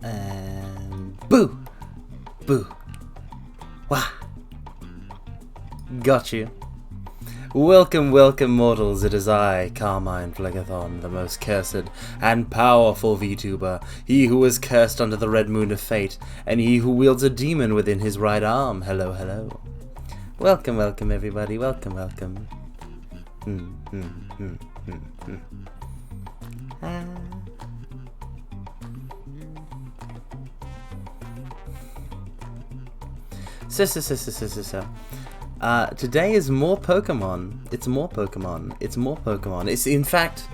And boo! Boo! Wah! Got you. Welcome, welcome, mortals. It is I, Carmine Phlegathon, the most cursed and powerful VTuber, he who was cursed under the red moon of fate, and he who wields a demon within his right arm. Hello, hello. Welcome, welcome, everybody. Welcome, welcome. So. Today is more Pokemon. It's more Pokemon. It's more Pokemon. It's in fact,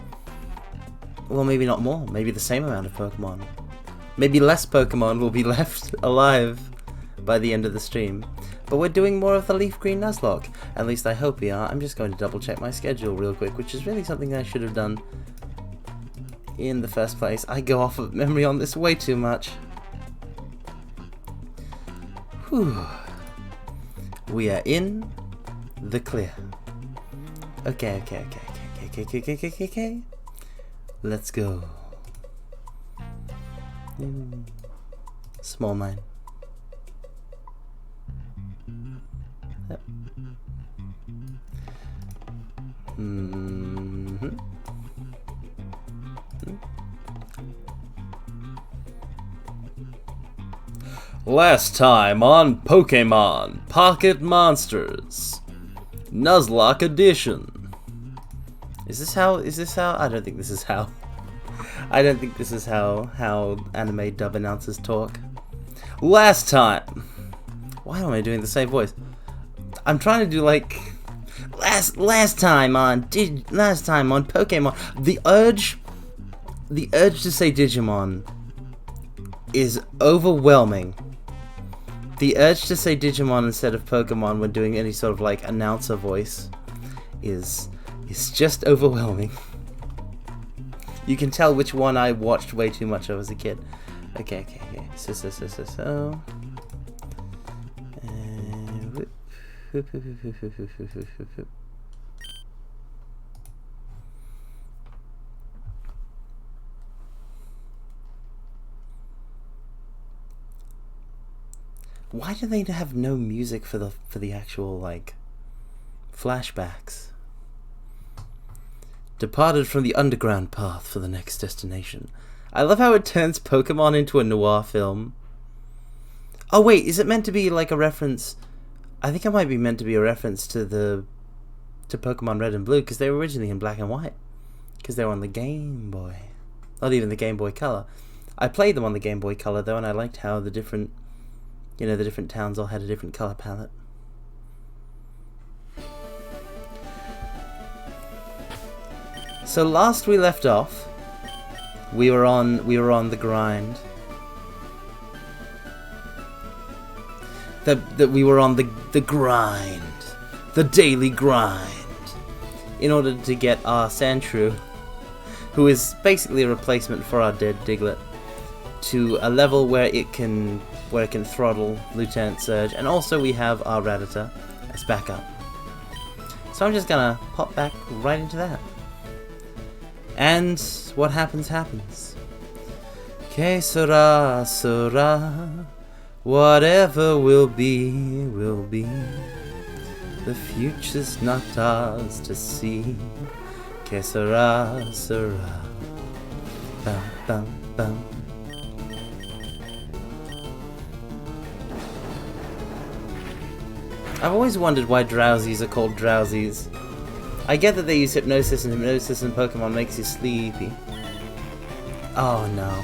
well, maybe not more. Maybe the same amount of Pokemon. Maybe less Pokemon will be left alive by the end of the stream. But we're doing more of the LeafGreen Nuzlocke. At least I hope we are. I'm just going to double check my schedule real quick, which is really something I should have done in the first place. I go off of memory on this way too much. Whew. We are in the clear. Okay. Let's go. Small mine. Yep. Last time on Pokemon Pocket Monsters Nuzlocke Edition. Is this how? I don't think this is how. I don't think this is how anime dub announcers talk. Last time. Why am I doing the same voice? I'm trying to do like last time on Pokemon. The urge to say Digimon is overwhelming. The urge to say Digimon instead of Pokemon when doing any sort of like announcer voice is just overwhelming. You can tell which one I watched way too much of as a kid. Okay. So. Why do they have no music for the actual like flashbacks? Departed from the underground path for the next destination. I love how it turns Pokemon into a noir film. Oh wait, is it meant to be like a reference? I think it might be meant to be a reference to Pokemon Red and Blue, because they were originally in black and white, because they were on the Game Boy, not even the Game Boy Color. I played them on the Game Boy Color though, and I liked how the different towns all had a different color palette. So last we left off, we were on the grind. We were on the grind, the daily grind, in order to get our Sandshrew, who is basically a replacement for our dead Diglett, to a level where it can throttle Lieutenant Surge, and also we have our Rattata as backup. So I'm just gonna pop back right into that. And what happens. Que sera, sera. Whatever will be, will be. The future's not ours to see. Que sera, sera. Bum, bum, bum. I've always wondered why Drowsies are called Drowsies. I get that they use hypnosis, and hypnosis in Pokemon makes you sleepy. Oh no.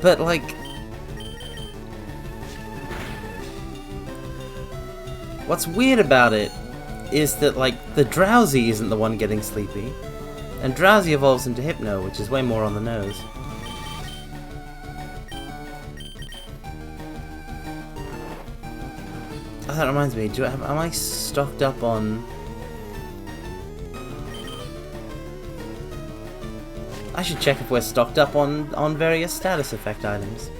But like, what's weird about it is that like the Drowsy isn't the one getting sleepy, and Drowsy evolves into Hypno, which is way more on the nose. Oh, that reminds me, am I stocked up on... I should check if we're stocked up on various status effect items.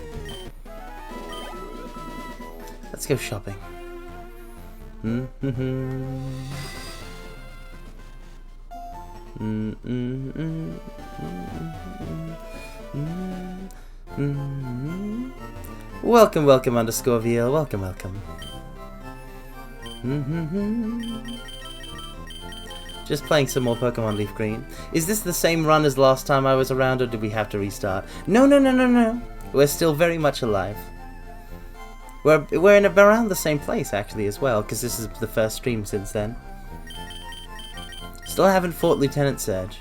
Let's go shopping. Welcome, welcome, _VL. Welcome, welcome. Just playing some more Pokemon Leaf Green. Is this the same run as last time I was around, or did we have to restart? No, no, no, no, no. We're still very much alive. We're in around the same place, actually, as well, because this is the first stream since then. Still haven't fought Lieutenant Surge.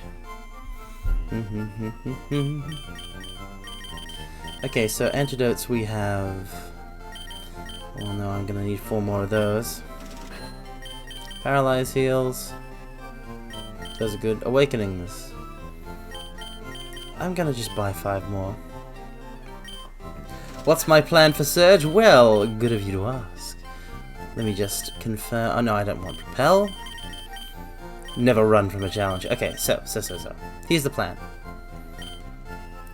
Okay, so antidotes we have... Oh no, I'm gonna need 4 more of those. Paralyze heals. Those are good. Awakenings. I'm gonna just buy 5 more. What's my plan for Surge? Well, good of you to ask. Let me just confirm. Oh no, I don't want Propel. Never run from a challenge. Okay, so. Here's the plan.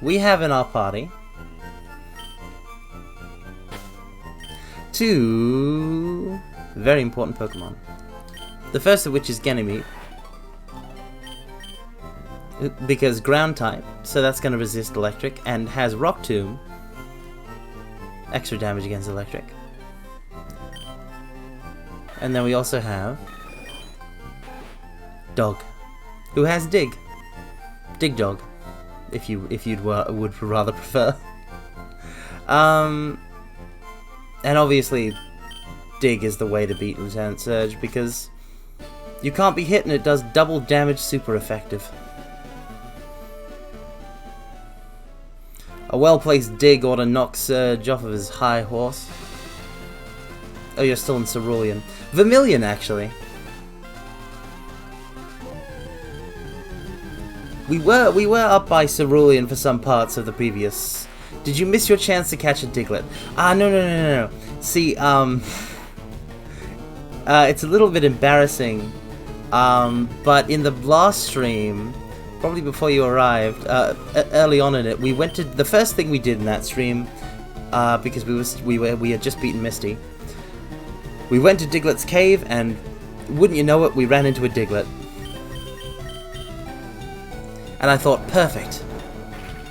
We have in our party 2 very important Pokemon. The first of which is Ganymede. Because ground type, so that's going to resist electric, and has Rock Tomb. Extra damage against electric. And then we also have Dog, who has Dig. Dig Dog, if you'd would rather prefer. And obviously, Dig is the way to beat Lieutenant Surge because you can't be hit and it does double damage, super effective. A well-placed Dig ought to knock Surge off of his high horse. Oh, you're still in Cerulean. Vermilion, actually. We were up by Cerulean for some parts of the previous... Did you miss your chance to catch a Diglett? Ah, no. See, it's a little bit embarrassing, but in the last stream, probably before you arrived, early on in it, we went to... The first thing we did in that stream, because we had just beaten Misty, we went to Diglett's cave, and wouldn't you know it, we ran into a Diglett. And I thought, perfect.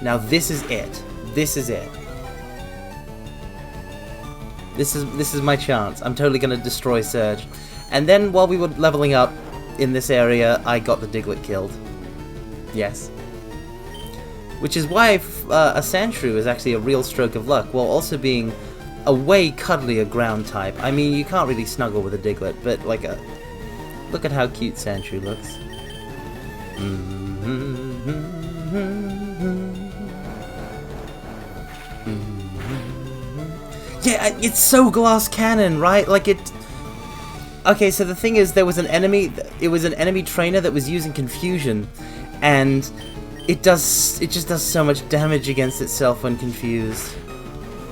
Now this is it. This is it. This is my chance. I'm totally gonna destroy Surge. And then while we were leveling up in this area, I got the Diglett killed. Yes. Which is why a Sandshrew is actually a real stroke of luck, while also being a way cuddlier ground type. I mean, you can't really snuggle with a Diglett, but like a... Look at how cute Sandshrew looks. Yeah, it's so glass cannon, right? Like it... Okay, so the thing is, there was an enemy... It was an enemy trainer that was using confusion, and it just does so much damage against itself when confused.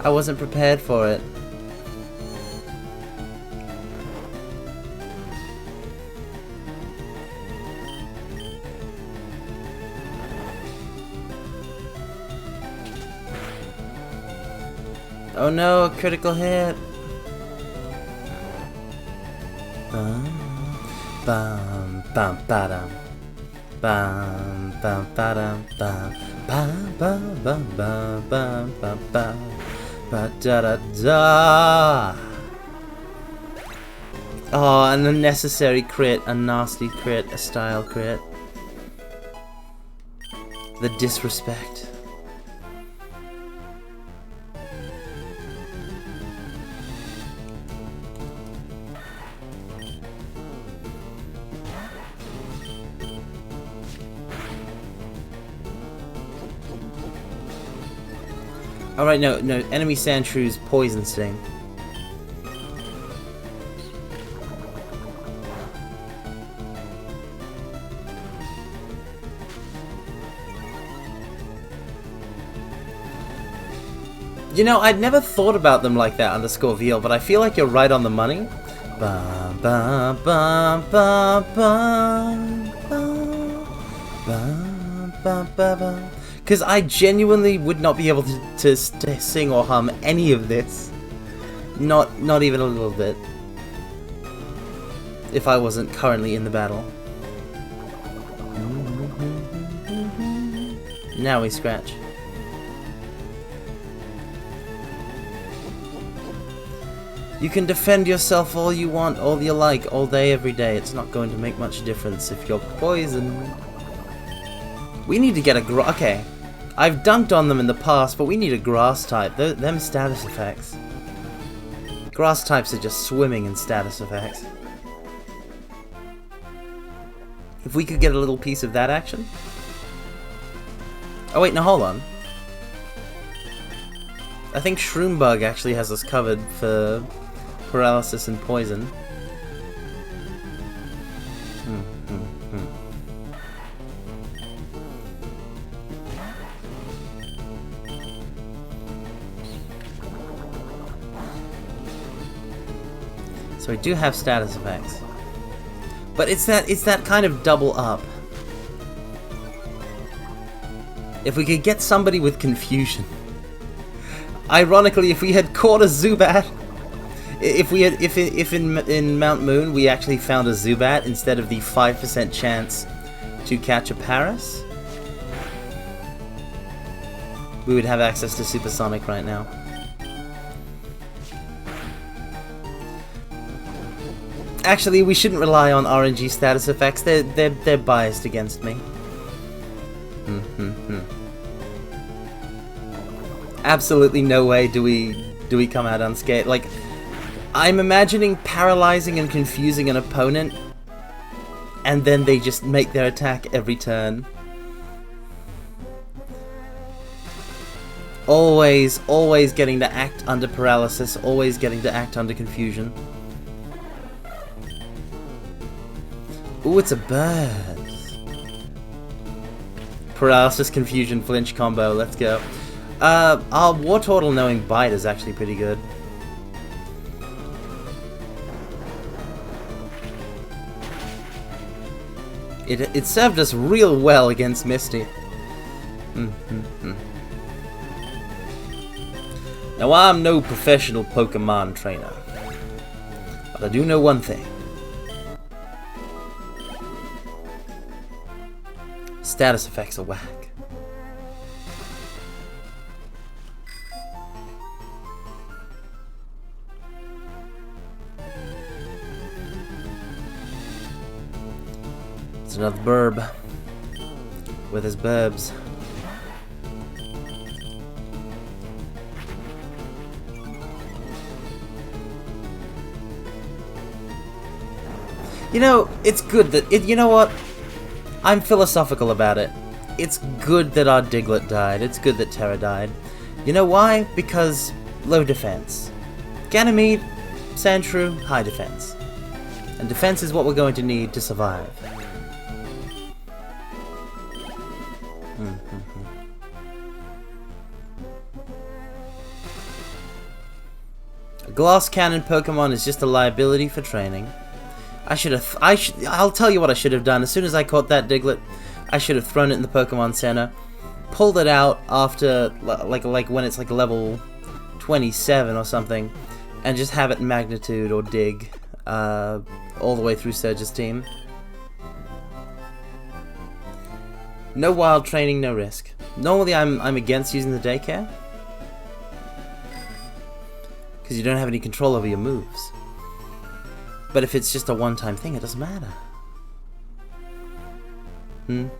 I wasn't prepared for it. Oh no, a critical hit. Bum bum ba-dum. Bum bum ba-dum bum bum bum bum bum bum bum bum ba da da da. Oh, an unnecessary crit, a nasty crit, a style crit. The disrespect. Alright, no, enemy Sandshrews Poison Sting. You know, I'd never thought about them like that, _VL, but I feel like you're right on the money. Bum, bum, bum, bum, bum, bum, bum, bum, bum, bum. Because I genuinely would not be able to sing or hum any of this. Not even a little bit. If I wasn't currently in the battle. Now we scratch. You can defend yourself all you want, all you like, all day, every day. It's not going to make much difference if you're poisoned. We need to get a okay. I've dunked on them in the past, but we need a grass type. Them status effects. Grass types are just swimming in status effects. If we could get a little piece of that action. Oh wait, no, hold on. I think Shroom actually has us covered for paralysis and poison. So we do have status effects. But it's that kind of double up. If we could get somebody with confusion. Ironically, if we had caught a Zubat, if in Mount Moon we actually found a Zubat instead of the 5% chance to catch a Paras, we would have access to Supersonic right now. Actually, we shouldn't rely on RNG status effects. They're biased against me. Absolutely no way do we come out unscathed. Like, I'm imagining paralyzing and confusing an opponent, and then they just make their attack every turn. Always getting to act under paralysis, always getting to act under confusion. Ooh, it's a bird. Paralysis, confusion, flinch combo, let's go. Our Wartortle knowing bite is actually pretty good. It served us real well against Misty. Now, I'm no professional Pokemon trainer, but I do know one thing. Status effects are whack. It's another burb with his burbs. You know, it's good that you know what? I'm philosophical about it. It's good that our Diglett died. It's good that Terra died. You know why? Because low defense. Ganymede, Sandshrew, high defense. And defense is what we're going to need to survive. A glass cannon Pokemon is just a liability for training. I'll tell you what I should have done. As soon as I caught that Diglett, I should have thrown it in the Pokemon Center, pulled it out after, like when it's like level 27 or something, and just have it Magnitude or Dig, all the way through Surge's team. No wild training, no risk. Normally I'm against using the daycare, because you don't have any control over your moves. But if it's just a one-time thing, it doesn't matter. Bum,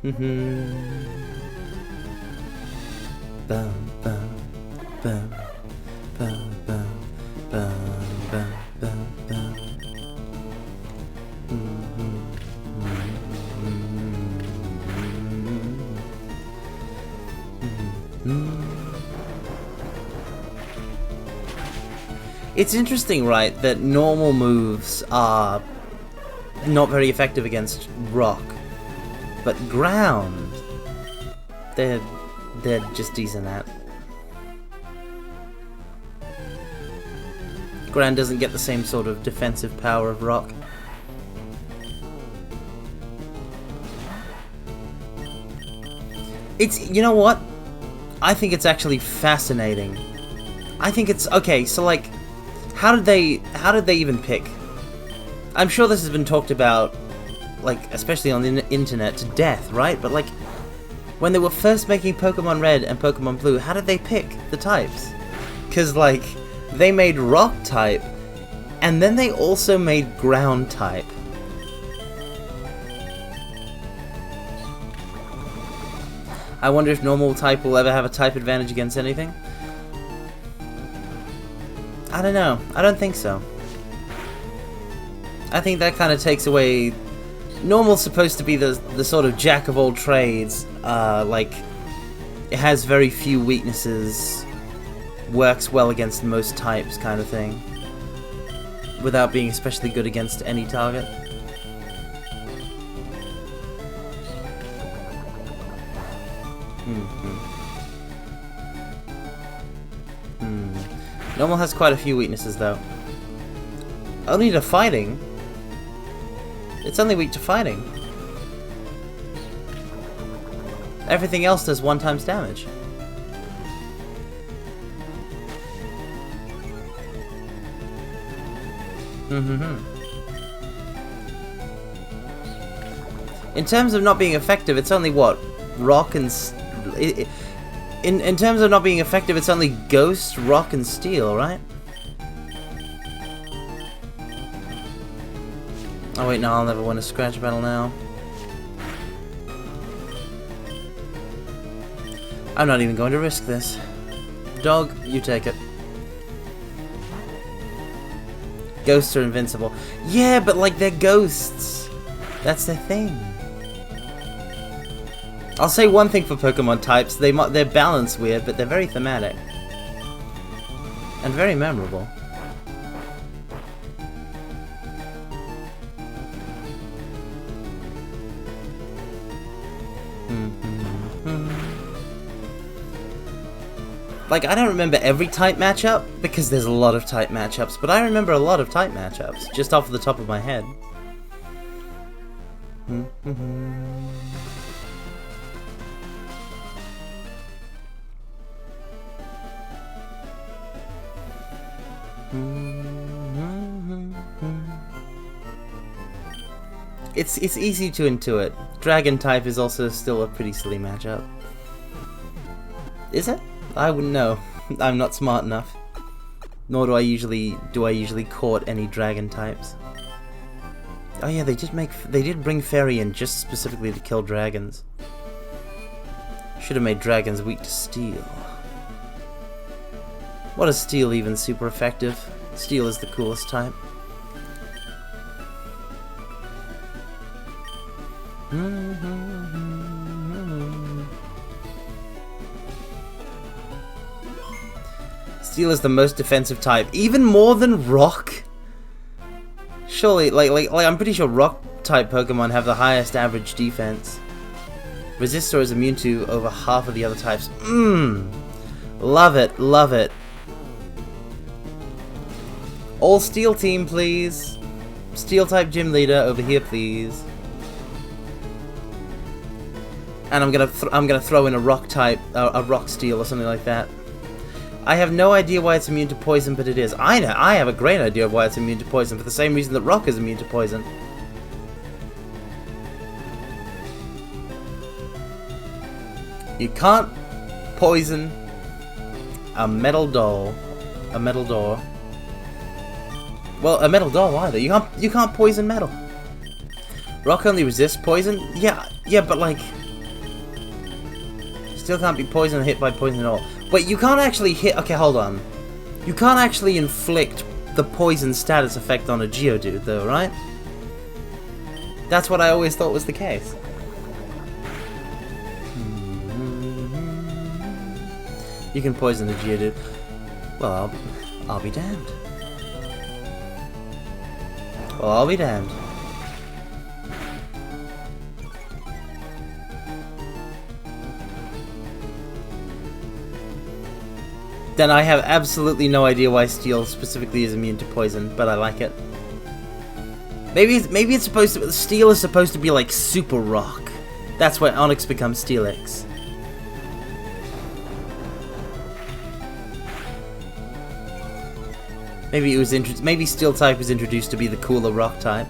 bum, bum, bum, bum, bum, bum, bum, bum. It's interesting, right, that normal moves are not very effective against rock, but ground, they're just decent at. Ground doesn't get the same sort of defensive power of rock. It's, you know what? I think it's actually fascinating. I think it's, okay, so like, how did they even pick? I'm sure this has been talked about, like, especially on the internet, to death, right? But like, when they were first making Pokemon Red and Pokemon Blue, how did they pick the types? Because like, they made Rock type And then they also made ground type. I wonder if normal type will ever have a type advantage against anything. I don't know. I don't think so. I think that kind of takes away... Normal's supposed to be the sort of jack of all trades. Like, it has very few weaknesses, works well against most types kind of thing, without being especially good against any target. Normal has quite a few weaknesses though. Only to fighting? It's only weak to fighting. Everything else does 1 times damage. In terms of not being effective, it's only what? Rock and... In terms of not being effective, it's only Ghost, Rock, and Steel, right? Oh wait, no, I'll never win a scratch battle now. I'm not even going to risk this. Dog, you take it. Ghosts are invincible. Yeah, but like, they're ghosts. That's their thing. I'll say one thing for Pokemon types. They're balanced weird, but they're very thematic. And very memorable. Like, I don't remember every type matchup, because there's a lot of type matchups, but I remember a lot of type matchups, just off the top of my head. It's easy to intuit. Dragon type is also still a pretty silly matchup. Is it? I wouldn't know. I'm not smart enough. Nor do I usually court any dragon types. Oh yeah, they did bring Fairy in just specifically to kill dragons. Should have made dragons weak to steel. What is steel even super effective? Steel is the coolest type. Steel is the most defensive type, even more than Rock. Surely, like I'm pretty sure Rock type Pokemon have the highest average defense. Resistor is immune to over half of the other types. Love it, love it. All Steel team, please. Steel type gym leader over here, please. And I'm gonna throw in a Rock type, a Rock Steel or something like that. I have no idea why it's immune to poison, but it is. I know. I have a great idea of why it's immune to poison, for the same reason that Rock is immune to poison. You can't poison a metal doll, a metal door. Well, a metal doll either. You can't poison metal. Rock only resists poison. Yeah, but like, still can't be poisoned or hit by poison at all. Wait, you can't actually hit... Okay, hold on. You can't actually inflict the poison status effect on a Geodude, though, right? That's what I always thought was the case. You can poison a Geodude. Well, I'll be damned. Well, I'll be damned. Then I have absolutely no idea why Steel specifically is immune to poison, but I like it. Maybe it's supposed to... Steel is supposed to be like Super Rock. That's why Onix becomes Steelix. Maybe Steel type was introduced to be the cooler Rock type.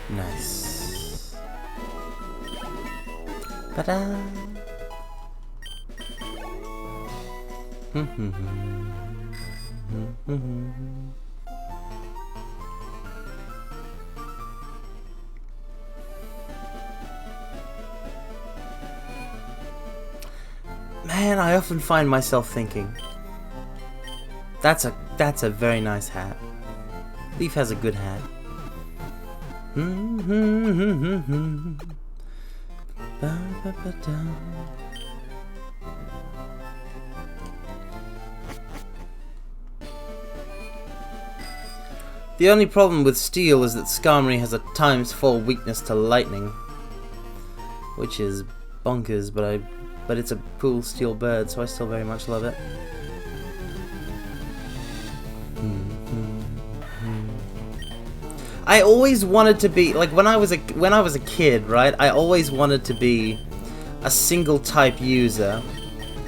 Nice. ba-da. Man, I often find myself thinking, that's a very nice hat. Leaf has a good hat. The only problem with steel is that Skarmory has a ×4 weakness to lightning, which is bonkers, but it's a cool steel bird, so I still very much love it. I always wanted to be, like, when I was a kid, right? I always wanted to be a single type user,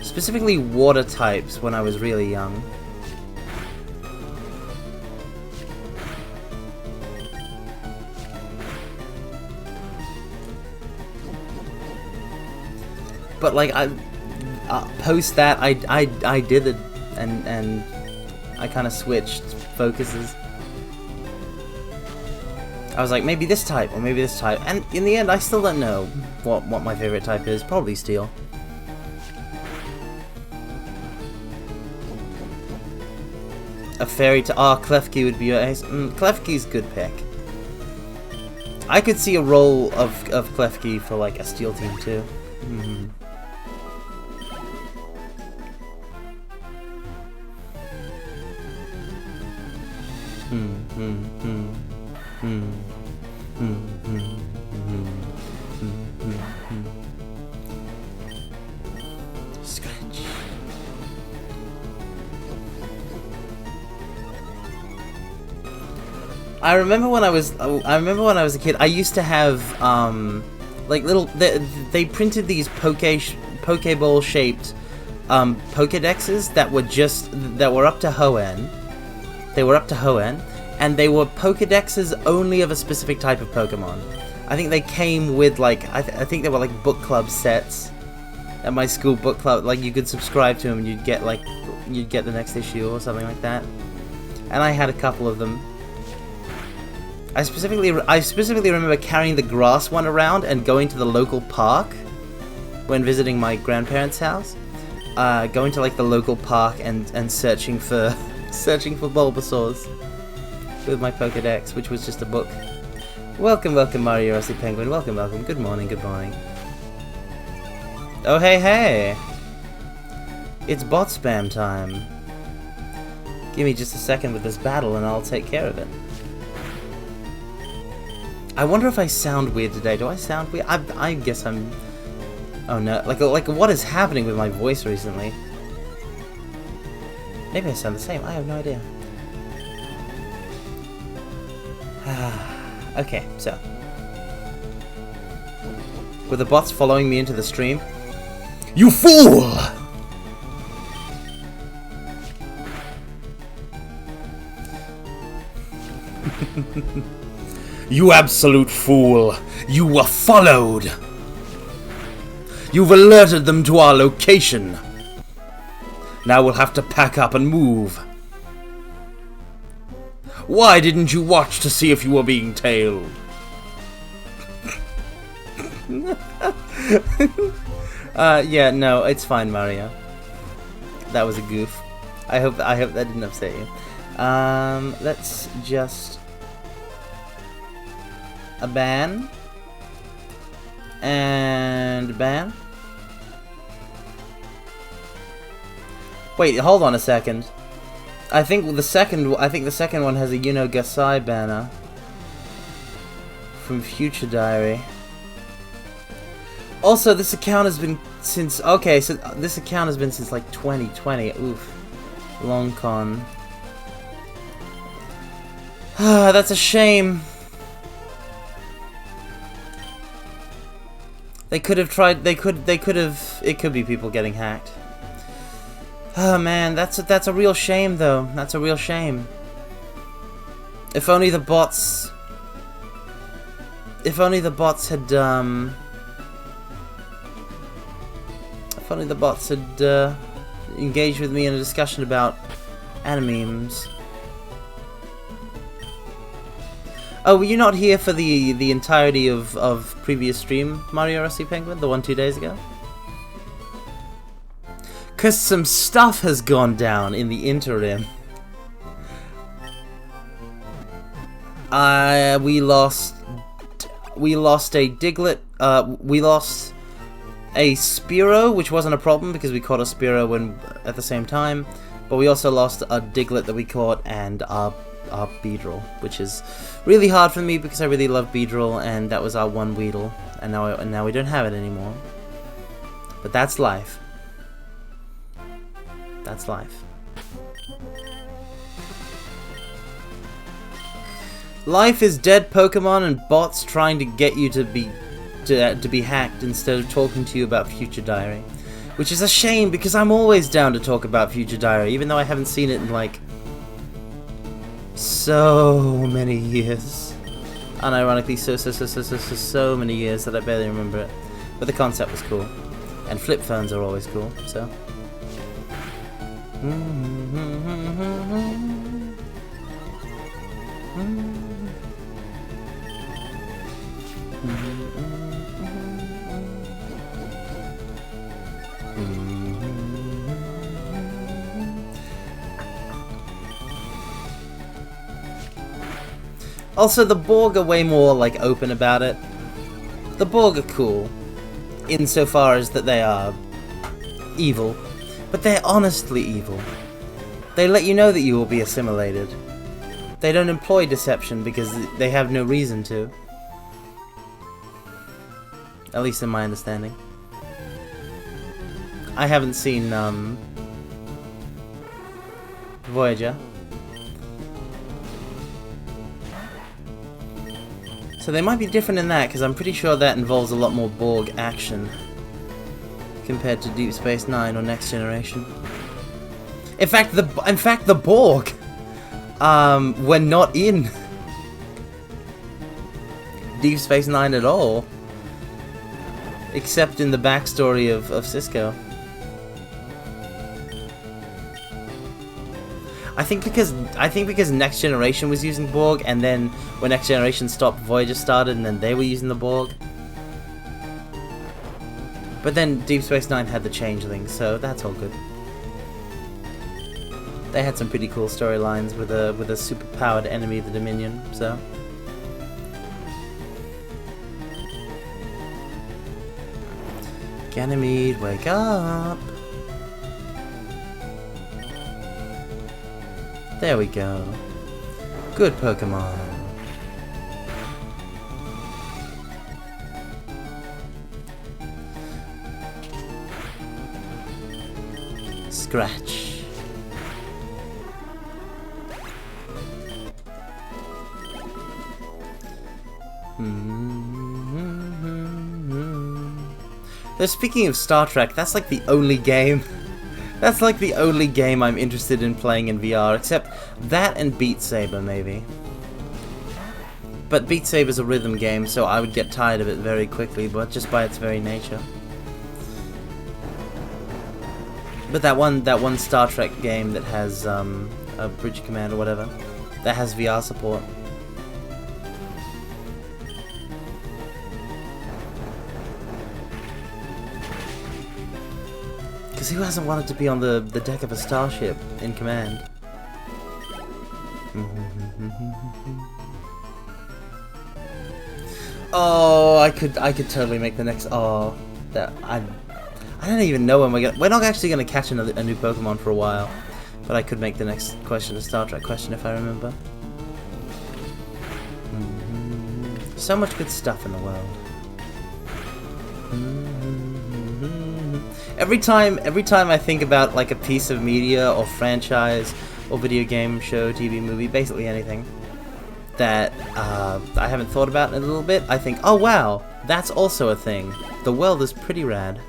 specifically water types when I was really young. But like post that, I did it, and I kind of switched focuses. I was like, maybe this type, or maybe this type, and in the end, I still don't know what my favorite type is. Probably steel. A fairy to Klefki would be your ace. Klefki's a good pick. I could see a role of Klefki for like a steel team too. Scratch. I remember when I was a kid, I used to have like little they printed these Pokeball shaped Pokedexes that were up to Hoenn. They were up to Hoenn, and they were Pokedexes only of a specific type of Pokemon. I think they came with like I think they were like book club sets at my school book club. Like you could subscribe to them and you'd get the next issue or something like that. And I had a couple of them. I specifically remember carrying the grass one around and going to the local park when visiting my grandparents' house. Going to like the local park and searching for Bulbasaurs with my Pokedex, which was just a book. Welcome, Mario Rossi Penguin. Welcome. Good morning. Oh, hey. It's bot spam time. Give me just a second with this battle and I'll take care of it. I wonder if I sound weird today. Do I sound weird? I guess I'm... Oh no, like what is happening with my voice recently? Maybe I sound the same. I have no idea. Okay, so. Were the bots following me into the stream? You fool! You absolute fool! You were followed! You've alerted them to our location! Now we'll have to pack up and move. Why didn't you watch to see if you were being tailed? Yeah, no, it's fine, Mario. That was a goof. I hope that didn't upset you. Let's just... a ban. And ban. Wait, hold on a second. I think the second one has a Gasai banner from Future Diary. Also, this account has been since like 2020. Oof, long con. That's a shame. They could have tried. They could have. It could be people getting hacked. Oh man, that's a real shame though. That's a real shame. If only the bots. If only the bots had If only the bots had engaged with me in a discussion about animemes. Oh, were you not here for the entirety of previous stream, Mario Rossi Penguin, the one 2 days ago? Cause some stuff has gone down in the interim. We lost a Diglett. We lost a Spearow, which wasn't a problem because we caught a Spearow at the same time. But we also lost a Diglett that we caught and our Beedrill, which is really hard for me because I really love Beedrill, and that was our one Weedle, and now we don't have it anymore. But that's life. That's life. Life is dead Pokemon and bots trying to get you to be hacked instead of talking to you about Future Diary. Which is a shame because I'm always down to talk about Future Diary, even though I haven't seen it in like so many years. Unironically, so many years that I barely remember it. But the concept was cool. And flip phones are always cool, so. Also, the Borg are way more, like, open about it. The Borg are cool, insofar as that they are evil, but they're honestly evil. They let you know that you will be assimilated. They don't employ deception because they have no reason to. At least in my understanding. I haven't seen, Voyager. So they might be different in that, because I'm pretty sure that involves a lot more Borg action compared to Deep Space Nine or Next Generation. In fact, the Borg were not in Deep Space Nine at all, except in the backstory of Cisco. I think because Next Generation was using Borg, and then when Next Generation stopped, Voyager started, and then they were using the Borg. But then Deep Space Nine had the Changelings, so that's all good. They had some pretty cool storylines with a super-powered enemy, the Dominion. So. Ganymede, wake up! There we go. Good Pokemon. Scratch. Though speaking of Star Trek, that's like the only game. That's like the only game I'm interested in playing in VR, except that and Beat Saber, maybe. But Beat Saber's a rhythm game, so I would get tired of it very quickly, but just by its very nature. But that one Star Trek game that has a Bridge Command or whatever, that has VR support. Because who hasn't wanted to be on the deck of a starship in command? Oh, I could totally make the next. Oh, that I don't even know when we're not actually gonna catch a new Pokemon for a while, but I could make the next question a Star Trek question if I remember. So much good stuff in the world. Every time I think about like a piece of media or franchise or video game, show, TV, movie, basically anything that I haven't thought about in a little bit, I think, oh wow, that's also a thing. The world is pretty rad.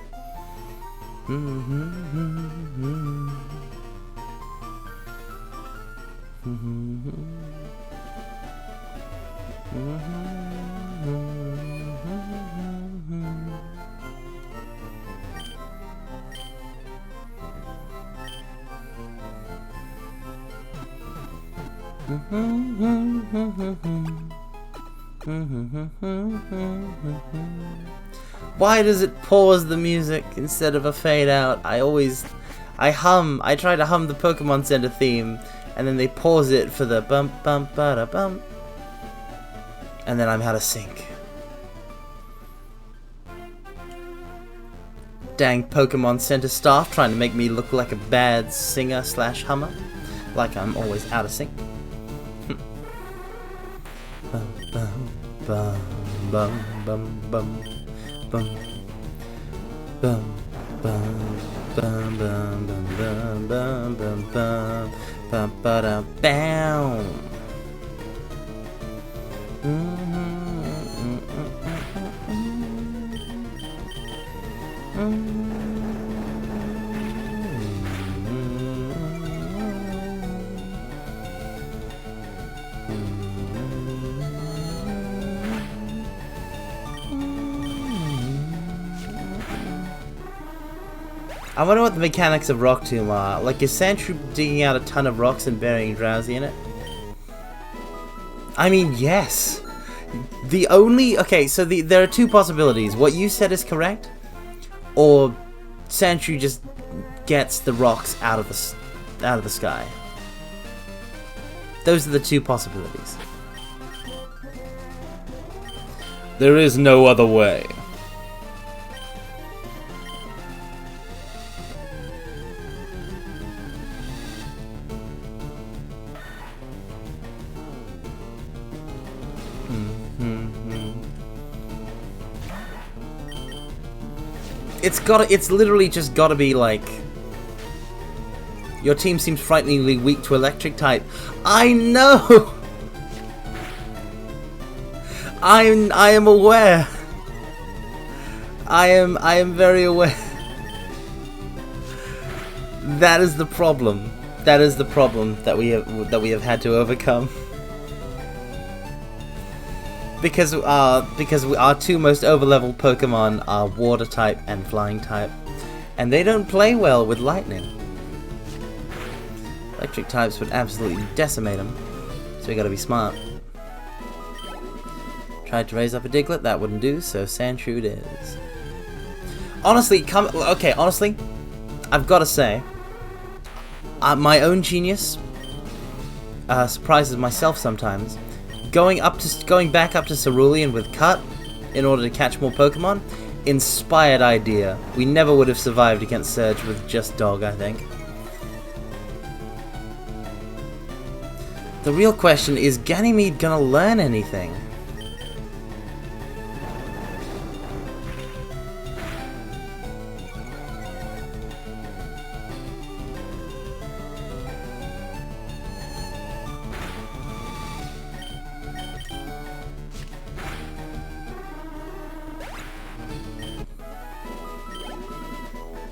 Why does it pause the music instead of a fade out? I try to hum the Pokemon Center theme, and then they pause it for the bump bump bada bump, and then I'm out of sync. Dang Pokemon Center staff trying to make me look like a bad singer slash hummer, like I'm always out of sync. Bum bum bum bum bum bum bum bum bum bum bum bum bum bum bum bum ba da bam. I wonder what the mechanics of Rock Tomb are. Like, is Sandshrew digging out a ton of rocks and burying Drowsy in it? I mean, yes. Okay, so there are two possibilities. What you said is correct, or Sandshrew just gets the rocks out of the sky. Those are the two possibilities. There is no other way. It's literally just gotta be like, your team seems frighteningly weak to electric type. I know! I am aware. I am very aware. That is the problem. That is the problem that we have had to overcome. Because our two most overleveled Pokemon are Water type and Flying type, and they don't play well with Lightning. Electric types would absolutely decimate them, so we gotta be smart. Tried to raise up a Diglett, that wouldn't do, so Sandshrew it is. Honestly, honestly, I've gotta say, my own genius surprises myself sometimes. Going back up to Cerulean with Cut in order to catch more Pokemon, inspired idea. We never would have survived against Surge with just Dog, I think. The real question is, Ganymede gonna learn anything?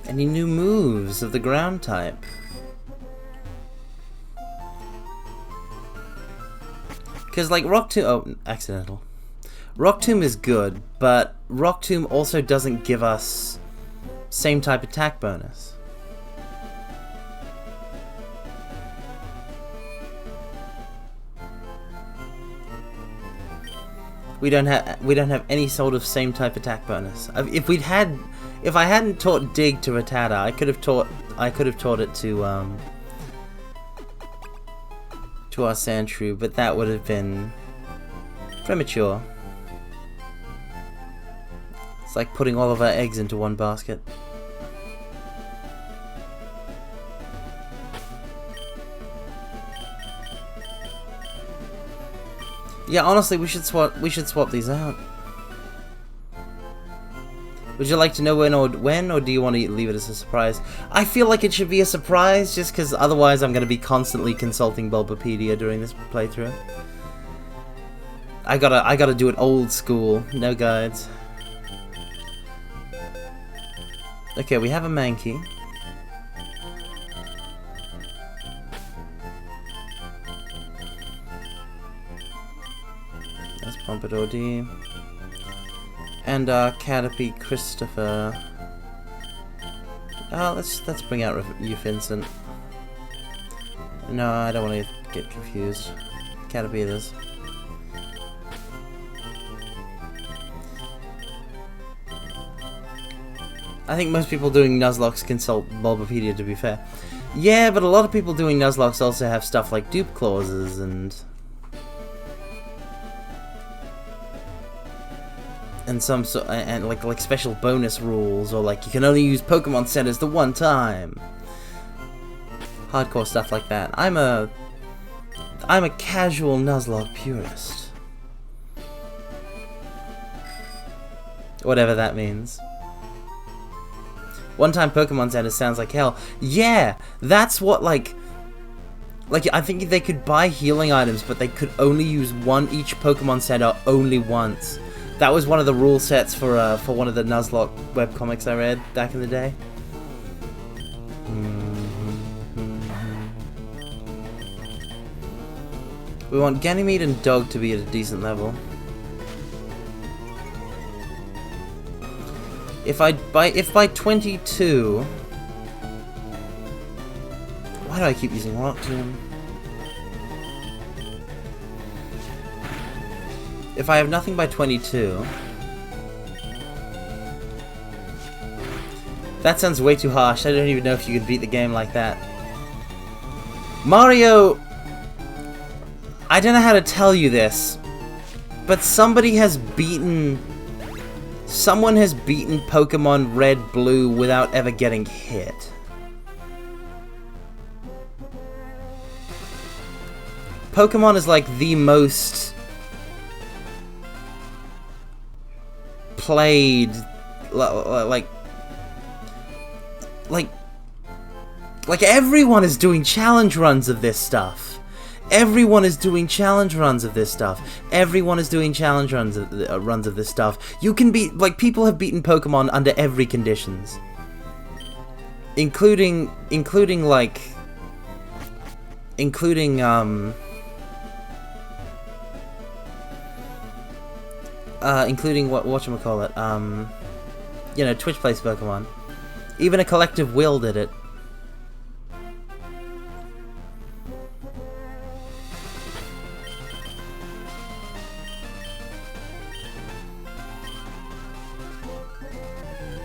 Any new moves of the ground type? Because like Rock Tomb, oh, accidental. Rock Tomb is good, but Rock Tomb also doesn't give us same type attack bonus. We don't have any sort of same type attack bonus. If I hadn't taught Dig to Rattata, I could have taught it to our Sandshrew, but that would have been premature. It's like putting all of our eggs into one basket. Yeah, honestly, we should swap these out. Would you like to know when, or do you want to leave it as a surprise? I feel like it should be a surprise, just because otherwise I'm going to be constantly consulting Bulbapedia during this playthrough. I gotta do it old school, no guides. Okay, we have a Mankey. That's Pompadour D. And Caterpie Christopher. Let's bring out Eufincent. No, I don't want to get confused. Caterpillars. I think most people doing Nuzlocks consult Bulbapedia, to be fair. Yeah, but a lot of people doing Nuzlocks also have stuff like dupe clauses and some like special bonus rules, or like you can only use Pokemon centers the one time. Hardcore stuff like that. I'm a casual Nuzlocke purist. Whatever that means. One-time Pokemon Center sounds like hell. Yeah, that's what, like, I think they could buy healing items, but they could only use each Pokemon Center only once. That was one of the rule sets for one of the Nuzlocke webcomics I read back in the day. We want Ganymede and Dog to be at a decent level. If by 22, why do I keep using Rock Tomb? If I have nothing by 22, that sounds way too harsh. I don't even know if you could beat the game like that. Mario, I don't know how to tell you this, but someone has beaten Pokemon Red, Blue without ever getting hit. Pokemon is like the most played, like everyone is doing challenge runs of this stuff. Everyone is doing challenge runs of this stuff. Everyone is doing challenge runs of this stuff. You can beat, like, people have beaten Pokemon under every conditions, including whatchamacallit, you know, Twitch plays Pokemon. Even a collective will did it.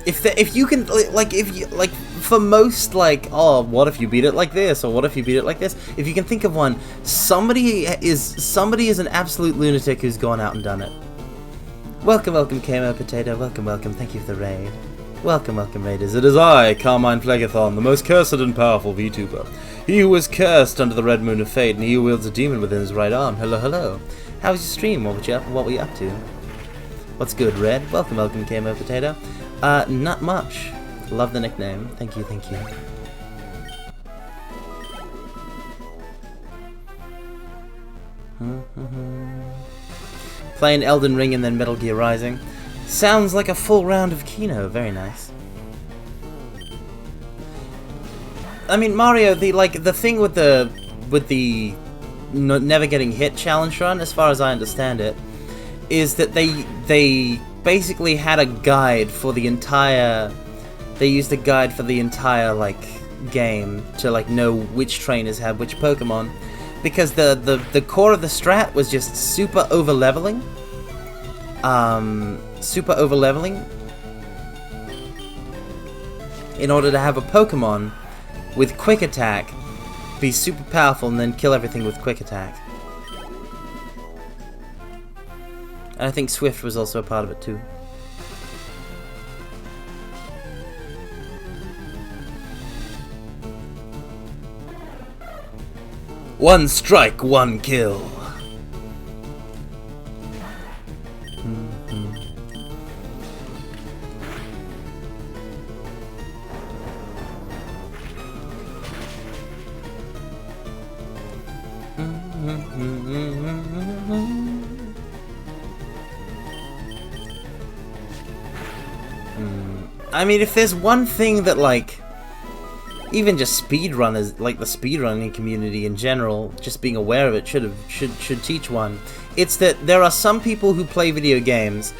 If you can, like, for most, like, oh, what if you beat it like this, or what if you beat it like this? If you can think of one, somebody is an absolute lunatic who's gone out and done it. Welcome, Kamo Potato. Welcome. Thank you for the raid. Welcome, raiders. It is I, Carmine Phlegathon, the most cursed and powerful VTuber. He who was cursed under the red moon of fate, and he who wields a demon within his right arm. Hello. How was your stream? What were you up to? What's good, Red? Welcome, Kamo Potato. Not much. Love the nickname. Thank you. Playing Elden Ring and then Metal Gear Rising. Sounds like a full round of Kino. Very nice. I mean, Mario, the thing with the never getting hit challenge run, as far as I understand it, is that they basically had a guide for the entire. They used a guide for the entire game to know which trainers had which Pokemon, because the core of the strat was just super over leveling. In order to have a Pokemon with quick attack be super powerful and then kill everything with quick attack. And I think Swift was also a part of it too. One strike, one kill. I mean, if there's one thing that, even just speedrunners, the speedrunning community in general, just being aware of it should teach one, it's that there are some people who play video games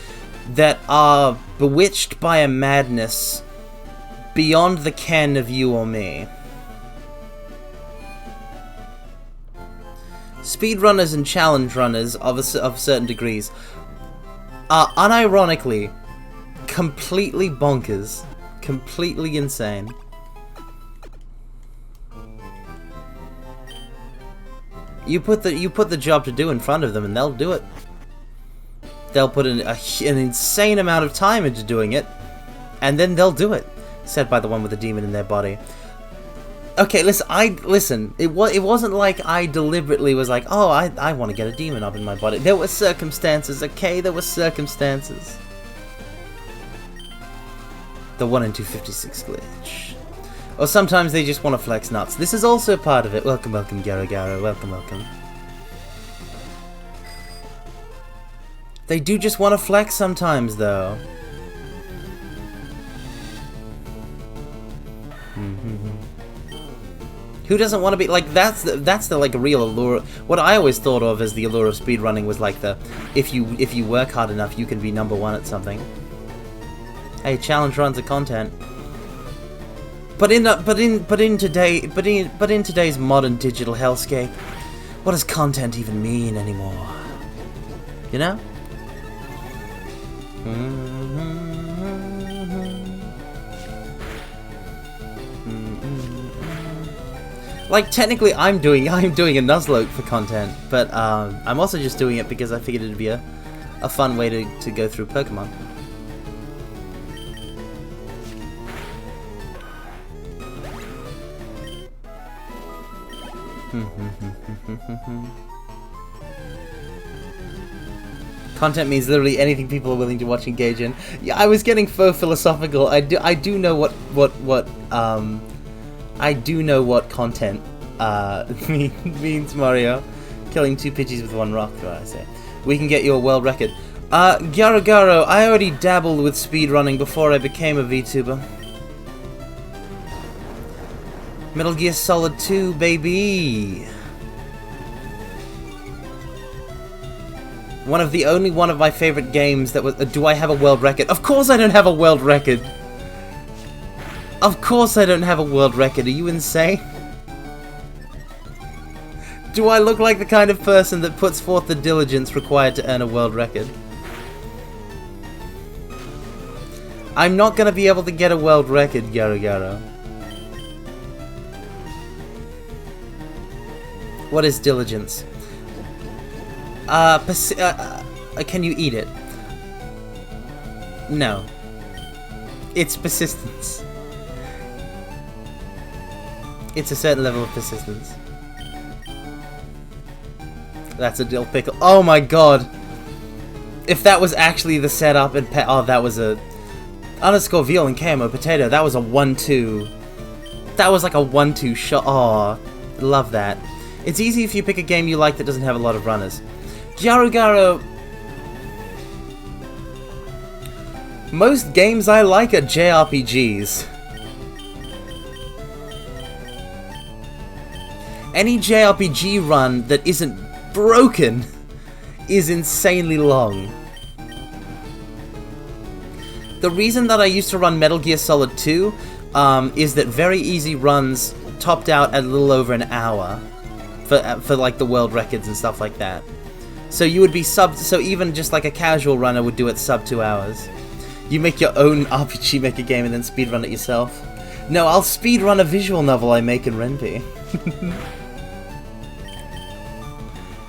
that are bewitched by a madness beyond the ken of you or me. speedrunners and challenge runners of certain degrees are unironically completely bonkers, completely insane. You put the job to do in front of them, and they'll do it. They'll put an insane amount of time into doing it, and then they'll do it. Said by the one with the demon in their body. Okay, listen. It wasn't like I deliberately was like, oh, I want to get a demon up in my body. There were circumstances, okay? There were circumstances. The 1 in 256 glitch. Or sometimes they just want to flex nuts. This is also part of it. Welcome, welcome, Garo Garo. Welcome, welcome. They do just want to flex sometimes, though. Who doesn't want to be like that's the like real allure. What I always thought of as the allure of speedrunning was like the if you work hard enough you can be #1 at something. Hey, challenge runs of content. But in today's modern digital hellscape, what does content even mean anymore? You know? Like, technically I'm doing a Nuzlocke for content, but I'm also just doing it because I figured it'd be a fun way to go through Pokemon. Content means literally anything people are willing to watch, engage in. Yeah, I was getting faux philosophical. I do know what content means, Mario. Killing 2 Pidgeys with 1 rock, I say. We can get you a world record. Garo Garo, I already dabbled with speedrunning before I became a VTuber. Metal Gear Solid 2, baby! Only one of my favorite games that was... do I have a world record? Of course I don't have a world record! Of course I don't have a world record, are you insane? Do I look like the kind of person that puts forth the diligence required to earn a world record? I'm not gonna be able to get a world record, Garo Garo. What is diligence? Can you eat it? No. It's persistence. It's a certain level of persistence. That's a dill pickle. Oh my god! If that was actually the setup and oh, that was a... _ veal and KMO potato, that was a 1-2. That was like a 1-2 shot. Aw, love that. It's easy if you pick a game you like that doesn't have a lot of runners. Garo Garo... most games I like are JRPGs. Any JRPG run that isn't broken is insanely long. The reason that I used to run Metal Gear Solid 2 is that very easy runs topped out at a little over an hour for like the world records and stuff like that. So you would be so even just like a casual runner would do it sub 2 hours. You make your own RPG Maker game and then speedrun it yourself. No, I'll speedrun a visual novel I make in Ren'Py.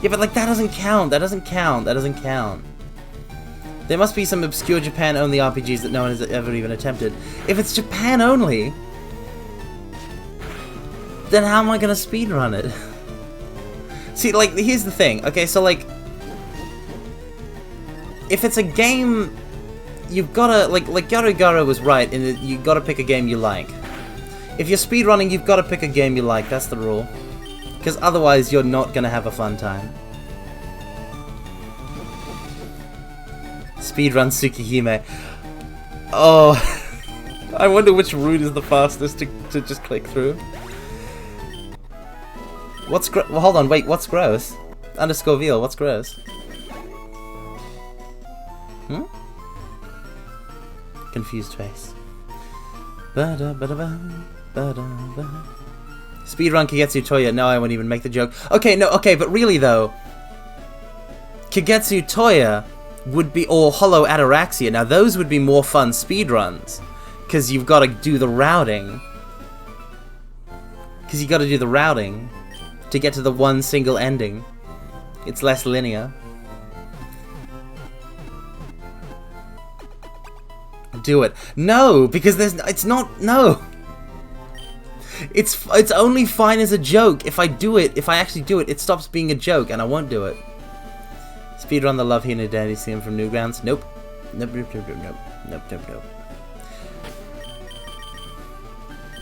Yeah, but like that doesn't count. That doesn't count. That doesn't count. There must be some obscure Japan-only RPGs that no one has ever even attempted. If it's Japan only, then how am I gonna speedrun it? See, like, here's the thing. Okay, so like, if it's a game, you've gotta like Garo Garo was right in that you gotta pick a game you like. If you're speedrunning, you've gotta pick a game you like. That's the rule. Because otherwise, you're not gonna have a fun time. Speedrun Tsukihime. Oh, I wonder which route is the fastest to just click through. What's well, hold on, wait, what's gross? _ veal, what's gross? Hmm? Confused face. Ba-da-ba-da-ba, ba-da-ba. Speedrun Kagetsu Toya. No, I won't even make the joke. Okay, no, okay, but really though, Kagetsu Toya would be, or Hollow Ataraxia. Now those would be more fun speedruns, because you've got to do the routing. Because you got to do the routing to get to the one single ending. It's less linear. Do it. No, because it's not, no. It's only fine as a joke. If I actually do it, it stops being a joke, and I won't do it. Speedrun the Love Hina Dandy scene from Newgrounds. Nope. Nope, nope, nope, nope, nope. Nope, nope, nope.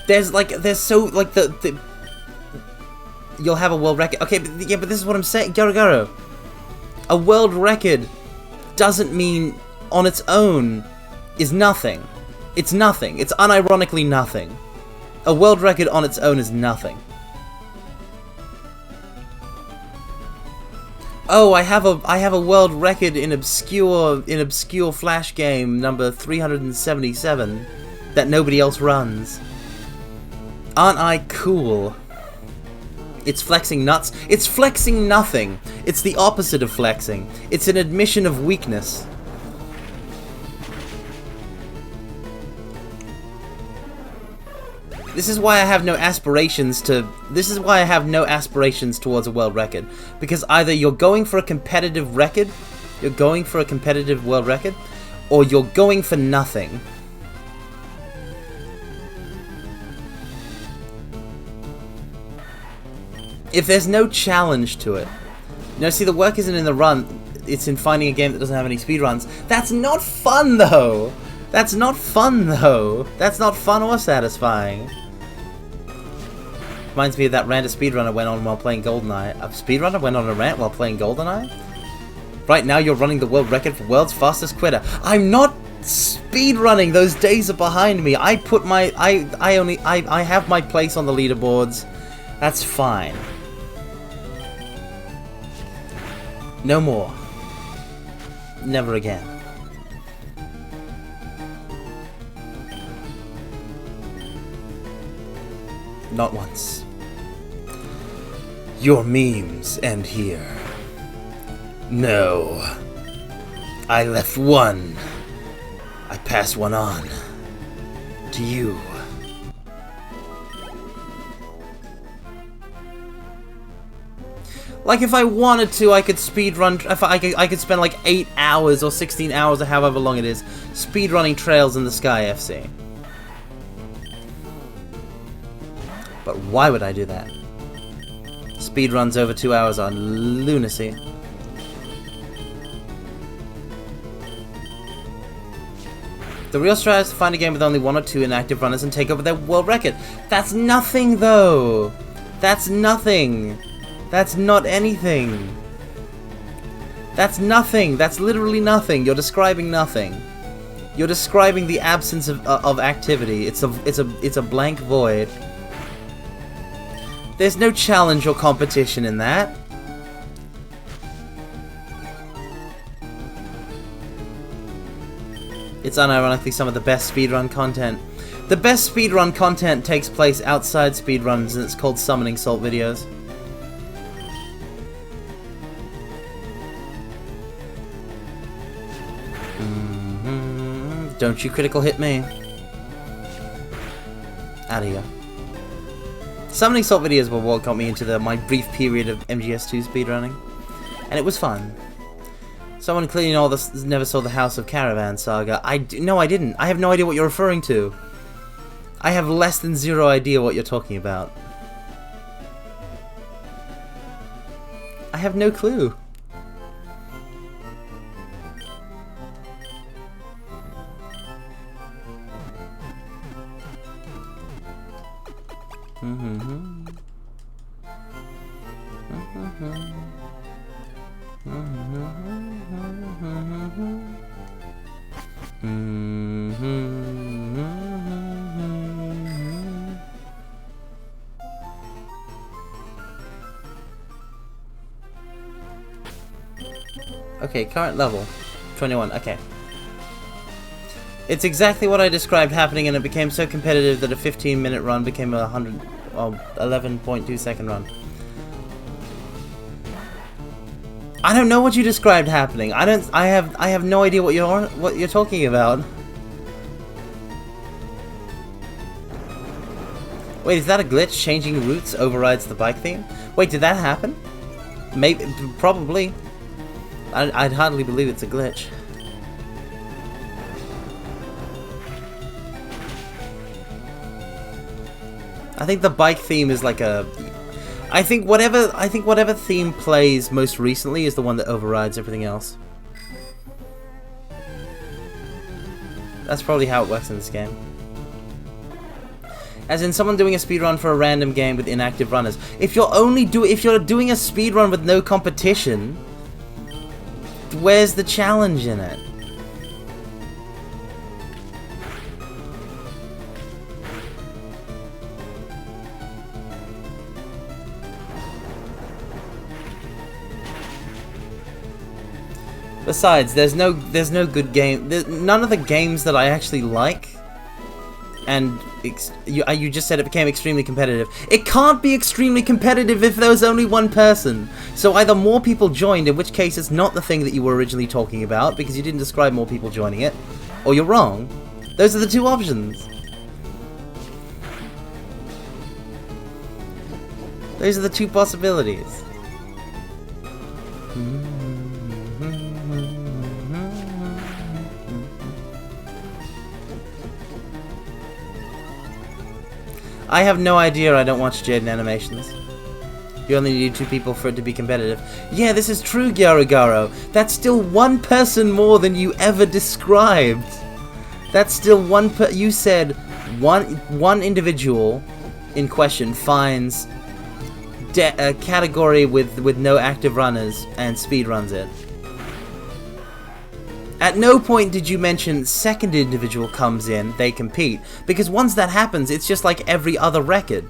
There's so, like, the you'll have a world record. Okay, but, yeah, but this is what I'm saying. Garo. A world record doesn't mean, on its own, is nothing. It's nothing. It's unironically nothing. A world record on its own is nothing. Oh, I have a world record in obscure Flash game number 377 that nobody else runs. Aren't I cool? It's flexing nuts. It's flexing nothing. It's the opposite of flexing. It's an admission of weakness. This is why I have no aspirations to... This is why I have no aspirations towards a world record. Because either you're going for a competitive record, you're going for a competitive world record, or you're going for nothing. If there's no challenge to it... No, see, the work isn't in the run, it's in finding a game that doesn't have any speedruns. That's not fun, though! That's not fun, though! That's not fun or satisfying. Reminds me of that rant a speedrunner went on while playing GoldenEye. A speedrunner went on a rant while playing GoldenEye? Right now you're running the world record for world's fastest quitter. I'm not speedrunning! Those days are behind me. I put my... I have my place on the leaderboards. That's fine. No more. Never again. Not once. Your memes end here. No. I left one. I pass one on. To you. Like, if I wanted to, I could speedrun... I could spend like 8 hours or 16 hours or however long it is speedrunning Trails in the Sky FC. But why would I do that? Speedruns over 2 hours are lunacy. The real strat is to find a game with only 1 or 2 inactive runners and take over their world record. That's nothing, though! That's nothing! That's not anything! That's nothing! That's literally nothing! You're describing nothing. You're describing the absence of activity. It's a blank void. There's no challenge or competition in that. It's unironically some of the best speedrun content. The best speedrun content takes place outside speedruns, and it's called Summoning Salt videos. Don't you critical hit me. Out of here. Summoning Salt videos were what got me into my brief period of MGS2 speedrunning. And it was fun. Someone clearly never saw the House of Caravan saga. No, I didn't. I have no idea what you're referring to. I have less than 0 idea what you're talking about. I have no clue. Okay, current level 21. Okay. It's exactly what I described happening, and it became so competitive that a 15-minute run became a 11.2 second run. I don't know what you described happening. I have no idea what you're talking about. Wait, is that a glitch? Changing routes overrides the bike theme? Wait, did that happen? Maybe, probably. I'd hardly believe it's a glitch. I think the bike theme is like a... I think whatever theme plays most recently is the one that overrides everything else. That's probably how it works in this game. As in someone doing a speedrun for a random game with inactive runners. If you're doing a speedrun with no competition, where's the challenge in it? Besides, there's no good game. None of the games that I actually like, and you just said it became extremely competitive. It can't be extremely competitive if there was only one person. So either more people joined, in which case it's not the thing that you were originally talking about, because you didn't describe more people joining it, or you're wrong. Those are the two options. Those are the two possibilities. I have no idea. I don't watch Jaden animations. You only need 2 people for it to be competitive. Yeah, this is true, Gyaro. That's still one person more than you ever described. That's still one you said one individual in question finds a category with no active runners and speedruns it. At no point did you mention second individual comes in, they compete. Because once that happens, it's just like every other record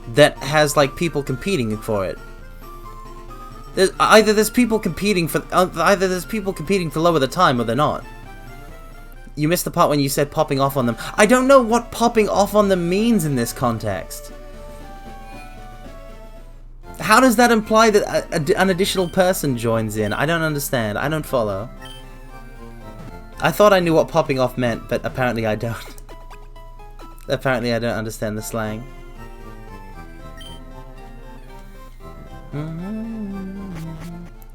that has like people competing for it. Either there's people competing for lower the time, or they're not. You missed the part when you said popping off on them. I don't know what popping off on them means in this context. How does that imply that an additional person joins in? I don't understand. I don't follow. I thought I knew what popping off meant, but apparently I don't. Apparently I don't understand the slang.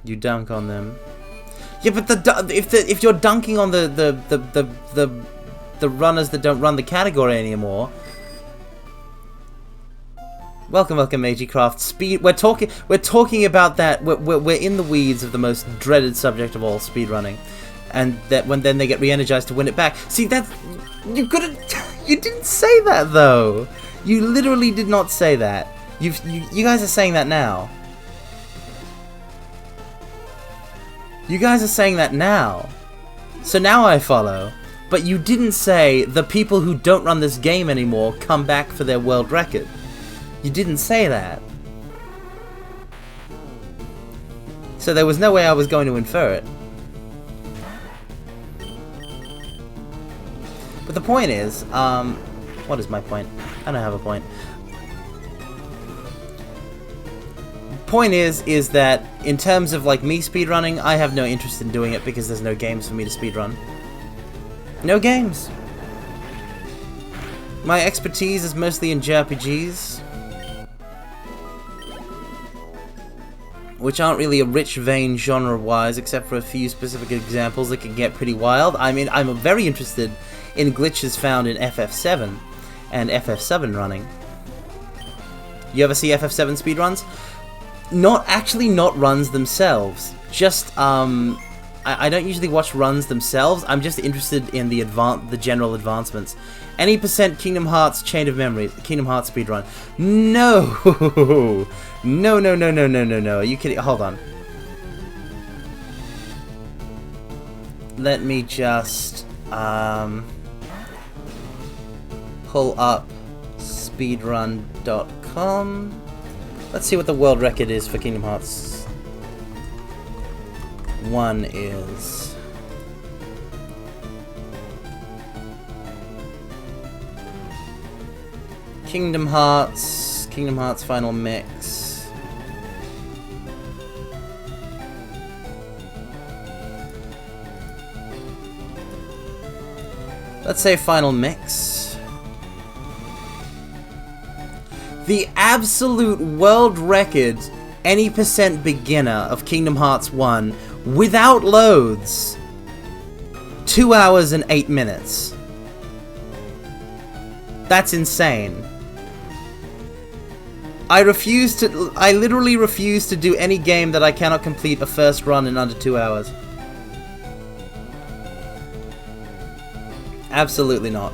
You dunk on them. Yeah, but if you're dunking on the runners that don't run the category anymore. Welcome, Magicraft. Speed. We're talking about that. We're in the weeds of the most dreaded subject of all, speedrunning. And that then they get re-energized to win it back. See, that's... You couldn't... You didn't say that, though. You literally did not say that. You guys are saying that now. You guys are saying that now. So now I follow. But you didn't say the people who don't run this game anymore come back for their world record. You didn't say that. So there was no way I was going to infer it. But the point is, what is my point? I don't have a point. Point is that in terms of like me speedrunning, I have no interest in doing it because there's no games for me to speedrun. No games. My expertise is mostly in JRPGs, which aren't really a rich vein genre-wise, except for a few specific examples that can get pretty wild. I mean, I'm very interested in glitches found in FF7 and FF7 running. You ever see FF7 speedruns? Not runs themselves. Just, I don't usually watch runs themselves. I'm just interested in the general advancements. Any percent Kingdom Hearts Chain of Memories, Kingdom Hearts speedrun. No! No. Are you kidding? Hold on. Let me just, pull up speedrun.com. Let's see what the world record is for Kingdom Hearts 1 is. Kingdom Hearts Final Mix. Let's say Final Mix. The absolute world record any percent beginner of Kingdom Hearts 1 without loads. 2 hours and 8 minutes. That's insane. I literally refuse to do any game that I cannot complete a first run in under 2 hours. Absolutely not.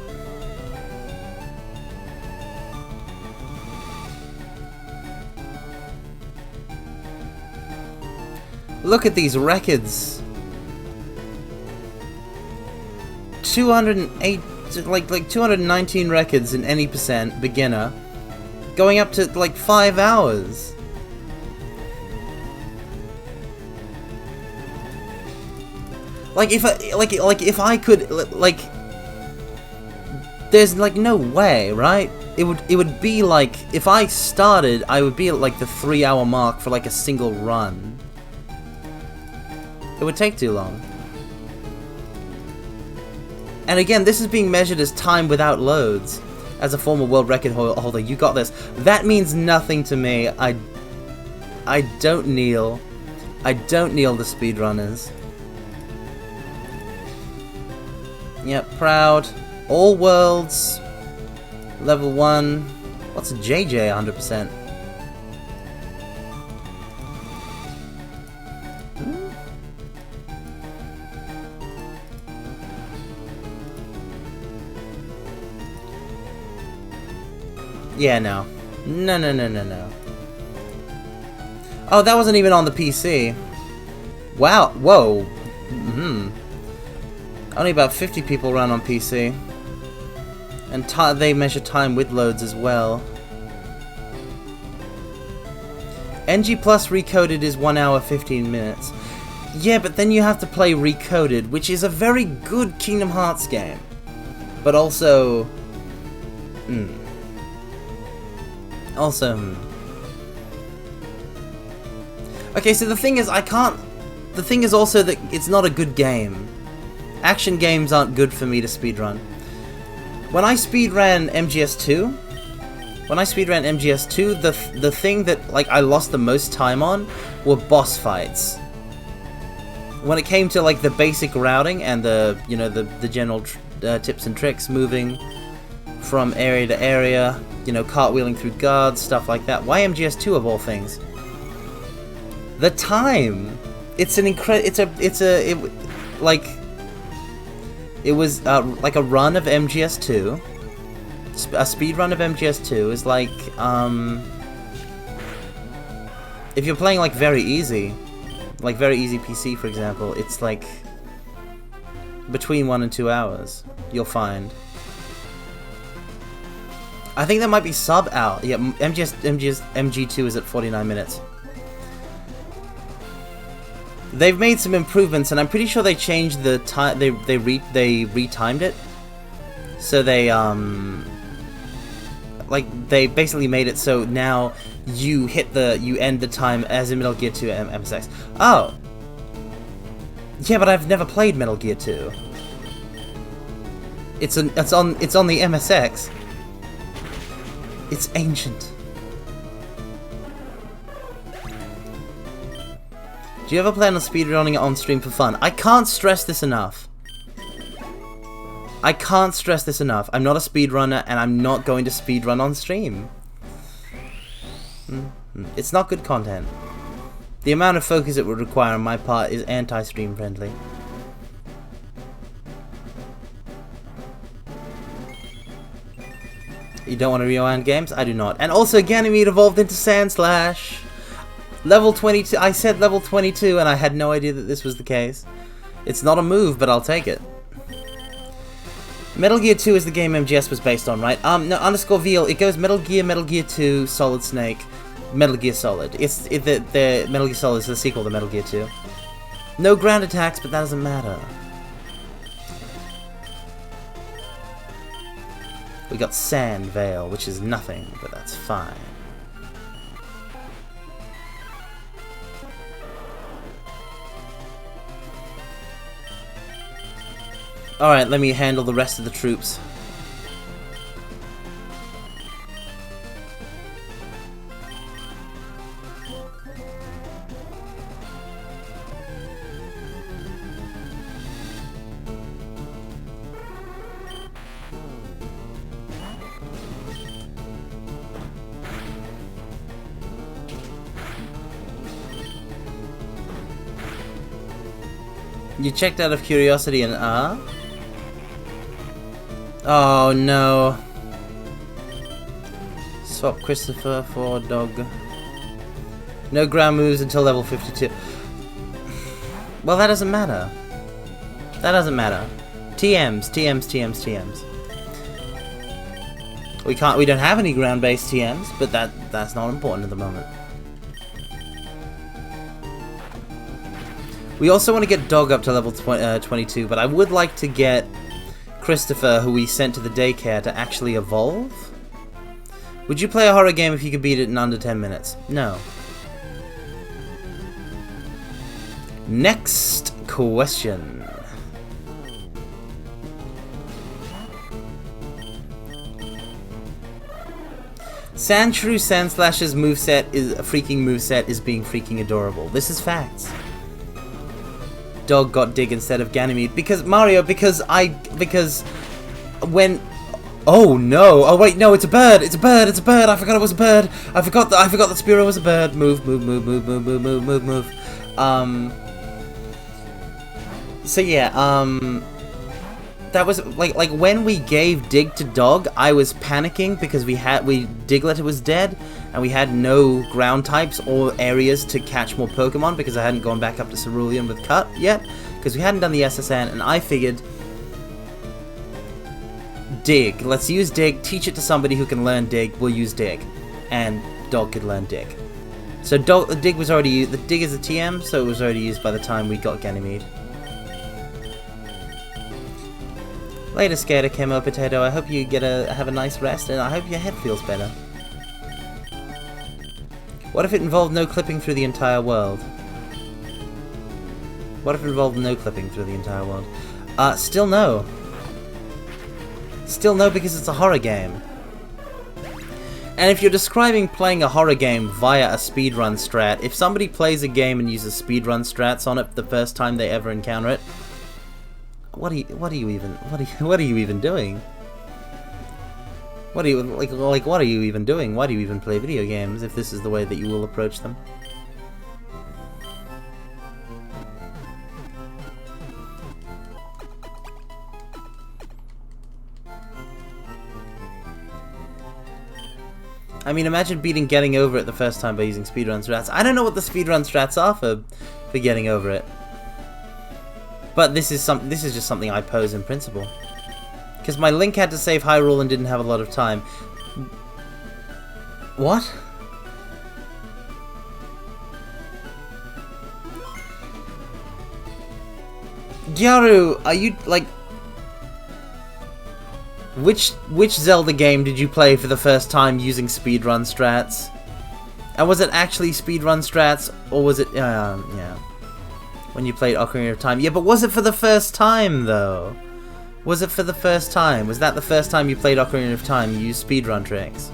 Look at these records. 208, like 219 records in any percent beginner, going up to like 5 hours. Like if I could like, there's like no way, right? It would be like if I started, I would be at like the 3 hour mark for like a single run. It would take too long. And again, this is being measured as time without loads. As a former world record holder, you got this. That means nothing to me. I don't kneel. I don't kneel the speedrunners. Yep, proud. All worlds. Level 1. What's a JJ 100%? Yeah, no. No. Oh, that wasn't even on the PC. Wow. Whoa. Only about 50 people run on PC. And they measure time with loads as well. NG Plus Recoded is 1 hour 15 minutes. Yeah, but then you have to play Recoded, which is a very good Kingdom Hearts game. But also... Okay, so the thing is, the thing is also that it's not a good game. Action games aren't good for me to speedrun. When I speedran MGS2, the thing that like I lost the most time on were boss fights. When it came to like the basic routing and the general tips and tricks, moving from area to area, cartwheeling through guards, stuff like that. Why MGS2 of all things? The time. It's an it was like a run of MGS2. A speed run of MGS2 is like if you're playing like very easy PC, for example, it's like between 1 and 2 hours. You'll find. I think that might be sub out. Yeah, MG2 is at 49 minutes. They've made some improvements, and I'm pretty sure they changed the time. They retimed it, so they they basically made it so now you end the time as in Metal Gear 2 MSX. Oh, yeah, but I've never played Metal Gear 2. It's on the MSX. It's ancient. Do you ever plan on speedrunning it on stream for fun? I can't stress this enough. I'm not a speedrunner, and I'm not going to speedrun on stream. It's not good content. The amount of focus it would require on my part is anti-stream friendly. You don't want to rewind games? I do not. And also Ganymede evolved into Sandslash. Level 22. I said level 22 and I had no idea that this was the case. It's not a move, but I'll take it. Metal Gear 2 is the game MGS was based on, right? No, underscore Veal. It goes Metal Gear 2, Solid Snake, Metal Gear Solid. The Metal Gear Solid is the sequel to Metal Gear 2. No ground attacks, but that doesn't matter. We got Sand Veil, which is nothing, but that's fine. Alright, let me handle the rest of the troops. You checked out of curiosity and Oh no. Swap Christopher for Dog. No ground moves until level 52. Well, that doesn't matter. That doesn't matter. TMs. We don't have any ground-based TMs, but that's not important at the moment. We also want to get Dog up to level 22, but I would like to get Christopher, who we sent to the daycare, to actually evolve. Would you play a horror game if you could beat it in under 10 minutes? No. Next question. Sandshrew Sandslash's moveset is a freaking moveset is being freaking adorable. This is facts. Dog got Dig instead of Ganymede because when oh no, oh wait, no, it's a bird, I forgot it was a bird, I forgot that Spearow was a bird. Move. So yeah, that was like when we gave Dig to Dog, I was panicking because Diglett was dead and we had no ground types or areas to catch more Pokemon because I hadn't gone back up to Cerulean with Cut yet because we hadn't done the SSN, and I figured Dig, let's use Dig, teach it to somebody who can learn Dig, we'll use Dig, and Dog could learn Dig. So Dig was already used, the Dig is a TM, so it was already used by the time we got Ganymede. Later, Skater Camo Potato, I hope you have a nice rest, and I hope your head feels better. What if it involved no clipping through the entire world? What if it involved no clipping through the entire world? Still no. Still no, because it's a horror game. And if you're describing playing a horror game via a speedrun strat, if somebody plays a game and uses speedrun strats on it the first time they ever encounter it, what are you even doing? What are you even doing? Why do you even play video games if this is the way that you will approach them? I mean, imagine getting over it the first time by using speedrun strats. I don't know what the speedrun strats are for getting over it. But this is just something I pose in principle. Because my Link had to save Hyrule and didn't have a lot of time. What? Gyaru, are you, like... Which Zelda game did you play for the first time using speedrun strats? And was it actually speedrun strats, or was it... yeah. When you played Ocarina of Time. Yeah, but was it for the first time, though? Was it for the first time? Was that the first time you played Ocarina of Time, you used speedrun tricks?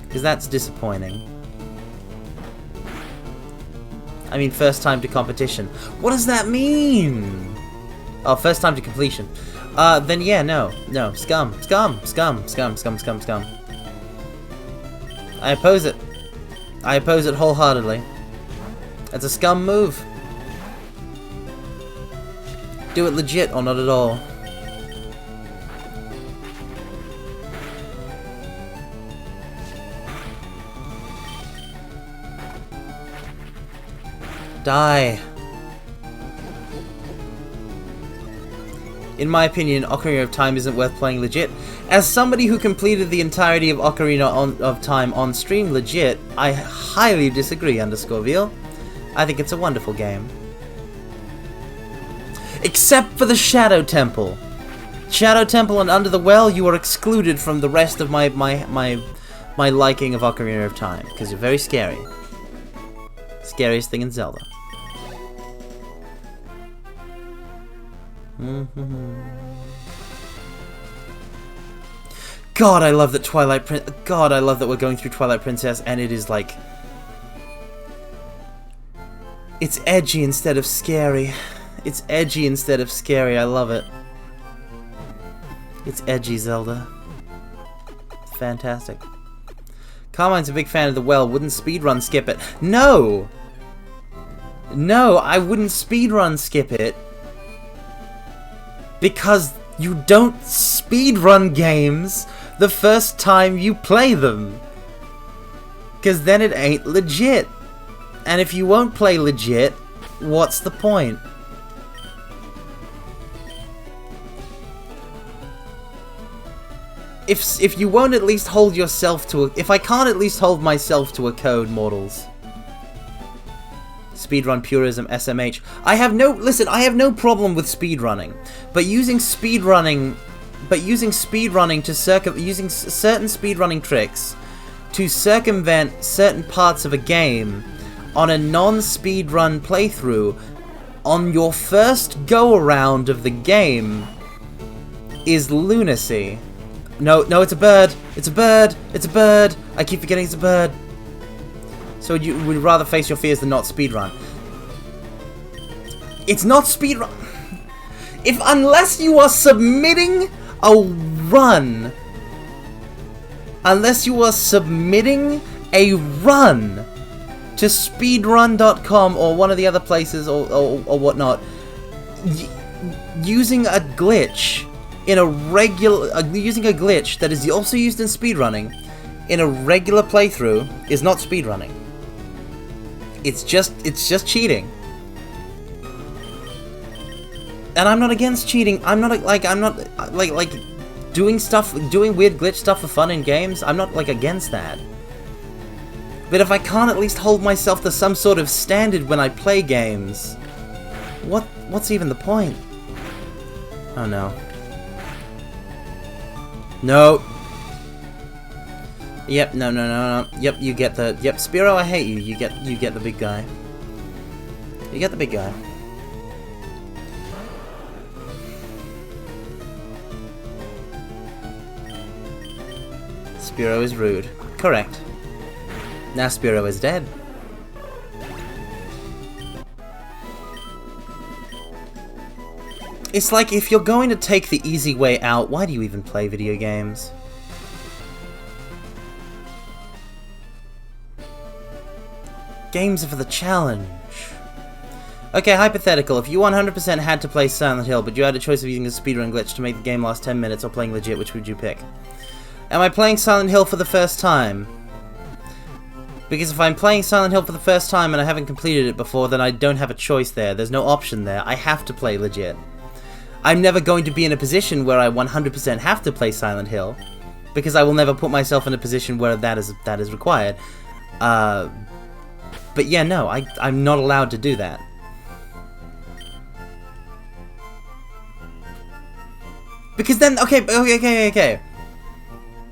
Because that's disappointing. I mean, first time to competition. What does that mean? Oh, first time to completion. Then yeah, no. Scum. I oppose it. I oppose it wholeheartedly. It's a scum move. Do it legit or not at all. Die. In my opinion, Ocarina of Time isn't worth playing legit. As somebody who completed the entirety of Ocarina of Time on stream legit, I highly disagree, _Veal. I think it's a wonderful game. Except for the Shadow Temple. Shadow Temple and Under the Well, you are excluded from the rest of my liking of Ocarina of Time. Because you're very scary. Scariest thing in Zelda. God, I love that God, I love that we're going through Twilight Princess, and it is like... It's edgy instead of scary. It's edgy instead of scary. I love it. It's edgy, Zelda. Fantastic. Carmine's a big fan of the well. Wouldn't speedrun skip it? No! No, I wouldn't speedrun skip it. Because you don't speedrun games the first time you play them. Because then it ain't legit. And if you won't play legit, what's the point? If you won't at least hold yourself to a... If I can't at least hold myself to a code, mortals. Speedrun purism, SMH. I have no... Listen, I have no problem with speedrunning. But using speedrunning... using certain speedrunning tricks to circumvent certain parts of a game on a non-speedrun playthrough on your first go-around of the game is lunacy. No, no, it's a bird. It's a bird. It's a bird. I keep forgetting it's a bird. So you would rather face your fears than not speedrun. It's not speedrun. Unless you are submitting a run. Unless you are submitting a run to speedrun.com or one of the other places or whatnot, using a glitch in a regular, using a glitch that is also used in speedrunning in a regular playthrough is not speedrunning. It's just cheating. And I'm not against cheating. I'm not like doing weird glitch stuff for fun in games. I'm not like against that. But if I can't at least hold myself to some sort of standard when I play games, what's even the point? Oh no. No. Yep, no. Yep, you get the... Yep, Spiro, I hate you. You get the big guy. You get the big guy. Spiro is rude. Correct. Now Spiro is dead. It's like, if you're going to take the easy way out, why do you even play video games? Games are for the challenge. Okay, hypothetical. If you 100% had to play Silent Hill, but you had a choice of using a speedrun glitch to make the game last 10 minutes or playing legit, which would you pick? Am I playing Silent Hill for the first time? Because if I'm playing Silent Hill for the first time and I haven't completed it before, then I don't have a choice there. There's no option there. I have to play legit. I'm never going to be in a position where I 100% have to play Silent Hill, because I will never put myself in a position where that is required. But yeah, no, I'm not allowed to do that. Because then, okay.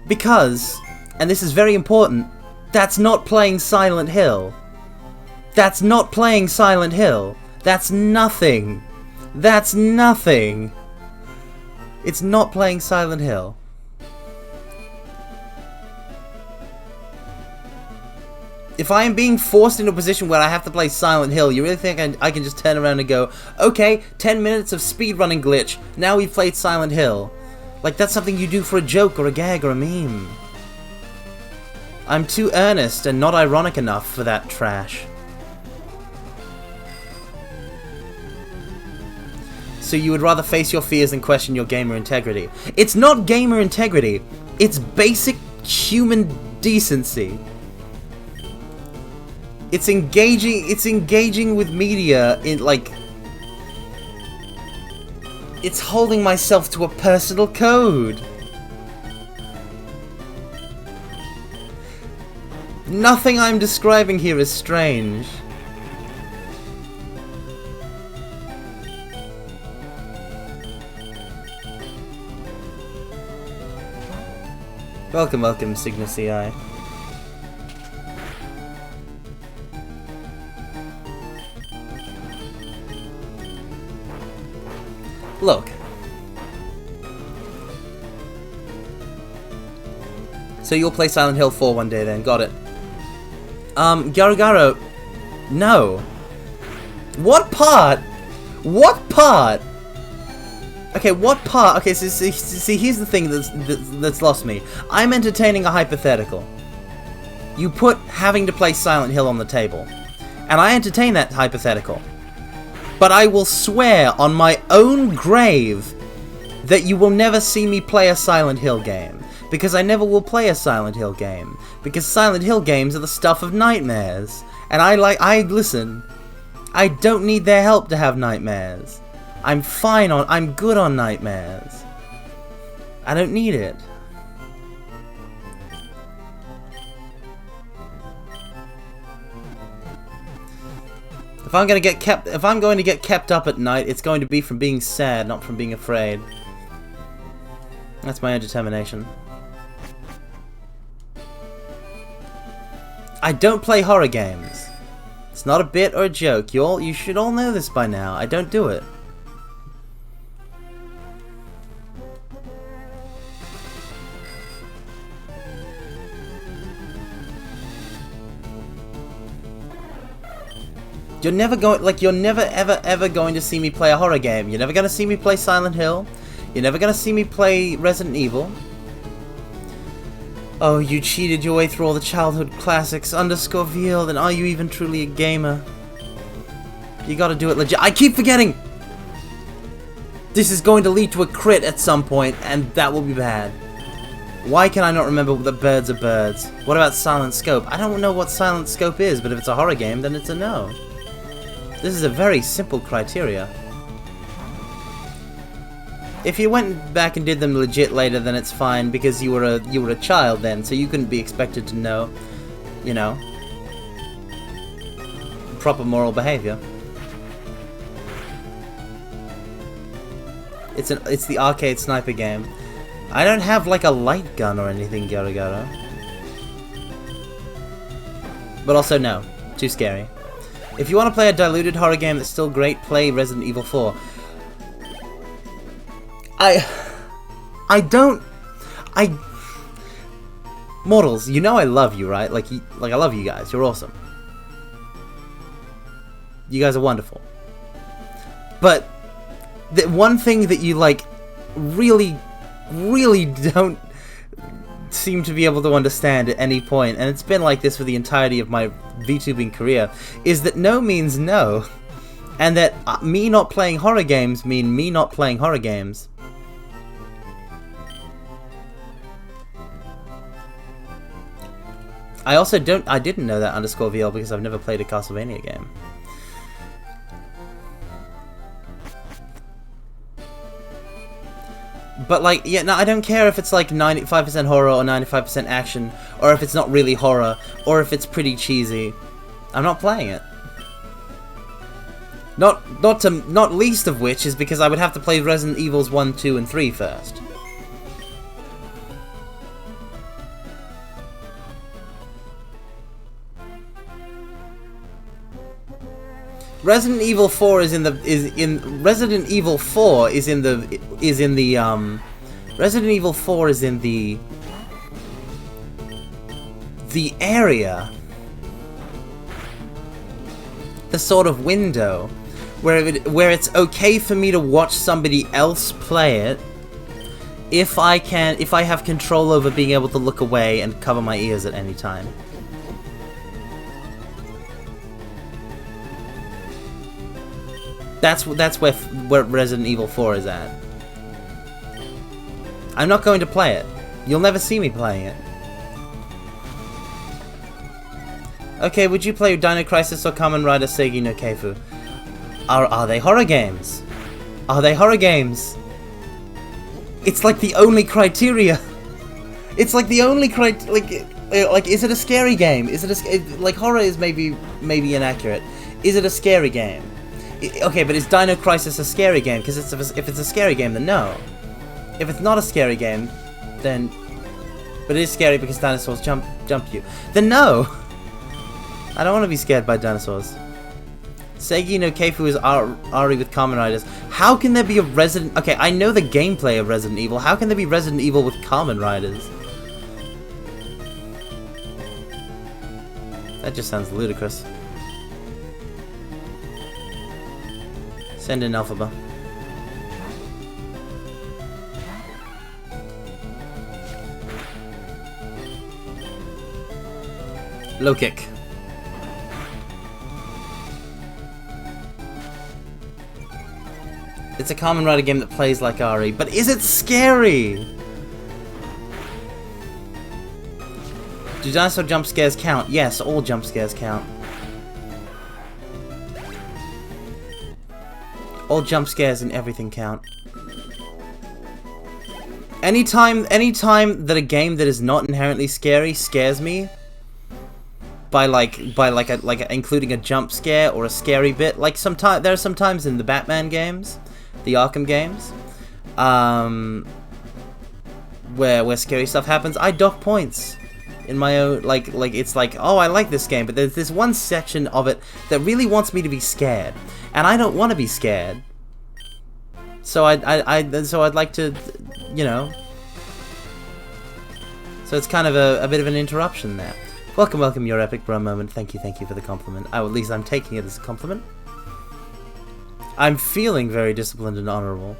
Because, and this is very important, that's not playing Silent Hill. That's not playing Silent Hill. That's nothing. That's nothing. It's not playing Silent Hill. If I am being forced into a position where I have to play Silent Hill, you really think I can just turn around and go, okay, 10 minutes of speedrunning glitch, now we've played Silent Hill. Like, that's something you do for a joke or a gag or a meme. I'm too earnest and not ironic enough for that trash. So you would rather face your fears than question your gamer integrity. It's not gamer integrity, it's basic human decency. It's engaging with media in, like... It's holding myself to a personal code. Nothing I'm describing here is strange. Welcome, welcome, Sigma CI. Look. So you'll play Silent Hill 4 one day then, got it. Garugaro, no. What part? What part? Okay, what part? Okay, so see, here's the thing that's lost me. I'm entertaining a hypothetical. You put having to play Silent Hill on the table, and I entertain that hypothetical. But I will swear on my own grave that you will never see me play a Silent Hill game. Because I never will play a Silent Hill game. Because Silent Hill games are the stuff of nightmares. And listen, I don't need their help to have nightmares. I'm good on nightmares. I don't need it. If I'm going to get kept up at night, it's going to be from being sad, not from being afraid. That's my own determination. I don't play horror games. It's not a bit or a joke. You should all know this by now. I don't do it. You're never ever going to see me play a horror game. You're never going to see me play Silent Hill. You're never going to see me play Resident Evil. Oh, you cheated your way through all the childhood classics. _VL, then are you even truly a gamer? You gotta do it legit. I keep forgetting! This is going to lead to a crit at some point, and that will be bad. Why can I not remember that birds are birds? What about Silent Scope? I don't know what Silent Scope is, but if it's a horror game, then it's a no. This is a very simple criteria. If you went back and did them legit later, then it's fine, because you were a child then, so you couldn't be expected to know, you know, proper moral behavior. It's the arcade sniper game. I don't have like a light gun or anything, Garugaro. But also no, too scary. If you want to play a diluted horror game that's still great, play Resident Evil 4. Mortals, you know I love you, right? Like I love you guys. You're awesome. You guys are wonderful. But the one thing that you like really don't seem to be able to understand at any point, and it's been like this for the entirety of my VTubing career, is that no means no, and that me not playing horror games mean me not playing horror games. I didn't know that _VL because I've never played a Castlevania game. But like, yeah, no, I don't care if it's like 95% horror or 95% action, or if it's not really horror, or if it's pretty cheesy. I'm not playing it. Not least of which is because I would have to play Resident Evils 1, 2, and 3 first. Resident Evil 4 Resident Evil 4 is in the area, the sort of window where it's okay for me to watch somebody else play it if I have control over being able to look away and cover my ears at any time. That's where Resident Evil 4 is at. I'm not going to play it. You'll never see me playing it. Okay, would you play Dino Crisis or Kamen Rider Seigi no Keifu? Are they horror games? Are they horror games? It's like the only criteria. It's like the only like is it a scary game? Is it like horror is maybe inaccurate. Is it a scary game? Okay, but is Dino Crisis a scary game? Because if it's a scary game, then no. If it's not a scary game, then But it is scary because dinosaurs jump you. Then no! I don't want to be scared by dinosaurs. Seigi no Keifu is Ari with Kamen Riders. How can there be a Resident... Okay, I know the gameplay of Resident Evil. How can there be Resident Evil with Kamen Riders? That just sounds ludicrous. Send in Alphaba. Low kick. It's a Kamen Rider game that plays like RE, but is it scary? Do dinosaur jump scares count? Yes, all jump scares count. All jump scares and everything count. Anytime that a game that is not inherently scary scares me by including a jump scare or a scary bit, like there are sometimes in the Batman games, the Arkham games, where scary stuff happens, I dock points in my own, like it's like, oh, I like this game, but there's this one section of it that really wants me to be scared, and I don't want to be scared. So I'd like to, you know. So it's kind of a bit of an interruption there. Welcome, your epic bro moment. Thank you for the compliment. Oh, at least I'm taking it as a compliment. I'm feeling very disciplined and honorable.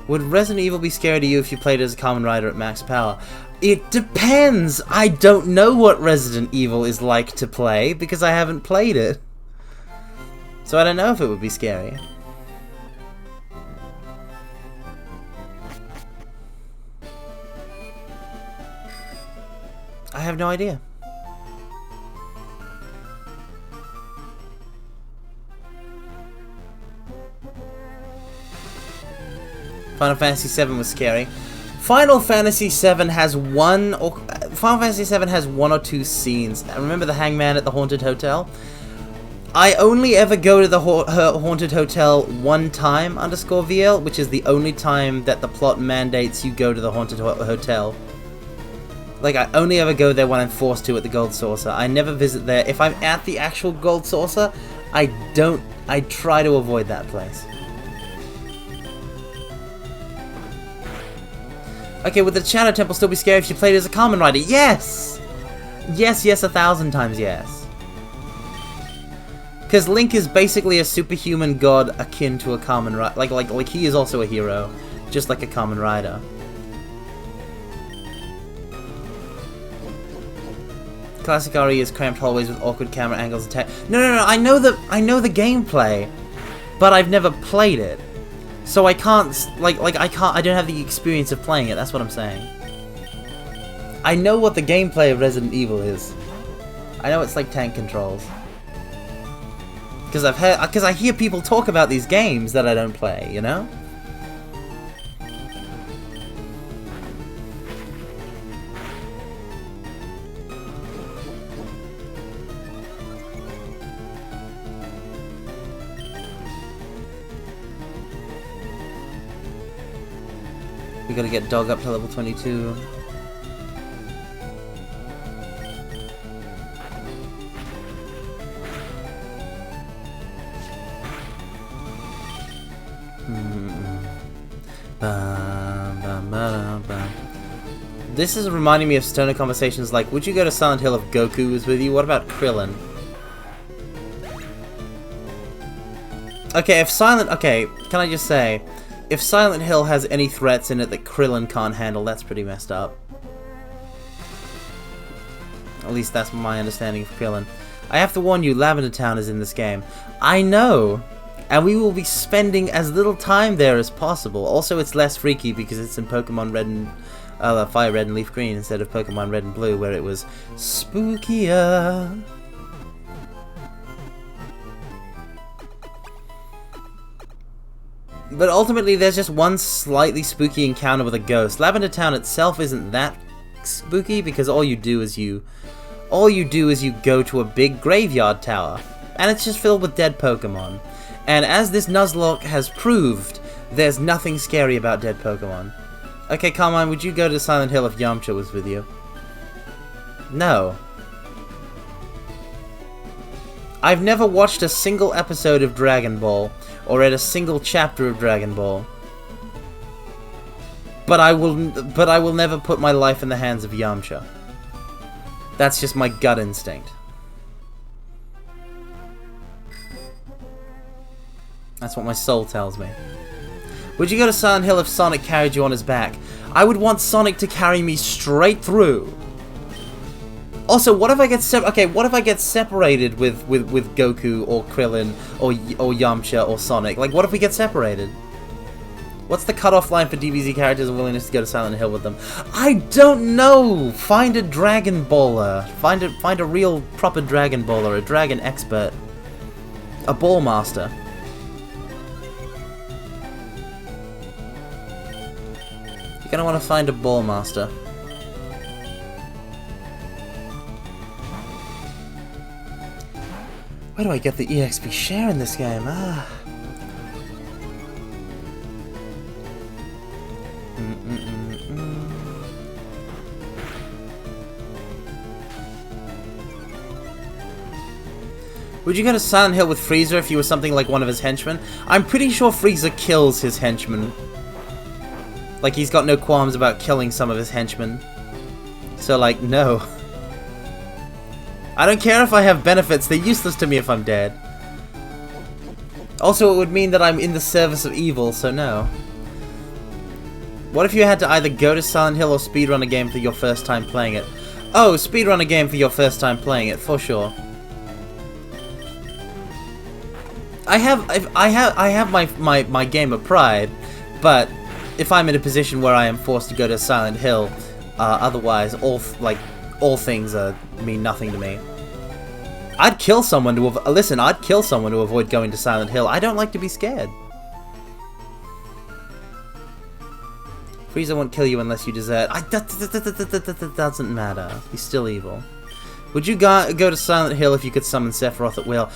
Would Resident Evil be scary to you if you played as a Kamen Rider at max power? It depends! I don't know what Resident Evil is like to play, because I haven't played it. So I don't know if it would be scary. I have no idea. Final Fantasy VII was scary. Final Fantasy VII has one or two scenes. Remember the hangman at the haunted hotel? I only ever go to the haunted hotel one time, _VL, which is the only time that the plot mandates you go to the haunted hotel. Like, I only ever go there when I'm forced to at the Gold Saucer. I never visit there. If I'm at the actual Gold Saucer, I try to avoid that place. Okay, would the Shadow Temple still be scary if you played as a Kamen Rider? Yes! Yes, 1,000 times yes. Because Link is basically a superhuman god akin to a Kamen Rider. Like he is also a hero, just like a Kamen Rider. Classic RE is cramped hallways with awkward camera angles and tech. No, I know the gameplay, but I've never played it. So I can't, I don't have the experience of playing it, that's what I'm saying. I know what the gameplay of Resident Evil is. I know it's like tank controls. Because I hear people talk about these games that I don't play, you know? We gotta get Dog up to level 22. This is reminding me of stoner conversations like, would you go to Silent Hill if Goku was with you? What about Krillin? Okay, can I just say, if Silent Hill has any threats in it that Krillin can't handle, that's pretty messed up. At least that's my understanding of Krillin. I have to warn you, Lavender Town is in this game. I know! And we will be spending as little time there as possible. Also, it's less freaky because it's in Pokemon Red and... Fire Red and Leaf Green instead of Pokemon Red and Blue, where it was spookier. But ultimately, there's just one slightly spooky encounter with a ghost. Lavender Town itself isn't that spooky because all you do is you go to a big graveyard tower. And it's just filled with dead Pokemon. And as this Nuzlocke has proved, there's nothing scary about dead Pokemon. Okay, Carmine, would you go to Silent Hill if Yamcha was with you? No. I've never watched a single episode of Dragon Ball, or read a single chapter of Dragon Ball. But I will never put my life in the hands of Yamcha. That's just my gut instinct. That's what my soul tells me. Would you go to Silent Hill if Sonic carried you on his back? I would want Sonic to carry me straight through. Also, what if I get what if I get separated with Goku or Krillin or Yamcha or Sonic? Like, what if we get separated? What's the cutoff line for DBZ characters and willingness to go to Silent Hill with them? I don't know. Find a Dragon Baller. Find a real proper Dragon Baller, a Dragon expert, a Ball Master. You're gonna want to find a Ball Master. Where do I get the EXP share in this game? Would you go to Silent Hill with Frieza if you were something like one of his henchmen? I'm pretty sure Frieza kills his henchmen. Like, he's got no qualms about killing some of his henchmen. So, like, no. I don't care if I have benefits, they're useless to me if I'm dead. Also, it would mean that I'm in the service of evil, so no. What if you had to either go to Silent Hill or speedrun a game for your first time playing it? Oh, speedrun a game for your first time playing it, for sure. I have my game of pride, but if I'm in a position where I am forced to go to Silent Hill, otherwise all things mean nothing to me. I'd kill someone to I'd kill someone to avoid going to Silent Hill. I don't like to be scared. Frieza won't kill you unless you desert. That doesn't matter. He's still evil. Would you go to Silent Hill if you could summon Sephiroth at will?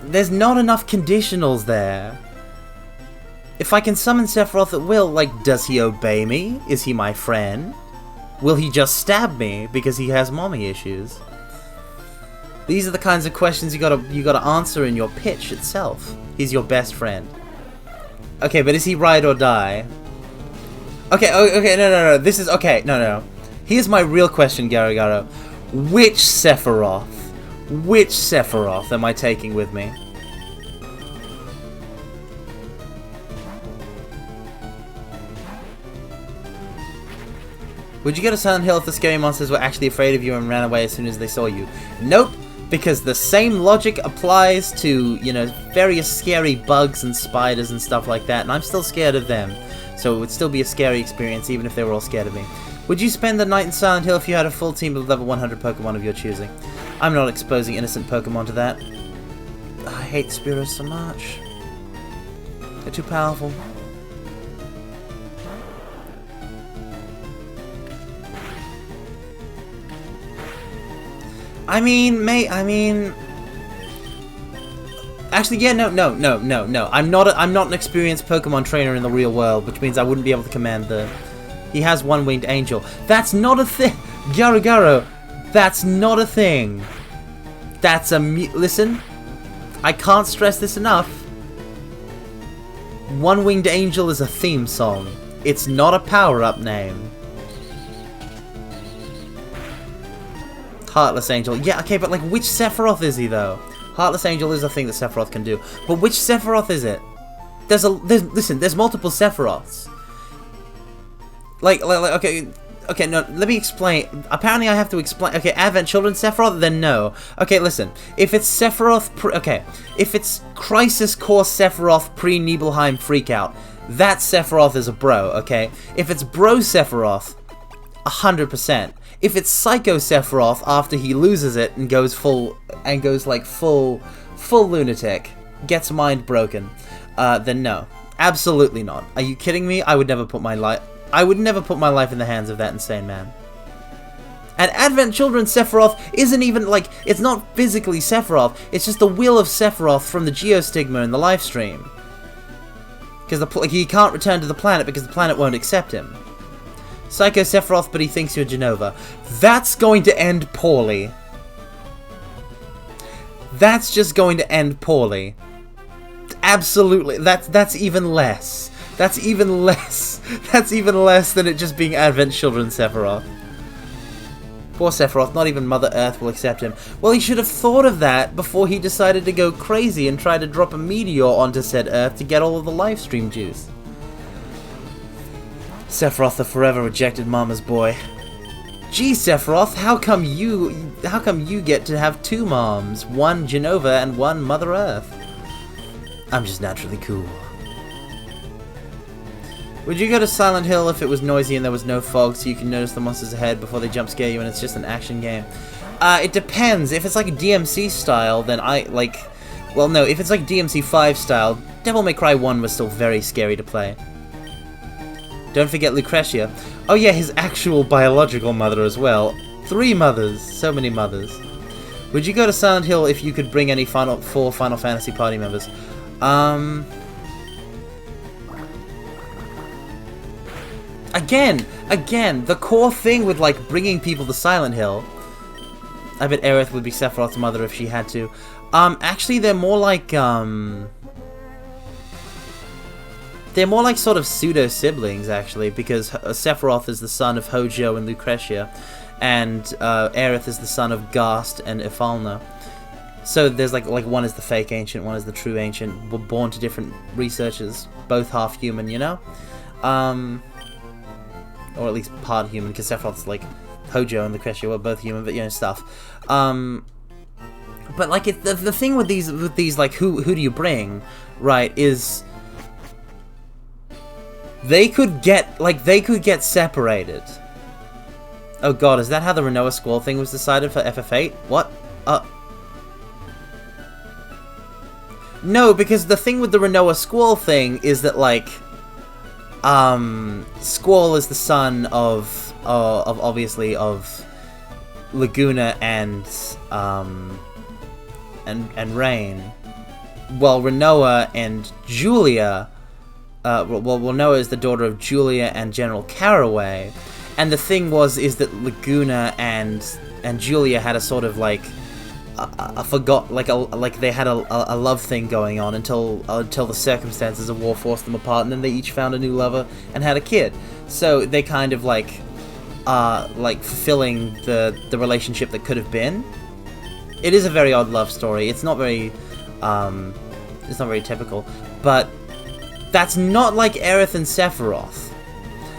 There's not enough conditionals there. If I can summon Sephiroth at will, like, does he obey me? Is he my friend? Will he just stab me because he has mommy issues? These are the kinds of questions you gotta answer in your pitch itself. He's your best friend. Okay, but is he ride or die? Okay, no. This is okay. No. Here's my real question, Garagaro. Which Sephiroth am I taking with me? Would you go to Silent Hill if the scary monsters were actually afraid of you and ran away as soon as they saw you? Nope, because the same logic applies to, you know, various scary bugs and spiders and stuff like that, and I'm still scared of them. So it would still be a scary experience even if they were all scared of me. Would you spend the night in Silent Hill if you had a full team of level 100 Pokemon of your choosing? I'm not exposing innocent Pokemon to that. I hate Spearows so much. They're too powerful. Actually, yeah, no. I'm not an experienced Pokemon trainer in the real world, which means I wouldn't be able to command the... He has one-winged angel. That's not a thing! Garagaro, that's not a thing! That's a listen, I can't stress this enough. One-winged angel is a theme song. It's not a power-up name. Heartless Angel. Yeah, okay, but like, which Sephiroth is he, though? Heartless Angel is a thing that Sephiroth can do. But which Sephiroth is it? Listen, there's multiple Sephiroths. Okay, no, let me explain. Apparently I have to explain. Okay, Advent Children Sephiroth, then no. Okay, listen. If it's Sephiroth, if it's Crisis Core Sephiroth pre-Nibelheim Freakout, that Sephiroth is a bro, okay? If it's Bro Sephiroth, 100%. If it's Psycho Sephiroth after he loses it and goes full lunatic, gets mind broken, then no. Absolutely not. Are you kidding me? I would never put my life in the hands of that insane man. And Advent Children Sephiroth isn't even, like, it's not physically Sephiroth, it's just the will of Sephiroth from the Geostigma in the live stream. Because he can't return to the planet because the planet won't accept him. Psycho Sephiroth, but he thinks you're Jenova. That's going to end poorly. That's just going to end poorly. Absolutely. That's even less. That's even less. That's even less than it just being Advent Children Sephiroth. Poor Sephiroth, not even Mother Earth will accept him. Well, he should have thought of that before he decided to go crazy and try to drop a meteor onto said Earth to get all of the livestream juice. Sephiroth, the forever rejected mama's boy. Gee, Sephiroth, how come you get to have two moms? One Jenova and one Mother Earth. I'm just naturally cool. Would you go to Silent Hill if it was noisy and there was no fog so you can notice the monsters ahead before they jump scare you and it's just an action game? It depends. If it's like a DMC style, then well, no, if it's like DMC 5 style, Devil May Cry 1 was still very scary to play. Don't forget Lucretia. Oh yeah, his actual biological mother as well. 3 mothers. So many mothers. Would you go to Silent Hill if you could bring any 4 Final Fantasy party members? Again, the core thing with, like, bringing people to Silent Hill... I bet Aerith would be Sephiroth's mother if she had to. Actually, they're more like, They're more like sort of pseudo-siblings, actually, because Sephiroth is the son of Hojo and Lucretia, and Aerith is the son of Ghast and Ifalna. So there's, like one is the fake ancient, one is the true ancient, were born to different researchers, both half human, you know? Or at least part human, because Sephiroth's like Hojo and Lucretia were both human, but you know, stuff. But like the thing with these like who do you bring, right? Is they could get separated. Oh god, is that how the Renoa Squall thing was decided for FF8? What? No, because the thing with the Renoa Squall thing is that like. Squall is the son of obviously of Laguna and Rain, while Renoa and Julia, Renoa is the daughter of Julia and General Caraway, and the thing is that Laguna and Julia had a sort of like they had a love thing going on until the circumstances of war forced them apart, and then they each found a new lover and had a kid. So they kind of like fulfilling the relationship that could have been. It is a very odd love story. It's not very typical, but that's not like Aerith and Sephiroth.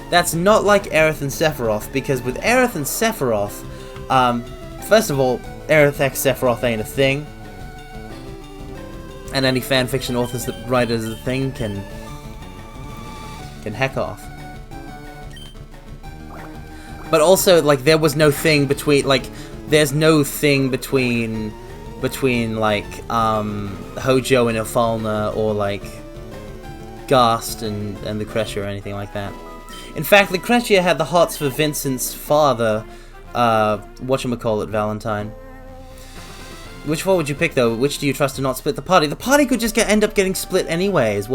That's not like Aerith and Sephiroth, because with Aerith and Sephiroth, first of all, Aerith x Sephiroth ain't a thing, and any fanfiction authors that write it as a thing can heck off. But also, like, there was no thing between, like, there's no thing between like Hojo and Ifalna, or like Ghast and Lucretia or anything like that. In fact, Lucretia had the hots for Vincent's father, whatchamacallit, Valentine. Which one would you pick, though? Which do you trust to not split the party? The party could just end up getting split anyways.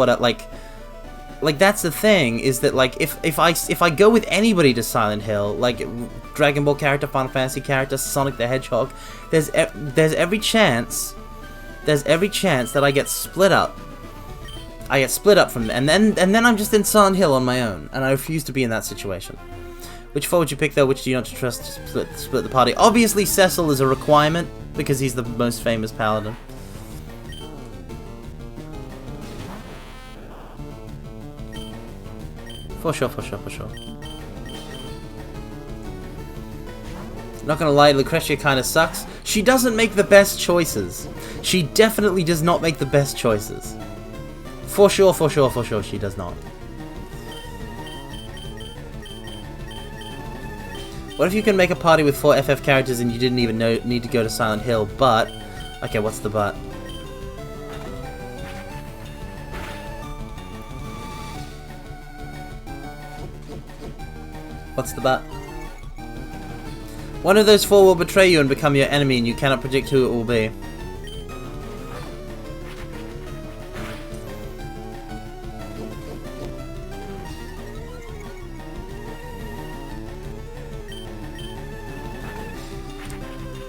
Like that's the thing, is that like if I go with anybody to Silent Hill, like Dragon Ball character, Final Fantasy character, Sonic the Hedgehog, there's every chance that I get split up. I get split up from them, and then I'm just in Silent Hill on my own, and I refuse to be in that situation. Which four would you pick, though? Which do you not trust to split the party? Obviously, Cecil is a requirement, because he's the most famous paladin. For sure. Not gonna lie, Lucretia kinda sucks. She doesn't make the best choices. She definitely does not make the best choices. For sure, she does not. What if you can make a party with 4 FF characters and you didn't even need to go to Silent Hill, but... Okay, what's the but? What's the but? One of those four will betray you and become your enemy, and you cannot predict who it will be.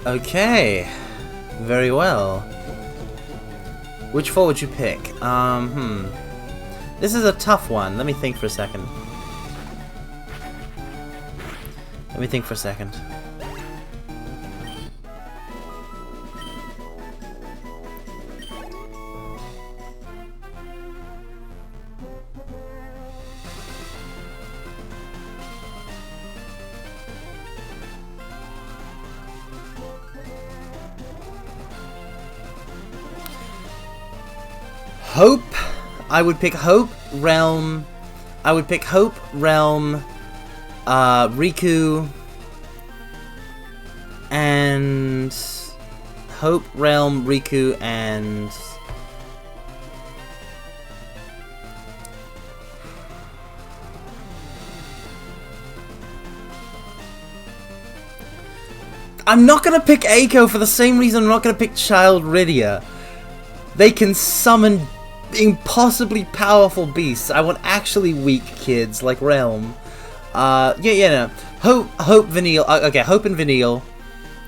Okay. Very well. Which four would you pick? This is a tough one. Let me think for a second. Hope. I would pick Hope, Realm. I would pick Hope, Realm, Riku, and Hope, Realm, Riku, and I'm not gonna pick Eiko for the same reason I'm not gonna pick Child Rydia. They can summon impossibly powerful beasts. I want actually weak kids like Realm. No. Hope, Vanille. Okay, Hope and Vanille.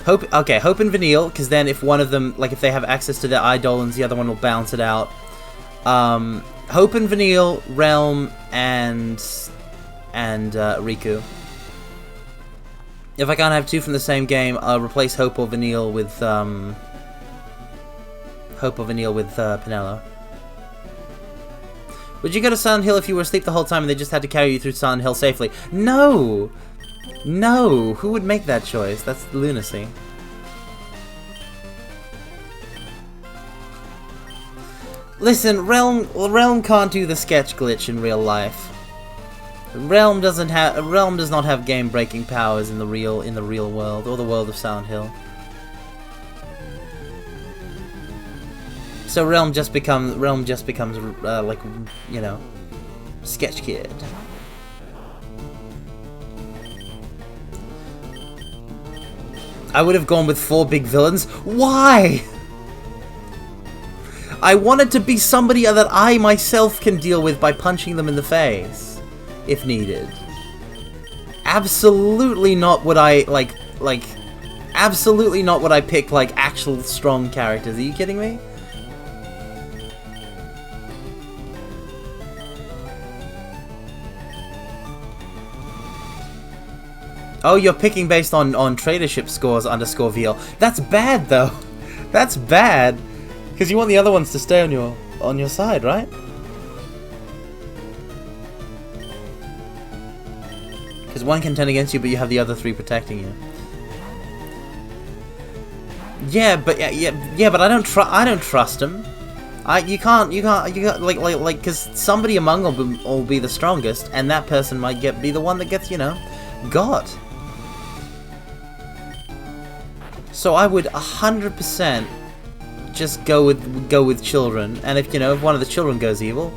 Hope and Vanille, because then if one of them, like if they have access to their Eidolons, the other one will balance it out. Hope and Vanille, Realm, and Riku. If I can't have two from the same game, I'll replace Hope or Vanille with Penelo. Would you go to Silent Hill if you were asleep the whole time and they just had to carry you through Silent Hill safely? No! No! Who would make that choice? That's lunacy. Listen, Realm can't do the sketch glitch in real life. Realm does not have game-breaking powers in the real world or the world of Silent Hill. So Realm just becomes like, you know, sketch kid. I would have gone with 4 big villains. Why? I wanted to be somebody that I myself can deal with by punching them in the face, if needed. Absolutely not what I absolutely not what I pick like actual strong characters. Are you kidding me? Oh, you're picking based on tradership scores _ VL. That's bad though. That's bad. Because you want the other ones to stay on your side, right? Because one can turn against you, but you have the other 3 protecting you. Yeah, but I don't trust him. You can't like because somebody among them will be the strongest, and that person might be the one that gets, you know, got. So I would 100% just go with children, and if one of the children goes evil,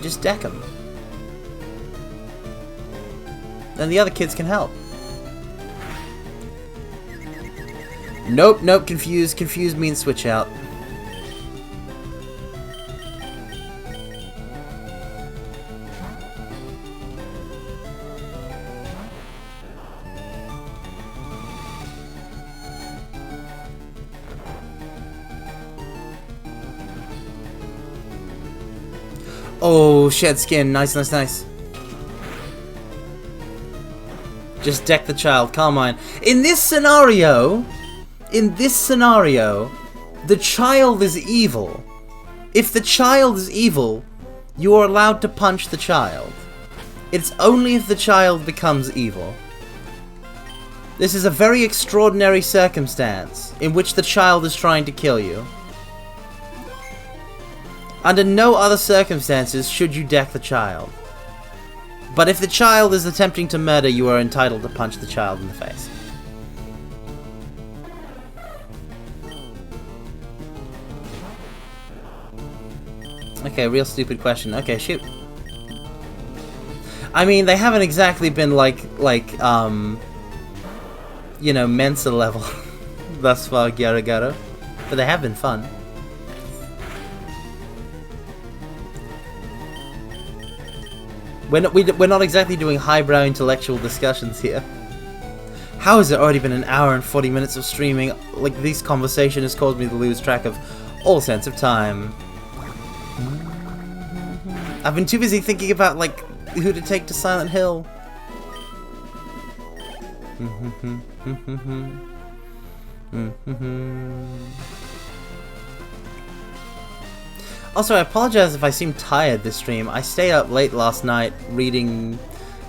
just deck them. Then the other kids can help. Nope, confused. Confused means switch out. Oh, shed skin. Nice. Just deck the child. Carmine. In this scenario, the child is evil. If the child is evil, you are allowed to punch the child. It's only if the child becomes evil. This is a very extraordinary circumstance in which the child is trying to kill you. Under no other circumstances should you deck the child. But if the child is attempting to murder, you are entitled to punch the child in the face. Okay, real stupid question. Okay, shoot. I mean, they haven't exactly been like you know, Mensa level thus far, Gyaragaro. But they have been fun. We're not exactly doing highbrow intellectual discussions here. How has it already been an hour and 40 minutes of streaming? Like, this conversation has caused me to lose track of all sense of time. I've been too busy thinking about, like, who to take to Silent Hill. Also, I apologize if I seem tired this stream. I stayed up late last night reading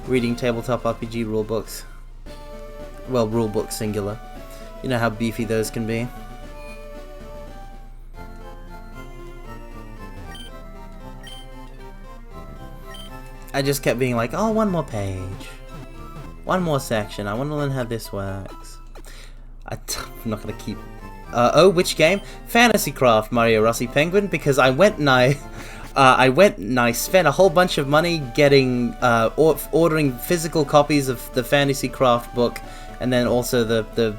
tabletop RPG rulebooks. Well, rulebook singular. You know how beefy those can be. I just kept being like, oh, one more page. One more section. I want to learn how this works. I'm not going to keep... oh, which game? Fantasy Craft, Mario Rossi Penguin, because I went and I spent a whole bunch of money getting, ordering physical copies of the Fantasy Craft book, and then also the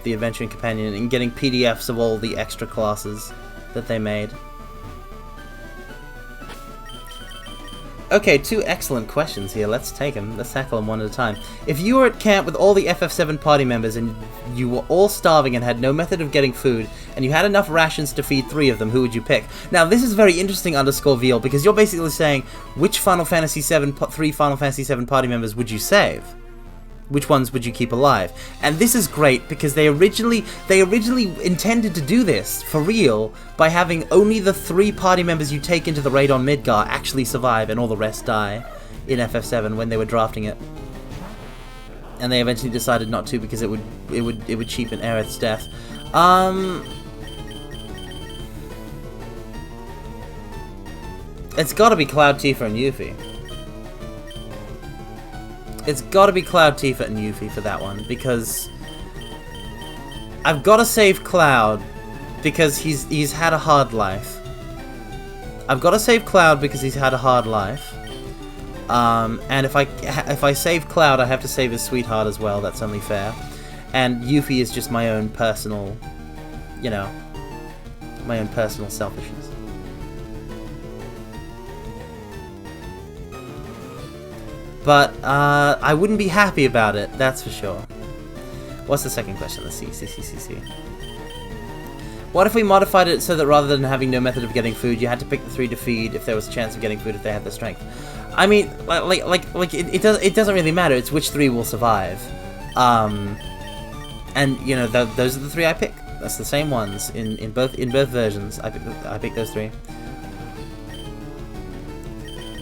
Adventuring Companion, and getting PDFs of all the extra classes that they made. Okay, 2 excellent questions here. Let's take them. Let's tackle them one at a time. If you were at camp with all the FF7 party members and you were all starving and had no method of getting food, and you had enough rations to feed 3 of them, who would you pick? Now, this is very interesting, _Veal, because you're basically saying, which Final Fantasy 3 Final Fantasy 7 party members would you save? Which ones would you keep alive? And this is great because they originally intended to do this for real by having only the 3 party members you take into the raid on Midgar actually survive and all the rest die in FF7 when they were drafting it. And they eventually decided not to because it would cheapen Aerith's death. It's got to be Cloud, Tifa, and Yuffie. It's gotta be Cloud, Tifa, and Yuffie for that one, because I've gotta save Cloud because he's had a hard life. I've gotta save Cloud because he's had a hard life. And if I save Cloud, I have to save his sweetheart as well. That's only fair. And Yuffie is just my own personal, you know, my own personal selfishness. But, I wouldn't be happy about it, that's for sure. What's the second question? Let's see. What if we modified it so that rather than having no method of getting food, you had to pick the 3 to feed if there was a chance of getting food if they had the strength? I mean, it doesn't really matter, it's which 3 will survive. And, you know, those are the 3 I pick. That's the same ones in both versions. I pick those 3.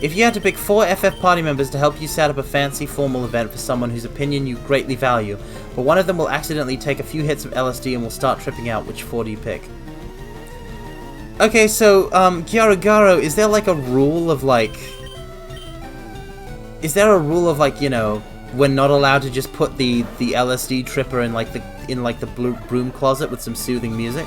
If you had to pick 4 FF party members to help you set up a fancy formal event for someone whose opinion you greatly value, but one of them will accidentally take a few hits of LSD and will start tripping out, which 4 do you pick? Okay, so, Gyaragaro, is there like a rule of like... Is there a rule of like, you know, we're not allowed to just put the LSD tripper in like the broom closet with some soothing music?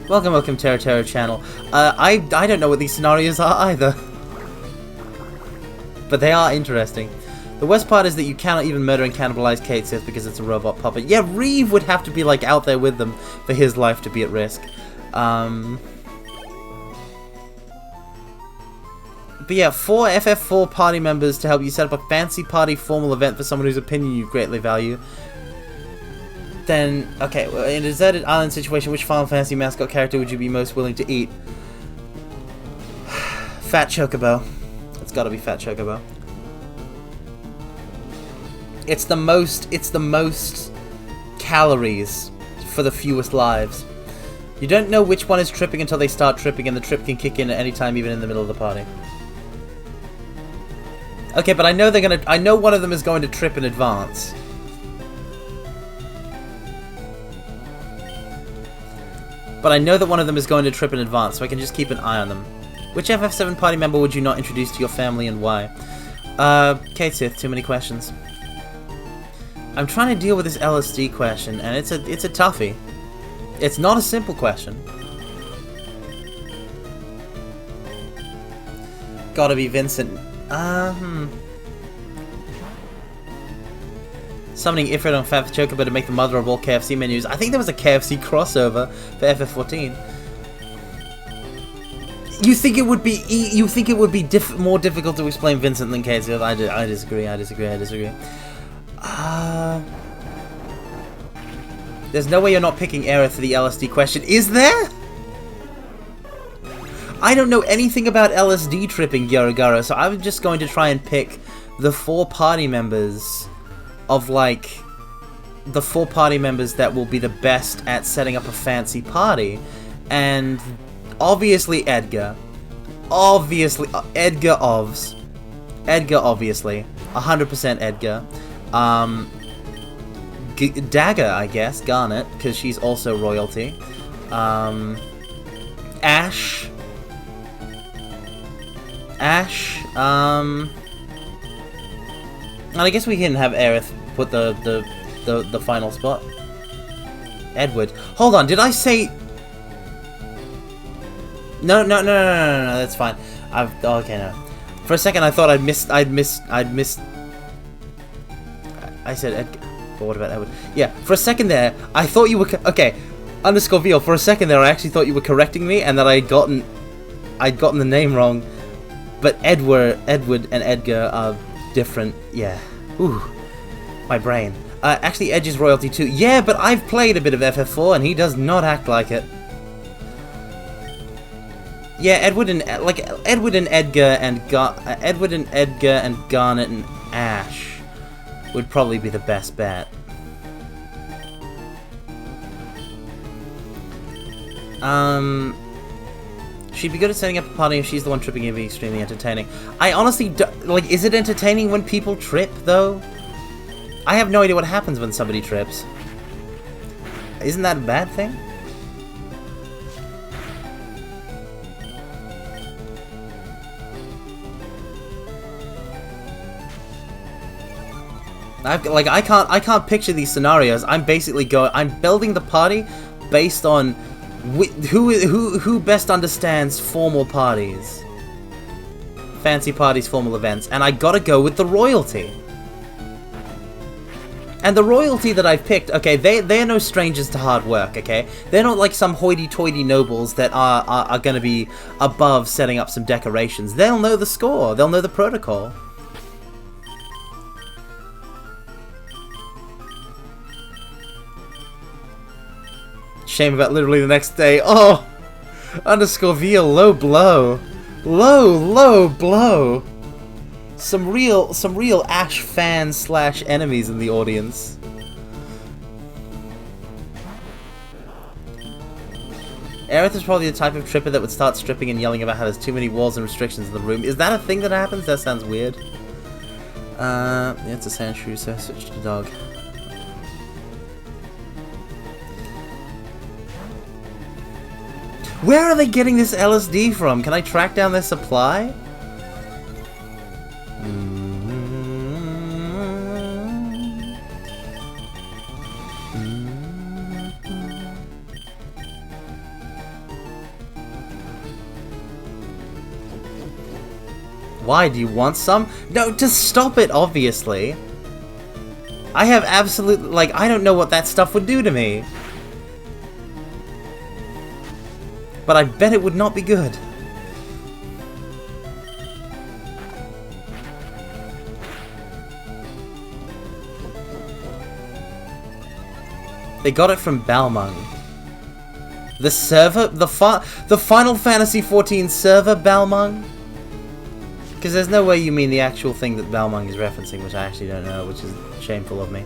Welcome, Terra channel. I don't know what these scenarios are either. But they are interesting. The worst part is that you cannot even murder and cannibalize Kate Sith because it's a robot puppet. Yeah, Reeve would have to be like out there with them for his life to be at risk. But yeah, 4 FF4 party members to help you set up a fancy party formal event for someone whose opinion you greatly value. Then, okay, well, in a deserted island situation, which Final Fantasy mascot character would you be most willing to eat? Fat Chocobo. It's gotta be Fat Chocobo. It's the most calories for the fewest lives. You don't know which one is tripping until they start tripping, and the trip can kick in at any time, even in the middle of the party. Okay, but I know one of them is going to trip in advance. But I know that one of them is going to trip in advance, so I can just keep an eye on them. Which FF7 party member would you not introduce to your family and why? Kate Sith, too many questions. I'm trying to deal with this LSD question, and it's a toughie. It's not a simple question. Gotta be Vincent. Summoning Ifrit on Fat Chocobo to make the mother of all KFC menus. I think there was a KFC crossover for FF14. You think it would be more difficult to explain Vincent than KFC? I disagree. There's no way you're not picking Aerith for the LSD question, is there? I don't know anything about LSD tripping, Yorogaro, so I'm just going to try and pick the 4 party members of, like, the 4 party members that will be the best at setting up a fancy party. And obviously Edgar. Obviously, Edgar Ovs. Edgar, obviously. 100% Edgar. Dagger, I guess. Garnet, because she's also royalty. Ash. And I guess we can have Aerith put the final spot. Edward. Hold on, did I say... No, that's fine. Okay, no. For a second I thought I'd missed... I said Edgar. But what about Edward? Yeah, for a second there, I thought you were... Okay, underscore Veal, for a second there I actually thought you were correcting me and that I'd gotten the name wrong. But Edward and Edgar are different. Yeah. Ooh. My brain. Actually, Edge is royalty too. Yeah, but I've played a bit of FF4 and he does not act like it. Yeah, Edward and Edgar and Garnet and Ash would probably be the best bet. She'd be good at setting up a party if she's the one tripping. It'd be extremely entertaining. I honestly like, is it entertaining when people trip, though? I have no idea what happens when somebody trips. Isn't that a bad thing? I can't picture these scenarios. I'm building the party based on who best understands formal parties, fancy parties, formal events, and I gotta go with the royalty. And the royalty that I've picked, okay, they're no strangers to hard work, okay? They're not like some hoity-toity nobles that are gonna be above setting up some decorations. They'll know the score. They'll know the protocol. Shame about literally the next day. Oh! Underscore Veal, low blow. Low blow. Some real Ash fans / enemies in the audience. Aerith is probably the type of tripper that would start stripping and yelling about how there's too many walls and restrictions in the room. Is that a thing that happens? That sounds weird. Yeah, it's a sand shrew, so I switched to dog. Where are they getting this LSD from? Can I track down their supply? Why? Do you want some? No, to stop it, obviously. I have absolutely... Like, I don't know what that stuff would do to me. But I bet it would not be good. They got it from Balmung. The server? The Final Fantasy XIV server Balmung? Because there's no way you mean the actual thing that Balmung is referencing, which I actually don't know, which is shameful of me.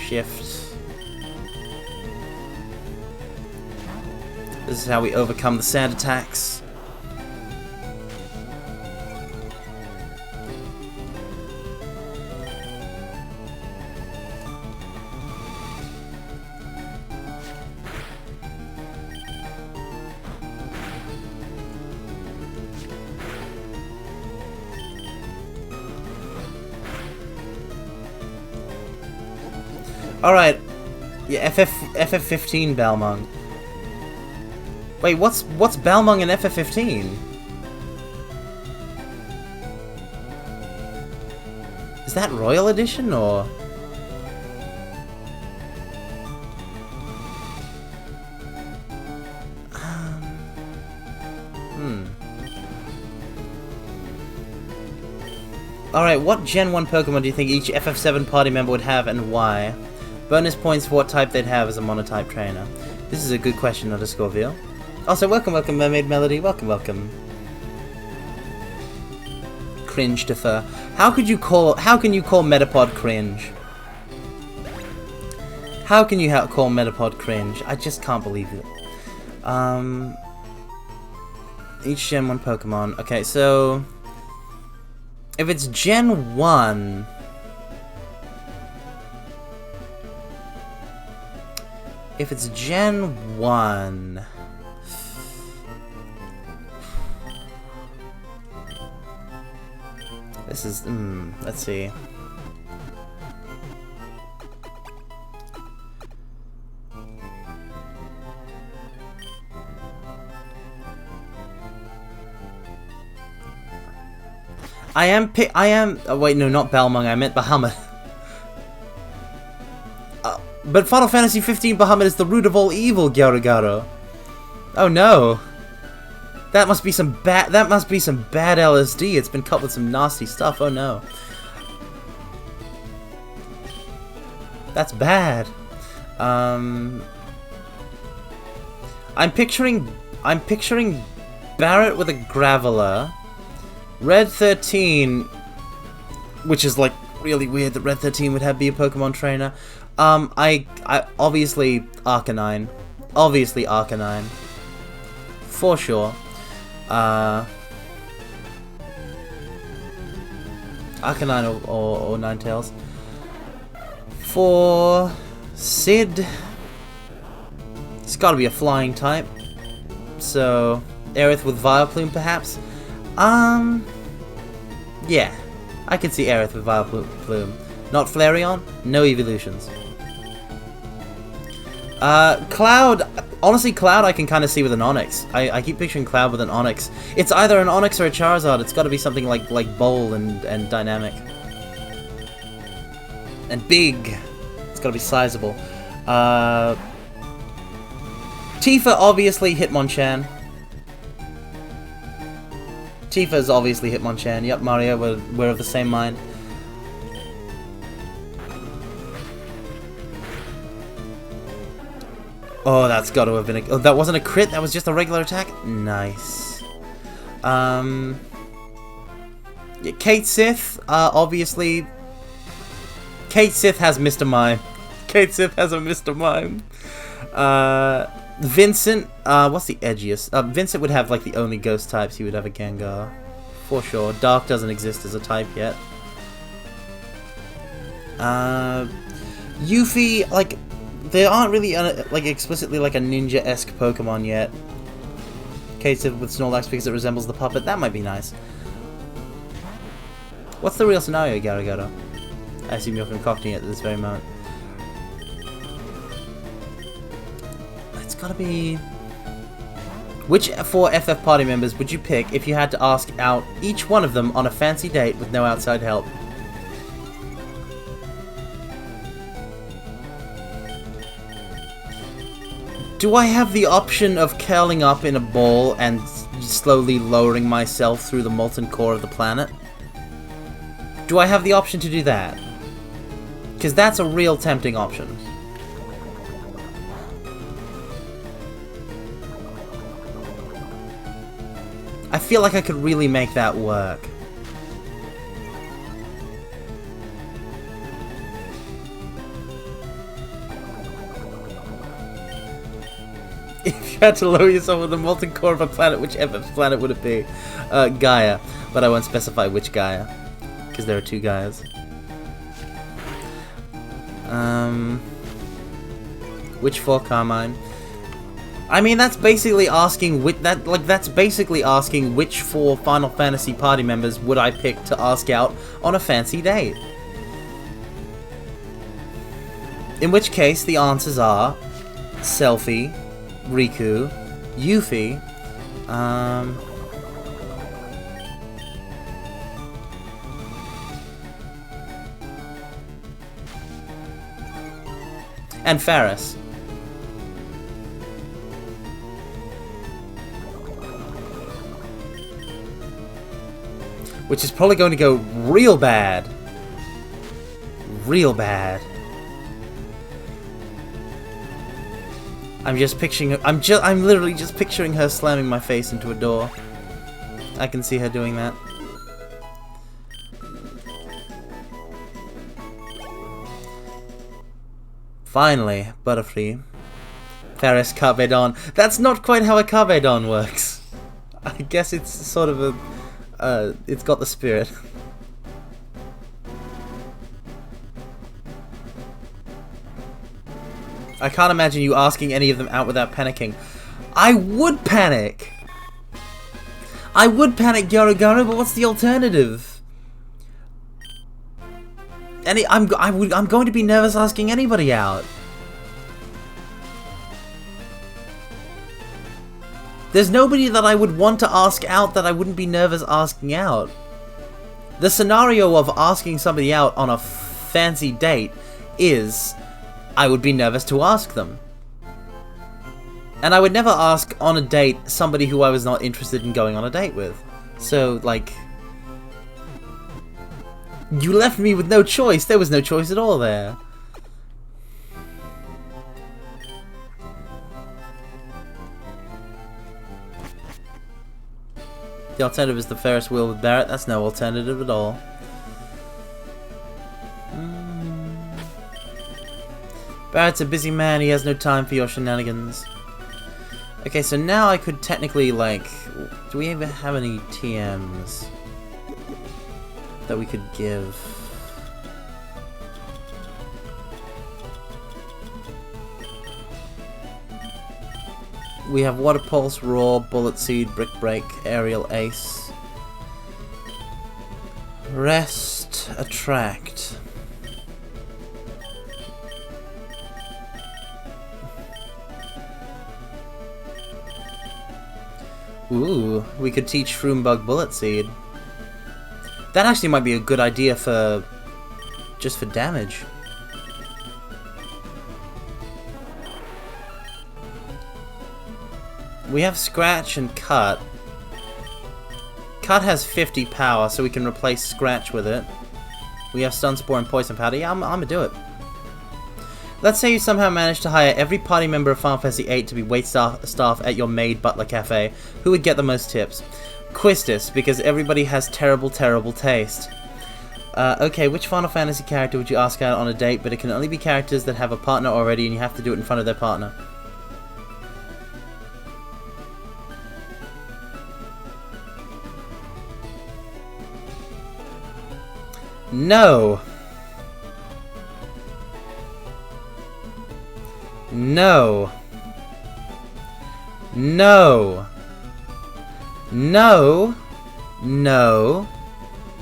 Shift. This is how we overcome the sand attacks. Alright. Yeah, FF15 Balmung. Wait, what's Balmung in FF15? Is that Royal Edition or? Alright, what Gen 1 Pokemon do you think each FF7 party member would have and why? Bonus points for what type they'd have as a monotype trainer. This is a good question, _Ville. Also, welcome, Mermaid Melody, welcome. Cringe to fur. How can you call Metapod cringe? How can you call Metapod cringe? I just can't believe it. Each Gen 1 Pokemon. Okay, so if it's Gen 1, this is, let's see. oh wait, no, not Balmung, I meant Bahamut. But Final Fantasy 15 Bahamut is the root of all evil, Gyarugaro. Oh no. That must be some bad LSD. It's been cut with some nasty stuff. Oh no. That's bad. I'm picturing Barret with a Graveler. Red 13, which is like really weird that Red 13 would be a Pokemon trainer. I obviously Arcanine. Obviously Arcanine. For sure. Arcanine or Ninetales. For Sid, it's gotta be a flying type. So, Aerith with Vileplume perhaps? Yeah. I can see Aerith with Vileplume. Not Flareon? No evolutions. Cloud, honestly Cloud I can kind of see with an Onix. I keep picturing Cloud with an Onix. It's either an Onix or a Charizard. It's got to be something like bold and dynamic. And big. It's got to be sizable. Tifa obviously Hitmonchan. Tifa is obviously Hitmonchan. Yep, Mario, we're of the same mind. Oh, that's got to have been a... Oh, that wasn't a crit? That was just a regular attack? Nice. Yeah, Kate Sith, obviously... Kate Sith has Mr. Mime. Kate Sith has a Mr. Mime. Vincent, what's the edgiest? Vincent would have, like, the only ghost types. He would have a Gengar. For sure. Dark doesn't exist as a type yet. Yuffie, like... They aren't really, like, explicitly like a ninja-esque Pokemon yet. Case of with Snorlax because it resembles the puppet. That might be nice. What's the real scenario, Garagata? I assume you're concocting it at this very moment. It's gotta be... Which 4 FF party members would you pick if you had to ask out each one of them on a fancy date with no outside help? Do I have the option of curling up in a ball and slowly lowering myself through the molten core of the planet? Do I have the option to do that? Because that's a real tempting option. I feel like I could really make that work. If you had to lower yourself with the molten core of a planet, which planet would it be? Gaia. But I won't specify which Gaia. Because there are 2 Gaias. Which 4 Carmine? I mean, that's basically asking which 4 Final Fantasy party members would I pick to ask out on a fancy date. In which case, the answers are Selphie, Riku, Yuffie. And Ferris. Which is probably going to go real bad. Real bad. I'm literally just picturing her slamming my face into a door. I can see her doing that. Finally, Butterfree. Ferris Carvedon. That's not quite how a Carvedon works. I guess it's sort of a... it's got the spirit. I can't imagine you asking any of them out without panicking. I would panic! I would panic, Garo, but what's the alternative? I'm going to be nervous asking anybody out. There's nobody that I would want to ask out that I wouldn't be nervous asking out. The scenario of asking somebody out on a fancy date is I would be nervous to ask them. And I would never ask on a date somebody who I was not interested in going on a date with. So, like... you left me with no choice. There was no choice at all there. The alternative is the Ferris wheel with Barrett. That's no alternative at all. Barrett's a busy man. He has no time for your shenanigans. Okay, so now I could technically, like... do we even have any TMs that we could give? We have Water Pulse, Roar, Bullet Seed, Brick Break, Aerial Ace. Rest, Attract. Ooh, we could teach Shroom-Bug Bullet Seed. That actually might be a good idea for... just for damage. We have Scratch and Cut. Cut has 50 power, so we can replace Scratch with it. We have Stun Spore and Poison Powder. Yeah, I'm gonna do it. Let's say you somehow manage to hire every party member of Final Fantasy VIII to be waitstaff at your maid butler cafe. Who would get the most tips? Quistis, because everybody has terrible, terrible taste. Okay, which Final Fantasy character would you ask out on a date, but it can only be characters that have a partner already and you have to do it in front of their partner? No! No! No! No! No!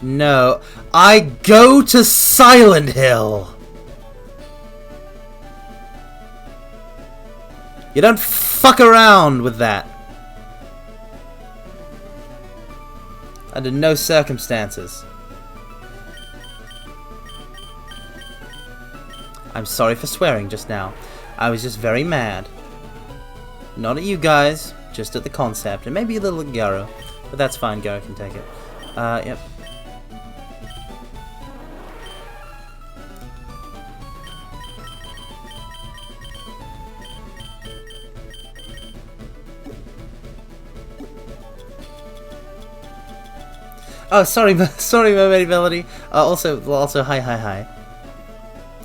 No! I go to Silent Hill! You don't fuck around with that! Under no circumstances. I'm sorry for swearing just now. I was just very mad. Not at you guys, just at the concept, and maybe a little at Garo. But that's fine, Garo can take it. Yep. Oh, sorry, Mermaid Melody. Also, hi.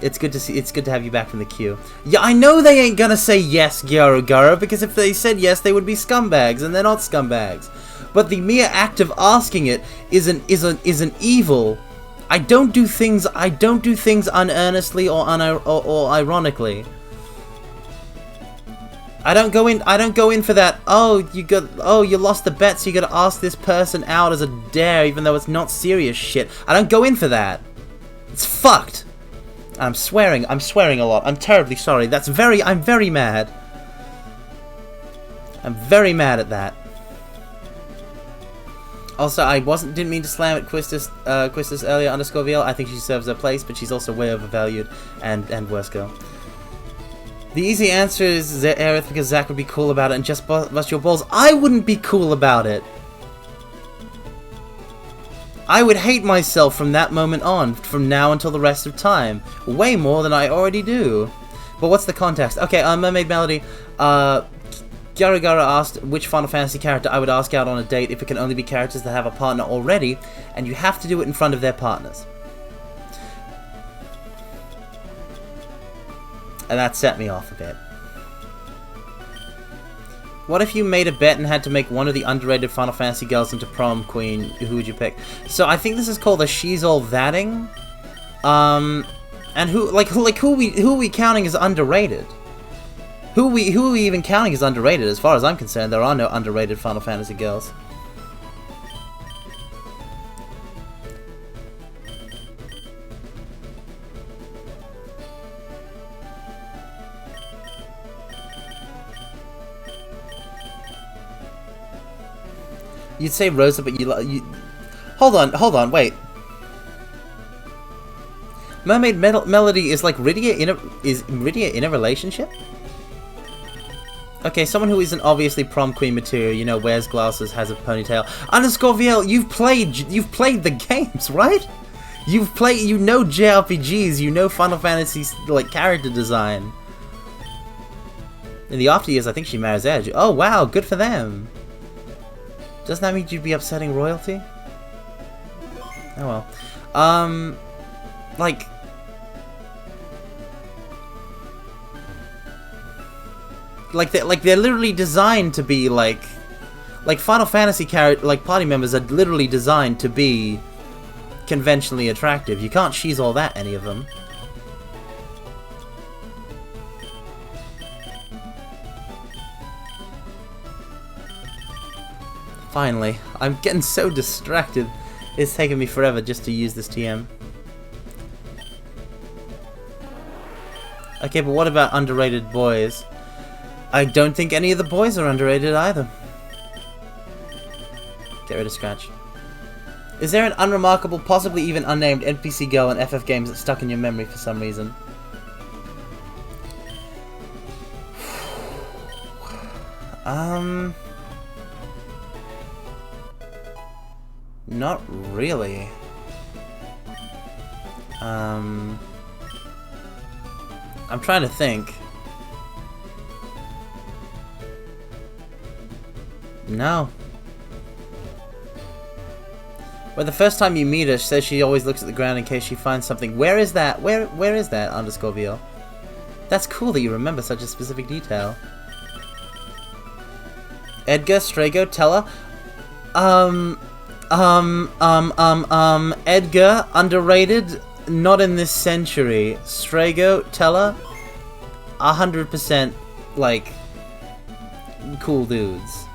It's good to have you back from the queue. Yeah, I know they ain't gonna say yes, Garo, because if they said yes, they would be scumbags, and they're not scumbags. But the mere act of asking it is an evil. I don't do things unearnestly or ironically. I don't go in for that. Oh, you lost the bet, so you gotta ask this person out as a dare, even though it's not serious shit. I don't go in for that. It's fucked. I'm swearing a lot. I'm terribly sorry. I'm very mad. I'm very mad at that. Also, I didn't mean to slam at Quistis earlier _VL. I think she serves her place, but she's also way overvalued and worse girl. The easy answer is Aerith because Zack would be cool about it and just bust your balls. I wouldn't be cool about it. I would hate myself from that moment on, from now until the rest of time. Way more than I already do. But what's the context? Okay, Mermaid Melody, Garagara asked which Final Fantasy character I would ask out on a date if it can only be characters that have a partner already, and you have to do it in front of their partners. And that set me off a bit. What if you made a bet and had to make one of the underrated Final Fantasy girls into prom queen? Who would you pick? So I think this is called a she's all thatting. And who are we counting as underrated? Who are we even counting as underrated? As far as I'm concerned, there are no underrated Final Fantasy girls. You'd say Rosa, but you hold on, wait. Mermaid Melody is like Rydia in a relationship? Okay, someone who isn't obviously prom queen material, you know, wears glasses, has a ponytail. _VL, you've played the games, right? You know JRPGs, you know Final Fantasy like character design. In the after years, I think she marries Edge. Oh wow, good for them. Doesn't that mean you'd be upsetting royalty? Oh well. Like they're literally designed to be like Final Fantasy party members are literally designed to be conventionally attractive. You can't she's all that any of them. Finally, I'm getting so distracted. It's taken me forever just to use this TM. Okay, but what about underrated boys? I don't think any of the boys are underrated either. Get rid of Scratch. Is there an unremarkable, possibly even unnamed NPC girl in FF games that's stuck in your memory for some reason? Not really. I'm trying to think. No. Well, the first time you meet her, she says she always looks at the ground in case she finds something. Where is that? Where is that? _VL. That's cool that you remember such a specific detail. Edgar, Strago, Teller. Edgar, underrated, not in this century. Strago, Teller, 100% like cool dudes.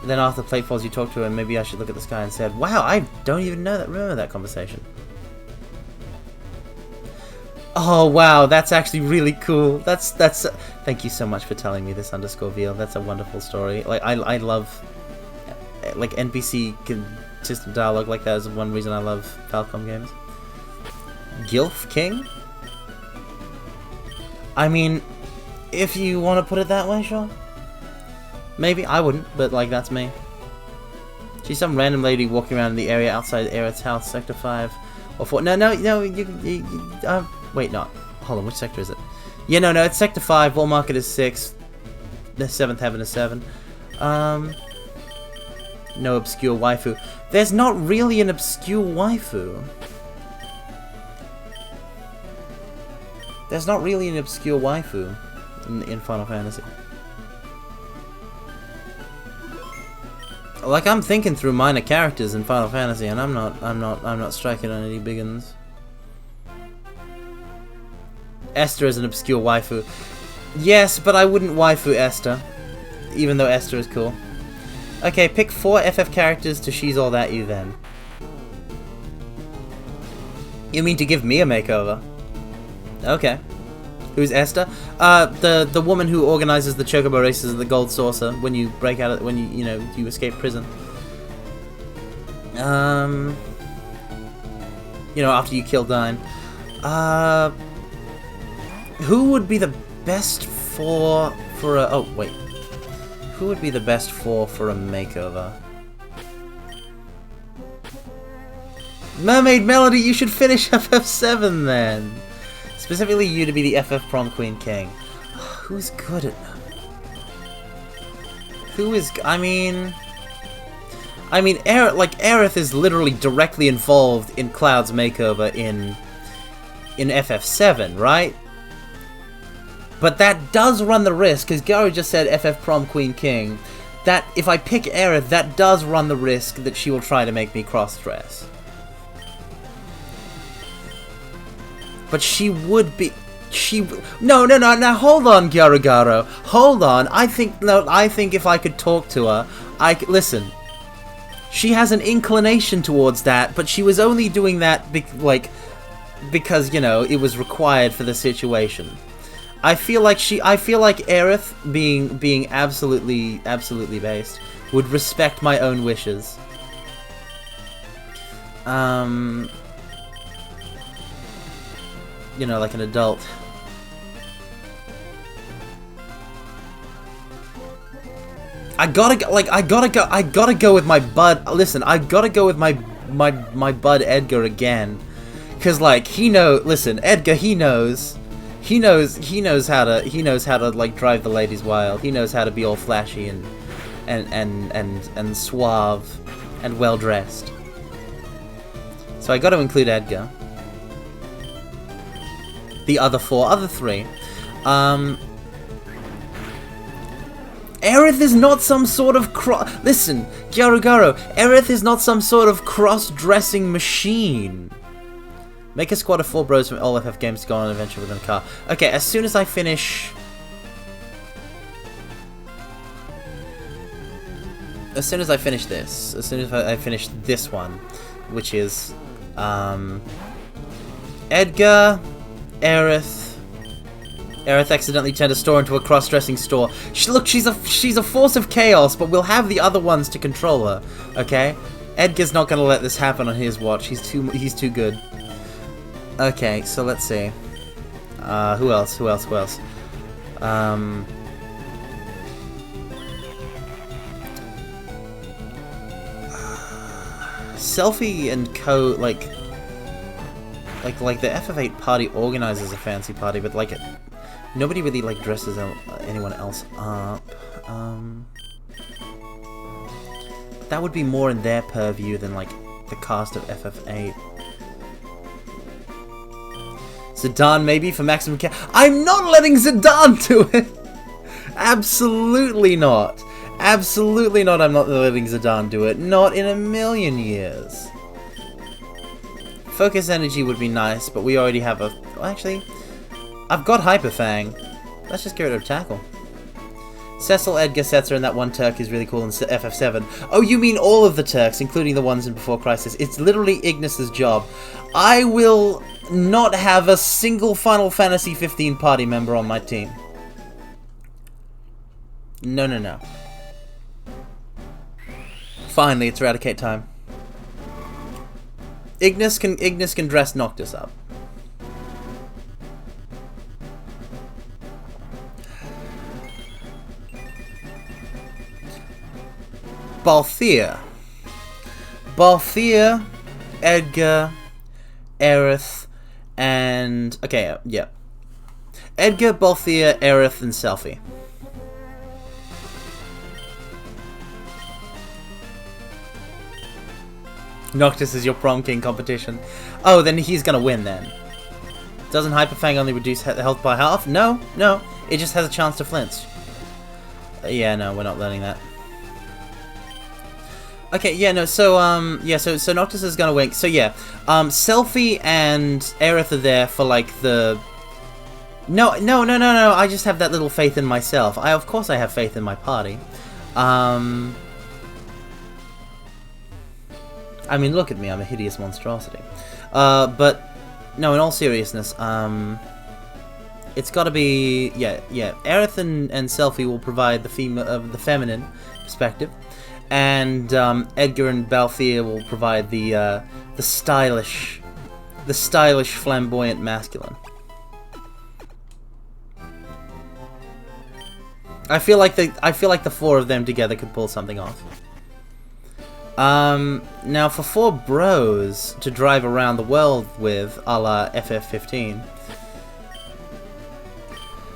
And then after the plate falls, you talk to her, and maybe I should look at the sky and said, "Wow, I don't even remember that conversation." Oh wow, that's actually really cool. That's. Thank you so much for telling me this _VL. That's a wonderful story. Like I love, like NPC consistent dialogue like that is one reason I love Falcom games. Gilf King. I mean, if you want to put it that way, sure. Maybe, I wouldn't, but like, that's me. She's some random lady walking around in the area outside Aerith's house, Sector 5 or 4. No, wait, no. Hold on, which sector is it? Yeah, no, it's Sector 5, Wall Market is 6, the 7th Heaven is 7. No obscure waifu. There's not really an obscure waifu. There's not really an obscure waifu in Final Fantasy. Like, I'm thinking through minor characters in Final Fantasy, and I'm not striking on any big ones. Esther is an obscure waifu. Yes, but I wouldn't waifu Esther, even though Esther is cool. Okay, pick 4 FF characters to she's all that you then. You mean to give me a makeover? Okay. Who's Esther? The woman who organizes the chocobo races and the gold saucer when you break out of, when you escape prison. After you kill Dine. Who would be the best for a... Oh, wait. Who would be the best for a makeover? Mermaid Melody, you should finish FF7 then! Specifically you to be the FF Prom Queen King. Who's good at... Who is... I mean, Aerith is literally directly involved in Cloud's makeover in FF7, right? But that does run the risk, because Garo just said FF Prom Queen King, that if I pick Aerith, that does run the risk that she will try to make me cross-dress. But she would be... No, now hold on, Garo. Hold on. I think if I could talk to her, listen. She has an inclination towards that, but she was only doing that because, it was required for the situation. I feel like Aerith, being absolutely based, would respect my own wishes. Like an adult. I gotta go with my bud. Listen, I gotta go with my bud Edgar again, cause listen, Edgar, he knows how to drive the ladies wild. He knows how to be all flashy and suave and well dressed. So I got to include Edgar. The other three. Aerith is not some sort of Listen, Garo, Aerith is not some sort of cross-dressing machine. Make a squad of 4 bros from all FF games to go on an adventure within a car. Okay, as soon as I finish... As soon as I finish this one, which is... Edgar... Aerith accidentally turned a store into a cross-dressing store. She's a force of chaos, but we'll have the other ones to control her. Okay? Edgar's not gonna let this happen on his watch. He's too good. Okay, so let's see. Who else? Selfie and Co. Like the FF8 party organizes a fancy party, but nobody really dresses anyone else up. That would be more in their purview than the cast of FF8. Zidane maybe for maximum care. I'm not letting Zidane do it! Absolutely not. Absolutely not, I'm not letting Zidane do it. Not in a million years. Focus energy would be nice, but we already have a... Well, actually, I've got Hyper Fang. Let's just get rid of Tackle. Cecil, Edgar, Setzer, and that one Turk is really cool in FF7. Oh, you mean all of the Turks, including the ones in Before Crisis. It's literally Ignis's job. I will not have a single Final Fantasy 15 party member on my team. No. Finally, it's Eradicate time. Ignis can dress Noctis up. Balthier, Edgar, Aerith, and... Okay, yeah. Edgar, Balthier, Aerith, and Selfie. Noctis is your prom king competition. Oh, then he's gonna win then. Doesn't Hyperfang only reduce health by half? No. It just has a chance to flinch. Yeah, no, we're not learning that. Okay, yeah, no, so Noctis is gonna win. So yeah, Selfie and Aerith are there for the... No, I just have that little faith in myself. Of course I have faith in my party. I mean, look at me, I'm a hideous monstrosity. But, no, in all seriousness, It's got to be yeah. Aerith and Selphie will provide the the feminine perspective, and Edgar and Balthier will provide the stylish, flamboyant masculine. I feel like the four of them together could pull something off. Now for four bros to drive around the world with, a la FF15.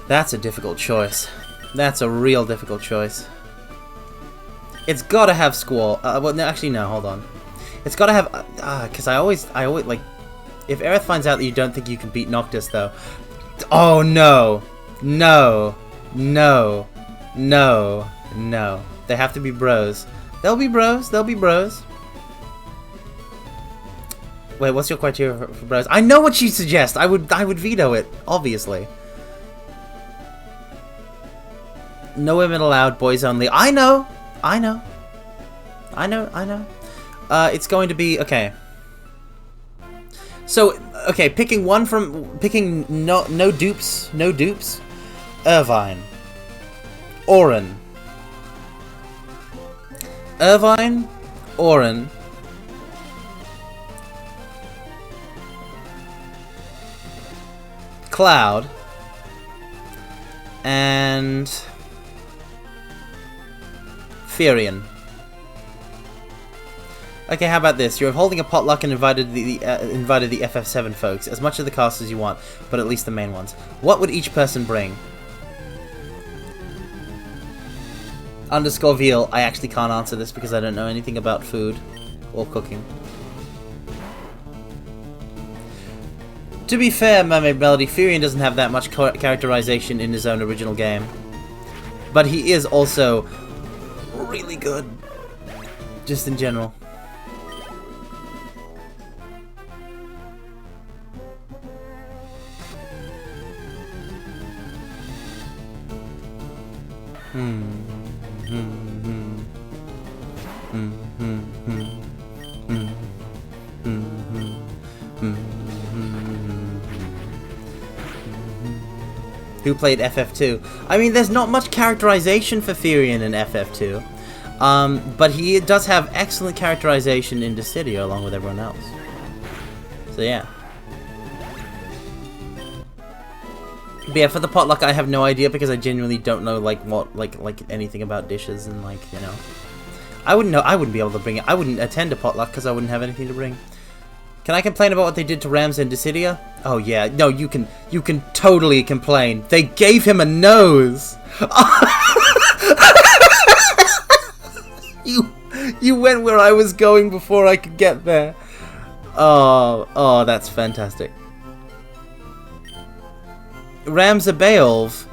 That's a difficult choice. That's a real difficult choice. It's gotta have Squall. Well, no, actually, no, hold on. It's gotta have, because I always, like, if Aerith finds out that you don't think you can beat Noctis, though. Oh, no. No. No. No. No. They have to be bros. They'll be bros. They'll be bros. Wait, what's your criteria for bros? I know what you suggest. I would veto it, obviously. No women allowed, boys only. I know. I know. I know. I know. It's going to be okay. So, okay, picking no dupes. Irvine. Orin. Irvine. Orin. Cloud. And Firion. Okay, how about this? You're holding a potluck and invited the FF7 folks, as much of the cast as you want, but at least the main ones. What would each person bring? _ veal. I actually can't answer this because I don't know anything about food or cooking. To be fair, Mermaid Melody, Firion doesn't have that much characterization in his own original game. But he is also really good. Just in general. Who played FF2? I mean, there's not much characterization for Firion in FF2, but he does have excellent characterization in Dissidia along with everyone else. So yeah. But yeah, for the potluck, I have no idea because I genuinely don't know like anything about dishes and like, you know. I wouldn't know. I wouldn't be able to bring it. I wouldn't attend a potluck because I wouldn't have anything to bring. Can I complain about what they did to Rams and Dissidia? Oh yeah, no, you can totally complain. They gave him a nose. You went where I was going before I could get there. Oh, that's fantastic. Ramza Beowulf,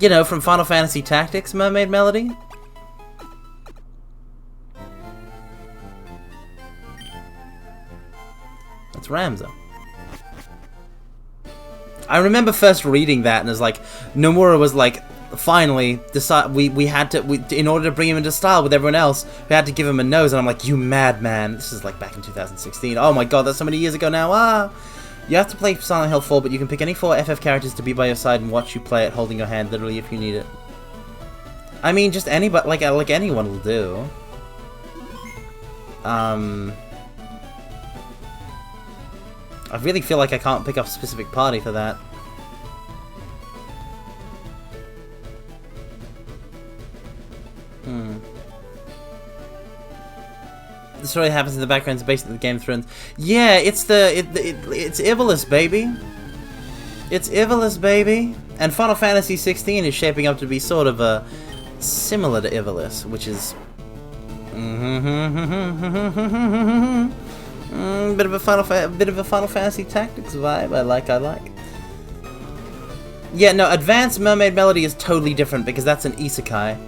you know, from Final Fantasy Tactics, Mermaid Melody. That's Ramza. I remember first reading that and it was like, Nomura was like, finally, we had to, in order to bring him into style with everyone else, we had to give him a nose, and I'm like, you madman. This is like back in 2016. Oh my god, that's so many years ago now. Ah! You have to play Silent Hill 4, but you can pick any 4 FF characters to be by your side and watch you play it holding your hand literally if you need it. I mean, just anybody, like anyone will do. I really feel like I can't pick up a specific party for that. The story happens in the background. It's based on the Game of Thrones. Yeah, it's it's Ivalice, baby. It's Ivalice, baby. And Final Fantasy 16 is shaping up to be sort of a similar to Ivalice, which is bit of a Final Fantasy Tactics vibe. I like. Yeah, no, Advanced Mermaid Melody is totally different because that's an isekai.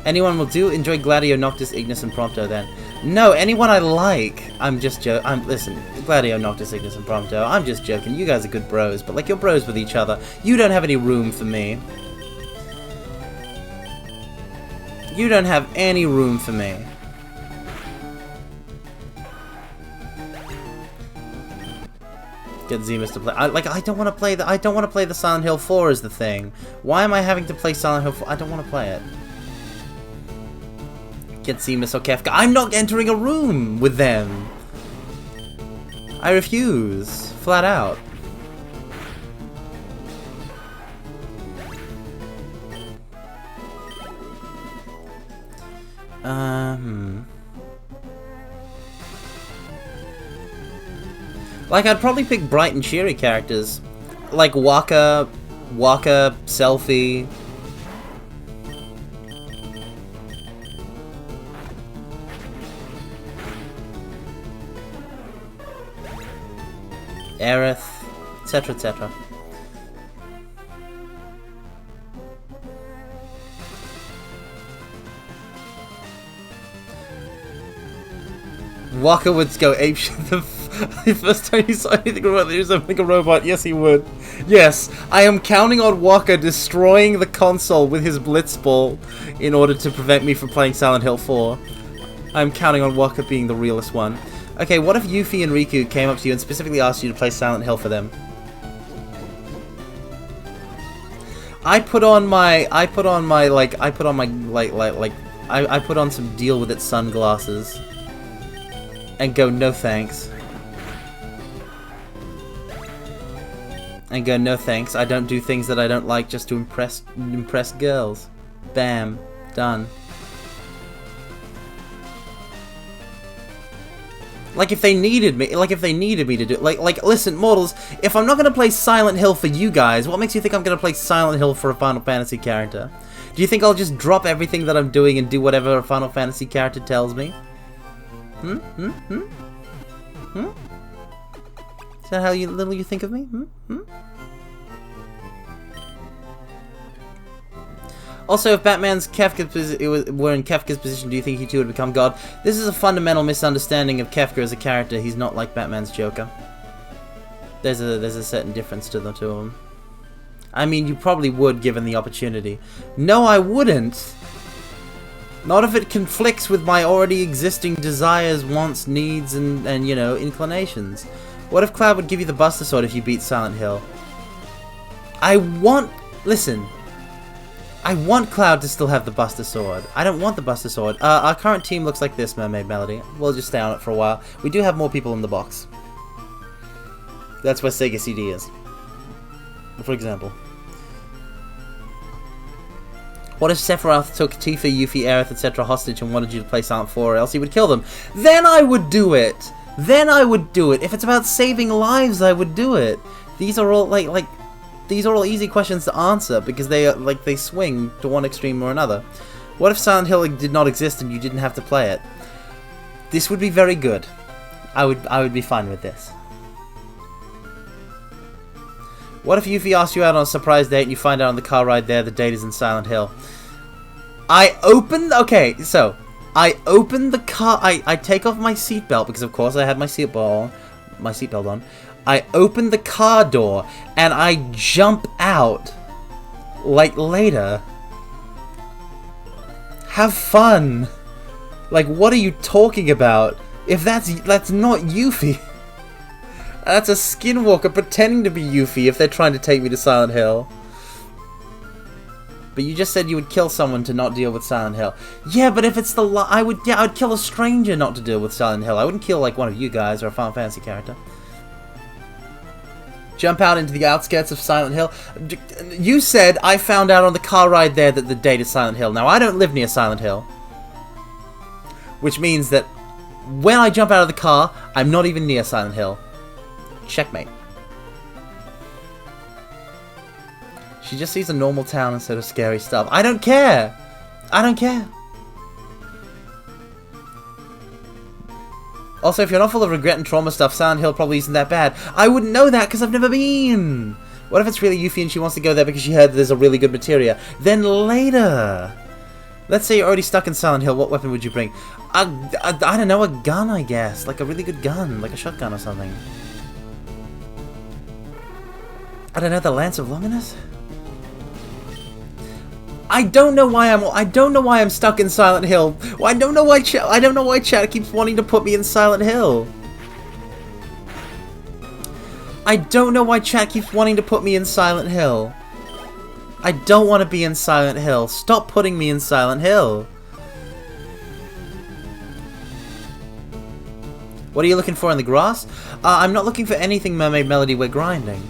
Anyone will do. Enjoy Gladio, Noctis, Ignis, and Prompto then. No, anyone I like. Listen, Gladio, Noctis, Ignis, and Prompto. I'm just joking. You guys are good bros, but like you're bros with each other. You don't have any room for me. You don't have any room for me. Get Zemus to play. I don't want to play the. I don't want to play the Silent Hill 4 is the thing. Why am I having to play Silent Hill 4? I don't want to play it. Get Zemus or Kefka. I'm not entering a room with them. I refuse. Flat out. Like, I'd probably pick bright and cheery characters. Like Waka, Selfie. Aerith, etc, etc. Waka would go apeshit the first time he saw anything about there was something a robot. Yes, he would. Yes, I am counting on Waka destroying the console with his Blitzball in order to prevent me from playing Silent Hill 4. I'm counting on Waka being the realest one. Okay, what if Yuffie and Riku came up to you and specifically asked you to play Silent Hill for them? I put on some Deal With It sunglasses and go, no thanks. And go, no thanks, I don't do things that I don't like just to impress girls. Bam. Done. Like if they needed me to do like listen, mortals, if I'm not gonna play Silent Hill for you guys, what makes you think I'm gonna play Silent Hill for a Final Fantasy character? Do you think I'll just drop everything that I'm doing and do whatever a Final Fantasy character tells me? Is that how you think of me? Also, if Batman's were in Kefka's position, do you think he too would become God? This is a fundamental misunderstanding of Kefka as a character. He's not like Batman's Joker. There's a certain difference to the two of them. I mean, you probably would, given the opportunity. No, I wouldn't. Not if it conflicts with my already existing desires, wants, needs, and you know, inclinations. What if Cloud would give you the Buster Sword if you beat Silent Hill? Listen. I want Cloud to still have the Buster Sword. I don't want the Buster Sword. Our current team looks like this, Mermaid Melody. We'll just stay on it for a while. We do have more people in the box. That's where Sega CD is. For example. What if Sephiroth took Tifa, Yuffie, Aerith, etc. hostage and wanted you to play Silent 4 or else he would kill them? Then I would do it! Then I would do it! If it's about saving lives, I would do it! These are all, these are all easy questions to answer because they swing to one extreme or another. What if Silent Hill did not exist and you didn't have to play it? This would be very good. I would be fine with this. What if Yuffie asked you out on a surprise date and you find out on the car ride there the date is in Silent Hill? I open the car. I take off my seatbelt because of course I had my seatbelt on. I open the car door and I jump out. Like later. Have fun. Like, what are you talking about? If that's not Yuffie. That's a skinwalker pretending to be Yuffie if they're trying to take me to Silent Hill. But you just said you would kill someone to not deal with Silent Hill. Yeah, but if it's I'd kill a stranger not to deal with Silent Hill. I wouldn't kill like one of you guys or a Final Fantasy character. Jump out into the outskirts of Silent Hill. You said I found out on the car ride there that the date is Silent Hill. Now, I don't live near Silent Hill. Which means that when I jump out of the car, I'm not even near Silent Hill. Checkmate. She just sees a normal town instead of scary stuff. I don't care! I don't care! Also, if you're not full of regret and trauma stuff, Silent Hill probably isn't that bad. I wouldn't know that because I've never been! What if it's really Yuffie and she wants to go there because she heard there's a really good materia? Then later! Let's say you're already stuck in Silent Hill, what weapon would you bring? I don't know, a gun, I guess. Like a really good gun, like a shotgun or something. I don't know, the Lance of Longinus? I don't know why I'm stuck in Silent Hill. I don't know why chat keeps wanting to put me in Silent Hill. I don't know why chat keeps wanting to put me in Silent Hill. I don't want to be in Silent Hill. Stop putting me in Silent Hill. What are you looking for in the grass? I'm not looking for anything, Mermaid Melody. We're grinding.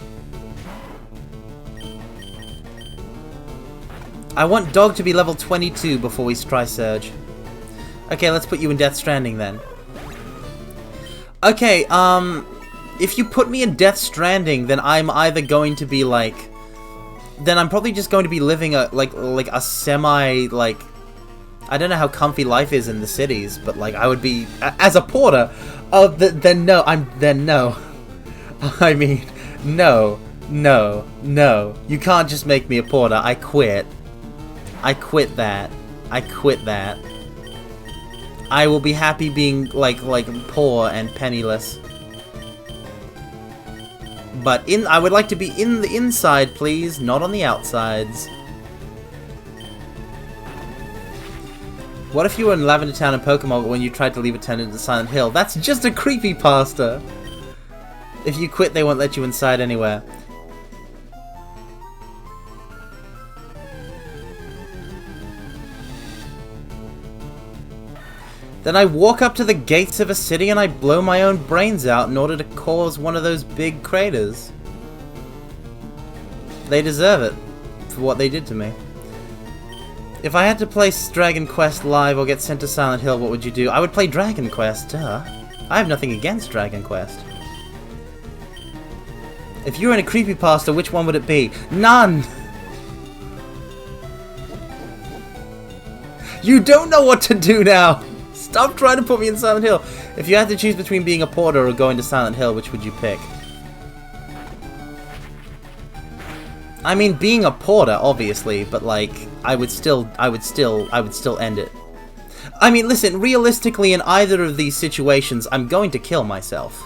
I want Dog to be level 22 before we try Surge. Okay, let's put you in Death Stranding then. Okay, if you put me in Death Stranding, then I'm either going to be like... Then I'm probably just going to be living a, like a semi, like... I don't know how comfy life is in the cities, but like, I would be... As a porter, then no, no. I mean, no. You can't just make me a porter. I quit. I quit that. I will be happy being, like poor and penniless. But I would like to be in the inside, please, not on the outsides. What if you were in Lavender Town in Pokemon, but when you tried to leave a tenant in Silent Hill? That's just a creepypasta! If you quit, they won't let you inside anywhere. Then I walk up to the gates of a city and I blow my own brains out in order to cause one of those big craters. They deserve it for what they did to me. If I had to play Dragon Quest live or get sent to Silent Hill, what would you do? I would play Dragon Quest, duh. I have nothing against Dragon Quest. If you were in a creepypasta, which one would it be? None! You don't know what to do now! Stop trying to put me in Silent Hill! If you had to choose between being a porter or going to Silent Hill, which would you pick? I mean, being a porter, obviously, but like, I would still end it. I mean, listen, realistically, in either of these situations, I'm going to kill myself.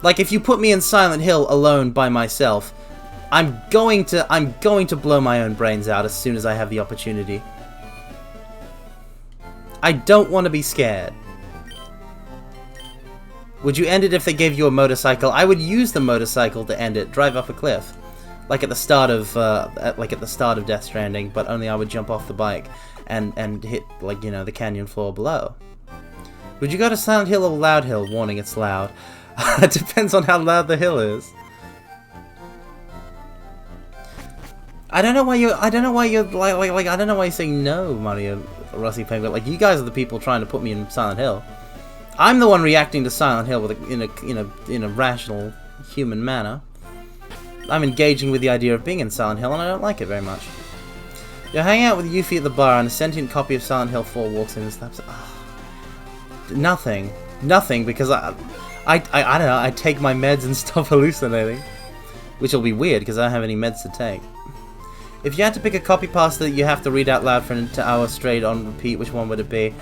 Like, if you put me in Silent Hill alone by myself, I'm going to blow my own brains out as soon as I have the opportunity. I don't want to be scared. Would you end it if they gave you a motorcycle? I would use the motorcycle to end it. Drive off a cliff, like at the start of Death Stranding, but only I would jump off the bike and hit, like, you know, the canyon floor below. Would you go to Silent Hill or Loud Hill? Warning, it's loud. It depends on how loud the hill is. I don't know why you're saying no, Mario Rossi Penguin. Like, you guys are the people trying to put me in Silent Hill. I'm the one reacting to Silent Hill in a rational, human manner. I'm engaging with the idea of being in Silent Hill, and I don't like it very much. You're hanging out with Yuffie at the bar, and a sentient copy of Silent Hill 4 walks in and slaps it. Nothing, because I don't know. I take my meds and stop hallucinating, which will be weird because I don't have any meds to take. If you had to pick a copypasta that you have to read out loud for an hour straight on repeat, which one would it be?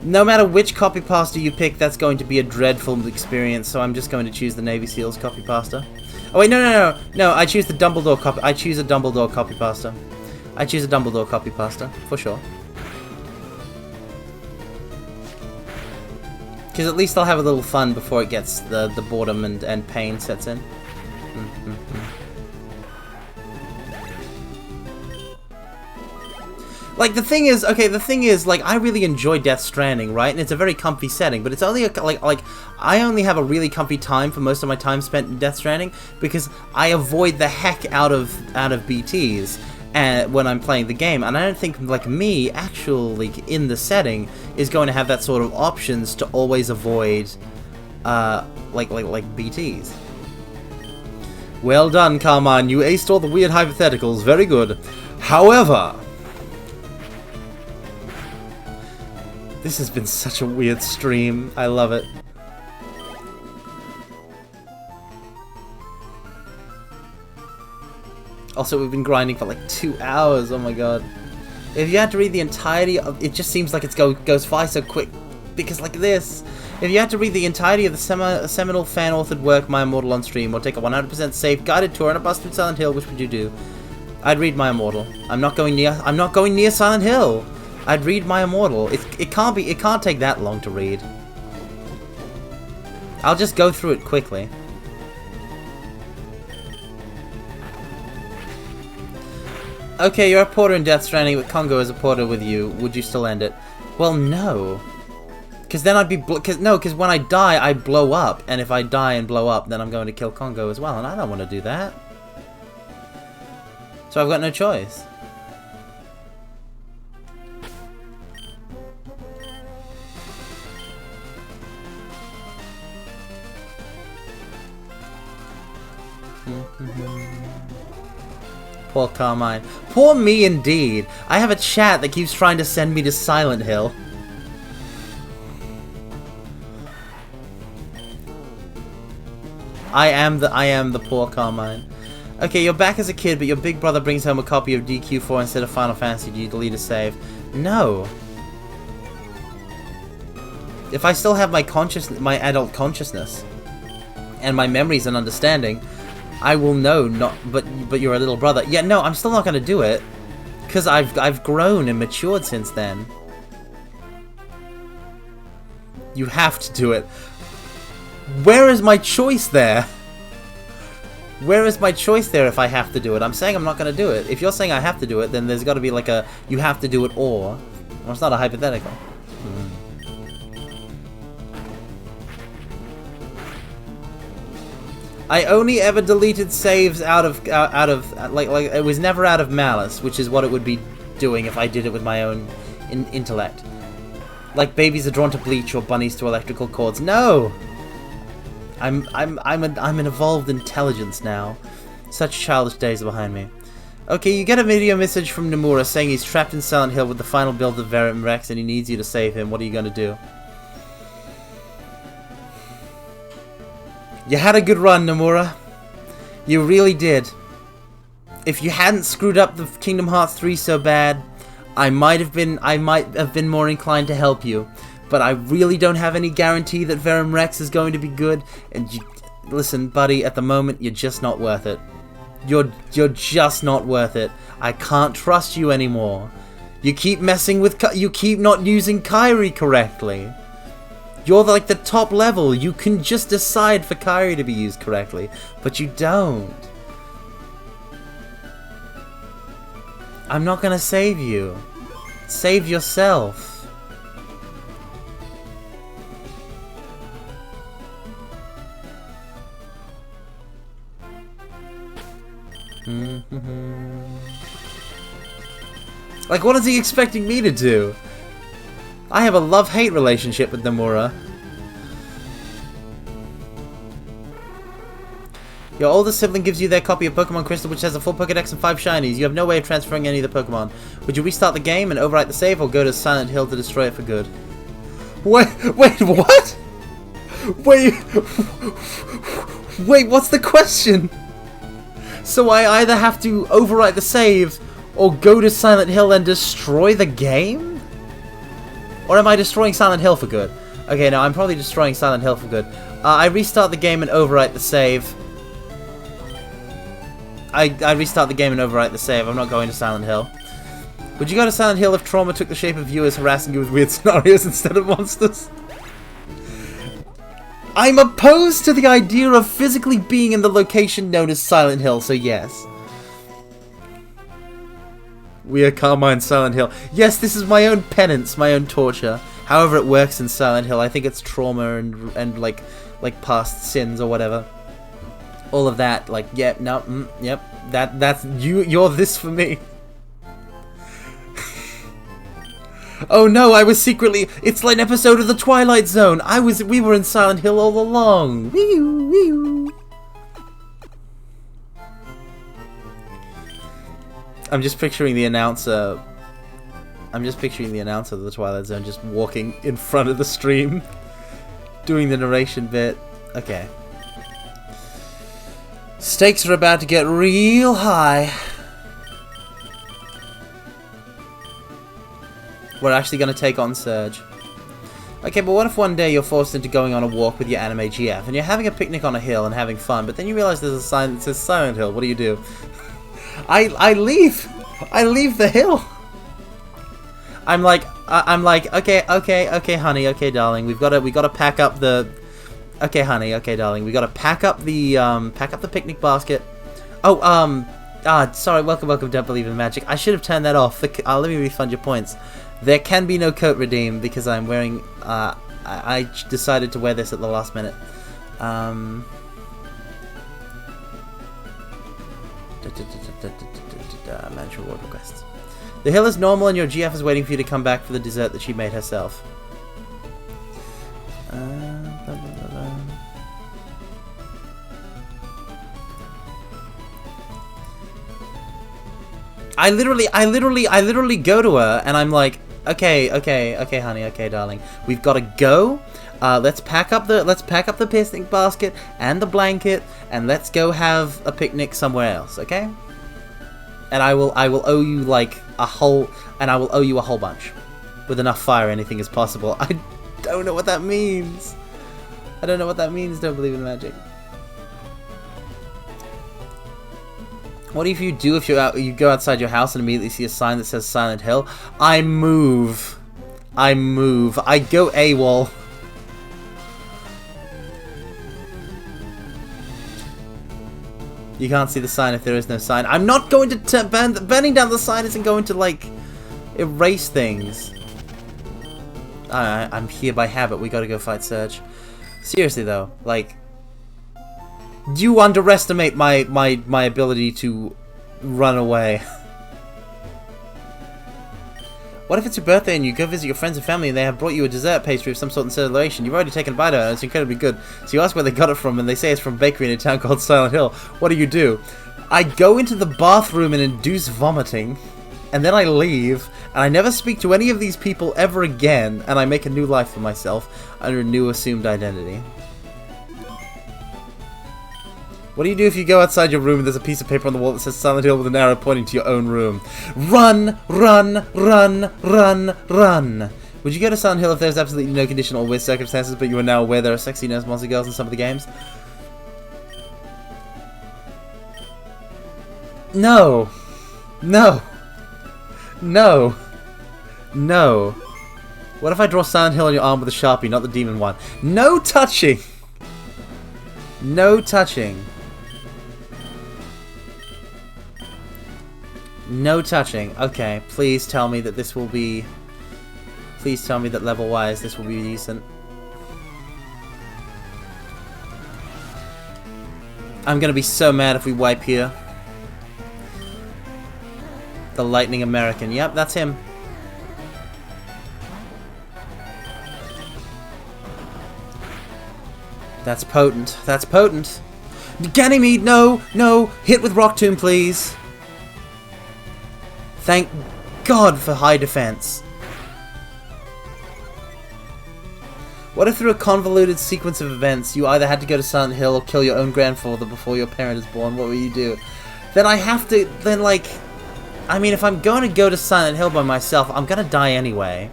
No matter which copypasta you pick, that's going to be a dreadful experience, so I'm just going to choose the Navy SEALs copypasta. Oh wait, no, I choose the Dumbledore copy. I choose a Dumbledore copypasta. I choose a Dumbledore copypasta, for sure. Because at least I'll have a little fun before it gets the boredom and pain sets in. Like, the thing is, like, I really enjoy Death Stranding, right? And it's a very comfy setting, but it's only, like, I only have a really comfy time for most of my time spent in Death Stranding, because I avoid the heck out of BTs when I'm playing the game, and I don't think, like, me, actually, in the setting, is going to have that sort of options to always avoid, like BTs. Well done, Carmine, you aced all the weird hypotheticals, very good. However... This has been such a weird stream. I love it. Also, we've been grinding for like 2 hours. Oh my god. If you had to read the entirety of... It just seems like it goes by so quick. Because like this. If you had to read the entirety of the seminal fan-authored work My Immortal on stream, or take a 100% safe guided tour on a bus through Silent Hill, which would you do? I'd read My Immortal. I'm not going near Silent Hill. I'd read My Immortal. It can't take that long to read. I'll just go through it quickly. Okay, you're a porter in Death Stranding with Congo as a porter with you. Would you still end it? Well, no. Because then I'd be... Because when I die, I blow up. And if I die and blow up, then I'm going to kill Congo as well. And I don't want to do that. So I've got no choice. Poor Carmine. Poor me indeed. I have a chat that keeps trying to send me to Silent Hill. I am the poor Carmine. Okay, you're back as a kid, but your big brother brings home a copy of DQ4 instead of Final Fantasy. Do you delete a save? No. If I still have my adult consciousness and my memories and understanding, I will know. But you're a little brother. Yeah, no, I'm still not gonna do it because I've grown and matured since then. You have to do it. Where is my choice there? Where is my choice there if I have to do it? I'm saying I'm not going to do it. If you're saying I have to do it, then there's got to be like a you have to do it or. Well, it's not a hypothetical. I only ever deleted saves out of like it was never out of malice, which is what it would be doing if I did it with my own intellect. Like babies are drawn to bleach or bunnies to electrical cords. No. I'm an evolved intelligence now. Such childish days are behind me. Okay, you get a video message from Nomura saying he's trapped in Silent Hill with the final build of Verum Rex and he needs you to save him. What are you gonna do? You had a good run, Nomura. You really did. If you hadn't screwed up the Kingdom Hearts 3 so bad, I might have been more inclined to help you. But I really don't have any guarantee that Verum Rex is going to be good. And listen, buddy, at the moment, you're just not worth it. You're just not worth it. I can't trust you anymore. You keep messing with... You keep not using Kairi correctly. You're like the top level. You can just decide for Kairi to be used correctly. But you don't. I'm not gonna save you. Save yourself. Like, what is he expecting me to do? I have a love-hate relationship with Nomura. Your older sibling gives you their copy of Pokemon Crystal, which has a full Pokedex and 5 shinies. You have no way of transferring any of the Pokemon. Would you restart the game and overwrite the save, or go to Silent Hill to destroy it for good? Wait, what? Wait, what's the question? So I either have to overwrite the save, or go to Silent Hill and destroy the game? Or am I destroying Silent Hill for good? Okay, no, I'm probably destroying Silent Hill for good. I restart the game and overwrite the save. I restart the game and overwrite the save. I'm not going to Silent Hill. Would you go to Silent Hill if trauma took the shape of viewers harassing you with weird scenarios instead of monsters? I'm opposed to the idea of physically being in the location known as Silent Hill, so yes. We are Carmine Silent Hill. Yes, this is my own penance, my own torture. However it works in Silent Hill, I think it's trauma and like past sins or whatever. All of that, like, yep, no, yep, that's you're this for me. Oh no, I was secretly... It's like an episode of The Twilight Zone. We were in Silent Hill all along. Wee-oo, wee-oo. I'm just picturing the announcer... of The Twilight Zone just walking in front of the stream. Doing the narration bit. Okay. Stakes are about to get real high. We're actually going to take on Surge. Okay, but what if one day you're forced into going on a walk with your anime GF, and you're having a picnic on a hill and having fun, but then you realize there's a sign that says Silent Hill. What do? I leave. I leave the hill. I'm like, okay, honey, okay, darling. We gotta pack up the... Okay, honey, okay, darling. We gotta pack up the picnic basket. Oh, Ah, sorry, welcome, don't believe in magic. I should have turned that off. Let me refund your points. There can be no coat redeem because I'm wearing, I decided to wear this at the last minute. Manage reward requests. The hill is normal and your GF is waiting for you to come back for the dessert that she made herself. I literally go to her and I'm like, okay, honey, okay, darling, we've got to go. Let's pack up the picnic basket and the blanket, and let's go have a picnic somewhere else, okay? And I will owe you like a whole bunch, with enough fire, anything is possible. I don't know what that means. Don't believe in magic. What if you go outside your house and immediately see a sign that says Silent Hill? I move. I go AWOL. You can't see the sign if there is no sign. I'm not going to burning down the sign isn't going to, like, erase things. I'm here by habit. We gotta go fight Surge. Seriously though, like, you underestimate my ability to run away. What if it's your birthday and you go visit your friends and family and they have brought you a dessert pastry of some sort in celebration? You've already taken a bite of it and it's incredibly good. So you ask where they got it from and they say it's from a bakery in a town called Silent Hill. What do? I go into the bathroom and induce vomiting, and then I leave, and I never speak to any of these people ever again, and I make a new life for myself under a new assumed identity. What do you do if you go outside your room and there's a piece of paper on the wall that says Silent Hill with an arrow pointing to your own room? Run! Run! Run! Run! Run! Would you go to Silent Hill if there's absolutely no condition or weird circumstances, but you are now aware there are sexy nurse monster girls in some of the games? No! No! No! No! What if I draw Silent Hill on your arm with a Sharpie, not the demon one? No touching! No touching. No touching. Okay, please tell me that this will be... Please tell me that level-wise this will be decent. I'm gonna be so mad if we wipe here. The Lightning American. Yep, that's him. That's potent. That's potent. Ganymede, no! No! Hit with Rock Tomb, please! Thank God for high defense. What if through a convoluted sequence of events you either had to go to Silent Hill or kill your own grandfather before your parent is born? What will you do? Then I have to... Then, like... I mean, if I'm going to go to Silent Hill by myself, I'm gonna die anyway.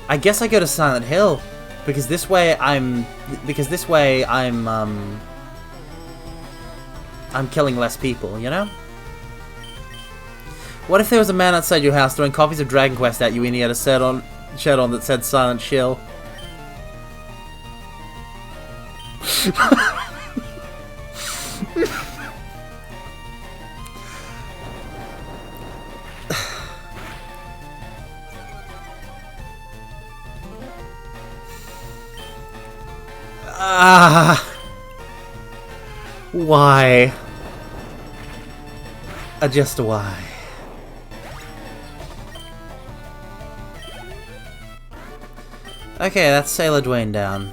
I guess I go to Silent Hill. Because this way I'm killing less people, you know? What if there was a man outside your house throwing copies of Dragon Quest at you and he had a shirt on that said Silent Shill? Why? Just why? Okay, that's Sailor Dwayne down.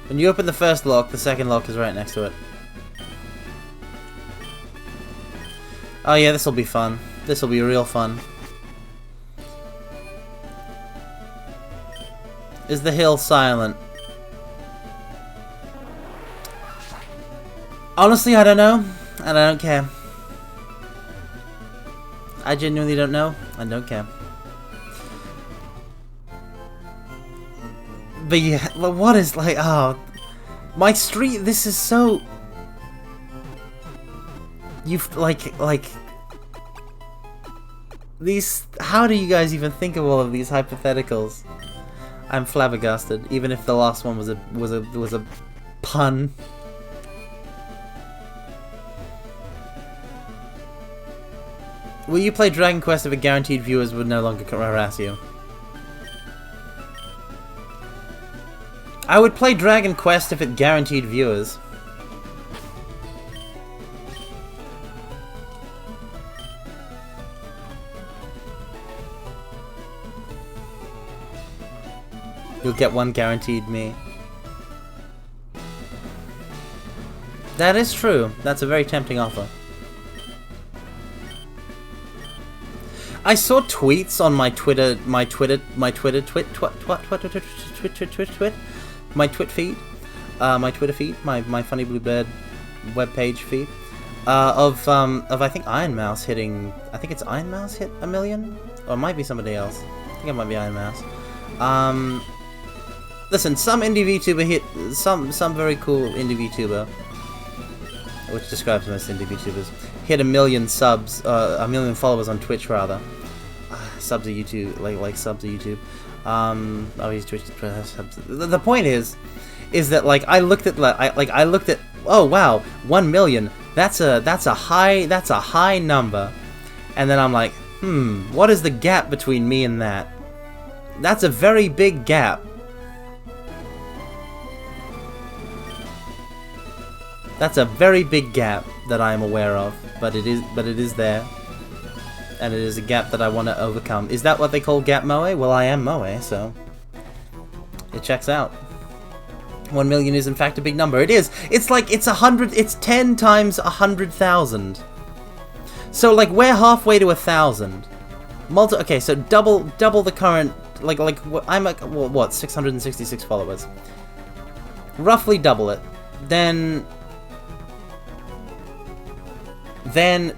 When you open the first lock, the second lock is right next to it. Oh yeah, this'll be fun. This'll be real fun. Is the hill silent? Honestly, I don't know, and I don't care. I genuinely don't know, and don't care. But yeah, what is, like, oh... My street, this is so... You've, like... How do you guys even think of all of these hypotheticals? I'm flabbergasted, even if the last one was a pun. Will you play Dragon Quest if it guaranteed viewers would no longer harass you? I would play Dragon Quest if it guaranteed viewers. You'll get one guaranteed me. That is true. That's a very tempting offer. I saw tweets on my Twitter feed, my Twitter feed, my Funny Blue Bird webpage feed, of I think Iron Mouse hitting, I think it's Iron Mouse hit 1 million, or it might be somebody else. I think it might be Iron Mouse. Listen, some indie VTuber hit some very cool indie VTuber, which describes most indie VTubers, hit 1 million subs, 1 million followers on Twitch rather. Subs to YouTube, like subs to YouTube. I'll use Twitch subs. The point is that like I looked at oh wow, 1 million. That's a high number, and then I'm like, what is the gap between me and that? That's a very big gap. That's a very big gap that I am aware of, but it is there, and it is a gap that I want to overcome. Is that what they call gap moe? Well, I am moe, so it checks out. 1 million is in fact a big number. It is. It's like it's 100. It's 10 times 100,000. So like we're halfway to 1,000. Okay, so double the current. Like I'm like what 666 followers. Roughly double it. Then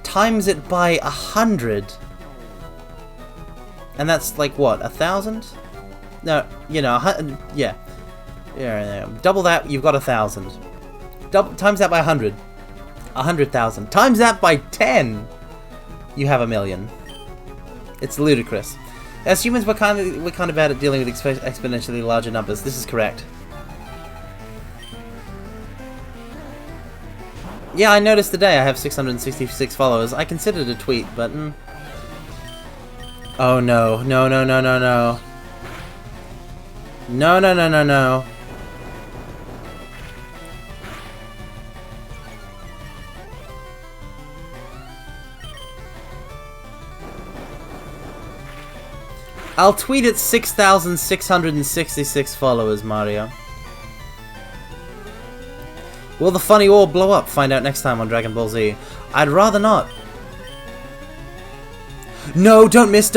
times it by 100, and that's like what, 1,000? No, you know, yeah. Double that, you've got 1,000. Times that by 100, 100,000. Times that by 10, you have 1 million. It's ludicrous. As humans, we're kind of bad at dealing with exponentially larger numbers. This is correct. Yeah, I noticed today I have 666 followers. I considered a tweet, but oh no. No. No. I'll tweet at 6,666 followers, Mario. Will the funny orb blow up? Find out next time on Dragon Ball Z. I'd rather not. No, don't miss.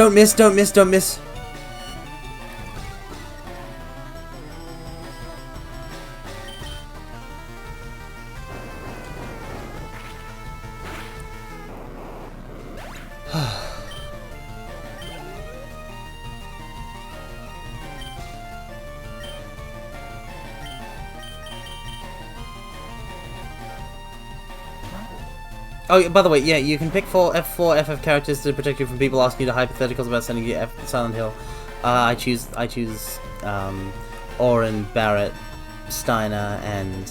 Oh, by the way, yeah, you can pick 4 FF characters to protect you from people asking you to hypotheticals about sending you Silent Hill. I choose Orin, Barrett, Steiner, and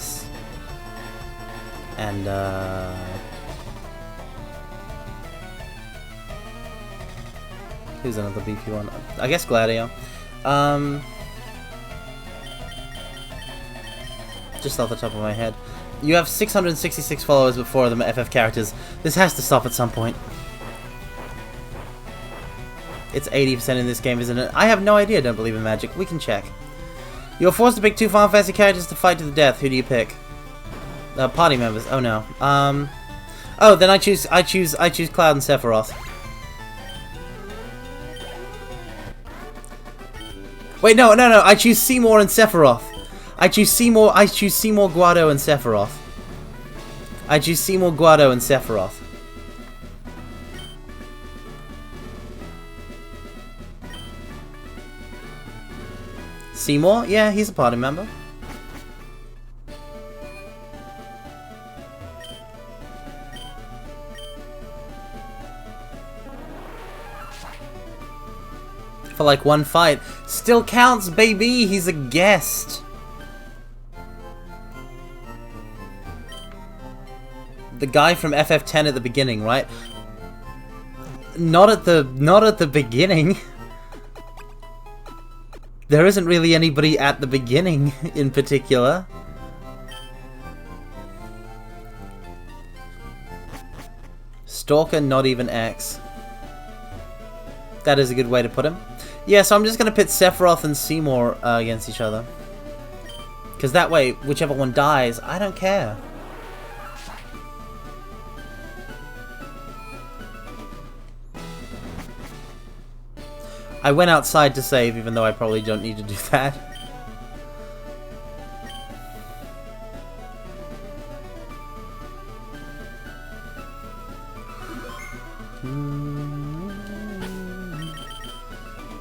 who's another beefy one? I guess Gladio. Just off the top of my head. You have 666 followers, but 4 of them are FF characters. This has to stop at some point. It's 80% in this game, isn't it? I have no idea, don't believe in magic. We can check. You're forced to pick 2 Final Fantasy characters to fight to the death. Who do you pick? Party members. Oh no. Oh, then I choose Cloud and Sephiroth. Wait, no. I choose Seymour and Sephiroth. I choose Seymour, Guado, and Sephiroth. Seymour? Yeah, he's a party member. for like one fight. Still counts, baby! He's a guest! The guy from FF10 at the beginning, right? Not at the beginning. There isn't really anybody at the beginning in particular. Stalker, not even X. That is a good way to put him. Yeah, so I'm just going to pit Sephiroth and Seymour against each other. Because that way, whichever one dies, I don't care. I went outside to save, even though I probably don't need to do that.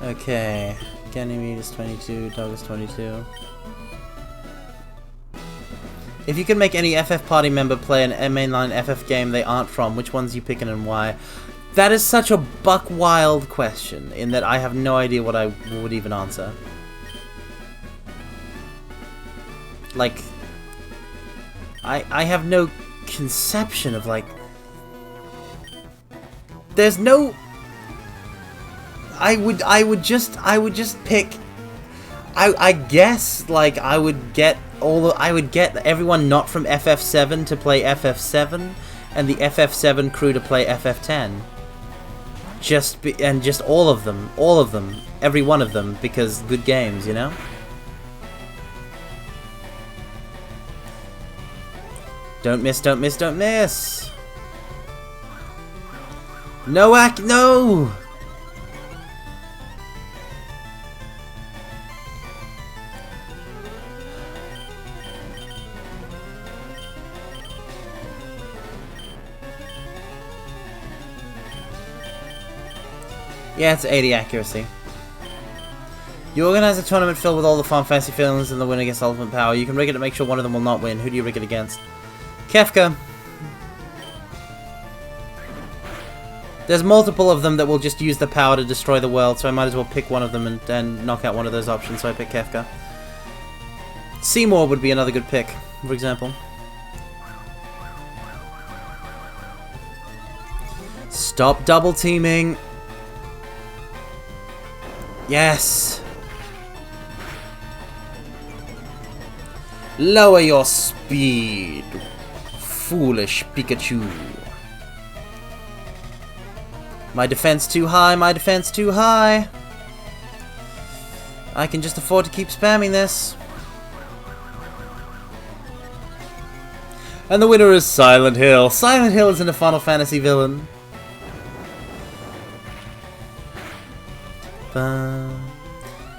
Okay, Ganymede is 22, Dog is 22. If you could make any FF party member play an mainline FF game they aren't from, which ones are you picking and why? That is such a buck-wild question, in that I have no idea what I would even answer. Like, I have no conception of, like... There's no... I would just pick... I guess, like, I would get everyone not from FF7 to play FF7, and the FF7 crew to play FF10. Just all of them, every one of them, because good games, you know? Don't miss, don't miss, don't miss! No! Yeah, it's 80 accuracy. You organize a tournament filled with all the fun, fancy feelings, and the winner gets ultimate power. You can rig it to make sure one of them will not win. Who do you rig it against? Kefka. There's multiple of them that will just use the power to destroy the world, so I might as well pick one of them and knock out one of those options, so I pick Kefka. Seymour would be another good pick, for example. Stop double teaming! Yes! Lower your speed, foolish Pikachu. My defense too high, my defense too high. I can just afford to keep spamming this. And the winner is Silent Hill. Silent Hill isn't a Final Fantasy villain.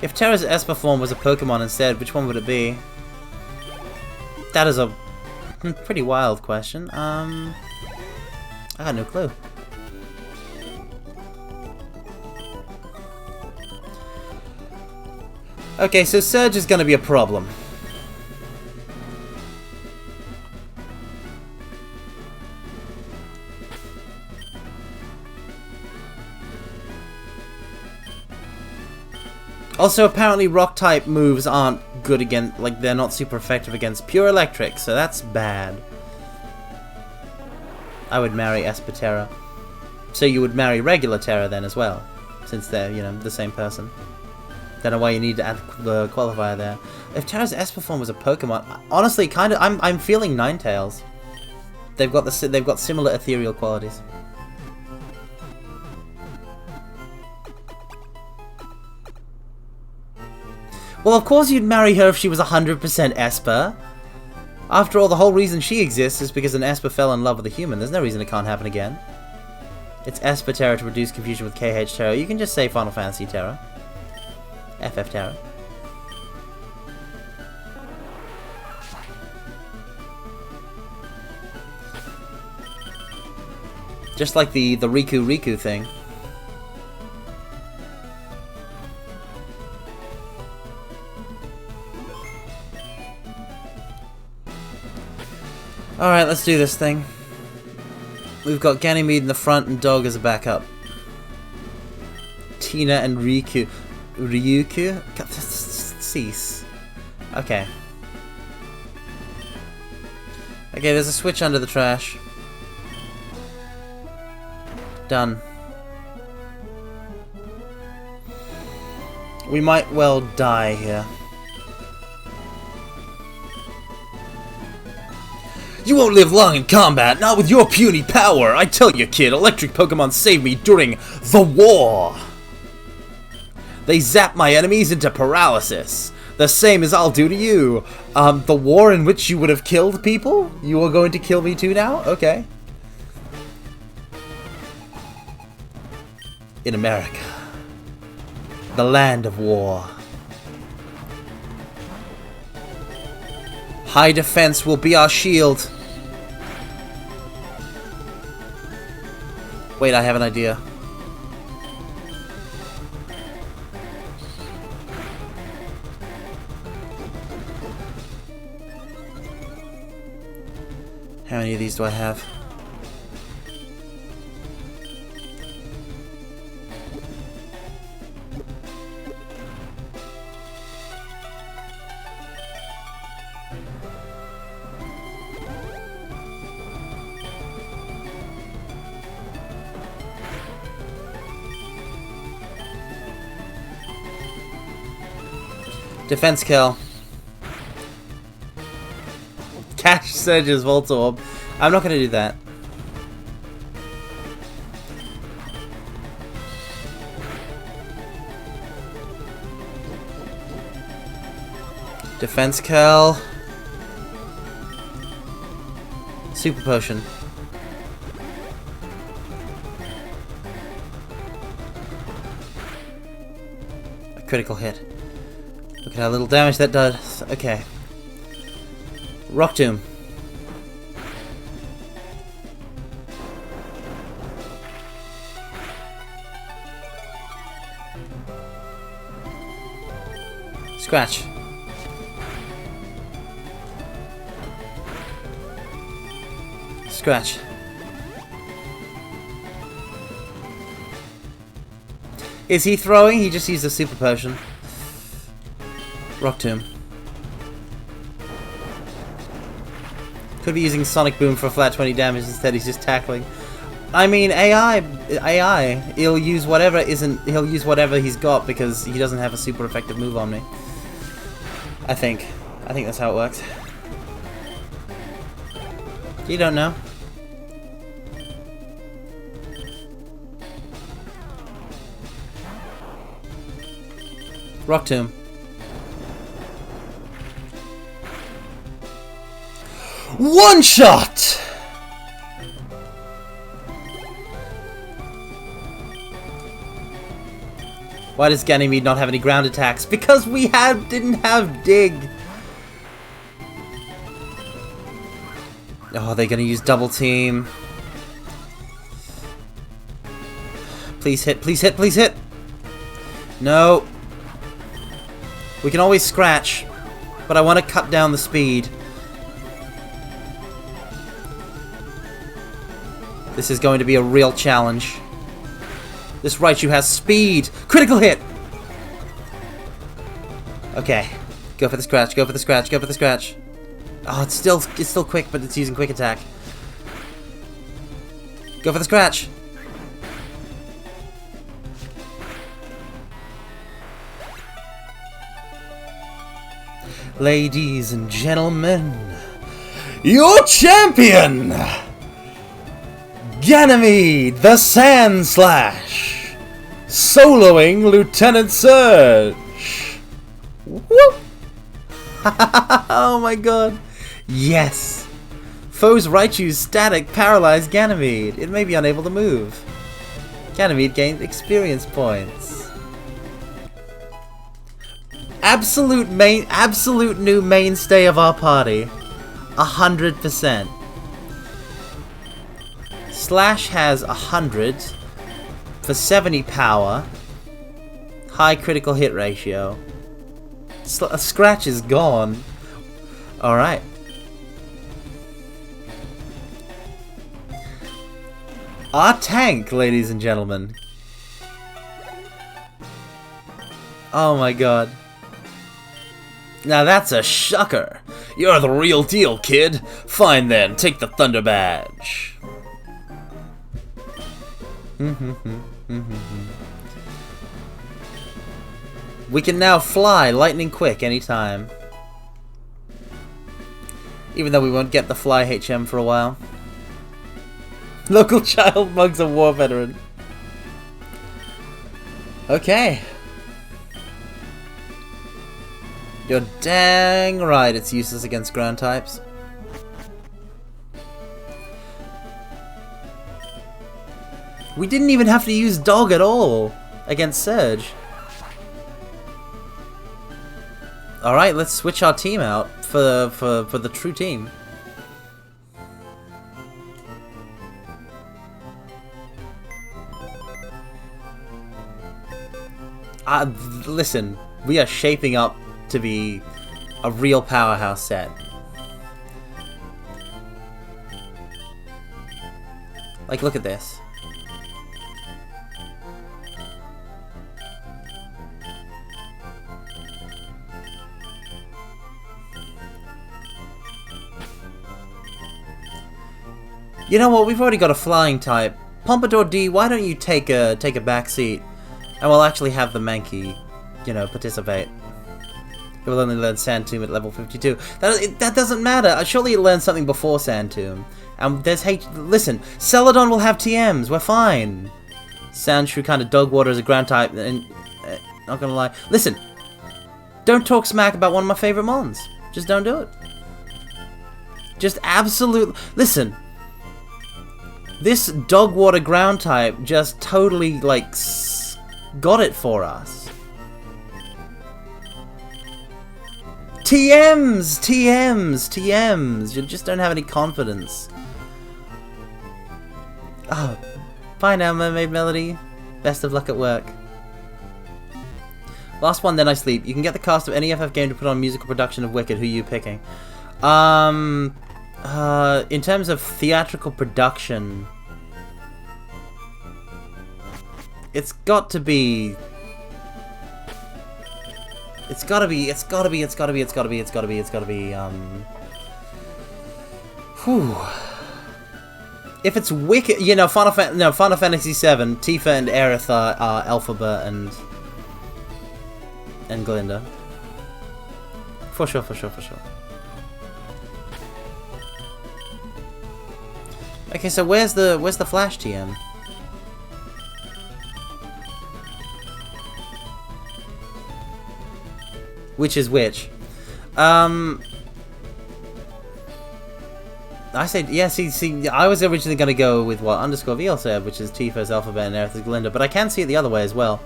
If Terra's Esper form was a Pokemon instead, which one would it be? That is a pretty wild question. I got no clue. Okay, so Surge is gonna be a problem. Also, apparently rock-type moves aren't good against, like, they're not super effective against pure electric, so that's bad. I would marry Esper Terra. So you would marry regular Terra then as well, since they're, you know, the same person. Don't know why you need to add the qualifier there. If Terra's Esper form was a Pokemon, honestly, kind of, I'm feeling Ninetales. They've got similar ethereal qualities. Well, of course you'd marry her if she was 100% Esper. After all, the whole reason she exists is because an Esper fell in love with a human. There's no reason it can't happen again. It's Esper Terra to reduce confusion with KH Terra. You can just say Final Fantasy Terra. FF Terra. Just like the Riku thing. Alright, let's do this thing. We've got Ganymede in the front and Dog as a backup. Tina and Riku. Ryukyu? Cease. Okay. Okay, there's a switch under the trash. Done. We might well die here. You won't live long in combat, not with your puny power! I tell you, kid, electric Pokemon saved me during the war! They zap my enemies into paralysis. The same as I'll do to you. The war in which you would have killed people? You are going to kill me too now? Okay. In America. The land of war. High defense will be our shield. Wait, I have an idea. How many of these do I have? Defense kill. Cash Surge's Voltorb. I'm not going to do that. Defense kill. Super Potion. A critical hit. Look at how little damage that does. Okay. Rock Tomb. Scratch. Scratch. Is he throwing? He just used a Super Potion. Rock Tomb. Could be using Sonic Boom for a flat 20 damage, instead he's just tackling. I mean, AI, he'll use whatever he's got because he doesn't have a super effective move on me. I think that's how it works. You don't know. Rock Tomb. One shot! Why does Ganymede not have any ground attacks? Because we didn't have Dig. Oh, they're gonna use Double Team. Please hit, please hit, please hit! No. We can always scratch, but I want to cut down the speed. This is going to be a real challenge. This Raichu has speed! Critical hit! Okay. Go for the scratch, go for the scratch, go for the scratch. Oh, it's still quick, but it's using quick attack. Go for the scratch! Ladies and gentlemen, your champion! Ganymede, the Sand Slash! Soloing Lieutenant Surge! Whoop! Oh my god! Yes! Foe's Raichu's static paralyzed Ganymede. It may be unable to move. Ganymede gained experience points. Absolute new mainstay of our party. 100%. Slash has 100 for 70 power, high critical hit ratio. Scratch is gone. Alright. Our tank, ladies and gentlemen. Oh my god. Now that's a shocker. You're the real deal, kid. Fine then, take the Thunder Badge. We can now fly lightning quick anytime. Even though we won't get the fly HM for a while. Local child mugs a war veteran. Okay. You're dang right it's useless against ground types. We didn't even have to use Dog at all against Surge. Alright, let's switch our team out for the true team. Listen, we are shaping up to be a real powerhouse set. Like, look at this. You know what? We've already got a flying type. Pompadour D, why don't you take a back seat, and we'll actually have the Mankey, you know, participate. It will only learn Sand Tomb at level 52. That doesn't matter. Surely it learns something before Sand Tomb. And there's listen, Celadon will have TMs. We're fine. Sandshrew kind of dog water as a ground type, and not gonna lie. Listen, don't talk smack about one of my favorite mons. Just don't do it. Just absolute. Listen, this dog water ground type just totally like got it for us. TMs! TMs! TMs! You just don't have any confidence. Oh, bye now, Mermaid Melody. Best of luck at work. Last one, then I sleep. You can get the cast of any FF game to put on musical production of Wicked. Who are you picking? In terms of theatrical production, it's got to be. It's gotta be. Whew. If it's Wicked, you know, Final Fantasy VII, Tifa and Aerith are Elphaba and Glinda. For sure. Okay, so where's the Flash TM? Which is which? I said, yeah, see, I was originally going to go with what underscore VL said, which is Tifa's Alphabet and Aerith's Glinda, but I can see it the other way as well.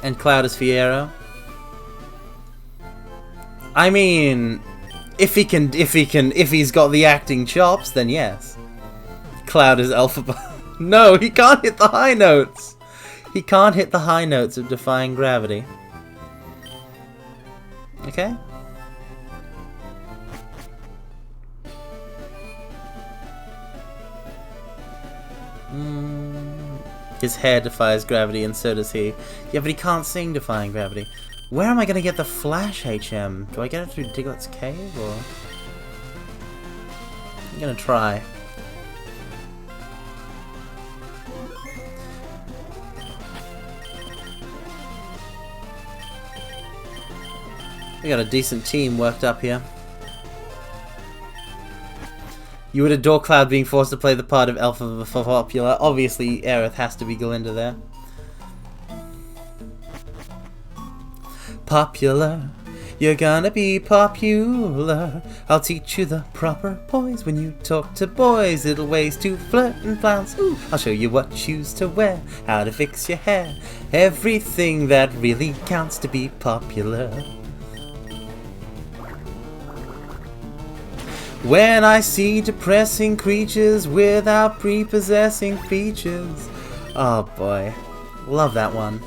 And Cloud is Fiero. I mean, if he's got the acting chops, then yes. Cloud is Alphabet. No, he can't hit the high notes. He can't hit the high notes of Defying Gravity. Okay? His hair defies gravity and so does he. Yeah, but he can't sing Defying Gravity. Where am I going to get the Flash HM? Do I get it through Diglett's Cave, or...? I'm going to try. We got a decent team worked up here. You would adore Cloud being forced to play the part of Alpha for Popular. Obviously, Aerith has to be Glinda there. Popular, you're gonna be popular. I'll teach you the proper poise when you talk to boys. Little ways to flirt and flounce. Ooh, I'll show you what shoes to wear, how to fix your hair. Everything that really counts to be popular. When I see depressing creatures without prepossessing features. Oh boy. Love that one.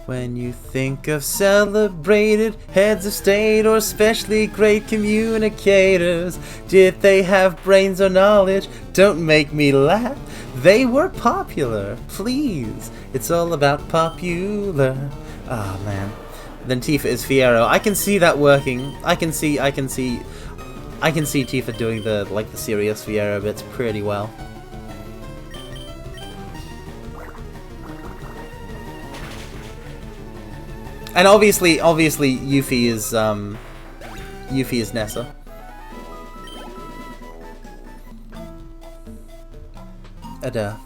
When you think of celebrated heads of state or especially great communicators, did they have brains or knowledge? Don't make me laugh. They were popular. Please. It's all about popular. Ah, oh, man. Then Tifa is Fiero. I can see that working. I can see Tifa doing the serious Fiero bits pretty well. And obviously Yuffie is Nessa. Ada.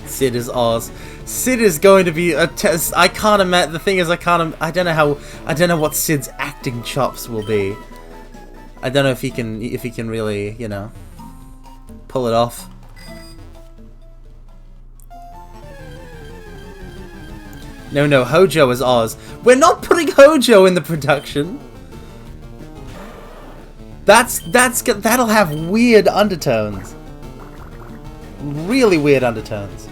Sid is Oz. Sid is going to be a test. I can't imagine. The thing is, I don't know what Sid's acting chops will be. I don't know if he can really, you know, pull it off. No, Hojo is Oz. We're not putting Hojo in the production. That'll have weird undertones. Really weird undertones.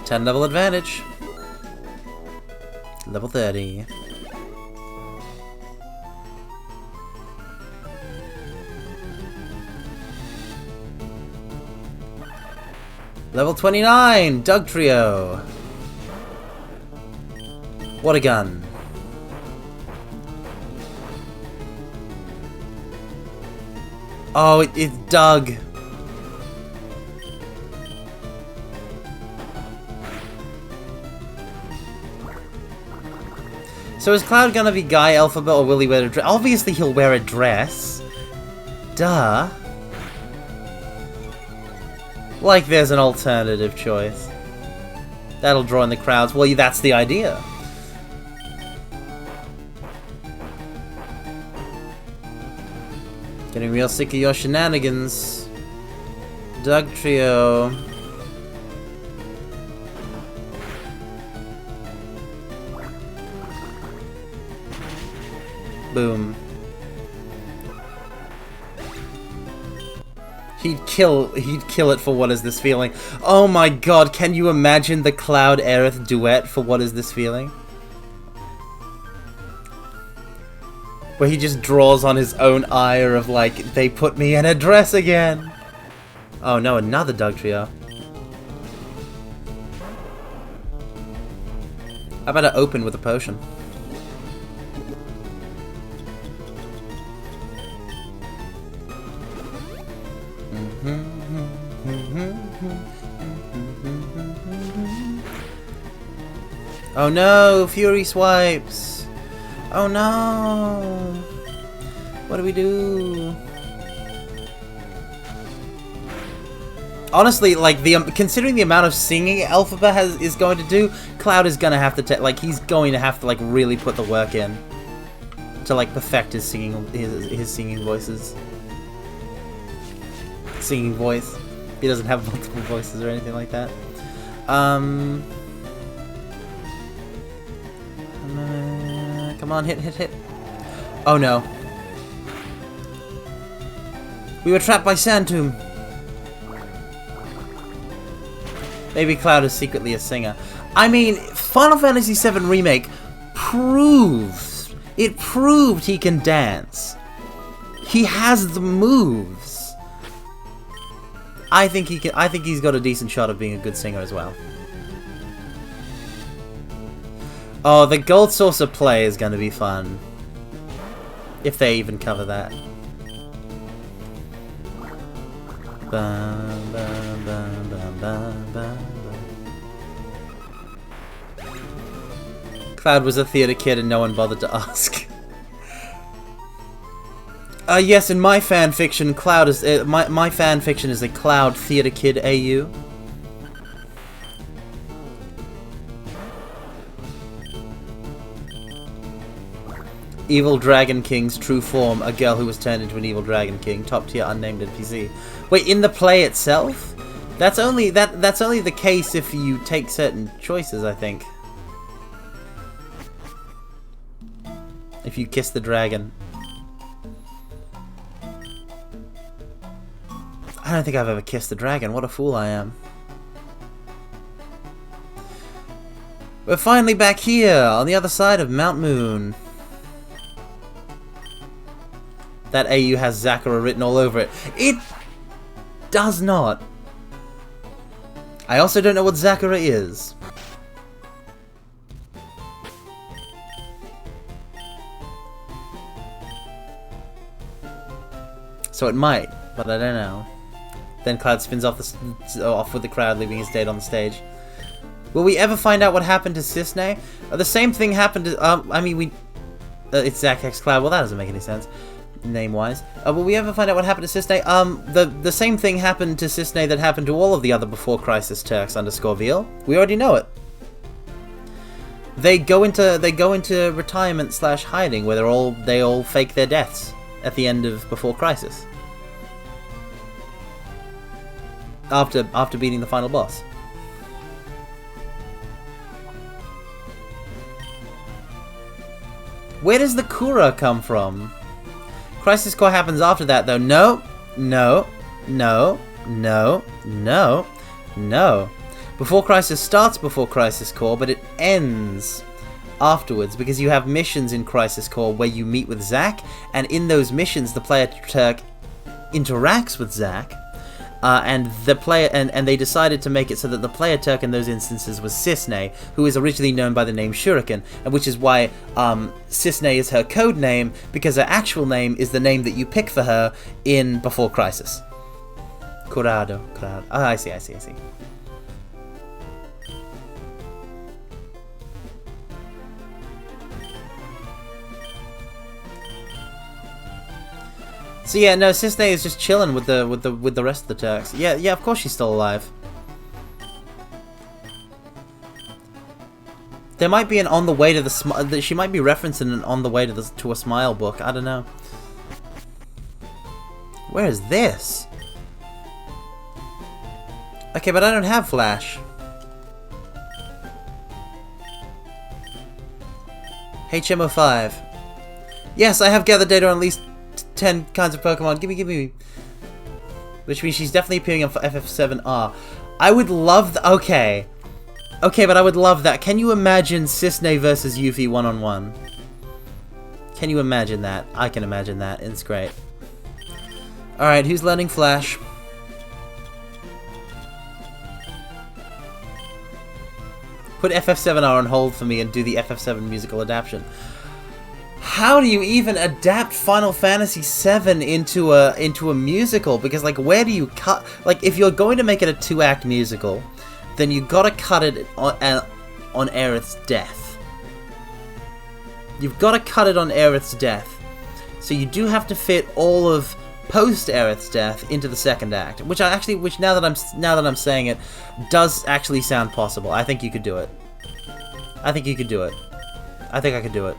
Level advantage. Level 30. Level 29, Doug Trio. What a gun. Oh, it's Doug. So is Cloud gonna be Guy Alphabet or will he wear a dress? Obviously he'll wear a dress. Duh. Like there's an alternative choice. That'll draw in the crowds. Well, that's the idea. Getting real sick of your shenanigans. Doug Trio. Boom. He'd kill it for What Is This Feeling. Oh my god, can you imagine the Cloud Aerith duet for What Is This Feeling? Where he just draws on his own ire of like, they put me in a dress again. Oh no, another Doug Trio. How about I open with a potion? Oh no, Fury swipes. Oh no. What do we do? Honestly, like considering the amount of singing Elphaba is going to do, Cloud is gonna have to he's going to have to like really put the work in to like perfect his singing voices. Singing voice. He doesn't have multiple voices or anything like that. Come on, hit. Oh no. We were trapped by Sand Tomb. Maybe Cloud is secretly a singer. I mean, Final Fantasy VII Remake proved he can dance. He has the moves. I think he's got a decent shot of being a good singer as well. Oh, the Gold Saucer play is gonna be fun. If they even cover that. Bum, bum, bum, bum, bum, bum. Cloud was a theater kid and no one bothered to ask. Yes, in my fan fiction, Cloud is my fan fiction is a Cloud theater kid AU. Evil Dragon King's true form, a girl who was turned into an evil Dragon King, top tier unnamed NPC. Wait, in the play itself? That's only the case if you take certain choices, I think. If you kiss the dragon. I don't think I've ever kissed the dragon. What a fool I am. We're finally back here, on the other side of Mount Moon. That AU has Zakura written all over it. It does not. I also don't know what Zakura is. So it might, but I don't know. Then Cloud spins off with the crowd, leaving his date on the stage. Will we ever find out what happened to Cisne? The same thing happened to... I mean, it's Zack X Cloud. Well, that doesn't make any sense, name-wise. Will we ever find out what happened to Cisne? The same thing happened to Cisne that happened to all of the other Before Crisis Turks under Scorville. We already know it. They go into retirement / hiding, where they all fake their deaths at the end of Before Crisis. After beating the final boss. Where does the Kura come from? Crisis Core happens after that, though. No. Before Crisis starts before Crisis Core, but it ends afterwards, because you have missions in Crisis Core where you meet with Zack, and in those missions the player Turk interacts with Zack, and they decided to make it so that the player Turk in those instances was Cisne, who is originally known by the name Shuriken, and which is why Cisne is her code name, because her actual name is the name that you pick for her in Before Crisis. Curado. Oh, I see. So yeah, no, Cisne is just chilling with the rest of the Turks. Yeah, of course she's still alive. There might be an on the way to the she might be referencing an on the way to a Smile book. I don't know. Where is this? Okay, but I don't have Flash. HMO5. Yes, I have gathered data on at least 10 kinds of Pokemon. Give me. Which means she's definitely appearing on FF7R. I would love okay, but I would love that. Can you imagine Cisne versus Yuffie one-on-one? Can you imagine that? I can imagine that. It's great. Alright, who's learning Flash? Put FF7R on hold for me and do the FF7 musical adaptation. How do you even adapt Final Fantasy VII into a musical? Because, like, where do you cut... Like, if you're going to make it a 2-act musical, then you gotta cut it on Aerith's death. You've gotta cut it on Aerith's death. So you do have to fit all of post-Aerith's death into the 2nd act. Which now that I'm saying it, does actually sound possible. I think you could do it. I think you could do it. I think I could do it.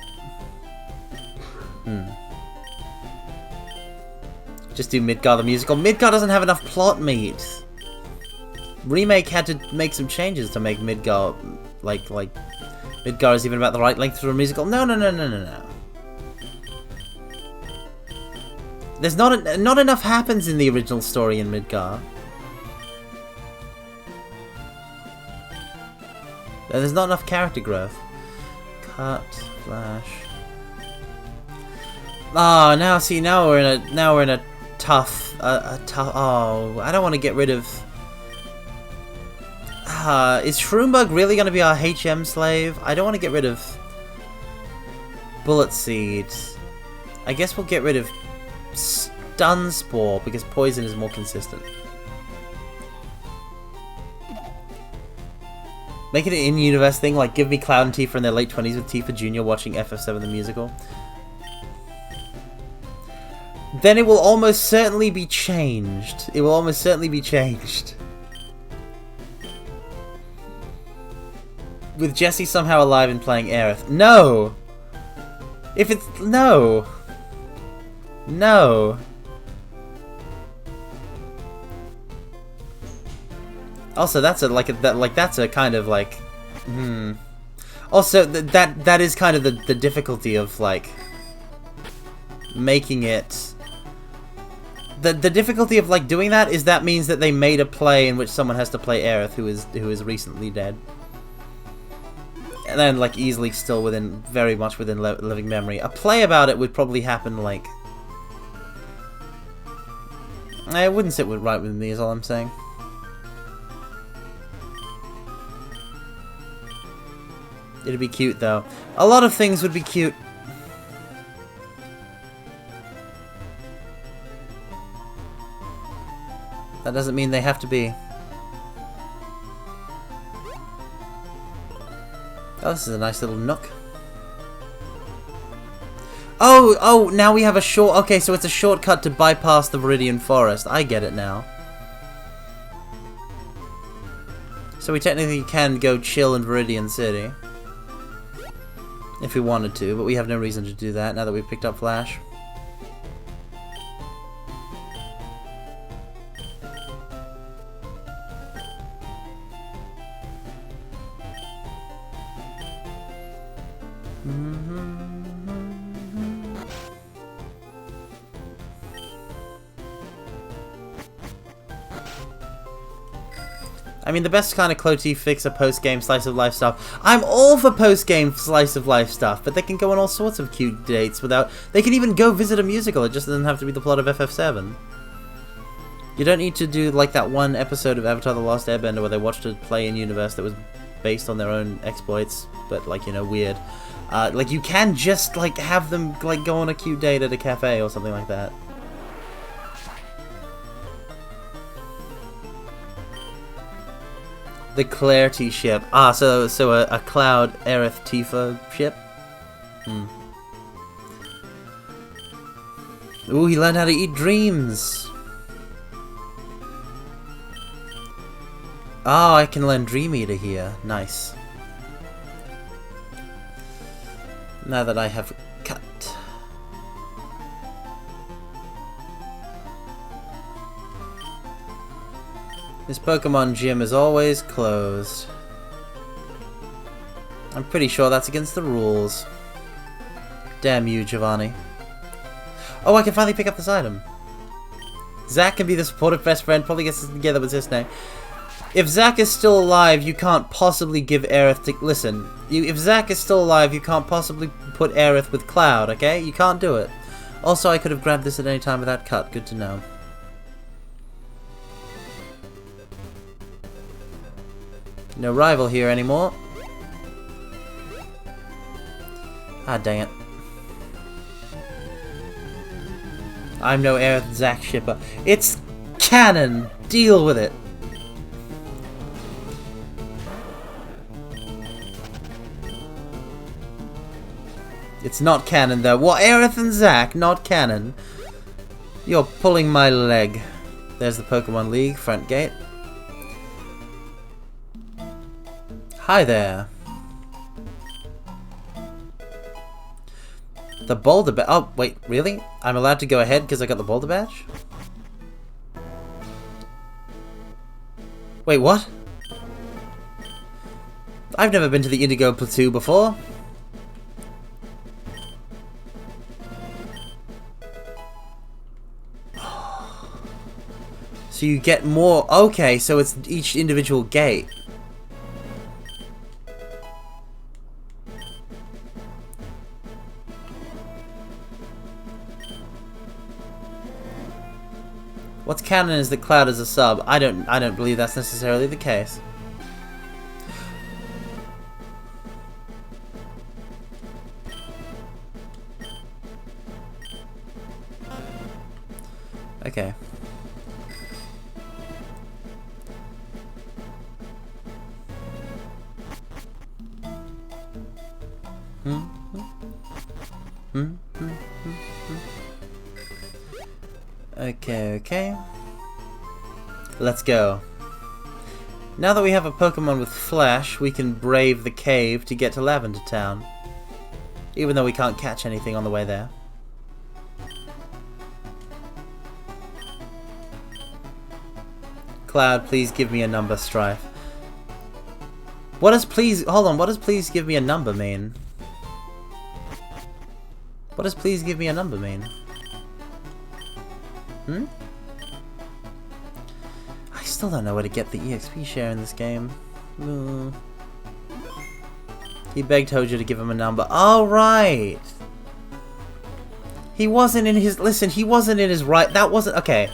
Just do Midgar the musical. Midgar doesn't have enough plot meat. Remake had to make some changes to make Midgar like Midgar is even about the right length for a musical. No. There's not enough happens in the original story in Midgar. There's not enough character growth. Cut, Flash. Oh, now we're in a tough, oh, I don't want to get rid of... is Shroomberg really going to be our HM slave? I don't want to get rid of Bullet Seed. I guess we'll get rid of Stun Spore, because Poison is more consistent. Make it an in-universe thing, like give me Cloud and Tifa in their late 20s with Tifa Jr. watching FF7 the musical. Then it will almost certainly be changed. It will almost certainly be changed. With Jessie somehow alive and playing Aerith. No! If it's... No! No! Also, that's a that's a kind of like. Also, that is kind of the difficulty of like making it. The difficulty of like doing that is that means that they made a play in which someone has to play Aerith, who is recently dead, and then like easily still very much within living memory. A play about it would probably happen like. It wouldn't sit right with me, is all I'm saying. It'd be cute though. A lot of things would be cute. That doesn't mean they have to be. Oh, this is a nice little nook. Oh, now we have a short... Okay, so it's a shortcut to bypass the Viridian Forest. I get it now. So we technically can go chill in Viridian City. If we wanted to, but we have no reason to do that now that we've picked up Flash. I mean, the best kind of Cloty fix are post-game slice of life stuff. I'm all for post-game slice of life stuff, but they can go on all sorts of cute dates without... They can even go visit a musical, it just doesn't have to be the plot of FF7. You don't need to do like that one episode of Avatar The Last Airbender where they watched a play in universe that was based on their own exploits, but like, you know, weird. Like, you can just like have them like go on a cute date at a cafe or something like that. The Clarity ship. Ah, so a Cloud Aerith Tifa ship? Ooh, he learned how to eat dreams! Oh, I can learn Dream Eater here. Nice. Now that I have cut. This Pokemon gym is always closed. I'm pretty sure that's against the rules. Damn you, Giovanni. Oh, I can finally pick up this item. Zack can be the supportive best friend, probably gets together with his name. If Zack is still alive, you can't possibly give Aerith to... Listen, if Zack is still alive, you can't possibly put Aerith with Cloud, okay? You can't do it. Also, I could have grabbed this at any time without cut. Good to know. No rival here anymore. Ah, dang it. I'm no Aerith Zack shipper. It's canon! Deal with it! It's not canon though. What, Aerith and Zack? Not canon. You're pulling my leg. There's the Pokemon League front gate. Hi there. The Boulder Badge. Oh, wait, really? I'm allowed to go ahead because I got the Boulder Badge? Wait, what? I've never been to the Indigo Plateau before. So you get more... Okay, so it's each individual gate. What's canon is that Cloud is a sub. I don't believe that's necessarily the case. Okay. Okay. Let's go. Now that we have a Pokemon with Flash, we can brave the cave to get to Lavender Town. Even though we can't catch anything on the way there. Cloud, please give me a number, Strife. What does please... Hold on, what does please give me a number mean? What does please give me a number mean? Hmm? I still don't know where to get the EXP share in this game. He begged Hojo to give him a number. Oh, right! He wasn't in his... Listen, he wasn't in his right... That wasn't... Okay.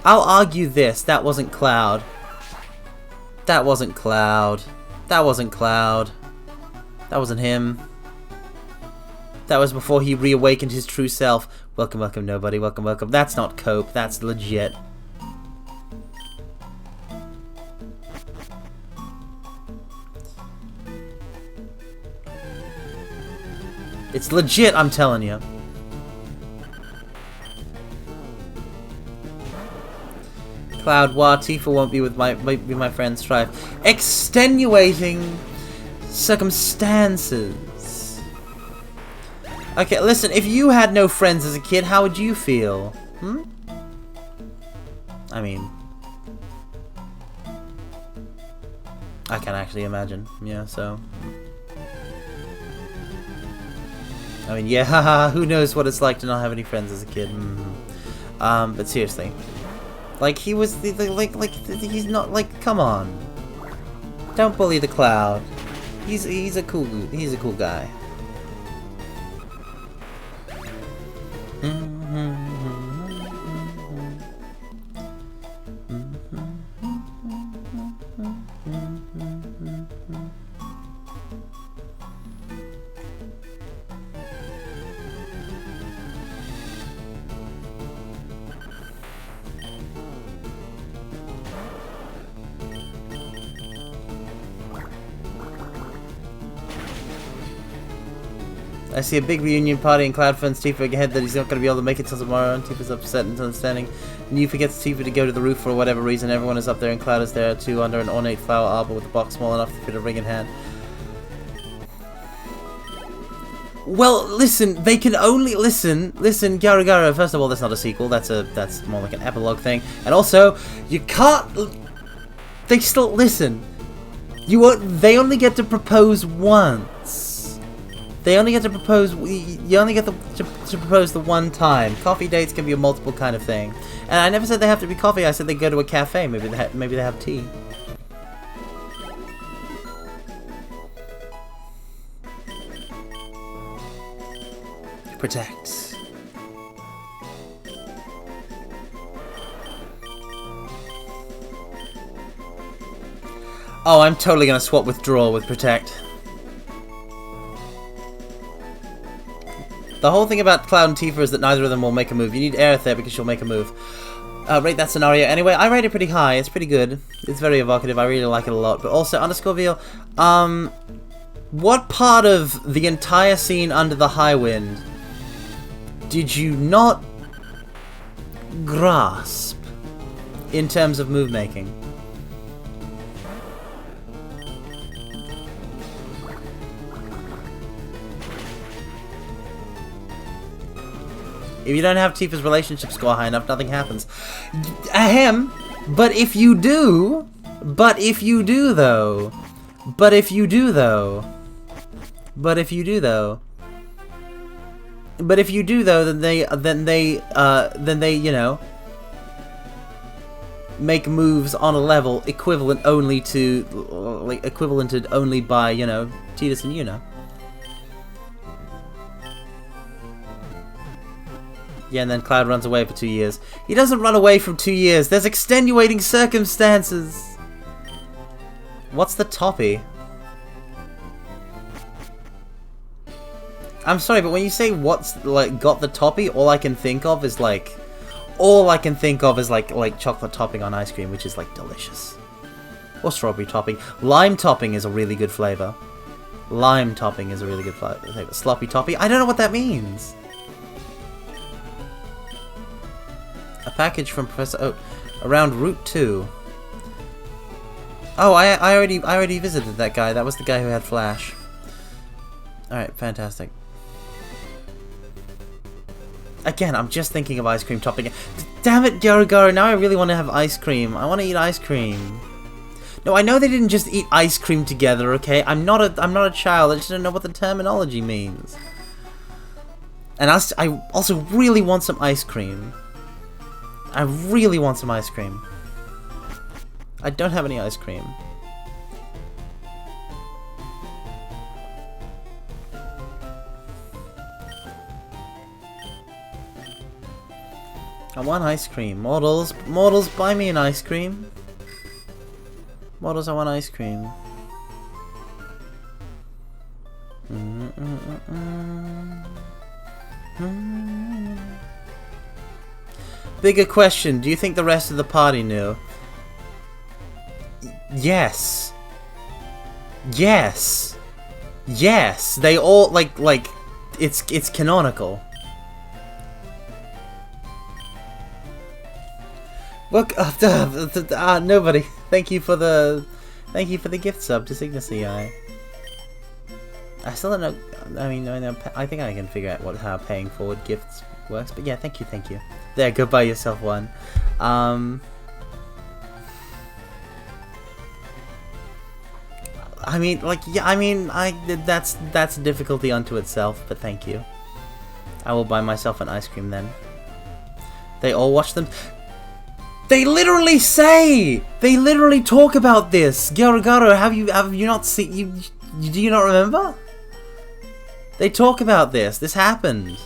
I'll argue this. That wasn't Cloud. That wasn't Cloud. That wasn't Cloud. That wasn't him. That was before he reawakened his true self. Welcome, welcome, nobody. Welcome, welcome. That's not cope. That's legit. It's legit, I'm telling you. Cloud, wah, Tifa won't be with my friend Strife. Extenuating circumstances. Okay, listen, if you had no friends as a kid, how would you feel? Hmm? I mean... I can actually imagine. Yeah, so... I mean, yeah, haha, who knows what it's like to not have any friends as a kid. But seriously. Like, he was, he's not, like, come on. Don't bully the Cloud. He's a cool guy. I see a big reunion party and Cloud phones Tifa ahead that he's not going to be able to make it till tomorrow, and Tifa's upset and understanding. And you forgets Tifa to go to the roof for whatever reason. Everyone is up there and Cloud is there too, under an ornate flower arbor with a box small enough to fit a ring in hand. Well, listen, they can only listen, Garagara. First of all, that's not a sequel. That's more like an epilogue thing. And also, you can't. They still listen. They only get to propose once. They only get to propose. You only get to propose the one time. Coffee dates can be a multiple kind of thing. And I never said they have to be coffee. I said they go to a cafe. Maybe they have tea. Protect. Oh, I'm totally gonna swap withdrawal with protect. The whole thing about Cloud and Tifa is that neither of them will make a move. You need Aerith there because she'll make a move. Rate that scenario. Anyway, I rate it pretty high. It's pretty good. It's very evocative. I really like it a lot. But also, underscore Veal, what part of the entire scene under the high wind did you not grasp in terms of move making? If you don't have Tifa's relationship score high enough, nothing happens. Ahem. But if you do, then they, you know, make moves on a level equivalented only by, you know, Tidus and Yuna. Yeah, and then Cloud runs away for 2 years. He doesn't run away from 2 years. There's extenuating circumstances. What's the toppy? I'm sorry, but when you say what's, like, got the toppy, all I can think of is, like, chocolate topping on ice cream, which is, like, delicious. Or strawberry topping. Lime topping is a really good flavor. Lime topping is a really good flavor. Sloppy toppy? I don't know what that means. A package from Professor Oak around Route 2. Oh, I already visited that guy. That was the guy who had Flash. Alright, fantastic. Again, I'm just thinking of ice cream topping. Damn it, Garo, now I really want to have ice cream. I want to eat ice cream. No, I know they didn't just eat ice cream together, okay? I'm not a child. I just don't know what the terminology means. And I also really want some ice cream. I really want some ice cream. I don't have any ice cream. I want ice cream. Mortals, buy me an ice cream. Mortals, I want ice cream. Bigger question, do you think the rest of the party knew? Yes. Yes. Yes. They all, like, it's canonical. Look, nobody. Thank you for the gift sub to Signacy. I still don't know. I mean, I think I can figure out how paying forward gifts works. But yeah, thank you. There, go buy yourself one. I mean, like, yeah, I mean, that's a difficulty unto itself. But thank you. I will buy myself an ice cream then. They all watch them. They literally say! They literally talk about this! Garo, have you not seen... Do you not remember? They talk about this. This happened.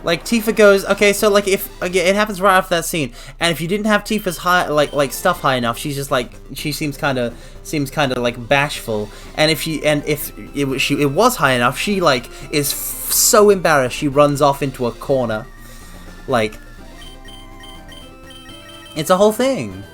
Like, Tifa goes... Okay, so, like, if... Okay, it happens right after that scene. And if you didn't have Tifa's high... Like stuff high enough, she's just, like... She seems kind of, like, bashful. And if it was high enough, she, like, is so embarrassed, she runs off into a corner. Like... It's a whole thing.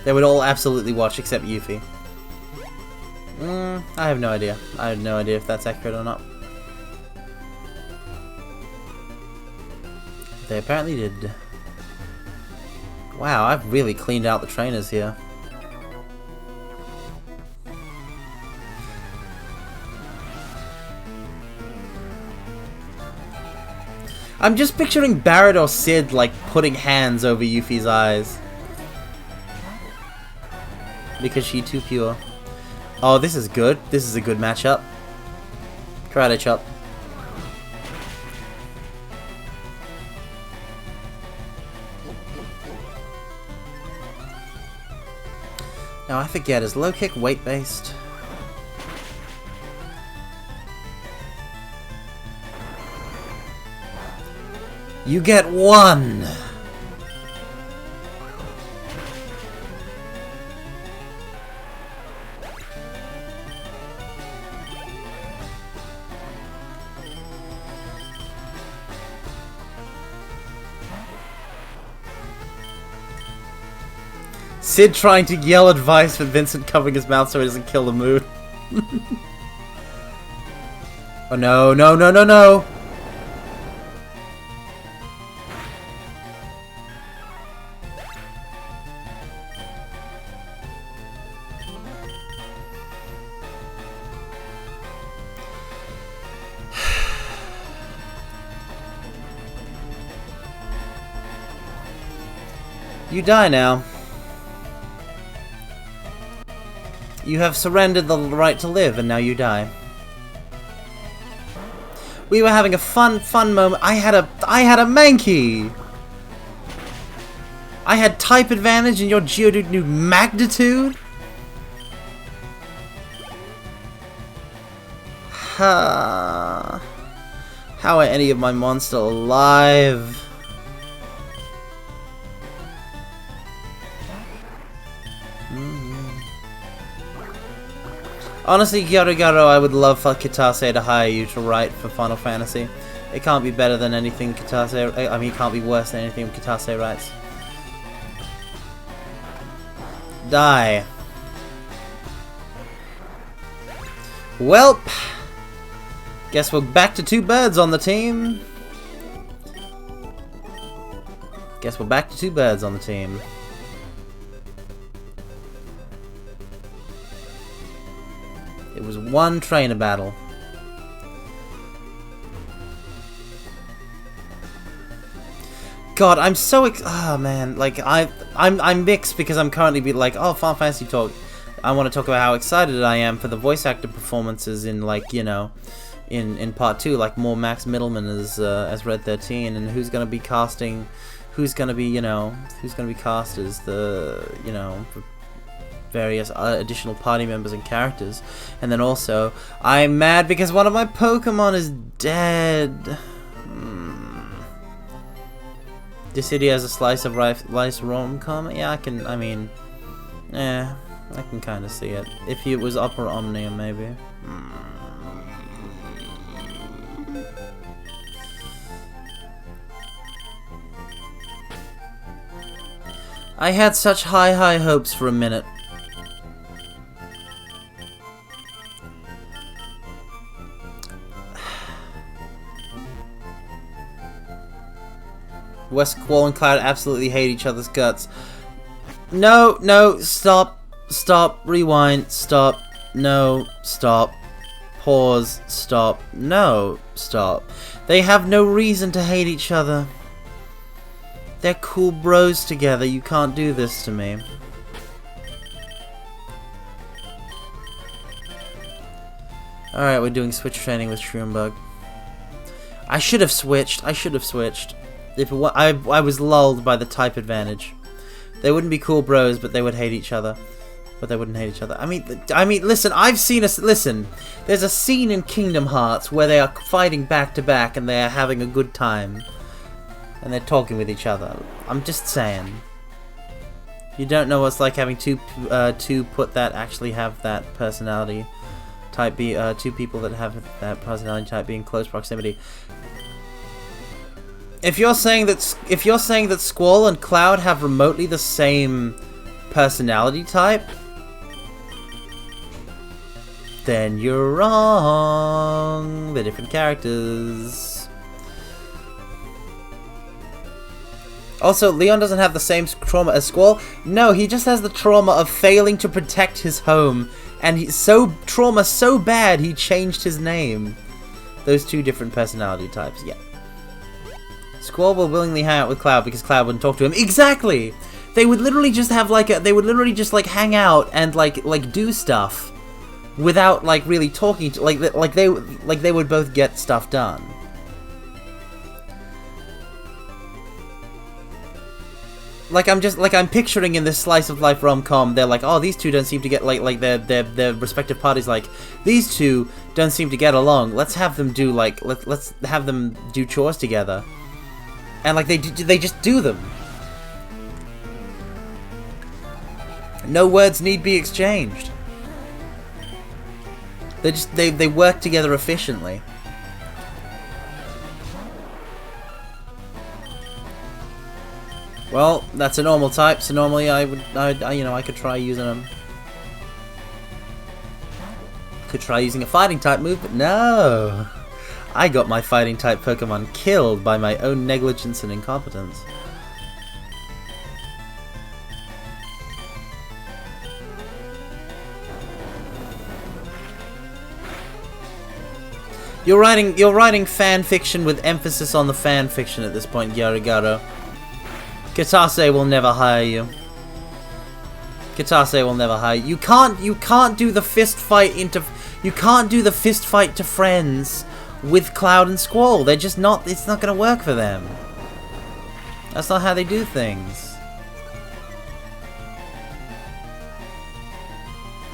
They would all absolutely watch except Yuffie. I have no idea. I have no idea if that's accurate or not. They apparently did. Wow, I've really cleaned out the trainers here. I'm just picturing Barret or Sid, like, putting hands over Yuffie's eyes. Because she's too pure. Oh, this is good. This is a good matchup. Karate chop. Now I forget, is low kick weight based? You get one! Sid trying to yell advice, but Vincent covering his mouth so he doesn't kill the mood. Oh no, no, no, no, no! You die now. You have surrendered the right to live, and now you die. We were having a fun moment. I had a Mankey! I had type advantage and your Geodude knew magnitude? How are any of my monsters alive? Honestly, Garo, I would love for Kitase to hire you to write for Final Fantasy. It can't be better than anything Kitase... I mean, it can't be worse than anything Kitase writes. Die. Welp. Guess we're back to 2 birds on the team. Guess we're back to 2 birds on the team. It was 1 trainer battle. God, I'm so man, like I'm mixed because I'm currently like, oh, Final Fantasy talk. I want to talk about how excited I am for the voice actor performances in, like, you know, in part 2, like more Max Middleman as Red 13, and who's gonna be casting, who's gonna be cast as the, you know, various additional party members and characters. And then also, I'm mad because one of my Pokemon is dead. This city has a slice of life rom-com. Yeah, I can kind of see it. If it was Upper Omnium, maybe. I had such high hopes for a minute. West Squall and Cloud absolutely hate each other's guts. No, stop, rewind, stop, no, stop, pause, stop, no, stop. They have no reason to hate each other. They're cool bros together, you can't do this to me. Alright, we're doing switch training with Shroom. I should have switched. If I was lulled by the type advantage. They wouldn't be cool bros, but they would hate each other. But they wouldn't hate each other. I mean, listen, listen. There's a scene in Kingdom Hearts where they are fighting back to back and they are having a good time. And they're talking with each other. I'm just saying. You don't know what it's like having two that actually have that personality type be, 2 people that have that personality type be in close proximity. If you're saying that Squall and Cloud have remotely the same personality type, then you're wrong. They're different characters. Also, Leon doesn't have the same trauma as Squall. No, he just has the trauma of failing to protect his home, and he's trauma so bad he changed his name. Those 2 different personality types. Yeah. Squall will willingly hang out with Cloud because Cloud wouldn't talk to him. Exactly. They would literally just have like hang out and like do stuff without like really talking to, like they would both get stuff done. I'm picturing in this slice of life rom-com, they're like, oh, these 2 don't seem to get like their respective parties, like, these 2 don't seem to get along. Let's have them do let's have them do chores together. And like they just do them. No words need be exchanged. They work together efficiently. Well, that's a normal type, so normally I could try using them. Could try using a fighting type move, but no! I got my fighting type Pokemon killed by my own negligence and incompetence. You're writing fan fiction with emphasis on the fan fiction at this point, Yarigaro. Kitase will never hire you. Kitase will never hire you. You can't do the fist fight to friends with Cloud and Squall. They're just not. It's not gonna work for them. That's not how they do things.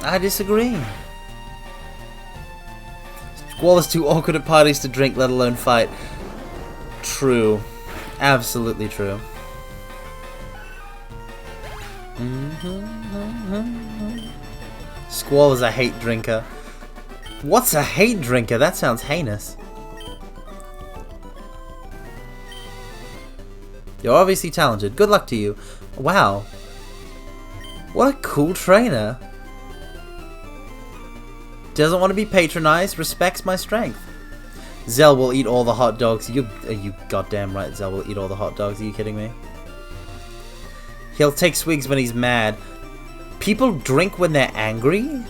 I disagree. Squall is too awkward at parties to drink, let alone fight. True. Absolutely true. Squall is a hate drinker. What's a hate drinker? That sounds heinous. You're obviously talented. Good luck to you. Wow. What a cool trainer. Doesn't want to be patronized. Respects my strength. Zell will eat all the hot dogs. You goddamn right Zell will eat all the hot dogs. Are you kidding me? He'll take swigs when he's mad. People drink when they're angry?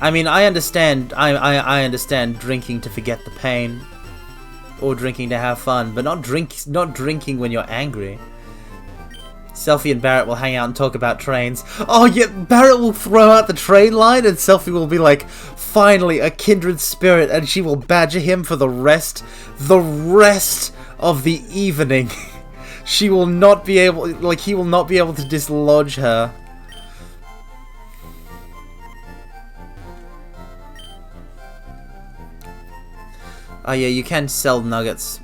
I mean, I understand. I understand drinking to forget the pain, or drinking to have fun, but not drinking when you're angry. Selfie and Barrett will hang out and talk about trains. Oh yeah, Barrett will throw out the train line, and Selfie will be like, "Finally, a kindred spirit," and she will badger him for the rest of the evening. She will not be able, like, he will not be able to dislodge her. Oh yeah, you can sell nuggets.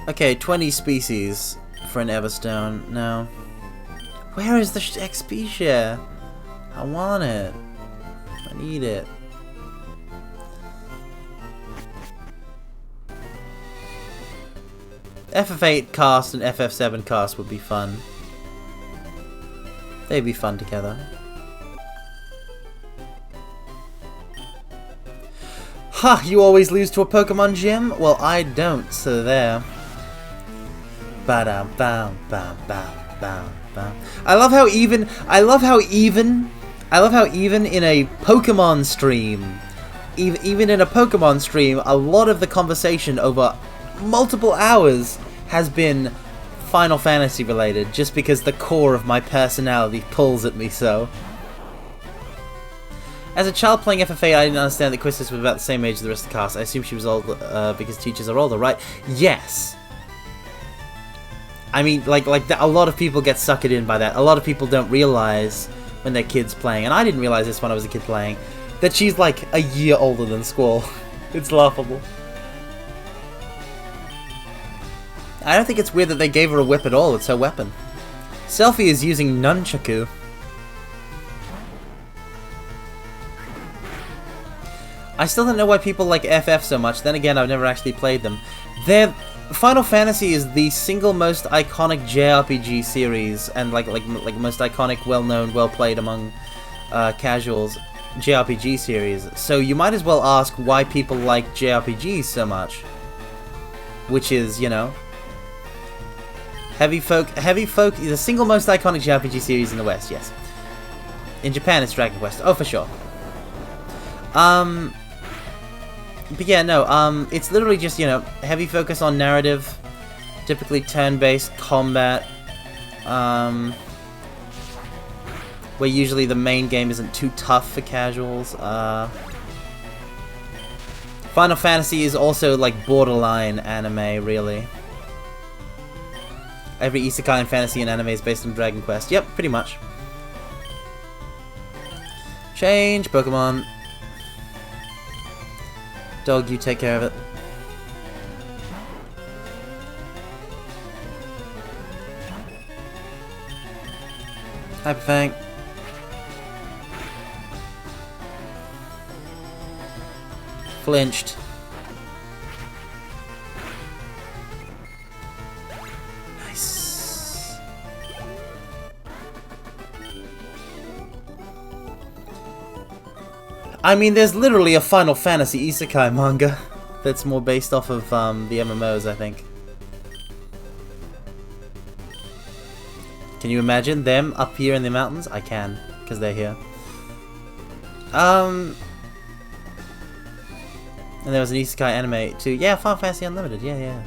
Okay, 20 species for an Everstone. No. Where is the XP share? I want it. I need it. FF8 cast and FF7 cast would be fun. They'd be fun together. Ha! You always lose to a Pokemon gym? Well, I don't, so there. Ba-dum, bam, bam, bam, bam, bam. I love how even in a Pokemon stream, even in a Pokemon stream, a lot of the conversation over multiple hours has been Final Fantasy related, just because the core of my personality pulls at me so. As a child playing FF8, I didn't understand that Quistis was about the same age as the rest of the cast. I assume she was old because teachers are older, right? Yes. I mean, like a lot of people get suckered in by that. A lot of people don't realize when their kids playing, and I didn't realize this when I was a kid playing, that she's like a year older than Squall. It's laughable. I don't think it's weird that they gave her a whip at all. It's her weapon. Selfie is using Nunchaku. I still don't know why people like FF so much. Then again, I've never actually played them. Final Fantasy is the single most iconic JRPG series, and like most iconic, well-known, well-played among casuals JRPG series. So you might as well ask why people like JRPGs so much. Which is, you know, Heavy Folk is the single most iconic JRPG series in the West. Yes. In Japan, it's Dragon Quest. Oh, for sure. But yeah, no, it's literally just, you know, heavy focus on narrative, typically turn-based combat, where usually the main game isn't too tough for casuals. Final Fantasy is also like borderline anime, really. Every isekai in fantasy and anime is based on Dragon Quest. Yep, pretty much. Change Pokemon. Dog, you take care of it. Hyperfang. Flinched. Nice. I mean, there's literally a Final Fantasy isekai manga that's more based off of the MMOs, I think. Can you imagine them up here in the mountains? I can, because they're here. And there was an isekai anime too. Yeah, Final Fantasy Unlimited. Yeah.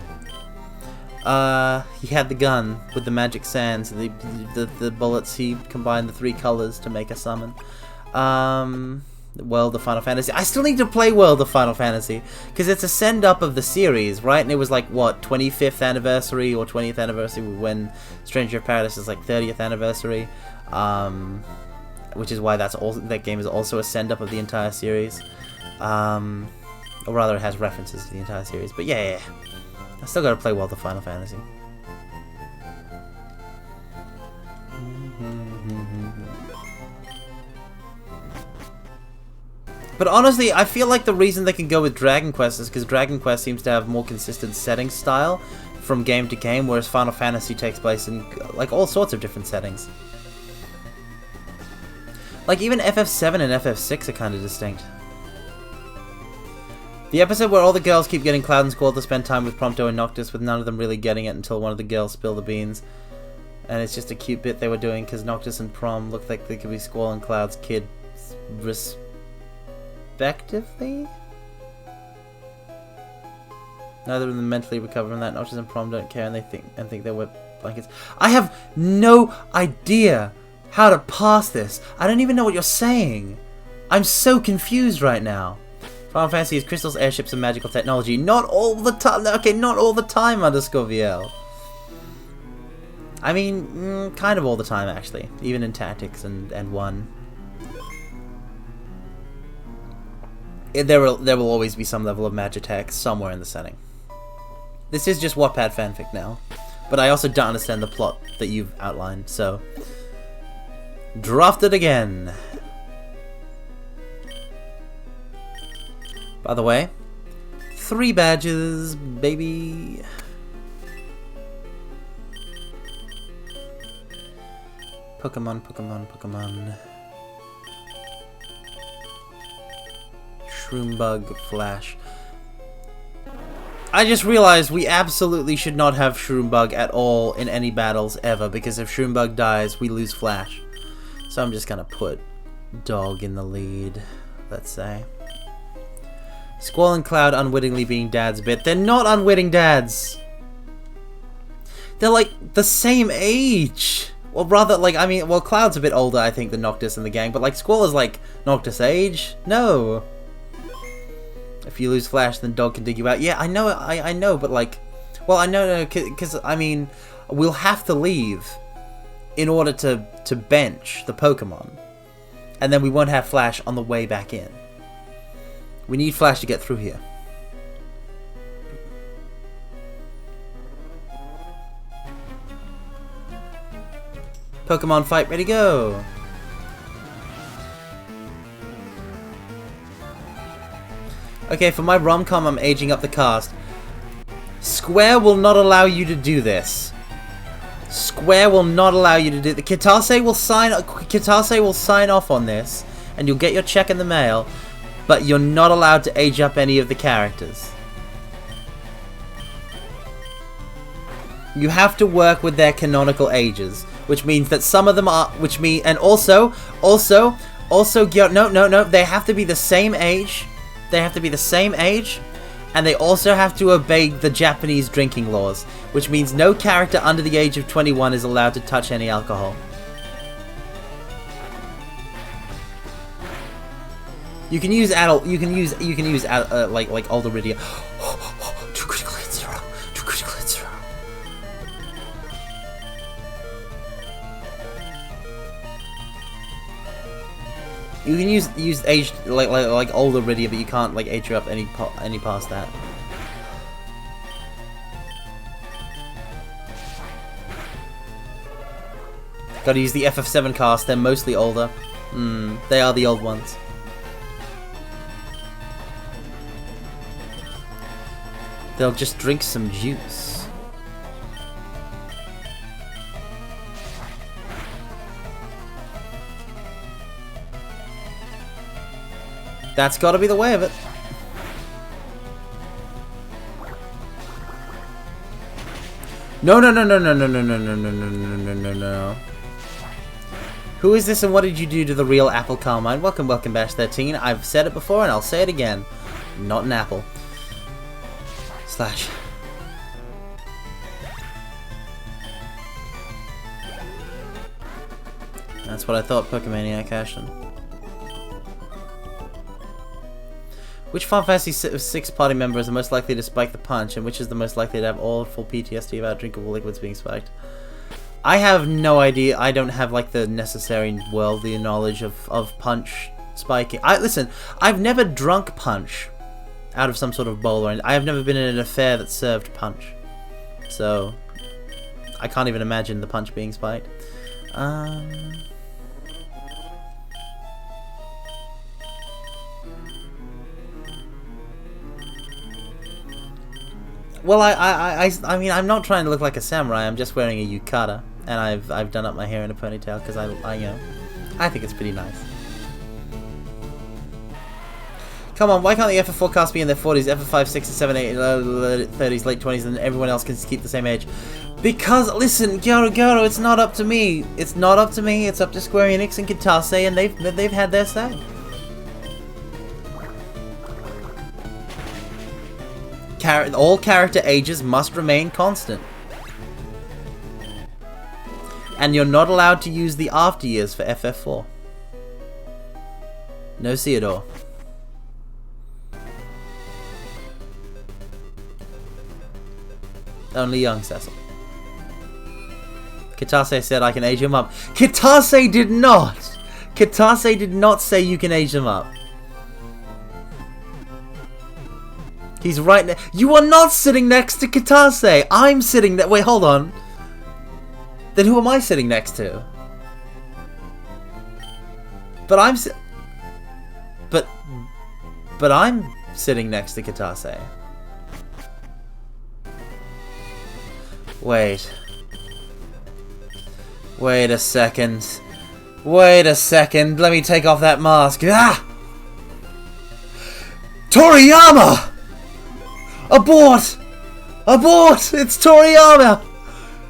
He had the gun with the magic sands. The bullets. He combined the 3 colors to make a summon. World of Final Fantasy. I still need to play World of Final Fantasy because it's a send up of the series, right? And it was like what, 25th anniversary or 20th anniversary when Stranger of Paradise is like 30th anniversary, which is why that game is also a send up of the entire series. Or rather, it has references to the entire series. But yeah. I still gotta play World of Final Fantasy. But honestly, I feel like the reason they can go with Dragon Quest is because Dragon Quest seems to have more consistent setting style from game to game, whereas Final Fantasy takes place in like all sorts of different settings. Like even FF7 and FF6 are kind of distinct. The episode where all the girls keep getting Cloud and Squall to spend time with Prompto and Noctis, with none of them really getting it until one of the girls spill the beans. And it's just a cute bit they were doing because Noctis and Prom looked like they could be Squall and Cloud's kids respectively? Neither of them mentally recover from that. Noctis and Prom don't care and they think they're wet blankets. I have no idea how to pass this. I don't even know what you're saying. I'm so confused right now. Final Fantasy is crystals, airships, and magical technology. Not all the time. Okay, not all the time, _VL. I mean, kind of all the time, actually. Even in Tactics and 1. There will always be some level of Magitech somewhere in the setting. This is just Wattpad fanfic now. But I also don't understand the plot that you've outlined, so... Draft it again! By the way, 3 badges, baby! Pokemon. Shroom-bug, Flash. I just realized we absolutely should not have Shroom-bug at all in any battles ever, because if Shroom-bug dies, we lose Flash. So I'm just gonna put Dog in the lead, let's say. Squall and Cloud unwittingly being dads a bit. They're not unwitting dads! They're like the same age! Well, rather, like, I mean, well, Cloud's a bit older, I think, than Noctis and the gang, but, like, Squall is, like, Noctis' age? No. If you lose Flash, then Dog can dig you out. Yeah, I know, I know, but, like, well, I know, because, I mean, we'll have to leave in order to bench the Pokemon. And then we won't have Flash on the way back in. We need Flash to get through here. Pokemon fight, ready, go! Okay, for my rom-com, I'm aging up the cast. Square will not allow you to do this. Square will not allow you to do... Kitase will sign off on this, and you'll get your check in the mail, but you're not allowed to age up any of the characters. You have to work with their canonical ages, which means that some of them are, and also, no, they have to be the same age. They have to be the same age, and they also have to obey the Japanese drinking laws, which means no character under the age of 21 is allowed to touch any alcohol. You can use adult. You can use like older Rydia. Too critical hit 0. Too critical hit 0. You can use age like older Rydia, but you can't like age her up any past that. Gotta use the FF7 cast. They're mostly older. They are the old ones. They'll just drink some juice. That's gotta be the way of it. No. Who is this and what did you do to the real Apple Carmine? Welcome Bash 13. I've said it before and I'll say it again. Not an apple. Slash. That's what I thought, Pokemaniac Ashton. Which Final Fantasy 6 party member is the most likely to spike the punch, and which is the most likely to have all full PTSD about drinkable liquids being spiked? I have no idea. I don't have like the necessary worldly knowledge of punch spiking. Listen, I've never drunk punch out of some sort of bowl, or I have never been in an affair that served punch, so I can't even imagine the punch being spiked. Well, I mean, I'm not trying to look like a samurai. I'm just wearing a yukata, and I've done up my hair in a ponytail because I think it's pretty nice. Come on, why can't the FF4 cast be in their 40s, FF5, 6, 7, 8, 30s, late 20s, and everyone else can keep the same age? Because, listen, Gyaro, it's not up to me. It's not up to me. It's up to Square Enix and Kitase, and they've had their say. All character ages must remain constant. And you're not allowed to use the after years for FF4. No Theodore. Only young Cecil. Kitase said I can age him up. Kitase did not! Kitase did not say you can age him up. He's right now. You are not sitting next to Kitase! I'm sitting there. Wait, hold on. Then who am I sitting next to? But I'm But I'm sitting next to Kitase. Wait. Wait a second. Wait a second. Let me take off that mask. Ah! Toriyama! Abort! Abort! It's Toriyama!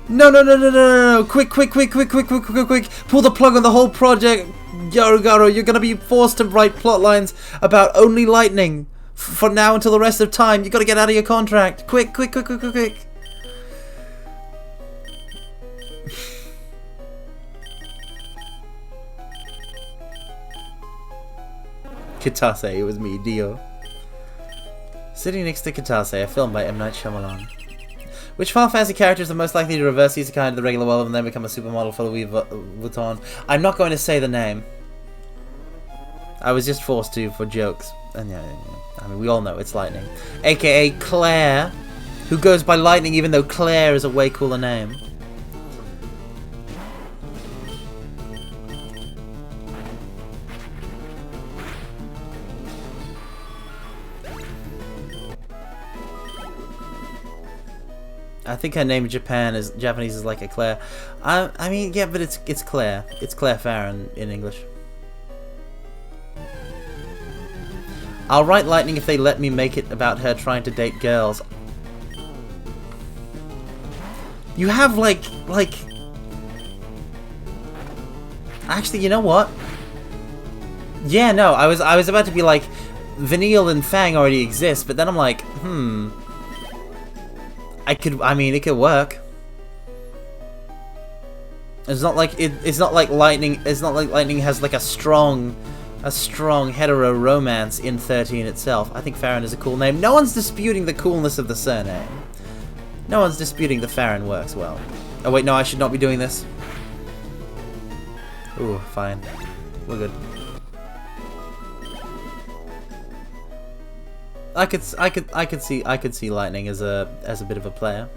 No, no, no, no, no, no, no. Quick, quick, quick, quick, quick, quick, quick, quick. Pull the plug on the whole project. Garo, you're gonna be forced to write plot lines about only lightning. For now until the rest of time. You gotta get out of your contract. Quick, quick, quick, quick, quick, quick. Kitase, it was me, Dio. Sitting next to Kitase, a film by M. Night Shyamalan. Which Final Fantasy character is the most likely to reverse isekai into the regular world and then become a supermodel for Louis Vuitton? I'm not going to say the name. I was just forced to for jokes. And yeah, I mean, we all know it's Lightning. AKA Claire, who goes by Lightning even though Claire is a way cooler name. I think her name in Japanese is like a Claire. I mean, yeah, but it's Claire. It's Claire Farron in English. I'll write Lightning if they let me make it about her trying to date girls. You have like actually, you know what? Yeah, no, I was about to be like, Vanille and Fang already exist, but then I'm like, I mean, it could work. It's not like Lightning has like a strong hetero romance in 13 itself. I think Farron is a cool name. No one's disputing the coolness of the surname. No one's disputing the Farron works well. Oh wait, no, I should not be doing this. Ooh, fine. We're good. I could see Lightning as a bit of a player.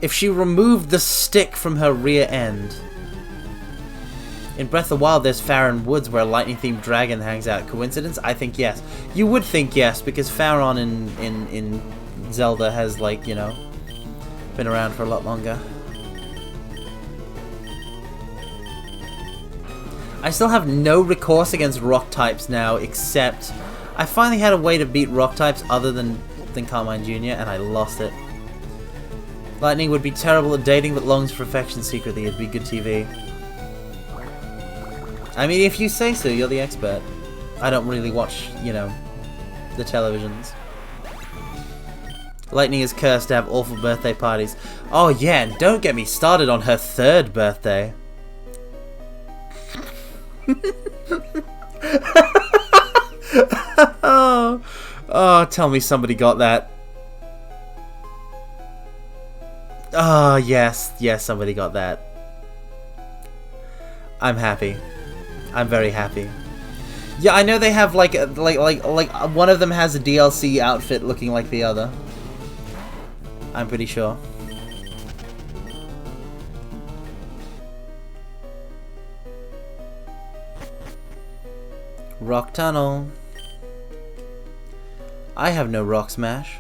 If she removed the stick from her rear end. In Breath of the Wild, there's Farron Woods where a lightning-themed dragon hangs out. Coincidence? I think yes. You would think yes, because Farron in Zelda has, like, you know, been around for a lot longer. I still have no recourse against rock types now, except I finally had a way to beat rock types other than Carmine Jr., and I lost it. Lightning would be terrible at dating, but longs for affection secretly. It'd be good TV. I mean, if you say so, you're the expert. I don't really watch, you know, the televisions. Lightning is cursed to have awful birthday parties. Oh yeah, and don't get me started on her 3rd birthday. Oh, tell me somebody got that. Oh, yes, somebody got that. I'm happy. I'm very happy. Yeah, I know they have like one of them has a DLC outfit looking like the other. I'm pretty sure. Rock Tunnel. I have no rock smash.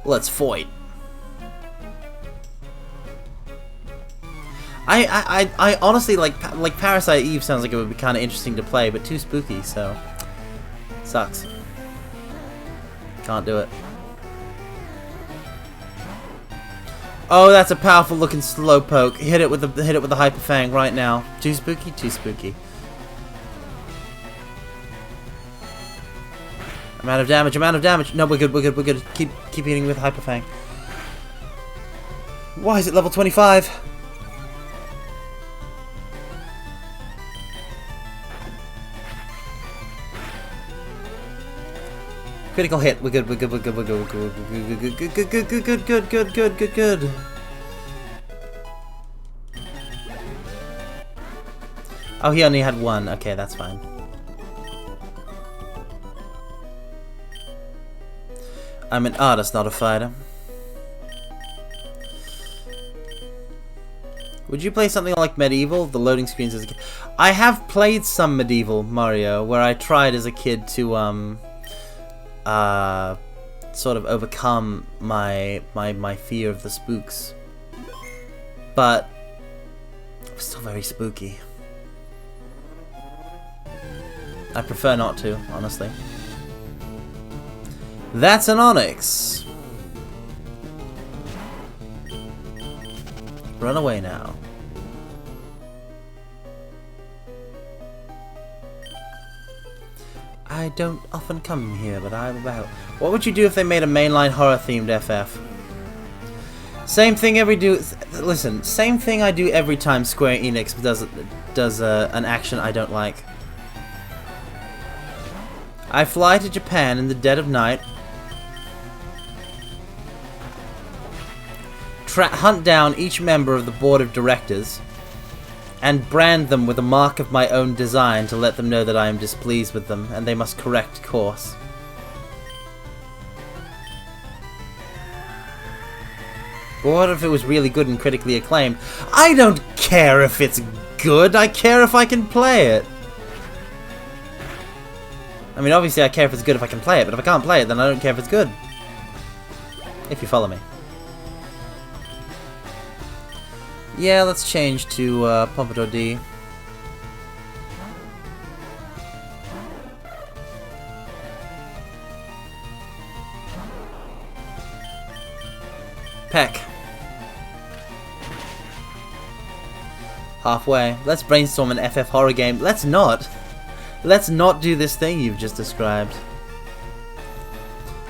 Let's fight. I honestly like Parasite Eve sounds like it would be kind of interesting to play, but too spooky, so sucks. Can't do it. Oh, that's a powerful looking slowpoke. Hit it with the Hyper Fang right now. Too spooky, too spooky. I'm out of damage. I'm out of damage. No, we're good. We're good. We're good. Keep hitting with Hyper Fang. Why is it level 25? Critical hit. We're good. We're good. We're good. We're good. We're good. Oh, he only had one. Okay, that's fine. I'm an artist, not a fighter. Would you play something like Medieval? The loading screens as a kid. I have played some Medieval Mario, where I tried as a kid to sort of overcome my fear of the spooks, but it was still very spooky. I prefer not to, honestly. That's an Onyx. Run away now. I don't often come here, but I'm about. What would you do if they made a mainline horror-themed FF? Same thing listen, same thing I do every time Square Enix does an action I don't like. I fly to Japan in the dead of night, hunt down each member of the board of directors, and brand them with a mark of my own design to let them know that I am displeased with them, and they must correct course. But what if it was really good and critically acclaimed? I don't care if it's good, I care if I can play it. I mean, obviously I care if it's good if I can play it, but if I can't play it, then I don't care if it's good. If you follow me. Yeah, let's change to Pompadour D. Peck. Halfway. Let's brainstorm an FF horror game. Let's not. Let's not do this thing you've just described.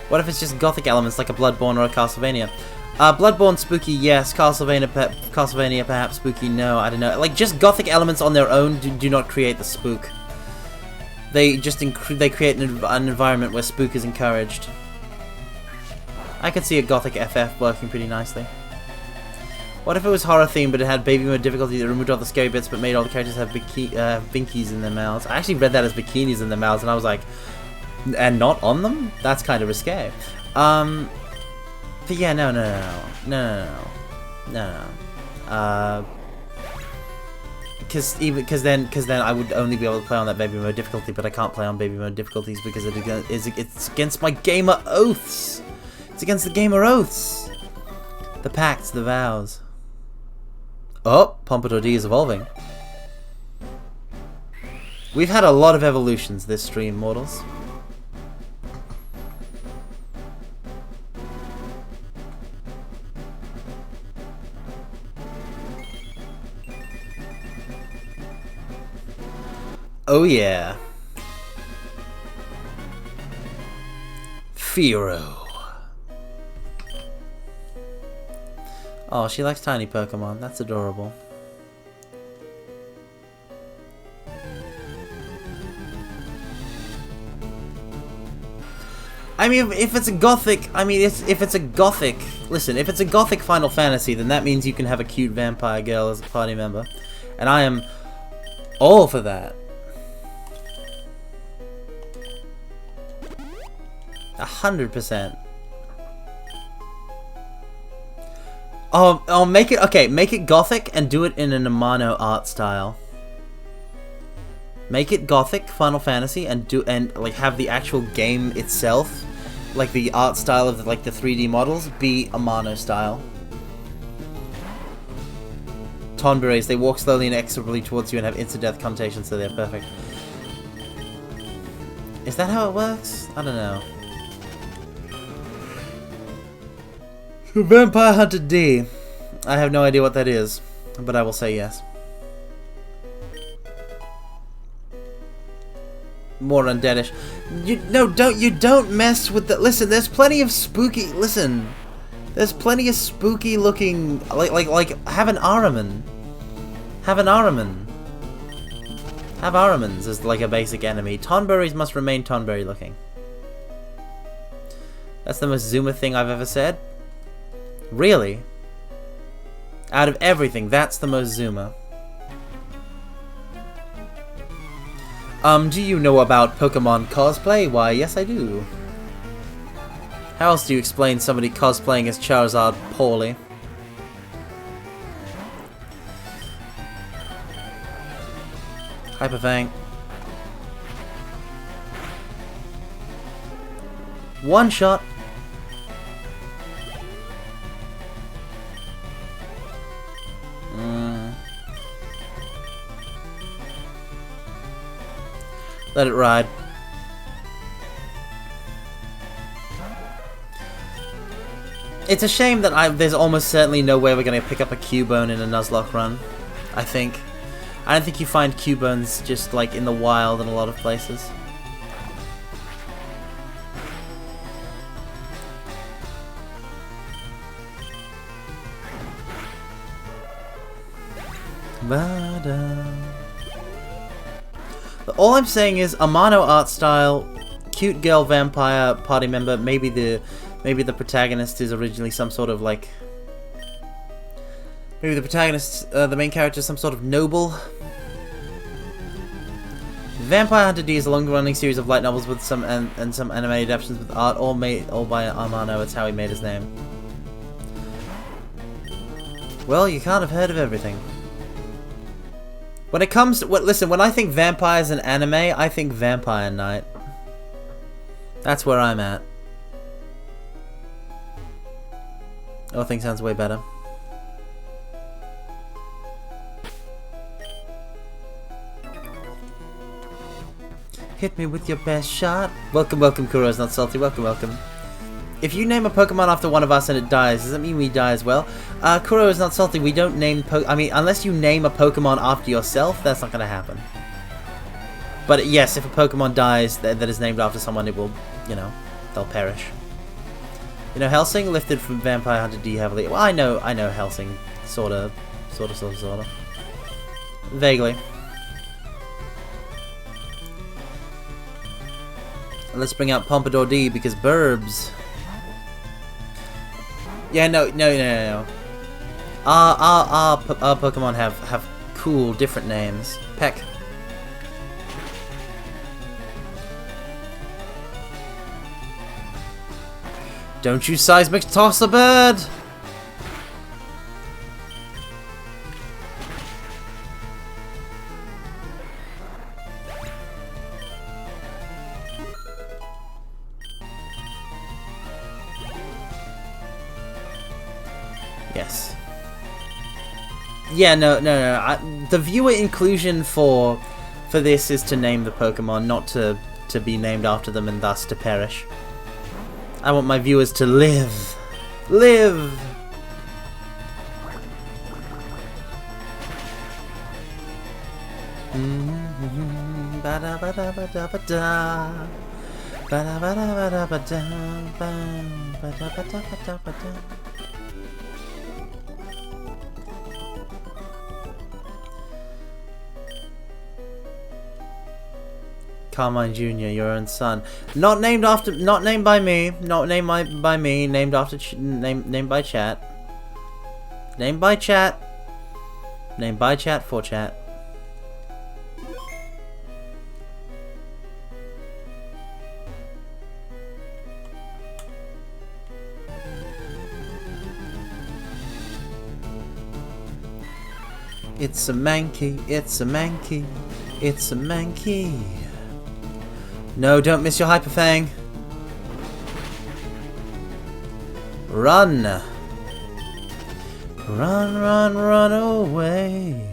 What if it's just gothic elements like a Bloodborne or a Castlevania? Bloodborne spooky, yes. Castlevania perhaps spooky, no. I don't know. Like, just gothic elements on their own do not create the spook. They just create an environment where spook is encouraged. I could see a gothic FF working pretty nicely. What if it was horror themed, but it had baby mode difficulty that removed all the scary bits, but made all the characters have binkies in their mouths? I actually read that as bikinis in their mouths, and I was like, and not on them? That's kind of risque. But yeah, no. Because then I would only be able to play on that baby mode difficulty, but I can't play on baby mode difficulties because it's against my gamer oaths. It's against the gamer oaths. The pacts, the vows. Oh, Pompadour D is evolving. We've had a lot of evolutions this stream, mortals. Oh yeah. Firo. Oh, she likes tiny Pokemon. That's adorable. I mean, if it's a gothic, if it's a gothic, listen, if it's a gothic Final Fantasy, then that means you can have a cute vampire girl as a party member. And I am all for that. 100%. Oh, make it gothic and do it in an Amano art style. Make it gothic Final Fantasy and like have the actual game itself, like the art style of like the 3D models, be Amano style. Tonberries. They walk slowly and inexorably towards you and have instant death connotations, so they're perfect. Is that how it works? I don't know. Vampire Hunter D. I have no idea what that is, but I will say yes. More undeadish. You don't mess with the. Listen, there's plenty of spooky. Listen, there's plenty of spooky looking. Like have an Ahriman. Have an Ahriman. Have Ahrimans as like a basic enemy. Tonberries must remain Tonberry looking. That's the most Zoomer thing I've ever said. Really? Out of everything, that's the most Zoomer. Do you know about Pokemon cosplay? Why, yes I do. How else do you explain somebody cosplaying as Charizard poorly? Hyperfang. One shot. Let it ride. It's a shame that there's almost certainly no way we're going to pick up a Cubone in a Nuzlocke run. I think. I don't think you find Cubones just like in the wild in a lot of places. All I'm saying is Amano art style, cute girl vampire party member. Maybe the protagonist is originally some sort of like. Maybe the protagonist, the main character, is some sort of noble. Vampire Hunter D is a long-running series of light novels with some and some animated adaptations with art, all by Amano. It's how he made his name. Well, you can't have heard of everything. When it comes to listen, when I think vampires and anime, I think Vampire Knight. That's where I'm at. Oh, I think sounds way better. Hit me with your best shot. Welcome, welcome, Kuro's Not Salty. Welcome, welcome. If you name a Pokemon after one of us and it dies, does that mean we die as well? Kuro is not salty. We don't name I mean, unless you name a Pokemon after yourself, that's not going to happen. But yes, if a Pokemon dies that is named after someone, it will, you know, they'll perish. You know, Helsing lifted from Vampire Hunter D heavily. Well, I know Helsing, sorta. Vaguely. Let's bring out Pompadour D because burbs. Yeah, no. Our Pokemon have cool, different names. Peck. Don't you seismic toss a bird! Yes. Yeah, no. The viewer inclusion for this is to name the Pokemon, not to be named after them and thus to perish. I want my viewers to live. Live! Carmine Jr., your own son. Not named by me. Not named by me. Named after named by chat. Named by chat. Named by chat for chat. It's a Mankey. It's a Mankey. It's a Mankey. No, don't miss your Hyperfang. Run. Run, run, run away.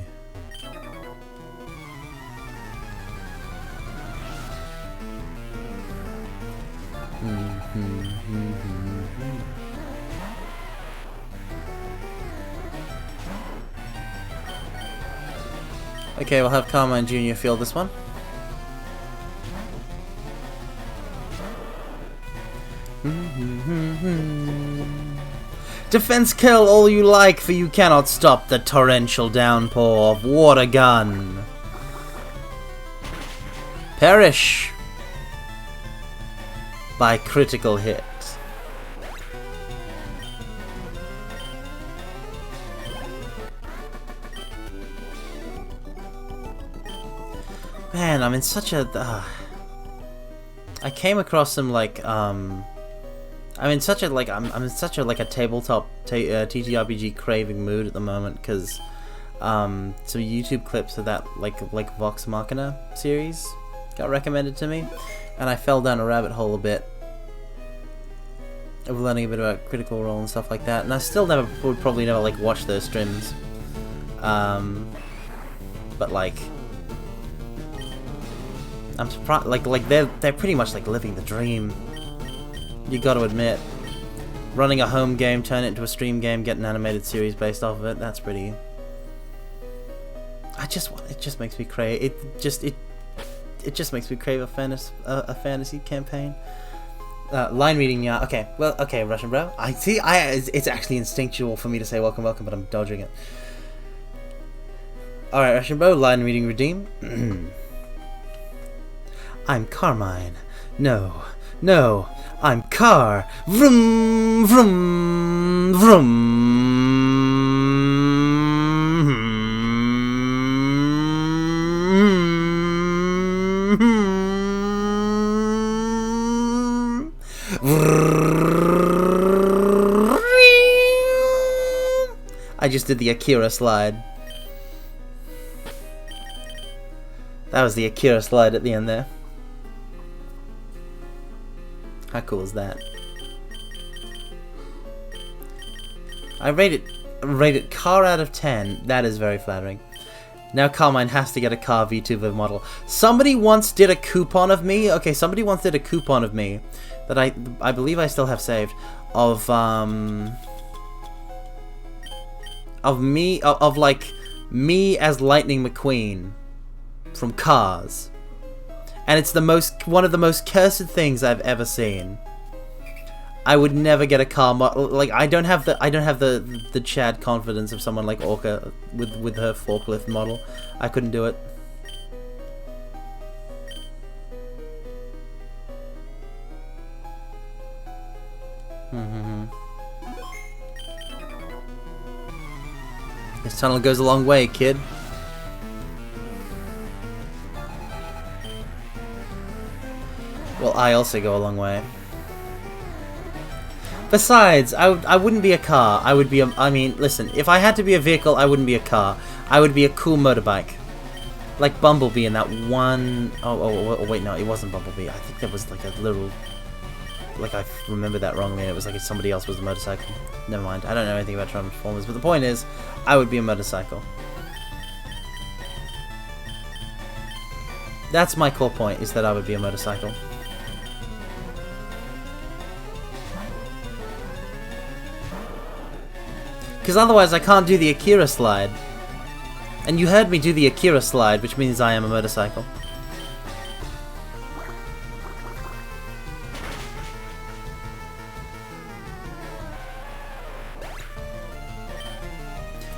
Okay, we'll have Carmine Jr. field this one. Defense kill all you like, for you cannot stop the torrential downpour of water gun. Perish by critical hit. Man, I'm in such a... I came across some like I'm in such a like a tabletop TTRPG craving mood at the moment, because some YouTube clips of that like Vox Machina series got recommended to me, and I fell down a rabbit hole a bit of learning a bit about Critical Role and stuff like that, and I still would probably never like watch those streams, but like I'm surprised, like they're pretty much like living the dream. You got to admit, running a home game, turn it into a stream game, get an animated series based off of it. That's pretty. It just makes me crave. It just makes me crave a fantasy campaign. Line reading, yeah. Okay, well, okay, Russian bro. I see. It's actually instinctual for me to say welcome, welcome, but I'm dodging it. All right, Russian bro. Line reading redeem. I'm Carmine. No, no, I'm Car. Vroom, vroom, vroom. I just did the Akira slide. That was the Akira slide at the end there. How cool is that? I rate it car out of 10. That is very flattering. Now Carmine has to get a car V2 model. Somebody once did a coupon of me. Okay, somebody once did a coupon of me that I believe I still have saved of like me as Lightning McQueen from Cars. And it's one of the most cursed things I've ever seen. I would never get a car model. Like I don't have the Chad confidence of someone like Orca with her forklift model. I couldn't do it. This tunnel goes a long way, kid. Well, I also go a long way. Besides, I wouldn't be a car. I would be a... I mean, listen, if I had to be a vehicle, I wouldn't be a car. I would be a cool motorbike. Like Bumblebee in that one... Oh, wait, no, it wasn't Bumblebee. I think there was like a little... Like, I remember that wrongly, and it was like somebody else was a motorcycle. Never mind, I don't know anything about Transformers, but the point is, I would be a motorcycle. That's my core point, is that I would be a motorcycle. Because otherwise I can't do the Akira slide. And you heard me do the Akira slide, which means I am a motorcycle.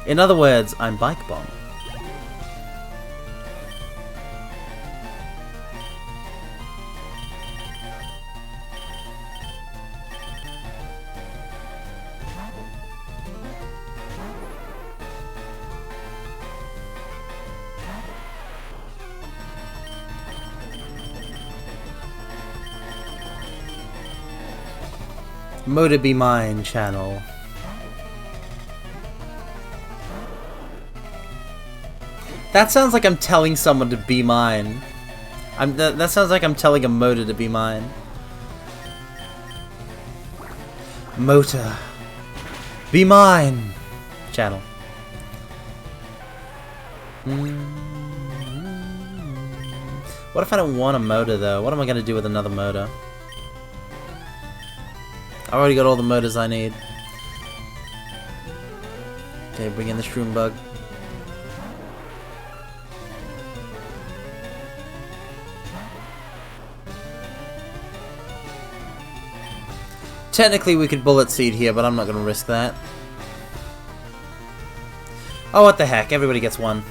In other words, I'm Bike Bomb. Motor Be Mine channel. That sounds like I'm telling someone to be mine. That sounds like I'm telling a motor to be mine. Motor. Be mine. channel. What if I don't want a motor though? What am I gonna do with another motor? I already got all the motors I need. Okay, bring in the shroom bug. Technically we could bullet seed here, but I'm not gonna risk that. Oh, what the heck, everybody gets one.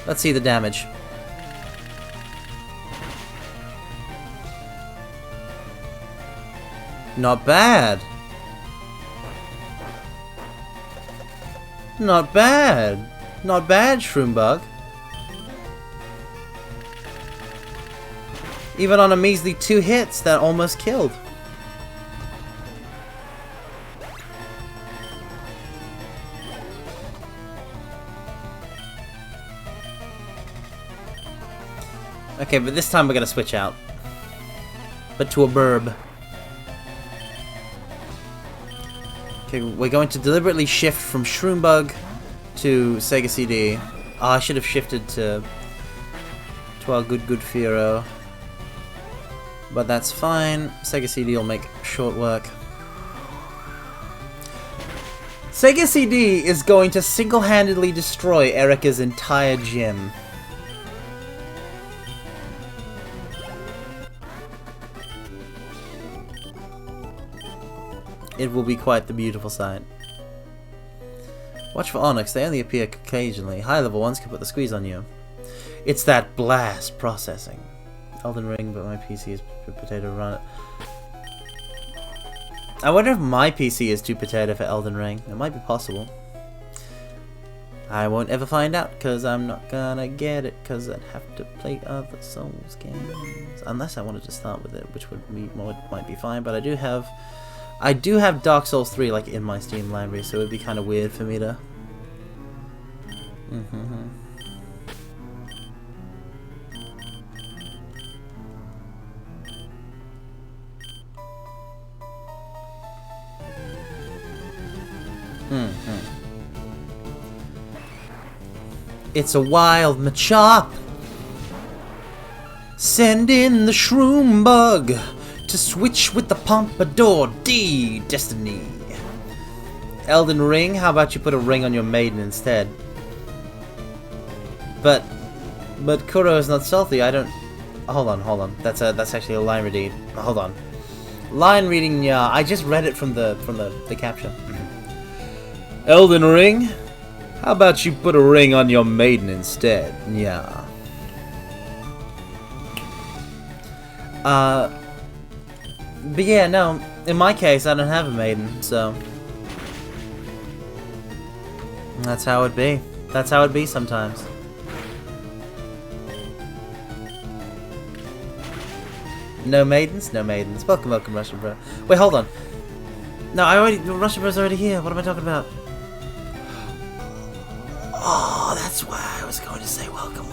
Let's see the damage. Not bad. Not bad. Not bad, Shroom-Bug. Even on a measly 2 hits, that almost killed. Okay, but this time we're gonna switch out. But to a burb. Okay, we're going to deliberately shift from Shroom-Bug to Sega CD. Oh, I should have shifted to our good Firo. But that's fine. Sega CD will make short work. Sega CD is going to single-handedly destroy Erica's entire gym. It will be quite the beautiful sight. Watch for Onyx, they only appear occasionally. High-level ones can put the squeeze on you. It's that blast processing. Elden Ring, but my PC is potato run. I wonder if my PC is too potato for Elden Ring. It might be possible. I won't ever find out, because I'm not gonna get it, because I'd have to play other Souls games. Unless I wanted to start with it, which might be fine, but I do have Dark Souls 3 like in my Steam library, so it would be kind of weird for me to... It's a wild Machop! Send in the Shroom Bug to switch with the Pompadour D Destiny. Elden Ring, how about you put a ring on your maiden instead? But Kuro is not stealthy. I don't. Hold on. That's actually a line reading. Hold on. Line reading. Yeah, I just read it from the caption. Elden Ring, how about you put a ring on your maiden instead? Yeah. But yeah, no. In my case, I don't have a maiden, so that's how it be. That's how it be sometimes. No maidens? No maidens. Welcome, Russian Bro. Wait, hold on. No, Russian Bro's already here. What am I talking about? Oh, that's why I was going to say welcome.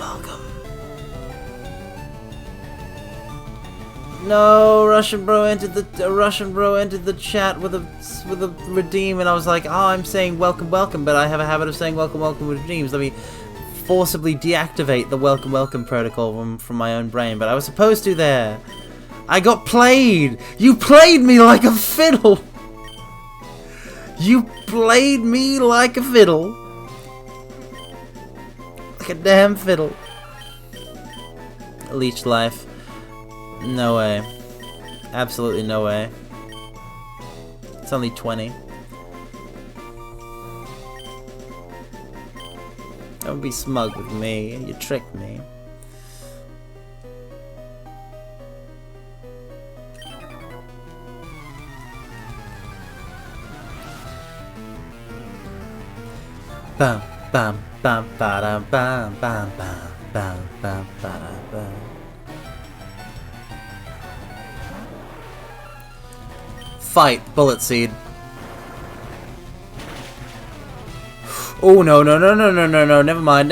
No, Russian Bro entered the chat with a redeem, and I was like, oh, I'm saying welcome, but I have a habit of saying welcome with redeems. Let me forcibly deactivate the welcome protocol from my own brain, but I was supposed to there. I got played! You played me like a fiddle! You played me like a fiddle. Like a damn fiddle. Leech life. No way. Absolutely no way. It's only 20. Don't be smug with me. You tricked me. Bam bam bam bam bam bam bam bam bam bam. Fight, Bullet Seed. Oh no, never mind.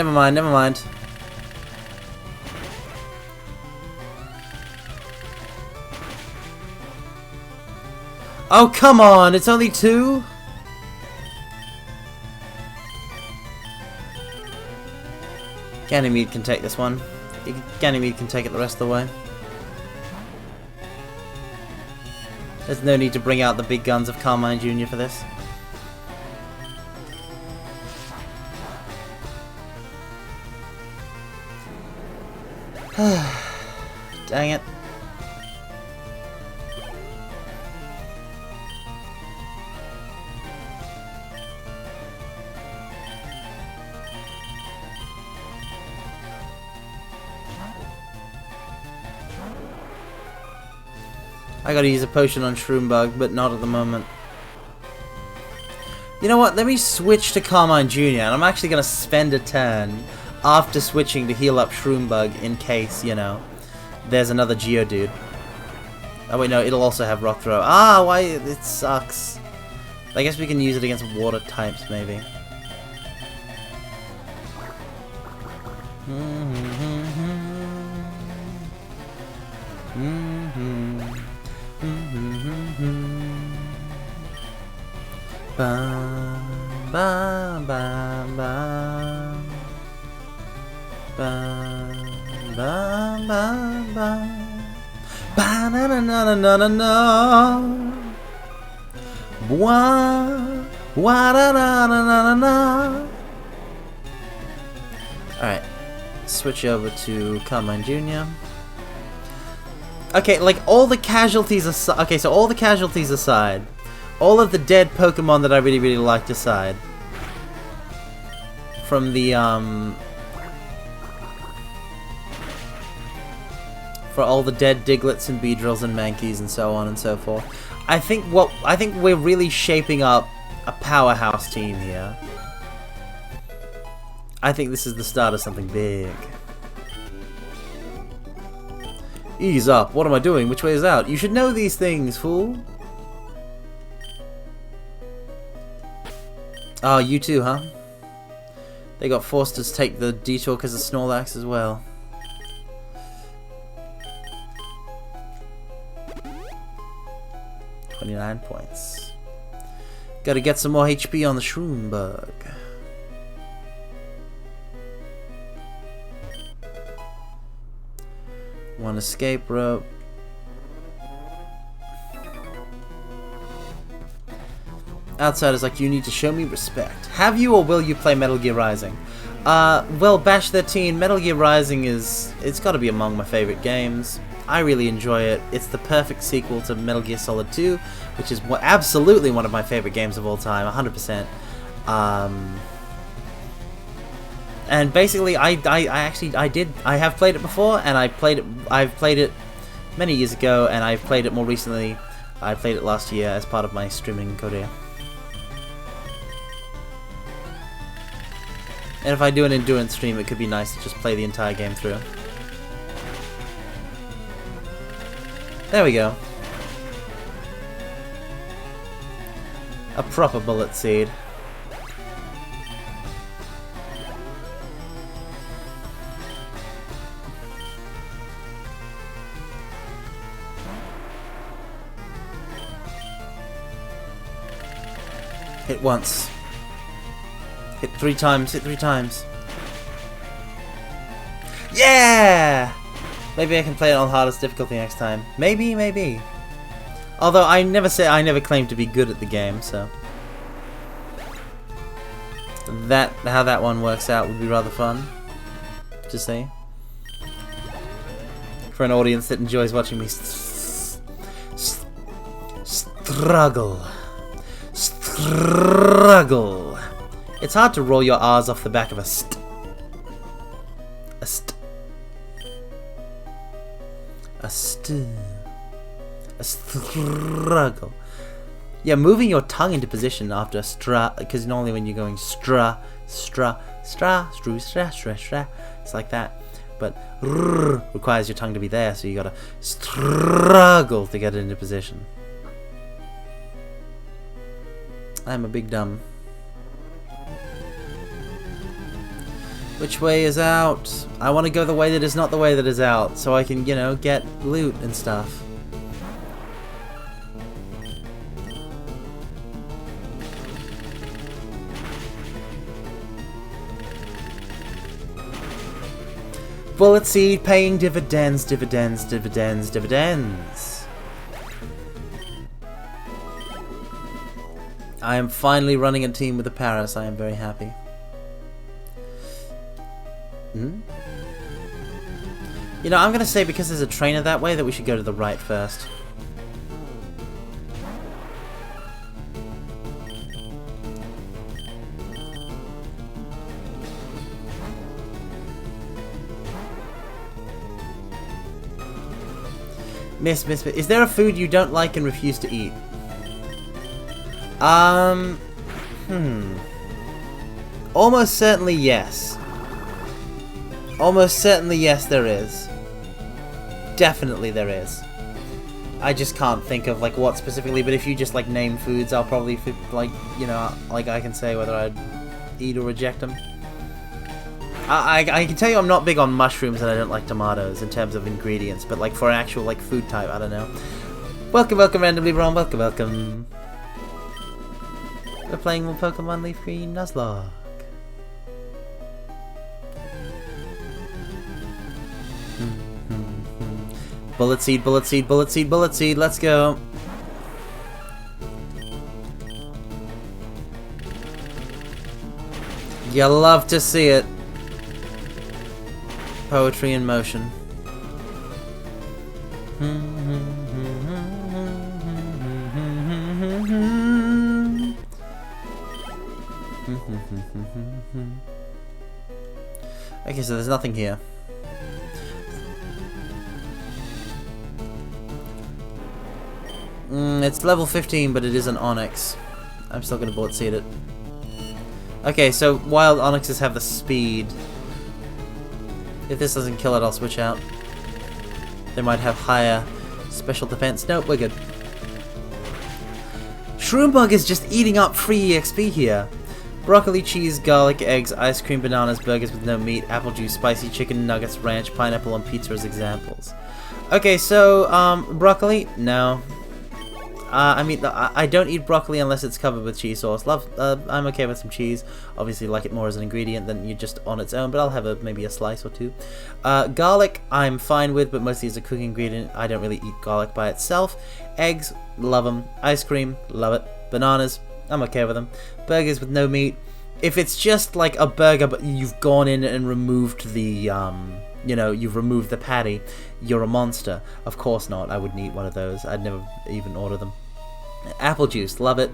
Oh, come on! It's only 2? Ganymede can take this one. Ganymede can take it the rest of the way. There's no need to bring out the big guns of Carmine Jr. for this. Dang it. I gotta use a potion on Shroom-Bug, but not at the moment. You know what? Let me switch to Carmine Jr. and I'm actually gonna spend a turn after switching to heal up Shroom-Bug in case, you know, there's another Geodude. Oh wait, no, it'll also have Rock Throw. Ah, why? It sucks. I guess we can use it against water types, maybe. Ba ba ba ba ba ba ba ba ba na na na na na na wa wa na na na na na. Alright, switch over to Carmine Jr. Okay, like all the casualties aside. Okay, so all the casualties aside. All of the dead Pokemon that I really liked aside. From the, for all the dead Diglets and Beedrills and Mankeys and so on and so forth. I think we're really shaping up a powerhouse team here. I think this is the start of something big. Ease up, what am I doing? Which way is out? You should know these things, fool. Oh, you too, huh? They got forced to take the detour because of Snorlax as well. $29 points. Gotta get some more HP on the Shroom-Bug. One escape rope. Outsiders like you need to show me respect. Have you or will you play Metal Gear Rising? Well, Bash 13, Metal Gear Rising it's got to be among my favorite games. I really enjoy it. It's the perfect sequel to Metal Gear Solid 2, which is absolutely one of my favorite games of all time, 100%. And basically, I have played it before, and I've played it many years ago, and I've played it more recently. I played it last year as part of my streaming career. And if I do an endurance stream, it could be nice to just play the entire game through. There we go. A proper bullet seed. Hit once. Hit 3 times, hit 3 times. Yeah! Maybe I can play it on hardest difficulty next time. Maybe, maybe. Although I never claimed to be good at the game, so how that one works out would be rather fun to see. For an audience that enjoys watching me struggle. Struggle. It's hard to roll your R's off the back of a st. A st. A st. A struggle. Yeah, moving your tongue into position after a stra, because normally when you're going stra, stra, stra, stru, stra, stra, stra, it's like that. But requires your tongue to be there, so you gotta struggle to get it into position. I'm a big dumb. Which way is out? I want to go the way that is not the way that is out, so I can, you know, get loot and stuff. Bullet seed paying dividends, dividends, dividends, dividends. I am finally running a team with the Paris. I am very happy. Hmm? You know, I'm gonna say because there's a trainer that way that we should go to the right first. Miss. Is there a food you don't like and refuse to eat? Almost certainly yes. Almost certainly yes, there is. Definitely there is. I just can't think of like what specifically, but if you just like name foods, I'll probably like, you know, like I can say whether I'd eat or reject them. I can tell you I'm not big on mushrooms and I don't like tomatoes in terms of ingredients, but like for an actual like food type, I don't know. Welcome, randomly wrong, welcome. We're playing more Pokemon LeafGreen Nuzlocke. Bullet seed, let's go. You love to see it. Poetry in motion. Okay, so there's nothing here. It's level 15, but it is an Onyx. I'm still gonna bullet seed it. Okay, so wild Onyxes have the speed. If this doesn't kill it, I'll switch out. They might have higher special defense. Nope, we're good. Shroom is just eating up free EXP here. Broccoli, cheese, garlic, eggs, ice cream, bananas, burgers with no meat, apple juice, spicy chicken, nuggets, ranch, pineapple on pizza as examples. Okay, so, broccoli? No. I mean, I don't eat broccoli unless it's covered with cheese sauce. I'm okay with some cheese. Obviously, like it more as an ingredient than you just on its own, but I'll have maybe a slice or two. Garlic, I'm fine with, but mostly as a cooking ingredient. I don't really eat garlic by itself. Eggs, love them. Ice cream, love it. Bananas, I'm okay with them. Burgers with no meat. If it's just like a burger, but you've gone in and removed the, you know, you've removed the patty, you're a monster. Of course not. I wouldn't eat one of those. I'd never even order them. Apple juice, love it.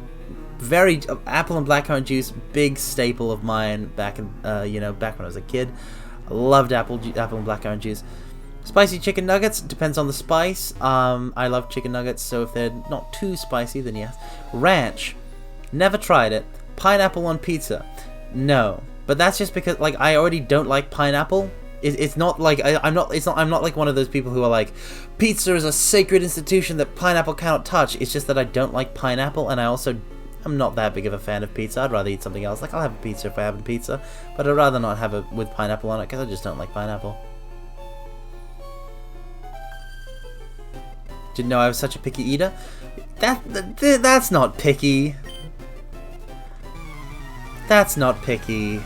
Very apple and blackcurrant juice, big staple of mine back in you know, back when I was a kid. I loved apple and blackcurrant juice. Spicy chicken nuggets, depends on the spice. I love chicken nuggets, so if they're not too spicy, then yes. Ranch, never tried it. Pineapple on pizza, no. But that's just because like I already don't like pineapple. It's not like I'm not like one of those people who are like, pizza is a sacred institution that pineapple cannot touch. It's just that I don't like pineapple, and I'm not that big of a fan of pizza. I'd rather eat something else. Like I'll have a pizza if I have a pizza, but I'd rather not have it with pineapple on it because I just don't like pineapple. Didn't know I was such a picky eater. That's not picky. That's not picky.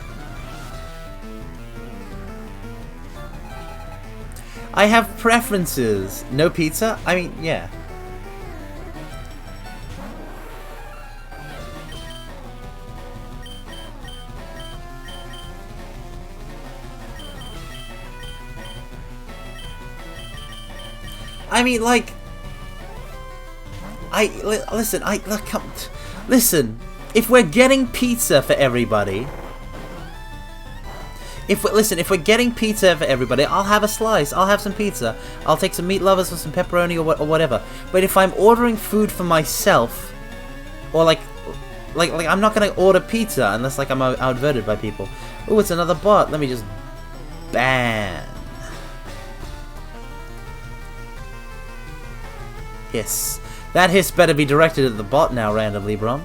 I have preferences. No pizza? I mean, yeah. I mean, like, listen. If we're getting pizza for everybody. If we're getting pizza for everybody, I'll have a slice. I'll have some pizza. I'll take some meat lovers or some pepperoni or whatever. But if I'm ordering food for myself, or like I'm not gonna order pizza unless like I'm outvoted by people. Oh, it's another bot. Let me just ban. Hiss. That hiss better be directed at the bot now, randomly, bro.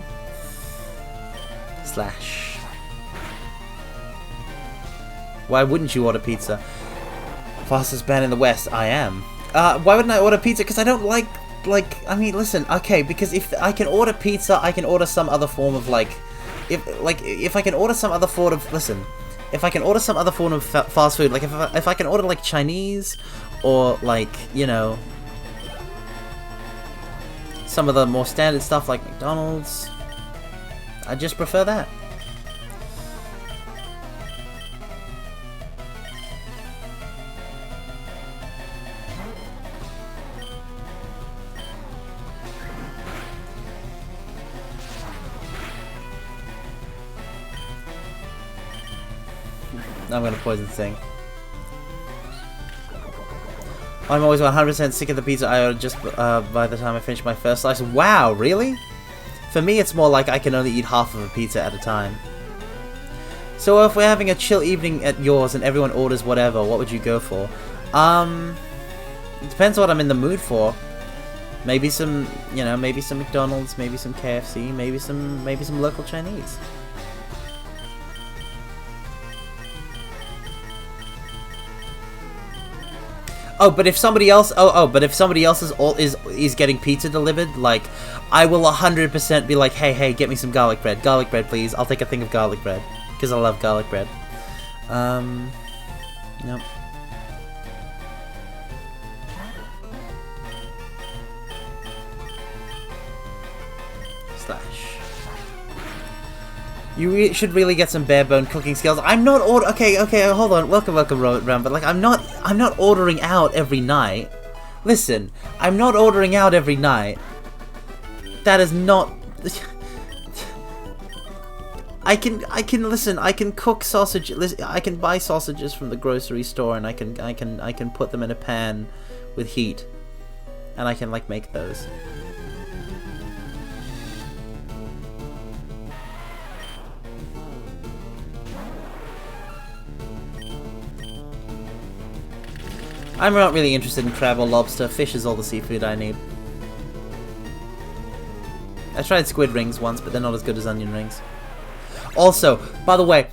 Slash. Why wouldn't you order pizza? Fastest ban in the West, I am. Why wouldn't I order pizza? Because I don't like, I mean, listen, okay, because if I can order pizza, I can order some other form of, if I can order some other form of, listen, if I can order some other form of fast food, like if I can order like Chinese, or like, you know, some of the more standard stuff like McDonald's, I just prefer that. I'm gonna poison the thing. I'm always 100% sick of the pizza I ordered just by the time I finish my first slice. Wow, really? For me, it's more like I can only eat half of a pizza at a time. So if we're having a chill evening at yours and everyone orders whatever, what would you go for? It depends what I'm in the mood for. Maybe some, you know, maybe some McDonald's, maybe some KFC, maybe some local Chinese. Oh, but if somebody else, but if somebody else is getting pizza delivered, like, I will 100% be like, hey, get me some garlic bread, please. I'll take a thing of garlic bread, because I love garlic bread. Nope. Slash. You should really get some bare bone cooking skills. I'm not okay, hold on. Welcome, Ram. But like, I'm not ordering out every night. Listen, I'm not ordering out every night. That is not. I can listen. I can cook sausage. I can buy sausages from the grocery store, and I can put them in a pan with heat, and I can like make those. I'm not really interested in crab or lobster. Fish is all the seafood I need. I tried squid rings once, but they're not as good as onion rings. Also, by the way,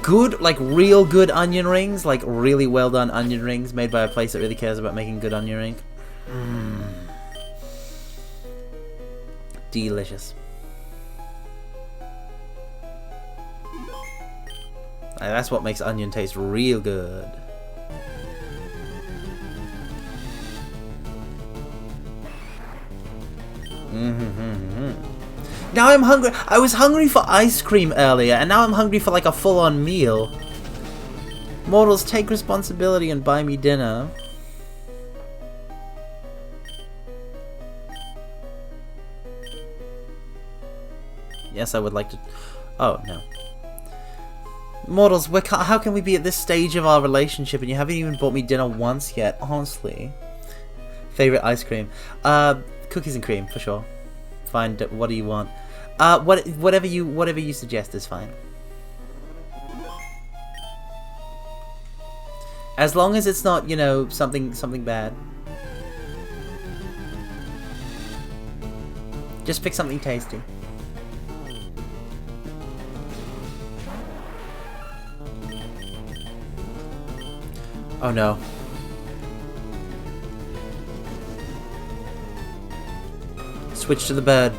good, like real good onion rings, like really well done onion rings made by a place that really cares about making good onion ring. Delicious. That's what makes onion taste real good. Now I'm hungry. I was hungry for ice cream earlier, and now I'm hungry for like a full-on meal. Mortals, take responsibility and buy me dinner. Yes, I would like to. Oh no. Mortals, how can we be at this stage of our relationship and you haven't even bought me dinner once yet? Honestly. Favorite ice cream? Cookies and cream for sure. Fine. What do you want? Whatever you suggest is fine. As long as it's not, you know, something bad. Just pick something tasty. Oh no. Switch to the bird.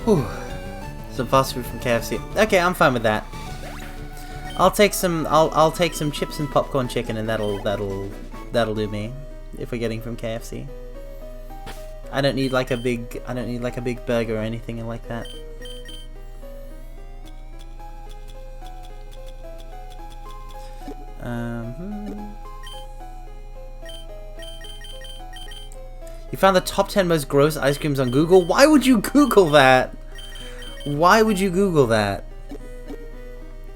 Whew. Some fast food from KFC. Okay, I'm fine with that. I'll take some chips and popcorn chicken, and that'll do me. If we're getting from KFC. I don't need like a big burger or anything like that. You found the top 10 most gross ice creams on Google? Why would you Google that? Why would you Google that?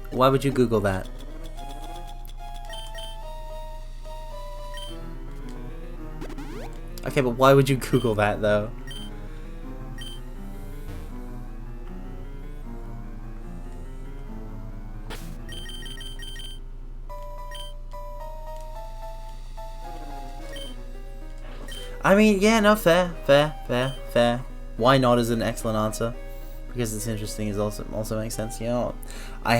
Why would you Google that? Okay, but why would you Google that, though? I mean, yeah, no, fair. Why not is an excellent answer. because it's interesting is also makes sense. You know, I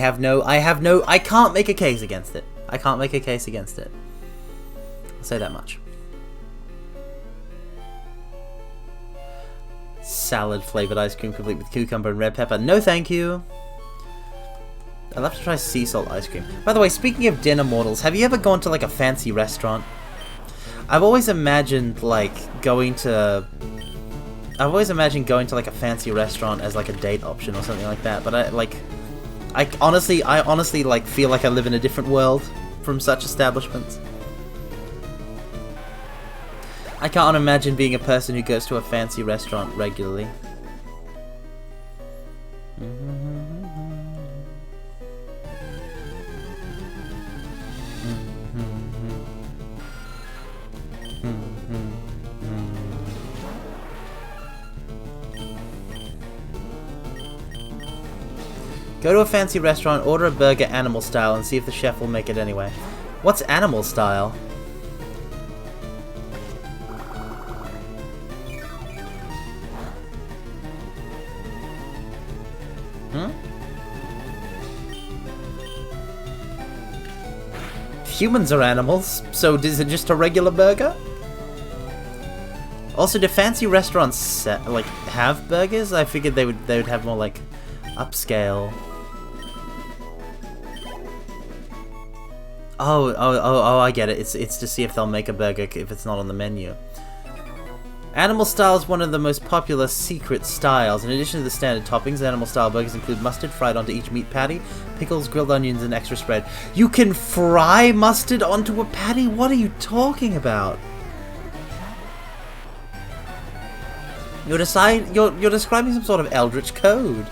can't make a case against it. I can't make a case against it. I'll say that much. Salad flavored ice cream complete with cucumber and red pepper. No, thank you. I'd love to try sea salt ice cream. By the way, speaking of dinner mortals, have you ever gone to like a fancy restaurant? I've always imagined like going to like a fancy restaurant as like a date option or something like that. But I honestly like feel like I live in a different world from such establishments. I can't imagine being a person who goes to a fancy restaurant regularly. Go to a fancy restaurant, order a burger animal style, and see if the chef will make it anyway. What's animal style? Humans are animals, so is it just a regular burger? Also, do fancy restaurants like have burgers? I figured they would have more like upscale. Oh, I get it. It's to see if they'll make a burger if it's not on the menu. Animal style is one of the most popular secret styles. In addition to the standard toppings, animal style burgers include mustard fried onto each meat patty, pickles, grilled onions, and extra spread. You can fry mustard onto a patty? What are you talking about? You're describing some sort of eldritch code.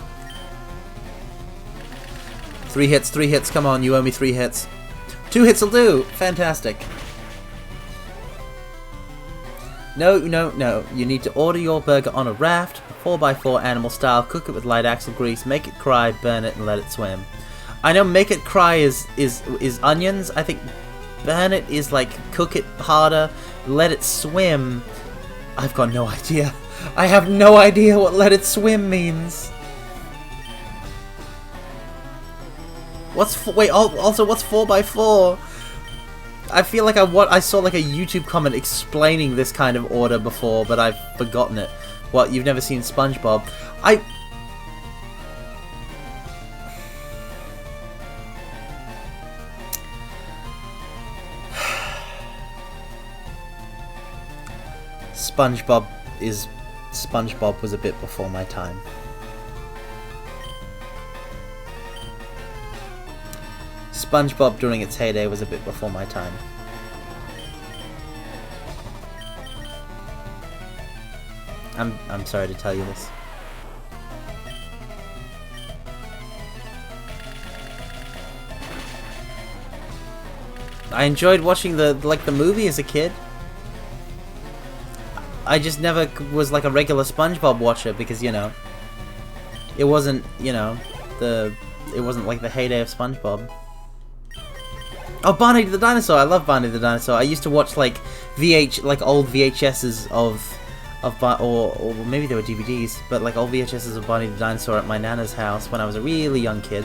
3 hits, come on, you owe me 3 hits. 2 hits will do! Fantastic. No, you need to order your burger on a raft, 4x4 animal style, cook it with light axle grease, make it cry, burn it, and let it swim. I know make it cry is onions, I think burn it is like cook it harder, let it swim. I've got no idea. I have no idea what let it swim means. What's 4x4? I feel like I saw like a YouTube comment explaining this kind of order before, but I've forgotten it. What, you've never seen SpongeBob? SpongeBob was a bit before my time. SpongeBob during its heyday was a bit before my time. I'm sorry to tell you this. I enjoyed watching the movie as a kid. I just never was like a regular SpongeBob watcher because, you know, it wasn't, you know, it wasn't like the heyday of SpongeBob. Oh, Barney the Dinosaur! I love Barney the Dinosaur. I used to watch like old VHSs or maybe they were DVDs, but like old VHSs of Barney the Dinosaur at my nana's house when I was a really young kid.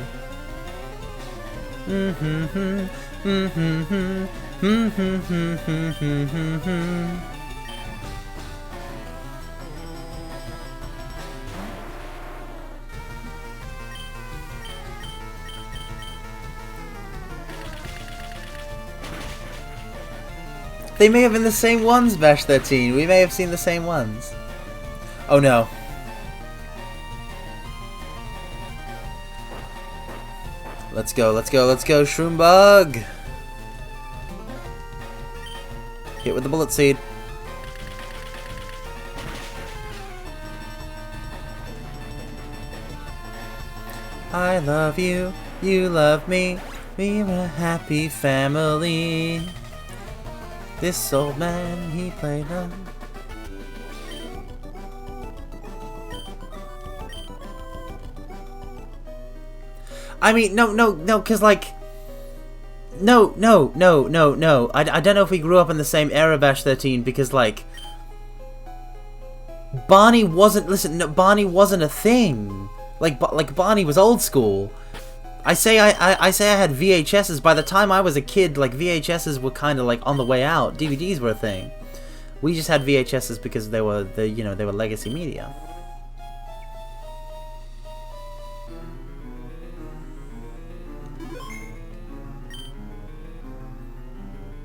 They may have been the same ones, Bash 13. We may have seen the same ones. Oh no. Let's go, Shroom-Bug! Hit with the bullet seed. I love you, you love me, we're a happy family. This old man, he played them. I mean, no, cause like... No. I don't know if we grew up in the same era, Bash 13, because like... Barney wasn't a thing Like Barney was old school. I say I had VHSs. By the time I was a kid, like VHSs were kind of like on the way out. DVDs were a thing. We just had VHSs because they were they were legacy media.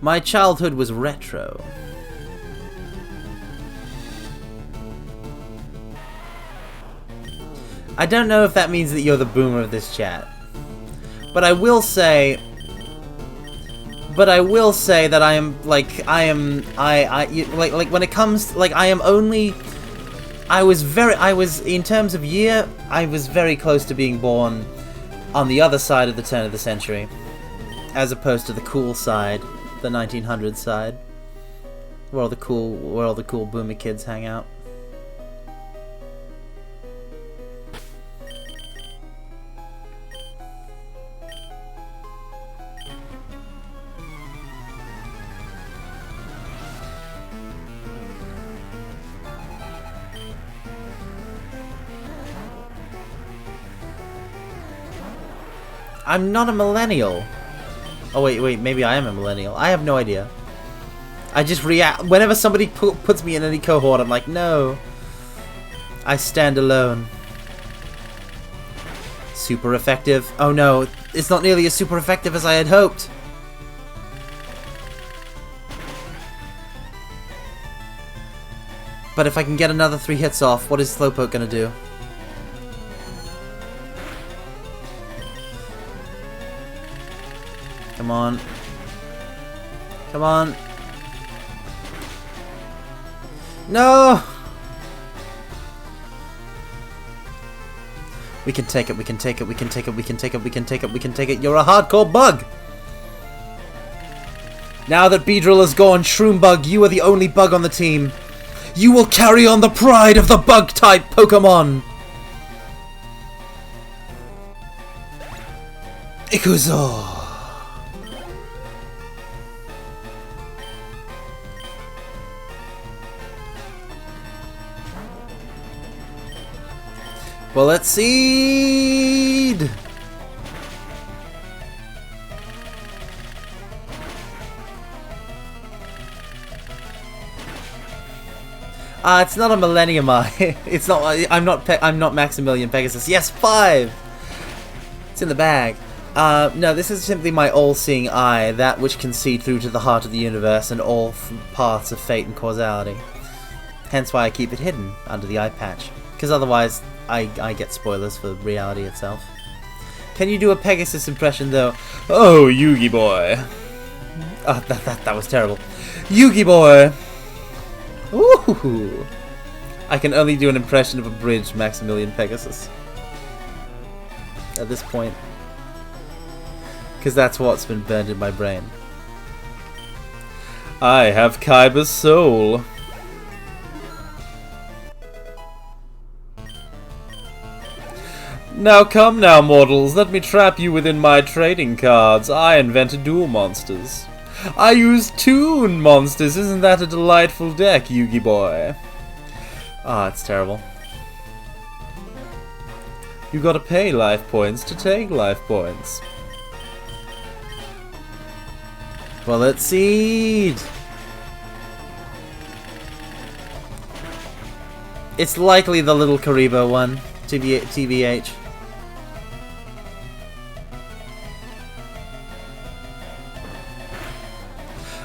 My childhood was retro. I don't know if that means that you're the boomer of this chat. But I will say that I am like when it comes like I was in terms of year, I was very close to being born on the other side of the turn of the century, as opposed to the cool side, the 1900s side, where all the cool boomer kids hang out. I'm not a millennial. Oh wait, maybe I am a millennial. I have no idea. I just react whenever somebody puts me in any cohort. I'm like, no. I stand alone. Super effective. Oh no, it's not nearly as super effective as I had hoped. But if I can get another 3 hits off, what is Slowpoke gonna do? Come on. Come on. No! We can take it, we can take it, we can take it, we can take it, we can take it, we can take it. You're a hardcore bug! Now that Beedrill has gone, Shroom you are the only bug on the team. You will carry on the pride of the bug-type Pokemon! Ikuzo! Bullet Seed! It's not a Millennium Eye. It's not. I'm not Maximilian Pegasus. Yes, 5. It's in the bag. No, this is simply my all-seeing eye, that which can see through to the heart of the universe and all paths of fate and causality. Hence why I keep it hidden under the eye patch, because otherwise I get spoilers for reality itself. Can you do a Pegasus impression though? Oh, Yugi boy. Oh, that was terrible. Yugi boy. Ooh. I can only do an impression of a bridge Maximilian Pegasus at this point, because that's what's been burned in my brain. I have Kaiba's soul. Now come now, mortals, let me trap you within my trading cards. I invented dual monsters. I use Toon monsters. Isn't that a delightful deck, Yugi boy? Ah, it's terrible. You gotta pay life points to take life points. Bullet Seed! It's likely the little Karibo one, TBH.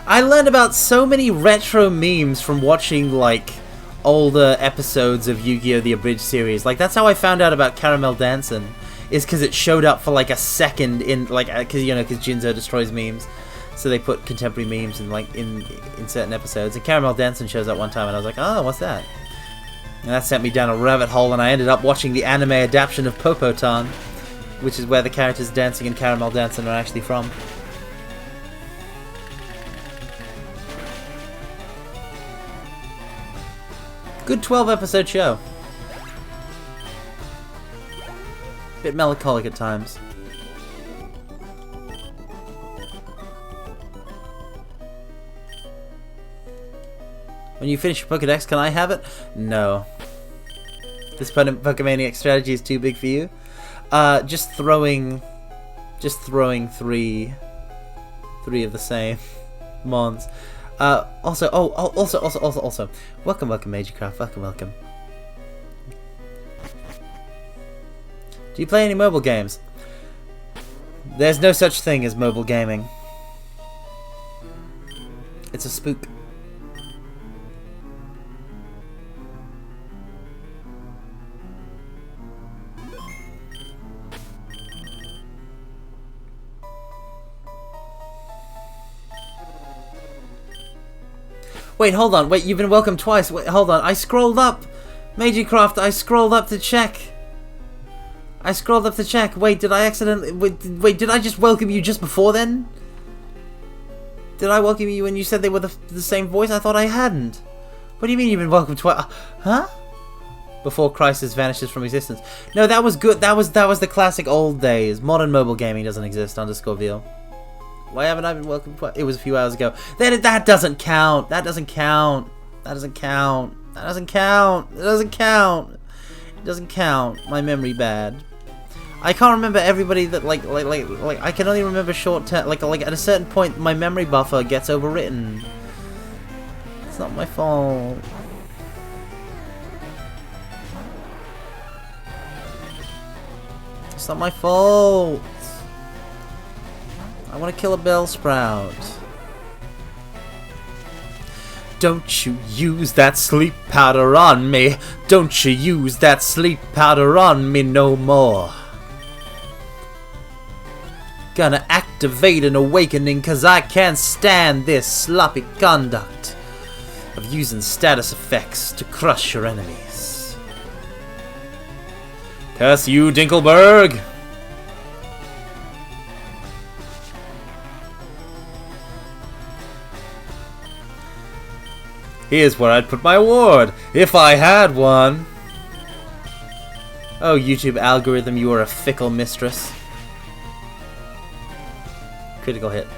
I learned about so many retro memes from watching, like, older episodes of Yu-Gi-Oh! The Abridged series. Like, that's how I found out about Caramel Dancin', is because it showed up for, like, a second in, like, because Jinzo destroys memes. So they put contemporary memes in, like, in certain episodes. And Caramel Dancin' shows up one time, and I was like, oh, what's that? And that sent me down a rabbit hole, and I ended up watching the anime adaptation of Popotan, which is where the characters dancing in Caramel Dancin' are actually from. Good 12-episode show. Bit melancholic at times. When you finish your Pokédex, can I have it? No. This Pokemaniac strategy is too big for you. Just throwing three of the same mons. Also, welcome, Majorcraft, welcome. Do you play any mobile games? There's no such thing as mobile gaming. It's a spook. Wait, hold on. Wait, you've been welcomed twice. Wait, hold on. I scrolled up. Majorcraft, I scrolled up to check. Wait, did I accidentally... Wait, did I just welcome you just before then? Did I welcome you when you said they were the same voice? I thought I hadn't. What do you mean you've been welcomed twice? Huh? Before Crisis vanishes from existence. No, that was good. That was the classic old days. Modern mobile gaming doesn't exist, _Veal. Why haven't I been welcomed twice? It was a few hours ago. That doesn't count. That doesn't count. That doesn't count. That doesn't count. It doesn't count. It doesn't count. My memory bad. I can't remember everybody that like I can only remember short term. Like at a certain point, my memory buffer gets overwritten. It's not my fault. It's not my fault. I want to kill a Bellsprout. Don't you use that sleep powder on me. Don't you use that sleep powder on me no more. Gonna activate an awakening cause I can't stand this sloppy conduct of using status effects to crush your enemies. Curse you, Dinkelberg! Here's where I'd put my ward, if I had one. Oh, YouTube algorithm, you are a fickle mistress. Critical hit.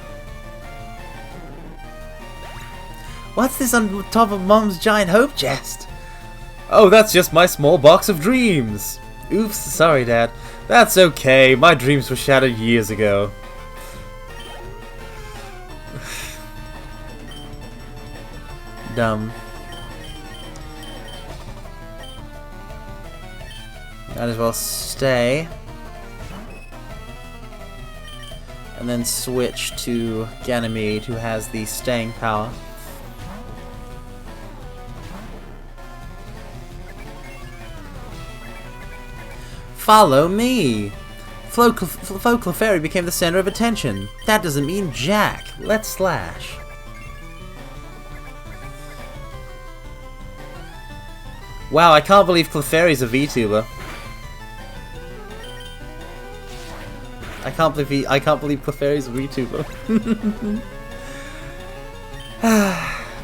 What's this on top of Mom's giant hope chest? Oh, that's just my small box of dreams. Oops, sorry, Dad. That's okay, my dreams were shattered years ago. Dumb. Might as well stay. And then switch to Ganymede, who has the staying power. Follow me! Flo Clefairy became the center of attention. That doesn't mean jack. Let's slash. Wow, I can't believe Clefairy's a VTuber. I can't believe Clefairy's a VTuber.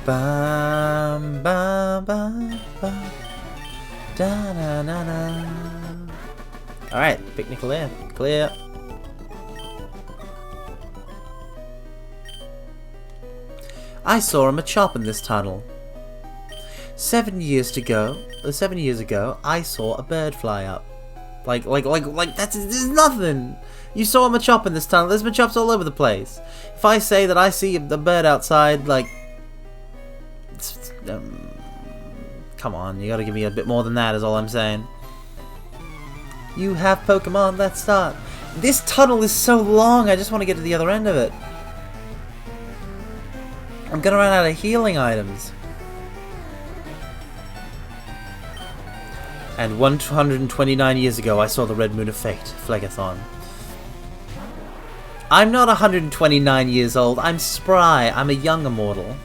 Bam, bam, bam, bam. Da, na, na, na. Alright, picnic clear. Clear. I saw a Machop in this tunnel. 7 years ago, I saw a bird fly up. Like, there's nothing! You saw a Machop in this tunnel, there's Machops all over the place. If I say that I see the bird outside, like... come on, you gotta give me a bit more than that, is all I'm saying. You have Pokemon, let's start. This tunnel is so long, I just want to get to the other end of it. I'm gonna run out of healing items. And 129 years ago, I saw the Red Moon of Fate, Phlegathon. I'm not 129 years old. I'm spry. I'm a young immortal.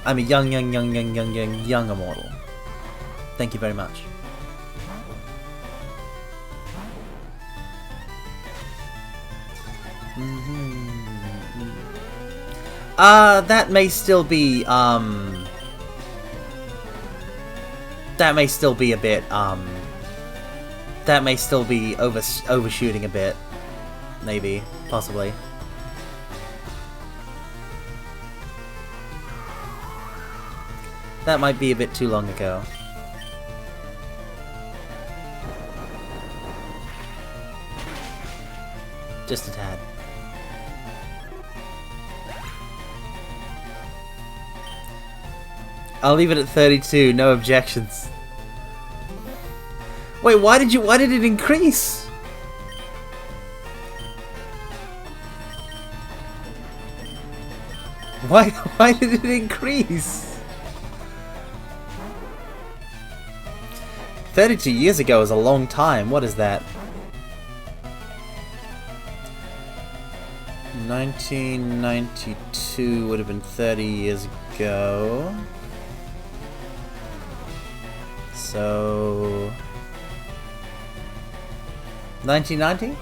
I'm a young immortal. Thank you very much. That may still be, that may still be a bit, that may still be overshooting a bit. Maybe. Possibly. That might be a bit too long ago. Just a tad. I'll leave it at 32, no objections. Wait, why did it increase? Why did it increase? 32 years ago is a long time. What is that? 1992 would have been 30 years ago. So 1990?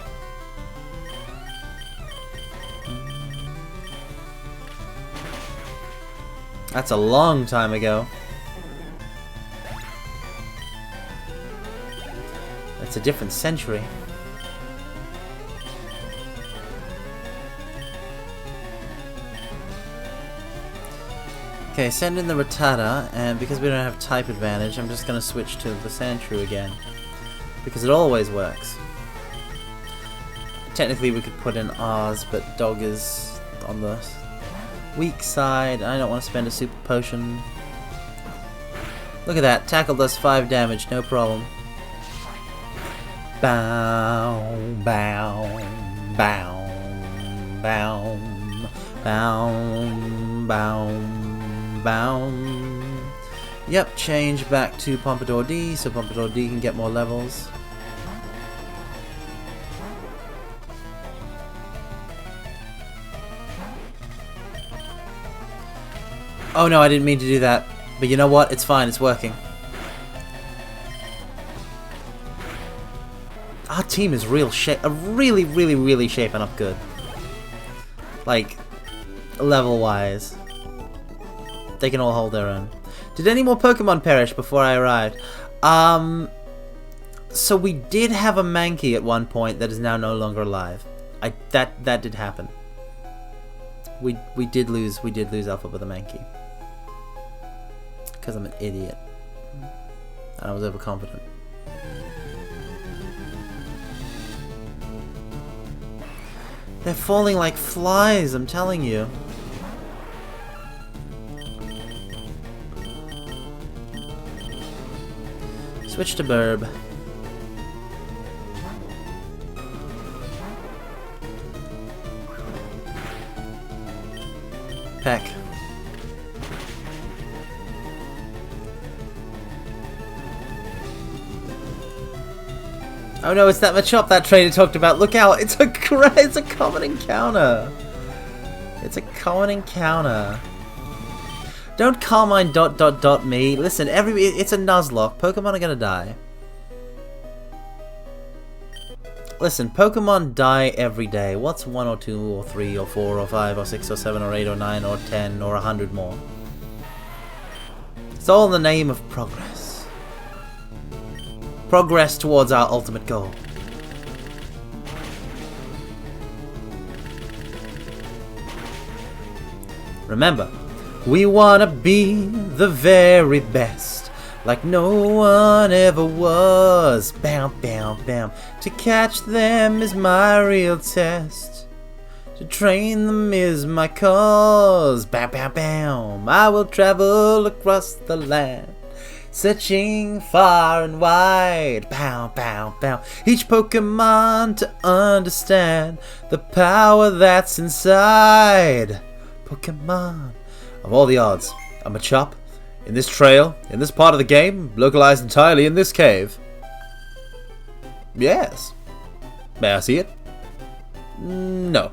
That's a long time ago. That's a different century. Okay, send in the Rattata, and because we don't have type advantage, I'm just gonna switch to the Sandshrew again. Because it always works. Technically we could put in Oz, but Dog is on the weak side. I don't want to spend a super potion. Look at that, Tackle does 5 damage, no problem. Bow, bow, bow, bow, bow, bow. Yep, change back to Pompadour D so Pompadour D can get more levels. Oh no, I didn't mean to do that. But you know what? It's fine, it's working. Our team is really shaping up good. Like, level-wise. They can all hold their own. Did any more Pokemon perish before I arrived? So we did have a Mankey at one point that is now no longer alive. That did happen. We did lose Alpha with a Mankey. Because I'm an idiot. And I was overconfident. They're falling like flies, I'm telling you. Switch to Burb. Peck. Oh no, it's that Machop that trainer talked about. Look out! It's a common encounter. It's a common encounter. Don't Carmine ... me. Listen, it's a Nuzlocke. Pokemon are gonna die. Listen, Pokemon die every day. What's 1 or 2 or 3 or 4 or 5 or 6 or 7 or 8 or 9 or 10 or 100 more? It's all in the name of progress. Progress towards our ultimate goal. Remember, we wanna be the very best, like no one ever was. Bam, bam, bam. To catch them is my real test. To train them is my cause. Bam, bam, bam. I will travel across the land, searching far and wide. Pow, pow, pow. Each Pokemon to understand the power that's inside. Pokemon. Of all the odds, a Machop in this trail, in this part of the game, localized entirely in this cave. Yes. May I see it? No.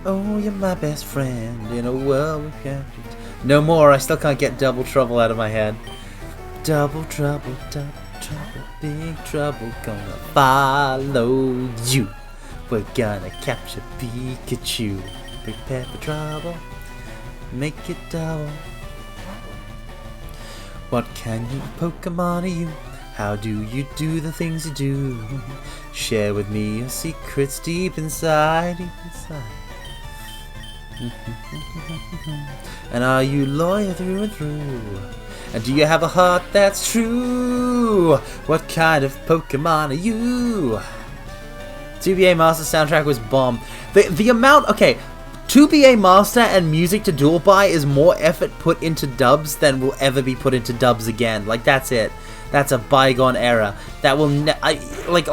Oh, you're my best friend in a world without you. No more, I still can't get Double Trouble out of my head. Double trouble, big trouble, gonna follow you. We're gonna capture Pikachu. Prepare for trouble, make it double. What kind of Pokemon are you? How do you do the things you do? Share with me your secrets deep inside, And are you loyal through and through? And do you have a heart that's true? you? What kind of Pokemon are you? 2BA Master soundtrack was bomb. The amount, okay, 2BA Master and Music to Duel By is more effort put into dubs than will ever be put into dubs again. Like, that's it. That's a bygone era. That will like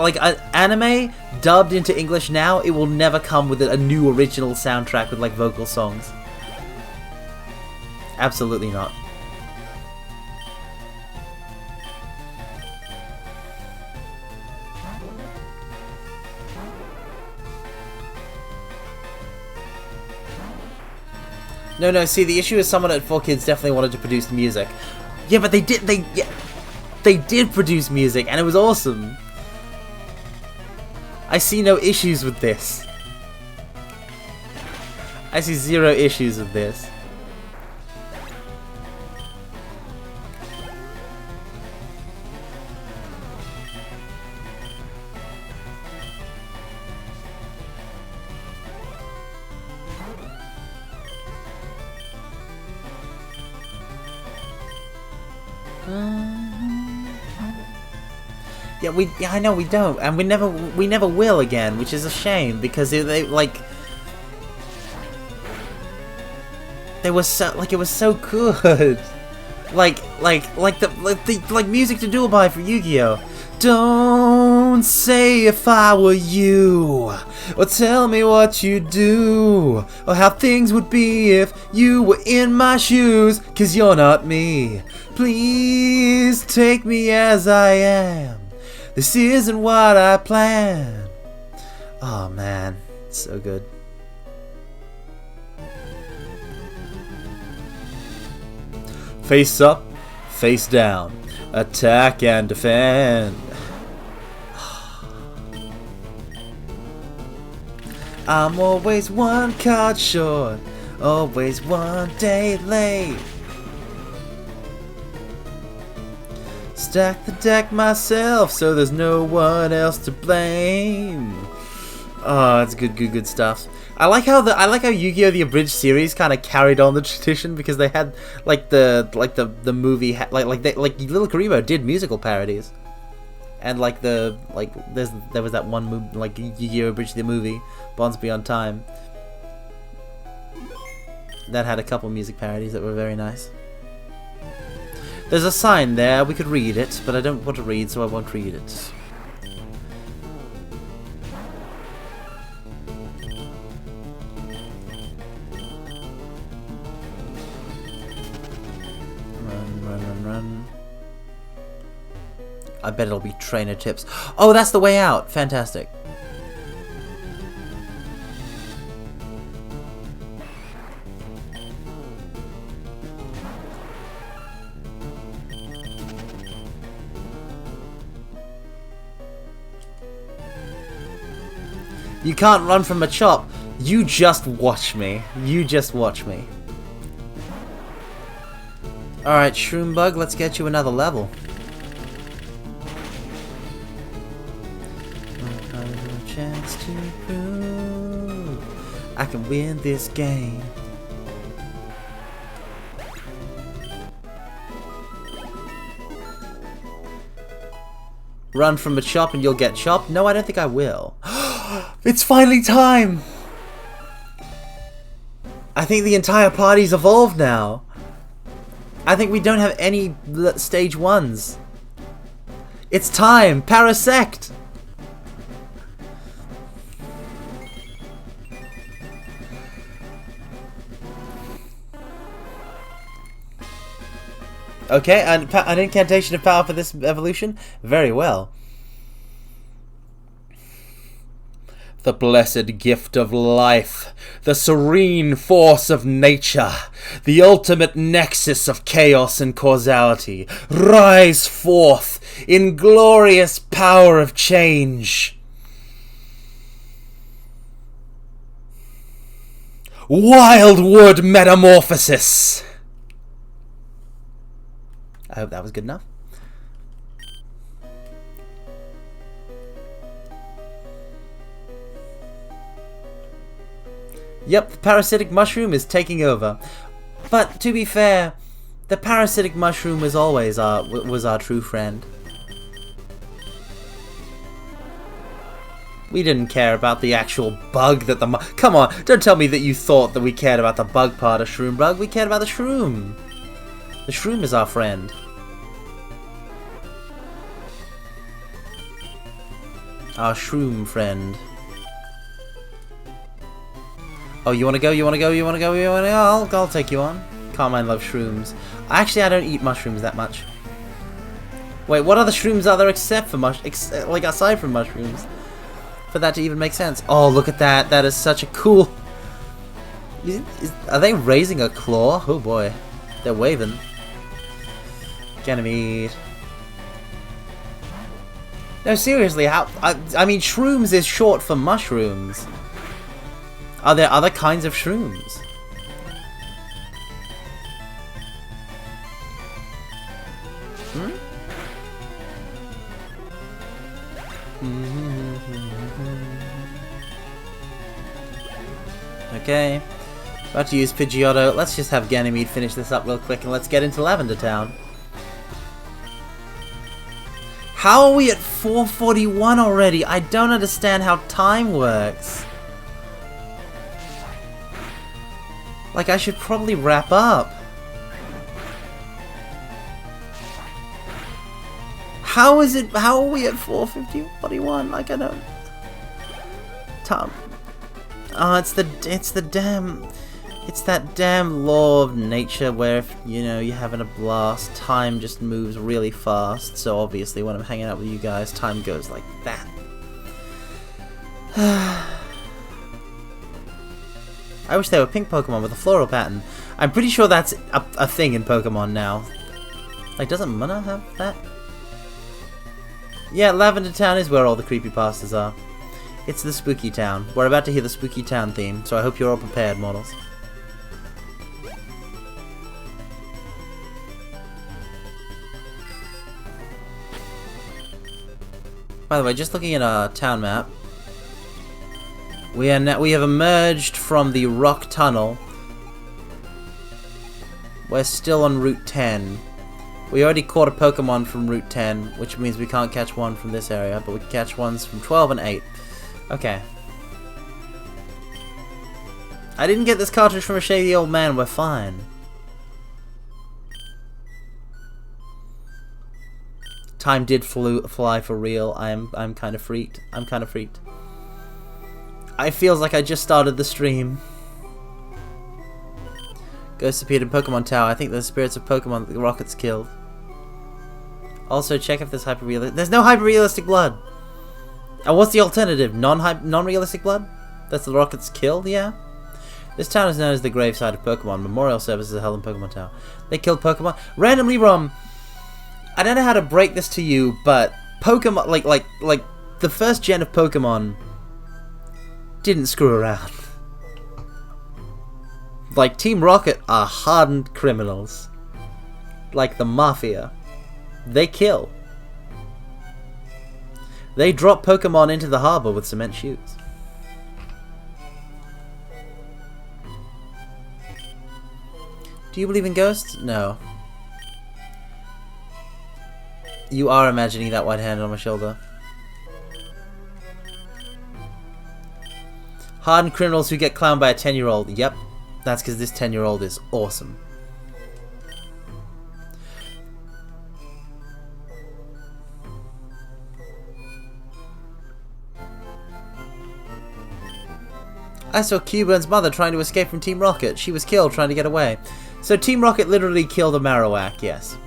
anime dubbed into English now, it will never come with a new original soundtrack with like vocal songs. Absolutely not. No, see, the issue is someone at 4Kids definitely wanted to produce the music. Yeah, but they did produce music, and it was awesome. I see no issues with this. I see zero issues with this. Yeah, I know we don't, and we never will again, which is a shame because they were so it was so good, like Music to Duel By for Yu-Gi-Oh. Don't say if I were you, or tell me what you do, or how things would be if you were in my shoes, 'cause you're not me. Please take me as I am. This isn't what I planned. Oh man, so good. Face up, face down, attack and defend. I'm always one card short, always one day late. Stack the deck myself, so there's no one else to blame. Oh, it's good stuff. I like how Yu-Gi-Oh! The Abridged series kind of carried on the tradition because they had the movie like Little Karibo did musical parodies, and there was that one movie like Yu-Gi-Oh! Abridged the movie, Bonds Beyond Time, that had a couple music parodies that were very nice. There's a sign there, we could read it, but I don't want to read, so I won't read it. Run. I bet it'll be trainer tips. Oh, that's the way out! Fantastic. You can't run from a chop. You just watch me. You just watch me. Alright, Shroom let's get you another level. Chance to prove I can win this game. Run from a chop and you'll get chopped? No, I don't think I will. It's finally time! I think the entire party's evolved now. I think we don't have any stage 1s. It's time! Parasect! Okay, an incantation of power for this evolution? Very well. The blessed gift of life, the serene force of nature, the ultimate nexus of chaos and causality, rise forth in glorious power of change. Wildwood Metamorphosis! I hope that was good enough. Yep, the parasitic mushroom is taking over. But to be fair, the parasitic mushroom was always our true friend. We didn't care about the actual bug that the... Come on, don't tell me that you thought that we cared about the bug part of Shroom Bug. We cared about the shroom. The shroom is our friend. Our shroom friend. Oh, you wanna go? You wanna go? You wanna go? You wanna go? I'll take you on. Carmine loves shrooms. Actually, I don't eat mushrooms that much. Wait, what other shrooms are there except for like aside from mushrooms? For that to even make sense. Oh, look at that. That is such a cool... Are they raising a claw? Oh boy. They're waving. Ganymede. No, seriously, how... I mean, shrooms is short for mushrooms. Are there other kinds of shrooms? Okay. About to use Pidgeotto. Let's just have Ganymede finish this up real quick and let's get into Lavender Town. How are we at 4:41 already? I don't understand how time works. Like, I should probably wrap up. How is it? How are we at 4:41? Like, I don't... Tom. Oh, it's that damn law of nature where if, you know, you're having a blast, time just moves really fast. So obviously when I'm hanging out with you guys, time goes like that. I wish there were pink Pokemon with a floral pattern. I'm pretty sure that's a thing in Pokemon now. Like, doesn't Munna have that? Yeah, Lavender Town is where all the creepypastas are. It's the spooky town. We're about to hear the spooky town theme, so I hope you're all prepared, mortals. By the way, just looking at our town map, we have emerged from the rock tunnel. We're still on Route 10. We already caught a Pokemon from Route 10, which means we can't catch one from this area, but we can catch ones from 12 and 8. Okay. I didn't get this cartridge from a shady old man, we're fine. Time did fly for real. I'm kind of freaked. I'm kind of freaked. I feels like I just started the stream. Ghost appeared in Pokemon Tower. I think the spirits of Pokemon that the rockets killed. Also check if there's hyper-realistic... There's no hyper-realistic blood! And what's the alternative? Non-realistic blood? That's the rockets killed? Yeah? This town is known as the gravesite of Pokemon. Memorial services are held in Pokemon Tower. They killed Pokemon. Randomly, Rom, I don't know how to break this to you, but Pokemon, like the first gen of Pokemon didn't screw around. Like, Team Rocket are hardened criminals. Like the Mafia. They kill. They drop Pokemon into the harbor with cement chutes. Do you believe in ghosts? No. You are imagining that white hand on my shoulder. Hardened criminals who get clowned by a 10-year-old. Yep. That's because this 10-year-old is awesome. I saw Cuburn's mother trying to escape from Team Rocket. She was killed trying to get away. So Team Rocket literally killed a Marowak, yes.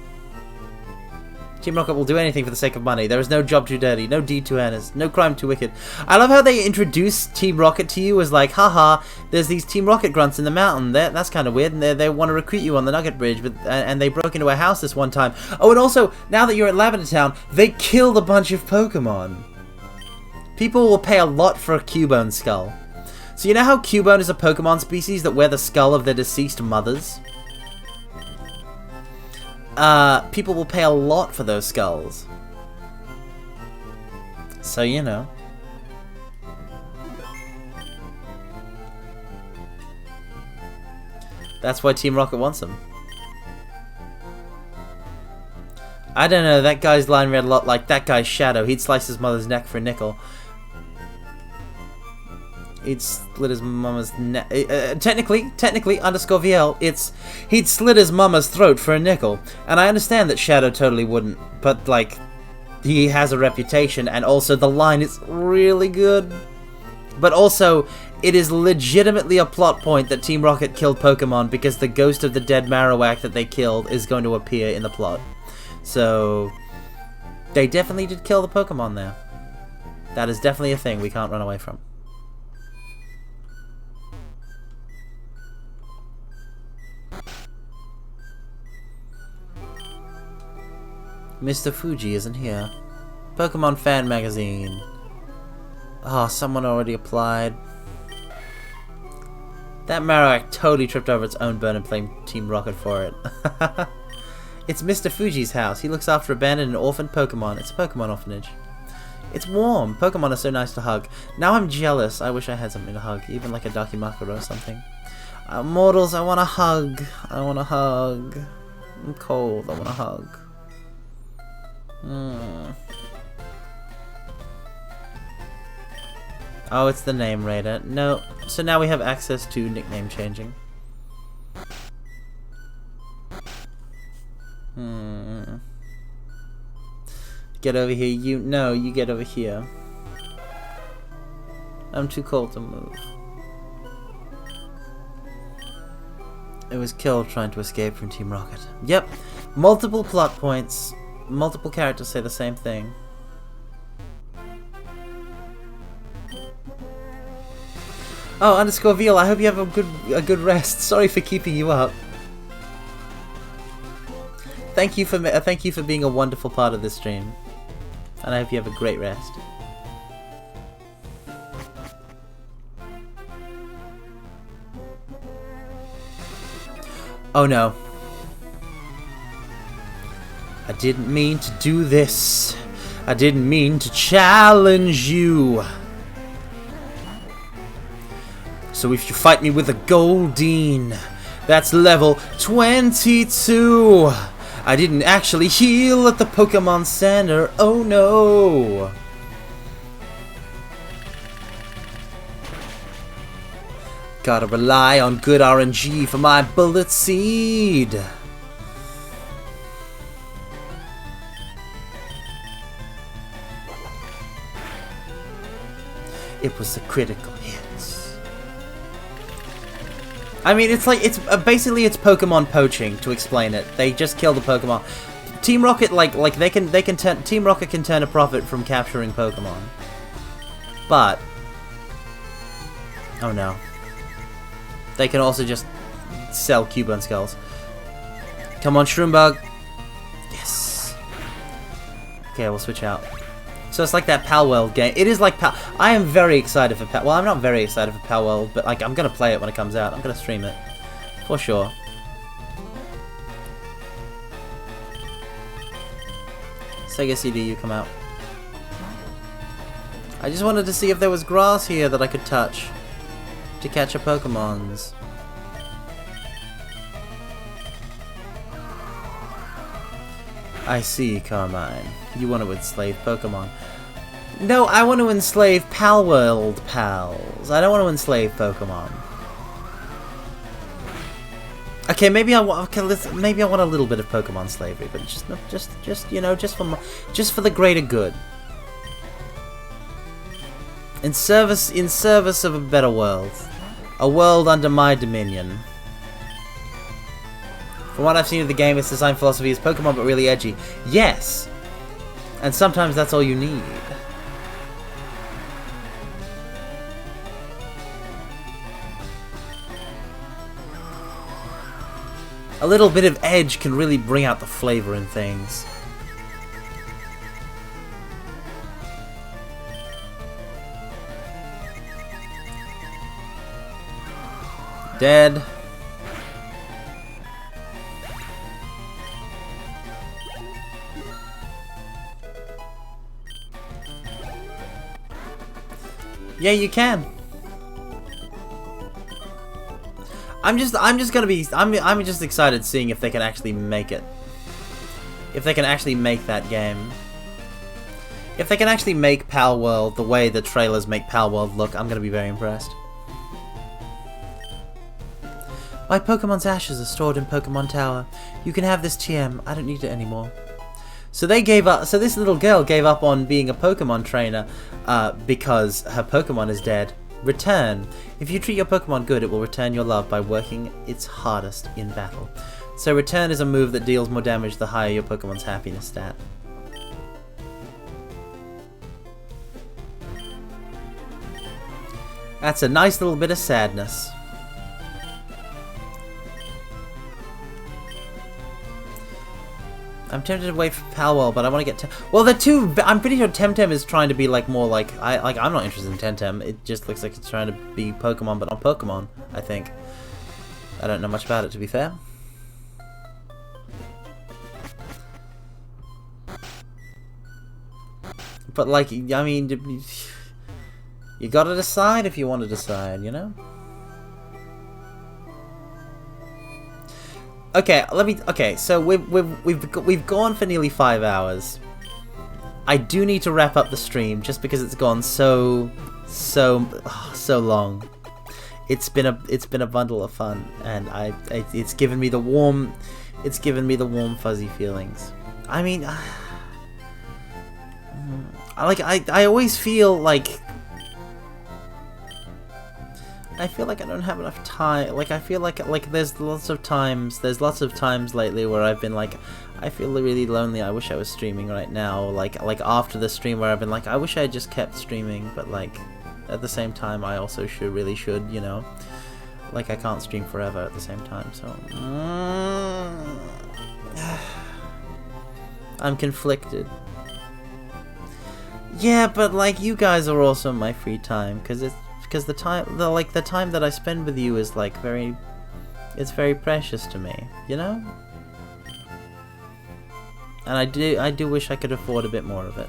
Team Rocket will do anything for the sake of money. There is no job too dirty, no deed too heinous, no crime too wicked. I love how they introduce Team Rocket to you as like, haha, there's these Team Rocket grunts in the mountain. That's kind of weird, and they want to recruit you on the Nugget Bridge, but and they broke into a house this one time. Oh, and also, now that you're at Lavender Town, they killed a bunch of Pokemon. People will pay a lot for a Cubone skull. So you know how Cubone is a Pokemon species that wear the skull of their deceased mothers? People will pay a lot for those skulls. So, you know. That's why Team Rocket wants them. I don't know, that guy's line read a lot like that guy's Shadow. He'd slice his mother's neck for a nickel. He'd slit his mama's technically, underscore VL, it's he'd slit his mama's throat for a nickel. And I understand that Shadow totally wouldn't, but like, he has a reputation, and also the line is really good. But also, it is legitimately a plot point that Team Rocket killed Pokemon because the ghost of the dead Marowak that they killed is going to appear in the plot. So, they definitely did kill the Pokemon there. That is definitely a thing we can't run away from. Mr. Fuji isn't here. Pokemon Fan Magazine. Oh, someone already applied. That Marowak totally tripped over its own burn and blamed Team Rocket for it. It's Mr. Fuji's house. He looks after abandoned and orphaned Pokemon. It's a Pokemon orphanage. It's warm. Pokemon are so nice to hug. Now I'm jealous. I wish I had something to hug. Even like a Dakimakura or something. Mortals, I want a hug. I want a hug. I'm cold. I want a hug. Oh, it's the name raider. No. So now we have access to nickname changing. Get over here. You get over here. I'm too cold to move. It was killed trying to escape from Team Rocket. Yep. Multiple plot points. Multiple characters say the same thing. Oh, underscore Veal, I hope you have a good rest. Sorry for keeping you up. Thank you for being a wonderful part of this stream. And I hope you have a great rest. Oh no. I didn't mean to do this. I didn't mean to challenge you. So if you fight me with a Goldeen, that's level 22. I didn't actually heal at the Pokemon Center. Oh no. Gotta rely on good RNG for my Bullet Seed. It was a critical hit. I mean, it's like, it's basically it's Pokemon poaching, to explain it. They just kill the Pokemon. Team Rocket, Team Rocket can turn a profit from capturing Pokemon. But, oh no. They can also just sell Cubone Skulls. Come on, Shroom Yes. Okay, we'll switch out. So it's like that Palworld game. It is like I am very excited for Well, I'm not very excited for Palworld, but like I'm gonna play it when it comes out. I'm gonna stream it for sure. Sega CD, you come out. I just wanted to see if there was grass here that I could touch to catch a Pokemon's. I see, Carmine. You want to enslave Pokemon. No, I want to enslave Palworld pals. I don't want to enslave Pokemon. Okay, maybe I want. Okay, maybe I want a little bit of Pokemon slavery, but just you know, just for the greater good. In service of a better world, a world under my dominion. From what I've seen of the game, its design philosophy is Pokemon but really edgy. Yes! And sometimes that's all you need. A little bit of edge can really bring out the flavor in things. Dead. Yeah, you can. I'm just excited seeing if they can actually make it. If they can actually make that game. If they can actually make Palworld the way the trailers make Palworld look, I'm gonna be very impressed. My Pokemon's ashes are stored in Pokemon Tower. You can have this TM. I don't need it anymore. So they gave up. So this little girl gave up on being a Pokemon trainer because her Pokemon is dead. Return. If you treat your Pokemon good, it will return your love by working its hardest in battle. So return is a move that deals more damage the higher your Pokemon's happiness stat. That's a nice little bit of sadness. I'm tempted to wait for Palworld, but I want to get well, the two. I'm pretty sure Temtem is trying to be like more like I'm not interested in Temtem. It just looks like it's trying to be Pokemon, but not Pokemon. I think. I don't know much about it, to be fair. But like, I mean, you gotta decide if you want to decide, you know. Okay, okay, so we've gone for nearly 5 hours. I do need to wrap up the stream just because it's gone so long. It's been a bundle of fun, and it's given me the warm fuzzy feelings. I mean, I always feel like I don't have enough time. Like, I feel like there's lots of times lately where I've been like, I feel really lonely. I wish I was streaming right now. Like after the stream where I've been like, I wish I had just kept streaming, but like at the same time I also really should, you know. Like, I can't stream forever at the same time, so I'm conflicted. Yeah, but like, you guys are also my free time, because the time that I spend with you is like it's very precious to me, you know? And I do wish I could afford a bit more of it.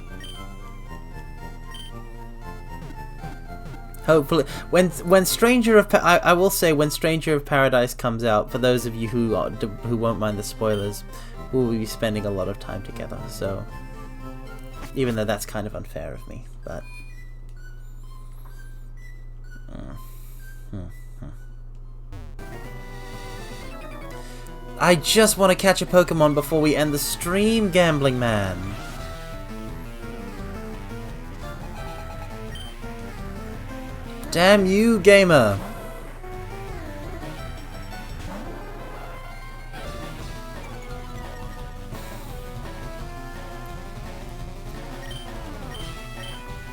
Hopefully, when Stranger of I will say, when Stranger of Paradise comes out, for those of you who won't mind the spoilers, we'll be spending a lot of time together. So, even though that's kind of unfair of me, but. I just want to catch a Pokemon before we end the stream, Gambling Man. Damn you, gamer.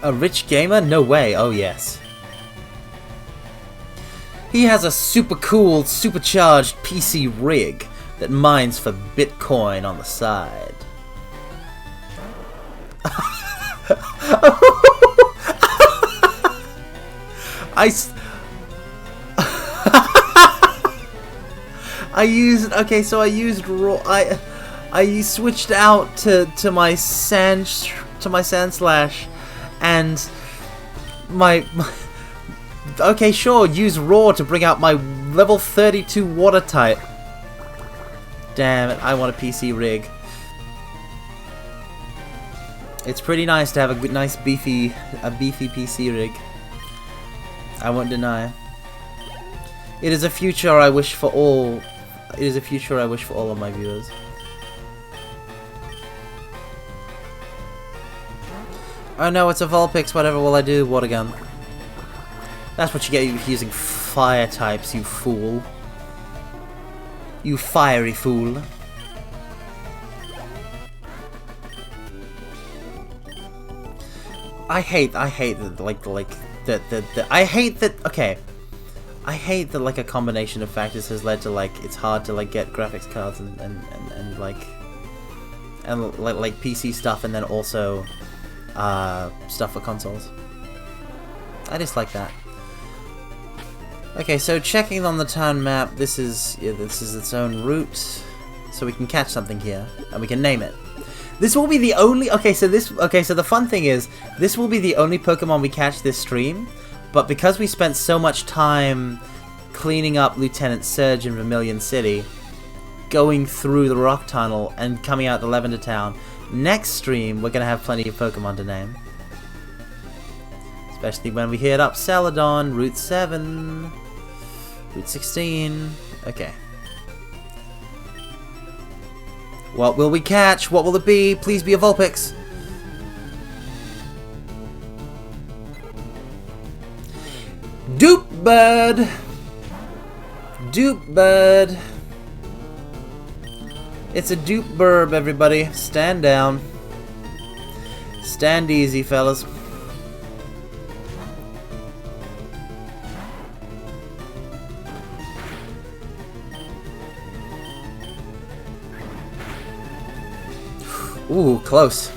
A rich gamer? No way. Oh, yes. He has a super cool, supercharged PC rig that mines for Bitcoin on the side. I used raw. I switched out to my Sandslash, and my okay, sure, use raw to bring out my level 32 water type. Damn it, I want a PC rig. It's pretty nice to have a good, nice beefy PC rig. I won't deny. It is a future I wish for all. It is a future I wish for all of my viewers. Oh no, it's a Vulpix. Whatever will I do? Water gun. That's what you get for using fire types, you fool. You fiery fool. I hate that, I hate that like a combination of factors has led to like it's hard to like get graphics cards and PC stuff, and then also stuff for consoles. I dislike that. Okay, so checking on the town map, this is its own route, so we can catch something here and we can name it. This will be the only. So the fun thing is, this will be the only Pokemon we catch this stream, but because we spent so much time cleaning up Lieutenant Surge in Vermilion City, going through the rock tunnel and coming out the Lavender Town, Next stream, we're gonna have plenty of Pokemon to name. Especially when we hit up Celadon, Route 7, Route 16. Okay. What will we catch? What will it be? Please be a Vulpix. Dupe Bird. Dupe Bird. It's a dupe burb, everybody. Stand down. Stand easy, fellas. Ooh, close.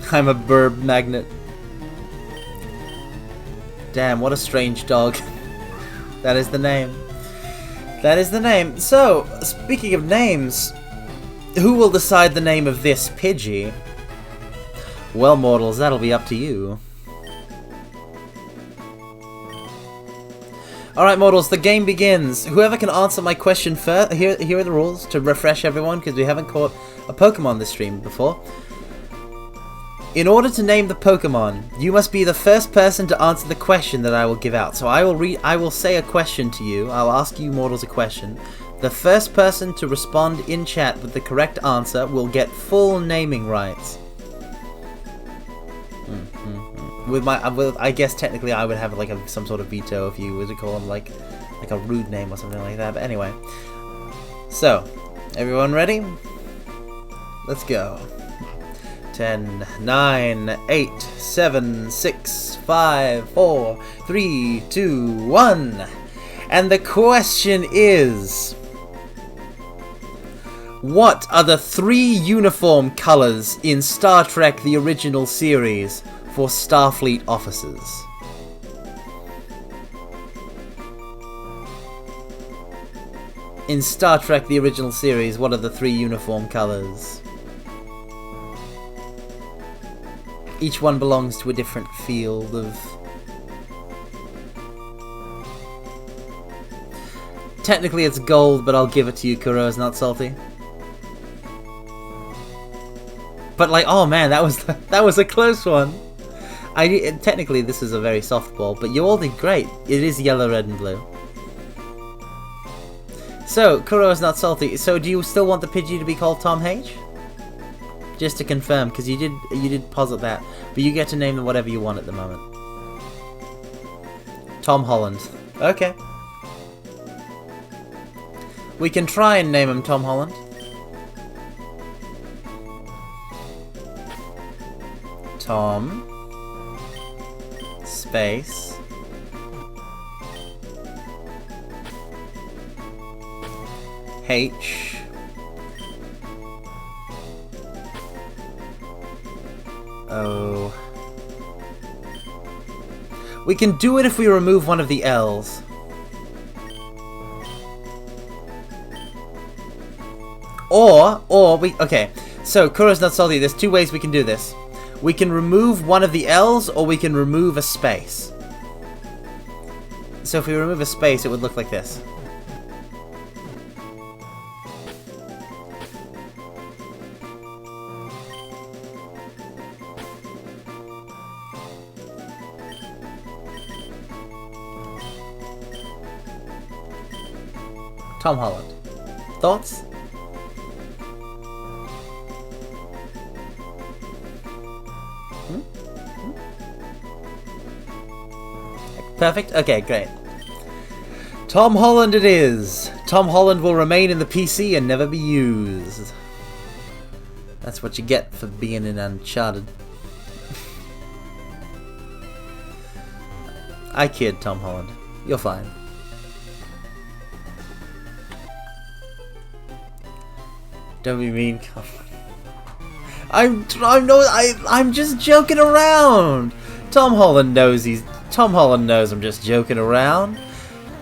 I'm a burb magnet. Damn, what a strange dog. That is the name. That is the name. So, speaking of names, who will decide the name of this Pidgey? Well, mortals, that'll be up to you. Alright, mortals, the game begins. Whoever can answer my question first... Here are the rules to refresh everyone, because we haven't caught a Pokemon this stream before. In order to name the Pokemon, you must be the first person to answer the question that I will give out. So I will say a question to you. I'll ask you mortals a question. The first person to respond in chat with the correct answer will get full naming rights. I guess technically I would have like some sort of veto if you were to call them like a rude name or something like that. But anyway, so everyone ready? Let's go. 10, 9, 8, 7, 6, 5, 4, 3, 2, 1. And the question is... What are the 3 uniform colors in Star Trek the original series for Starfleet officers? In Star Trek the original series, what are the 3 uniform colors? Each one belongs to a different field of... Technically it's gold, but I'll give it to you, Kuro is not salty. But like, oh man, that was a close one. Technically this is a very soft ball, but you all did great. It is yellow, red, and blue. So, Kuro is not salty. So do you still want the Pidgey to be called Tom H? Just to confirm, because you did posit that, but you get to name them whatever you want at the moment. Tom Holland. Okay. We can try and name him Tom Holland. Tom. Space. H. Oh. We can do it if we remove one of the L's. Or we... Okay, so Kuro's not salty. There's 2 ways we can do this. We can remove one of the L's, or we can remove a space. So if we remove a space, it would look like this. Tom Holland. Thoughts? Perfect? Okay, great. Tom Holland it is. Tom Holland will remain in the PC and never be used. That's what you get for being in Uncharted. I kid, Tom Holland. You're fine. Don't be mean. I'm just joking around. Tom Holland knows he's Tom Holland knows I'm just joking around.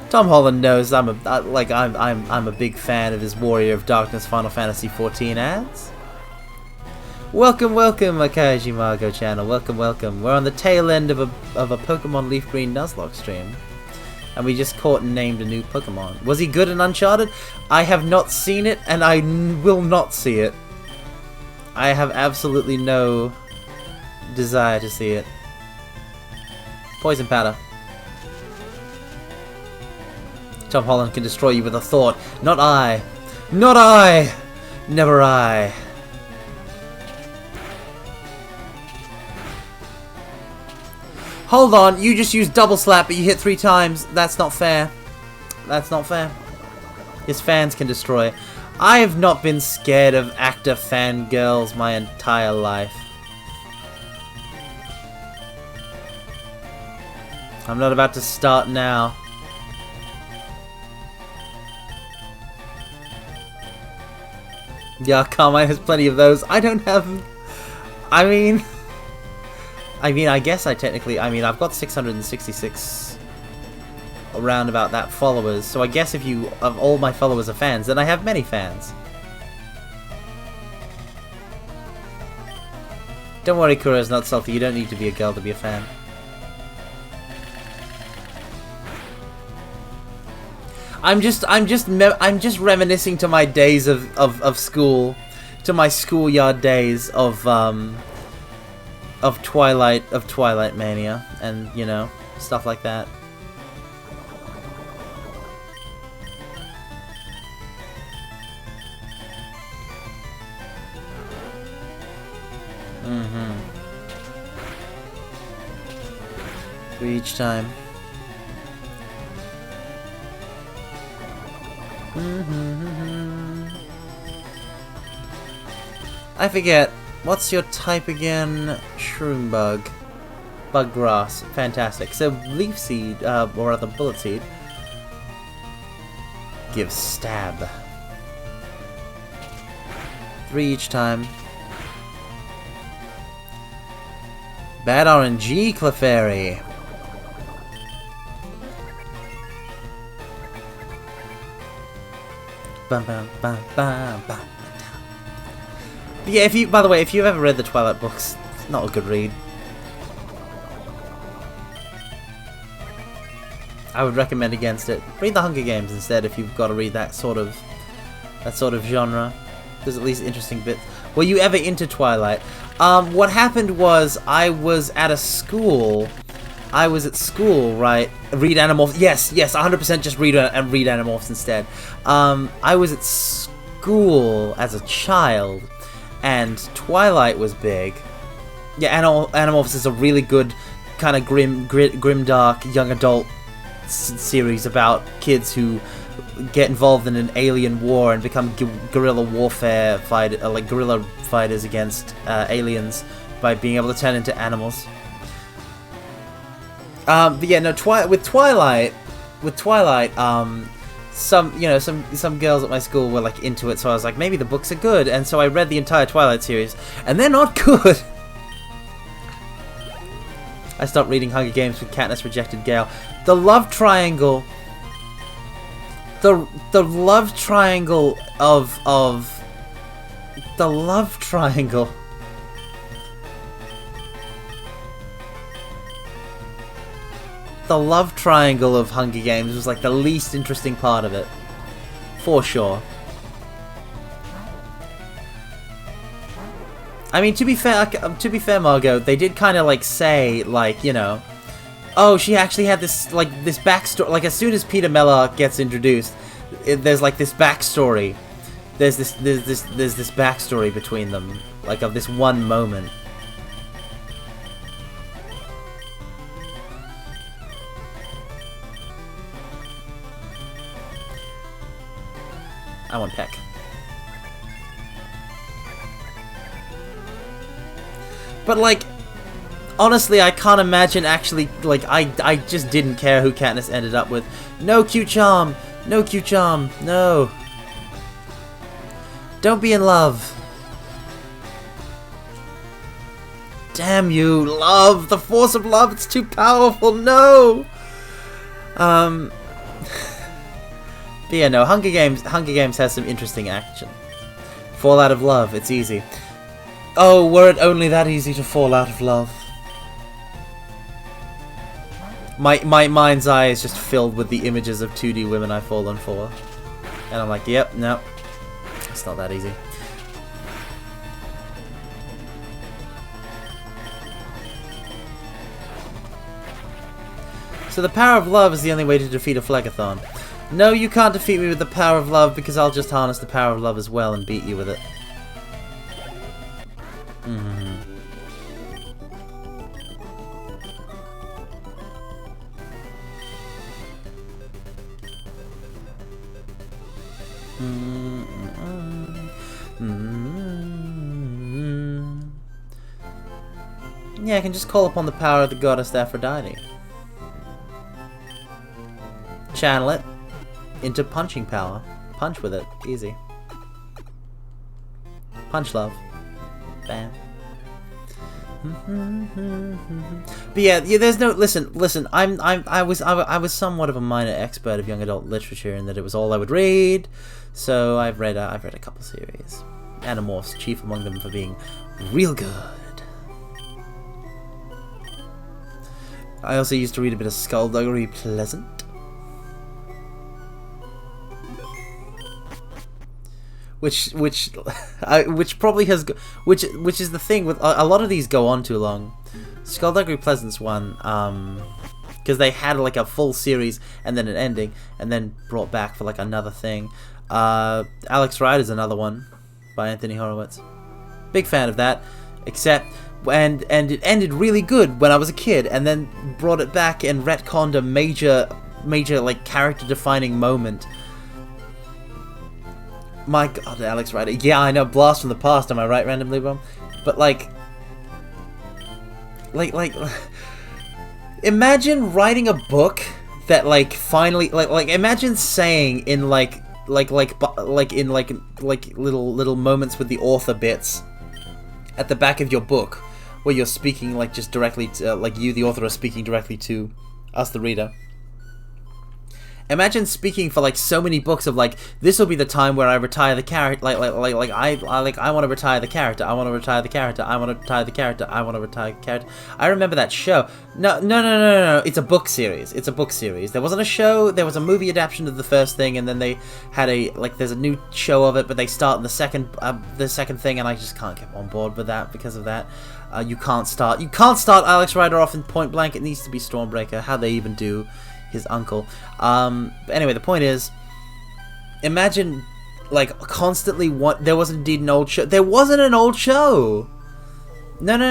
Tom Holland knows I'm a big fan of his Warrior of Darkness Final Fantasy XIV ads. Welcome, Akaji Margo channel. Welcome. We're on the tail end of a Pokemon LeafGreen Nuzlocke stream, and we just caught and named a new Pokemon. Was he good in Uncharted? I have not seen it, and I will not see it. I have absolutely no desire to see it. Poison powder. Tom Holland can destroy you with a thought. Not I. Not I. Never I. Hold on, you just used double slap, but you hit 3 times. That's not fair. That's not fair. His fans can destroy. I have not been scared of actor fangirls my entire life. I'm not about to start now. Yeah, Carmine has plenty of those. I don't have... I mean, I guess I've got 666 around about that followers, so I guess if you, of all my followers are fans, then I have many fans. Don't worry, Kuro's not salty. You don't need to be a girl to be a fan. I'm just reminiscing to my days of school, to my schoolyard days of Twilight Mania, and you know, stuff like that. Each time. I forget. What's your type again? Shroom-bug. Bug-grass. Fantastic. So, leaf seed, or rather bullet seed, gives stab. 3 each time. Bad RNG, Clefairy. Bum, bum, bum, bum, bum. Yeah, by the way, if you've ever read the Twilight books, it's not a good read. I would recommend against it. Read the Hunger Games instead if you've got to read that sort of genre. There's at least interesting bits. Were you ever into Twilight? What happened was I was at school, right? Read Animorphs. Yes, 100% just read Animorphs instead. I was at school as a child, and Twilight was big. Yeah, Animorphs is a really good kind of grim dark young adult series about kids who get involved in an alien war and become guerrilla warfare guerrilla fighters against aliens by being able to turn into animals. But yeah, no, with Twilight, some girls at my school were like into it, so I was like, maybe the books are good, and so I read the entire Twilight series, and they're not good. I stopped reading Hunger Games when Katniss rejected Gale. The love triangle. The love triangle of the love triangle. The love triangle of Hunger Games was like the least interesting part of it, for sure. I mean, to be fair, Margot, they did kind of like say, like, you know, oh, she actually had this backstory. Like, as soon as Peter Mellor gets introduced, there's like this backstory. There's this backstory between them, like of this one moment. I want Peck. But like, honestly, I can't imagine actually, like, I just didn't care who Katniss ended up with. No Q-Charm! No Q-Charm! No! Don't be in love! Damn you, love! The force of love, it's too powerful, no! But yeah, no, Hunger Games has some interesting action. Fall out of love, it's easy. Oh, were it only that easy to fall out of love. My mind's eye is just filled with the images of 2D women I've fallen for. And I'm like, yep, no. It's not that easy. So the power of love is the only way to defeat a Phlegathon. No, you can't defeat me with the power of love because I'll just harness the power of love as well and beat you with it. Yeah, I can just call upon the power of the goddess Aphrodite. Channel it into punching power. Punch with it. Easy. Punch love. Bam. But yeah, there's no listen. I was somewhat of a minor expert of young adult literature in that it was all I would read. So I've read a couple series. Animorphs, chief among them for being real good. I also used to read a bit of Skullduggery Pleasant. Which probably has, which is the thing with a lot of these go on too long. Skullduggery Pleasant's one, because they had like a full series and then an ending, and then brought back for like another thing. Alex Rider's another one by Anthony Horowitz. Big fan of that, except and it ended really good when I was a kid, and then brought it back and retconned a major like character defining moment. My god, Alex Rider. Yeah, I know, blast from the past, am I right, randomly bomb? But like imagine writing a book that like finally like imagine saying in like little moments with the author bits at the back of your book where you're speaking like just directly to, like you the author are speaking directly to us the reader. Imagine speaking for like so many books of like, this will be the time where I retire the character, I want to retire the character, I want to retire the character, I want to retire the character, I want to retire the character. I remember that show. No, it's a book series. It's a book series. There wasn't a show, there was a movie adaptation of the first thing, and then they had there's a new show of it, but they start in the second thing, and I just can't get on board with that because of that. You can't start Alex Rider off in Point Blank. It needs to be Stormbreaker. How they even do his uncle. But anyway, the point is, imagine like constantly there was indeed an old show. There wasn't an old show. No.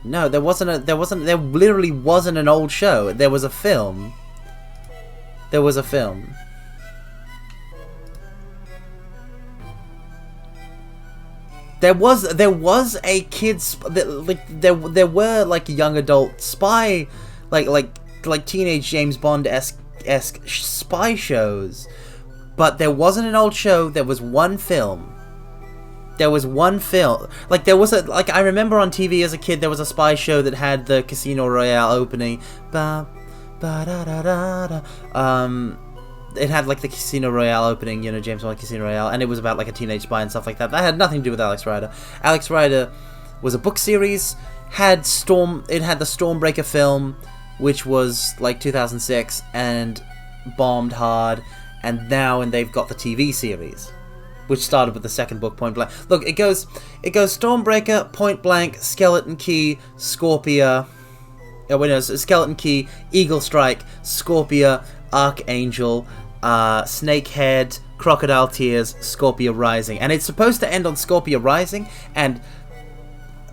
No, there literally wasn't an old show. There was a film. There was a kids there were like young adult spy like teenage James Bond-esque spy shows, but there wasn't an old show. There was one film. Like there was I remember on TV as a kid there was a spy show that had the Casino Royale opening. It had like the Casino Royale opening, you know, James Bond Casino Royale, and it was about like a teenage spy and stuff like that. That had nothing to do with Alex Rider. Alex Rider was a book series. It had the Stormbreaker film, which was like 2006 and bombed hard, and they've got the TV series, which started with the second book, Point Blank. Look, it goes Stormbreaker, Point Blank, Skeleton Key, Scorpia. Skeleton Key, Eagle Strike, Scorpia, Archangel, Snakehead, Crocodile Tears, Scorpia Rising, and it's supposed to end on Scorpia Rising. And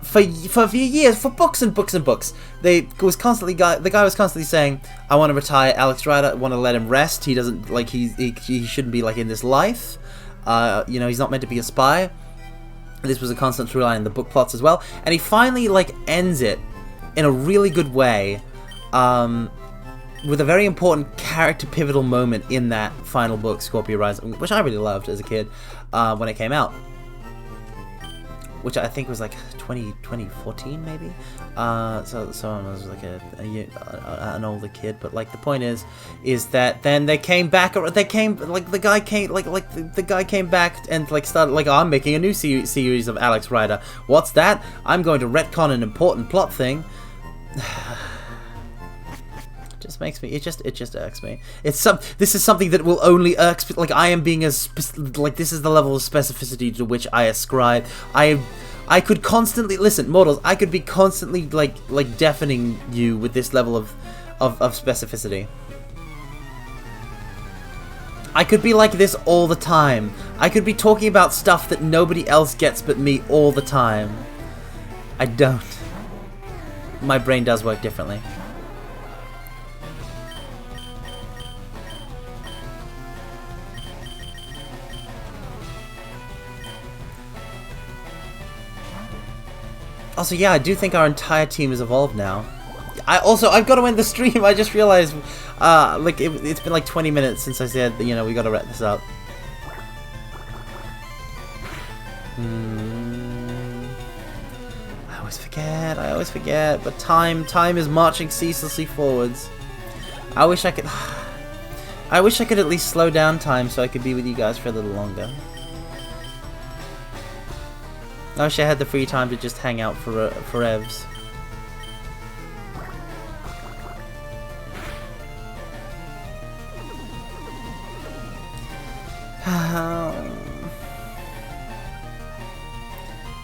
for years, for books and books and books, the guy was constantly saying, "I want to retire Alex Rider. I want to let him rest. He doesn't like he shouldn't be like in this life." You know, he's not meant to be a spy. This was a constant through line in the book plots as well, and he finally like ends it in a really good way, with a very important character pivotal moment in that final book, Scorpio Rising, which I really loved as a kid when it came out, which I think was like 2014 maybe. So I was like an older kid, but like the point is that then they came back. The guy came back and like started like, oh, I'm making a new series of Alex Rider. What's that? I'm going to retcon an important plot thing. Just makes me, it just irks me. This is something that will only irk, like I am being as like, this is the level of specificity to which I ascribe. I could constantly, listen, mortals, I could be constantly like deafening you with this level of specificity. I could be like this all the time. I could be talking about stuff that nobody else gets but me all the time. I don't. My brain does work differently. Also, yeah, I do think our entire team has evolved now. I've got to end the stream. I just realized, like, it's been like 20 minutes since I said, you know, we got to wrap this up. I always forget, but time is marching ceaselessly forwards. I wish I could at least slow down time so I could be with you guys for a little longer. I wish I had the free time to just hang out for evs.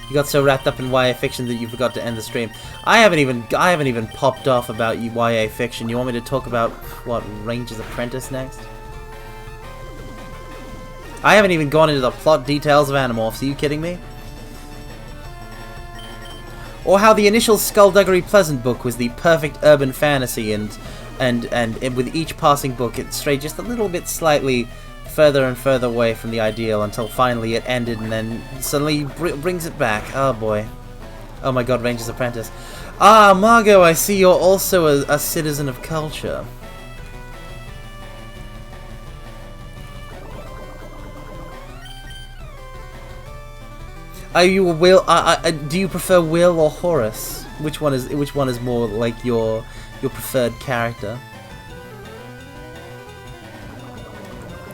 You got so wrapped up in YA fiction that you forgot to end the stream. I haven't even popped off about YA fiction. You want me to talk about what, Ranger's Apprentice next? I haven't even gone into the plot details of Animorphs. Are you kidding me? Or how the initial Skullduggery Pleasant book was the perfect urban fantasy, and with each passing book it strayed just a little bit slightly further and further away from the ideal until finally it ended and then suddenly brings it back. Oh boy. Oh my god, Ranger's Apprentice. Ah, Margot, I see you're also a citizen of culture. Are you a Will? Do you prefer Will or Horace? Which one is more like your preferred character?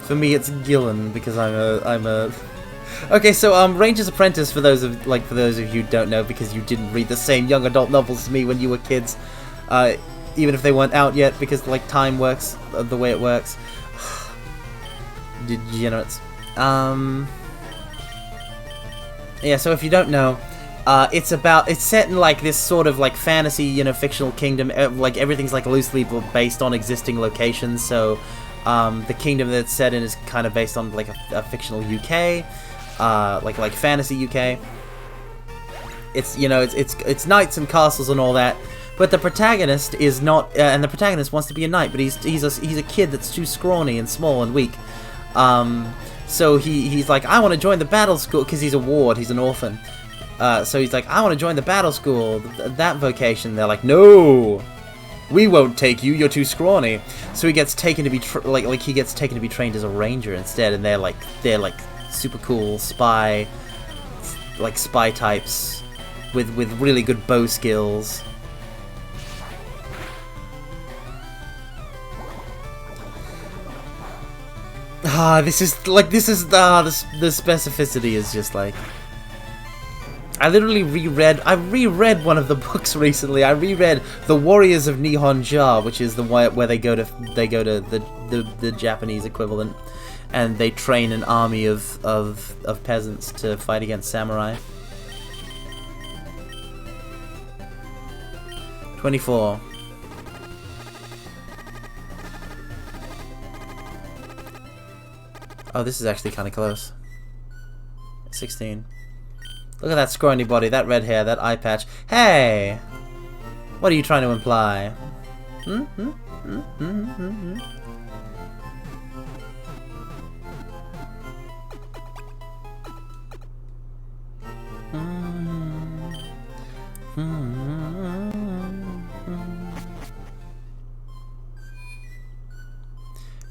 For me, it's Gillen because I'm a. Okay, so Ranger's Apprentice, for those of you who don't know, because you didn't read the same young adult novels as me when you were kids, even if they weren't out yet, because like time works the way it works. Degenerates. Yeah, so if you don't know, it's set in like this sort of like fantasy, you know, fictional kingdom. Like everything's like loosely based on existing locations. So the kingdom that it's set in is kind of based on like a fictional UK, like fantasy UK. It's, you know, it's knights and castles and all that. But the protagonist is not, and the protagonist wants to be a knight, but he's a kid that's too scrawny and small and weak. So he's like, I want to join the battle school, because he's a ward, he's an orphan. So he's like, I want to join the battle school, that vocation. They're like, no, we won't take you, you're too scrawny. So he gets taken to be trained as a ranger instead, and they're like super cool spy types with really good bow skills. The specificity is just like, I reread one of the books recently. I reread The Warriors of Nihonja, which is the one where they go to the Japanese equivalent, and they train an army of peasants to fight against samurai. 24. Oh, this is actually kind of close. 16. Look at that scrawny body, that red hair, that eye patch. Hey! What are you trying to imply?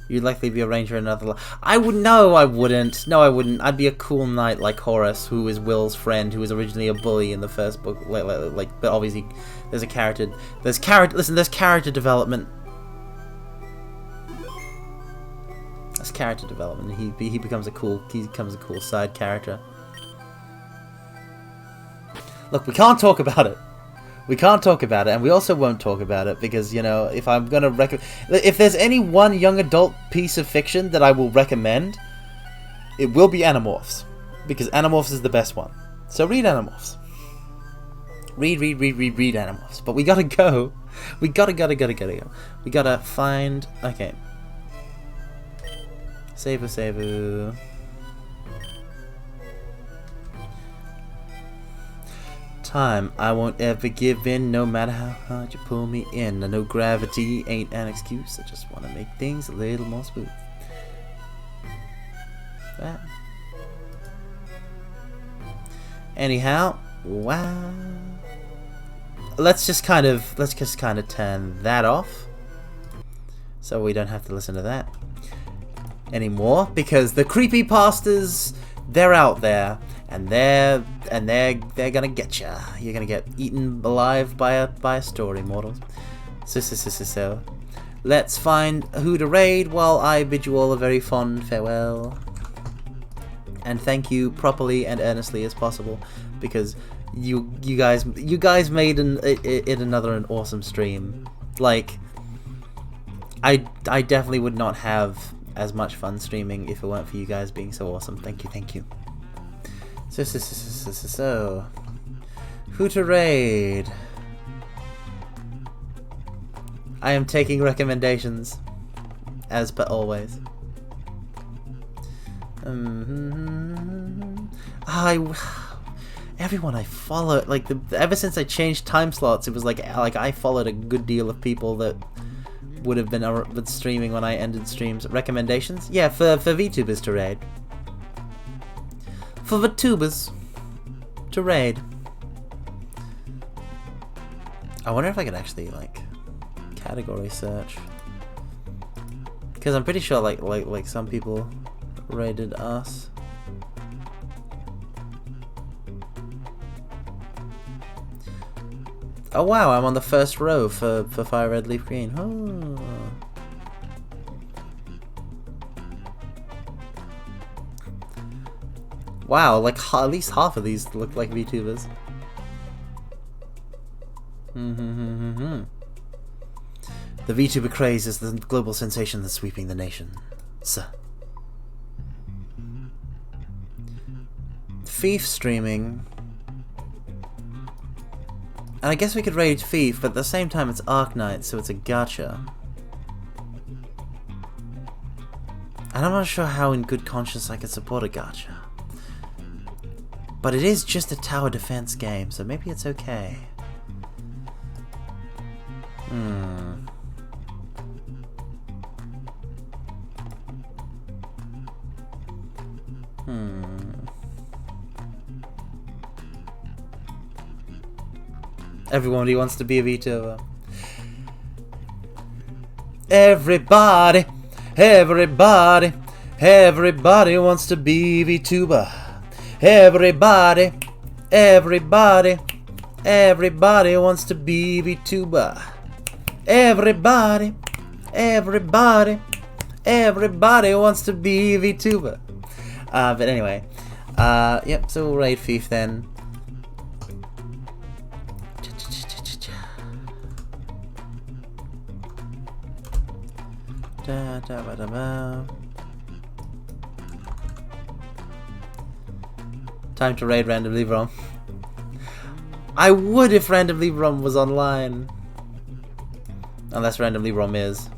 You'd likely be a ranger in another life. I would no, I wouldn't. No, I wouldn't. I'd be a cool knight like Horus, who is Will's friend, who was originally a bully in the first book. Like, but obviously, there's a character. Listen, there's character development. That's character development. He becomes a cool. He becomes a cool side character. Look, we can't talk about it. We can't talk about it, and we also won't talk about it because, you know, if I'm gonna if there's any one young adult piece of fiction that I will recommend, it will be Animorphs, because Animorphs is the best one. So read Animorphs. Read Animorphs. But we gotta go. We gotta go. We gotta find. Okay. Save. Time I won't ever give in, no matter how hard you pull me in. I know gravity ain't an excuse. I just want to make things a little more smooth. That. Anyhow, wow. Let's just kind of turn that off, so we don't have to listen to that anymore. Because the creepypastas, they're out there. And they're gonna get ya. You're gonna get eaten alive by a story, mortals. So, let's find who to raid while I bid you all a very fond farewell. And thank you properly and earnestly as possible, because you guys made it another an awesome stream. Like, I definitely would not have as much fun streaming if it weren't for you guys being so awesome. Thank you. So, who to raid? I am taking recommendations, as per always. Everyone I follow, like ever since I changed time slots, it was like I followed a good deal of people that would have been streaming when I ended streams. Recommendations? Yeah, for VTubers to raid. For the tubers to raid. I wonder if I could actually like category search, because I'm pretty sure like some people raided us. Oh wow, I'm on the first row for Fire Red Leaf Green. Oh. Wow, like at least half of these look like VTubers. The VTuber craze is the global sensation that's sweeping the nation. Thief streaming. And I guess we could raid Thief, but at the same time it's Arknight, so it's a gacha. And I'm not sure how in good conscience I could support a gacha. But it is just a tower defense game, so maybe it's okay. Everybody wants to be a VTuber. Everybody wants to be VTuber. Everybody wants to be VTuber. Everybody wants to be VTuber. But anyway, yep. So we'll raid Thief then. Time to raid Random LeafGreen. I would if Random LeafGreen was online. Unless Random LeafGreen is.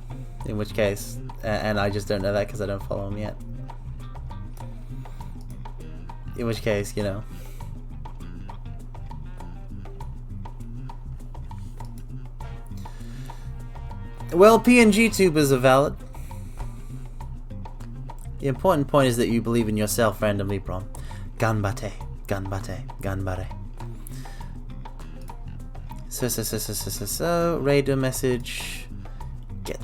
In which case, and I just don't know that because I don't follow him yet. In which case, you know. Well, PNG tubers are valid. The important point is that you believe in yourself, Random LeafGreen. Ganbate. So, radio message. Get.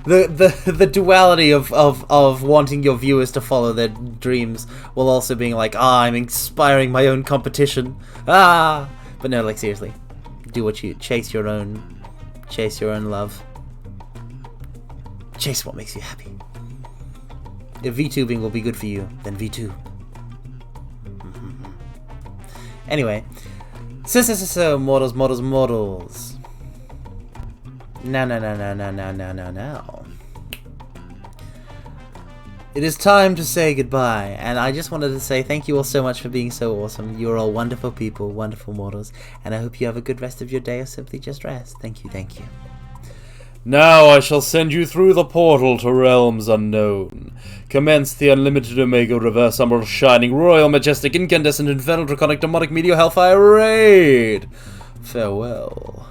the duality of wanting your viewers to follow their dreams while also being like, I'm inspiring my own competition. But no, like seriously, do what you chase your own love. Chase what makes you happy. If VTubing will be good for you, then V2. Anyway, so mortals. Now. It is time to say goodbye, and I just wanted to say thank you all so much for being so awesome. You're all wonderful people, wonderful mortals, and I hope you have a good rest of your day or simply just rest. Thank you. Now I shall send you through the portal to realms unknown. Commence the unlimited Omega Reverse Emerald Shining Royal Majestic Incandescent Infernal Draconic Demonic Meteor Hellfire Raid. Farewell.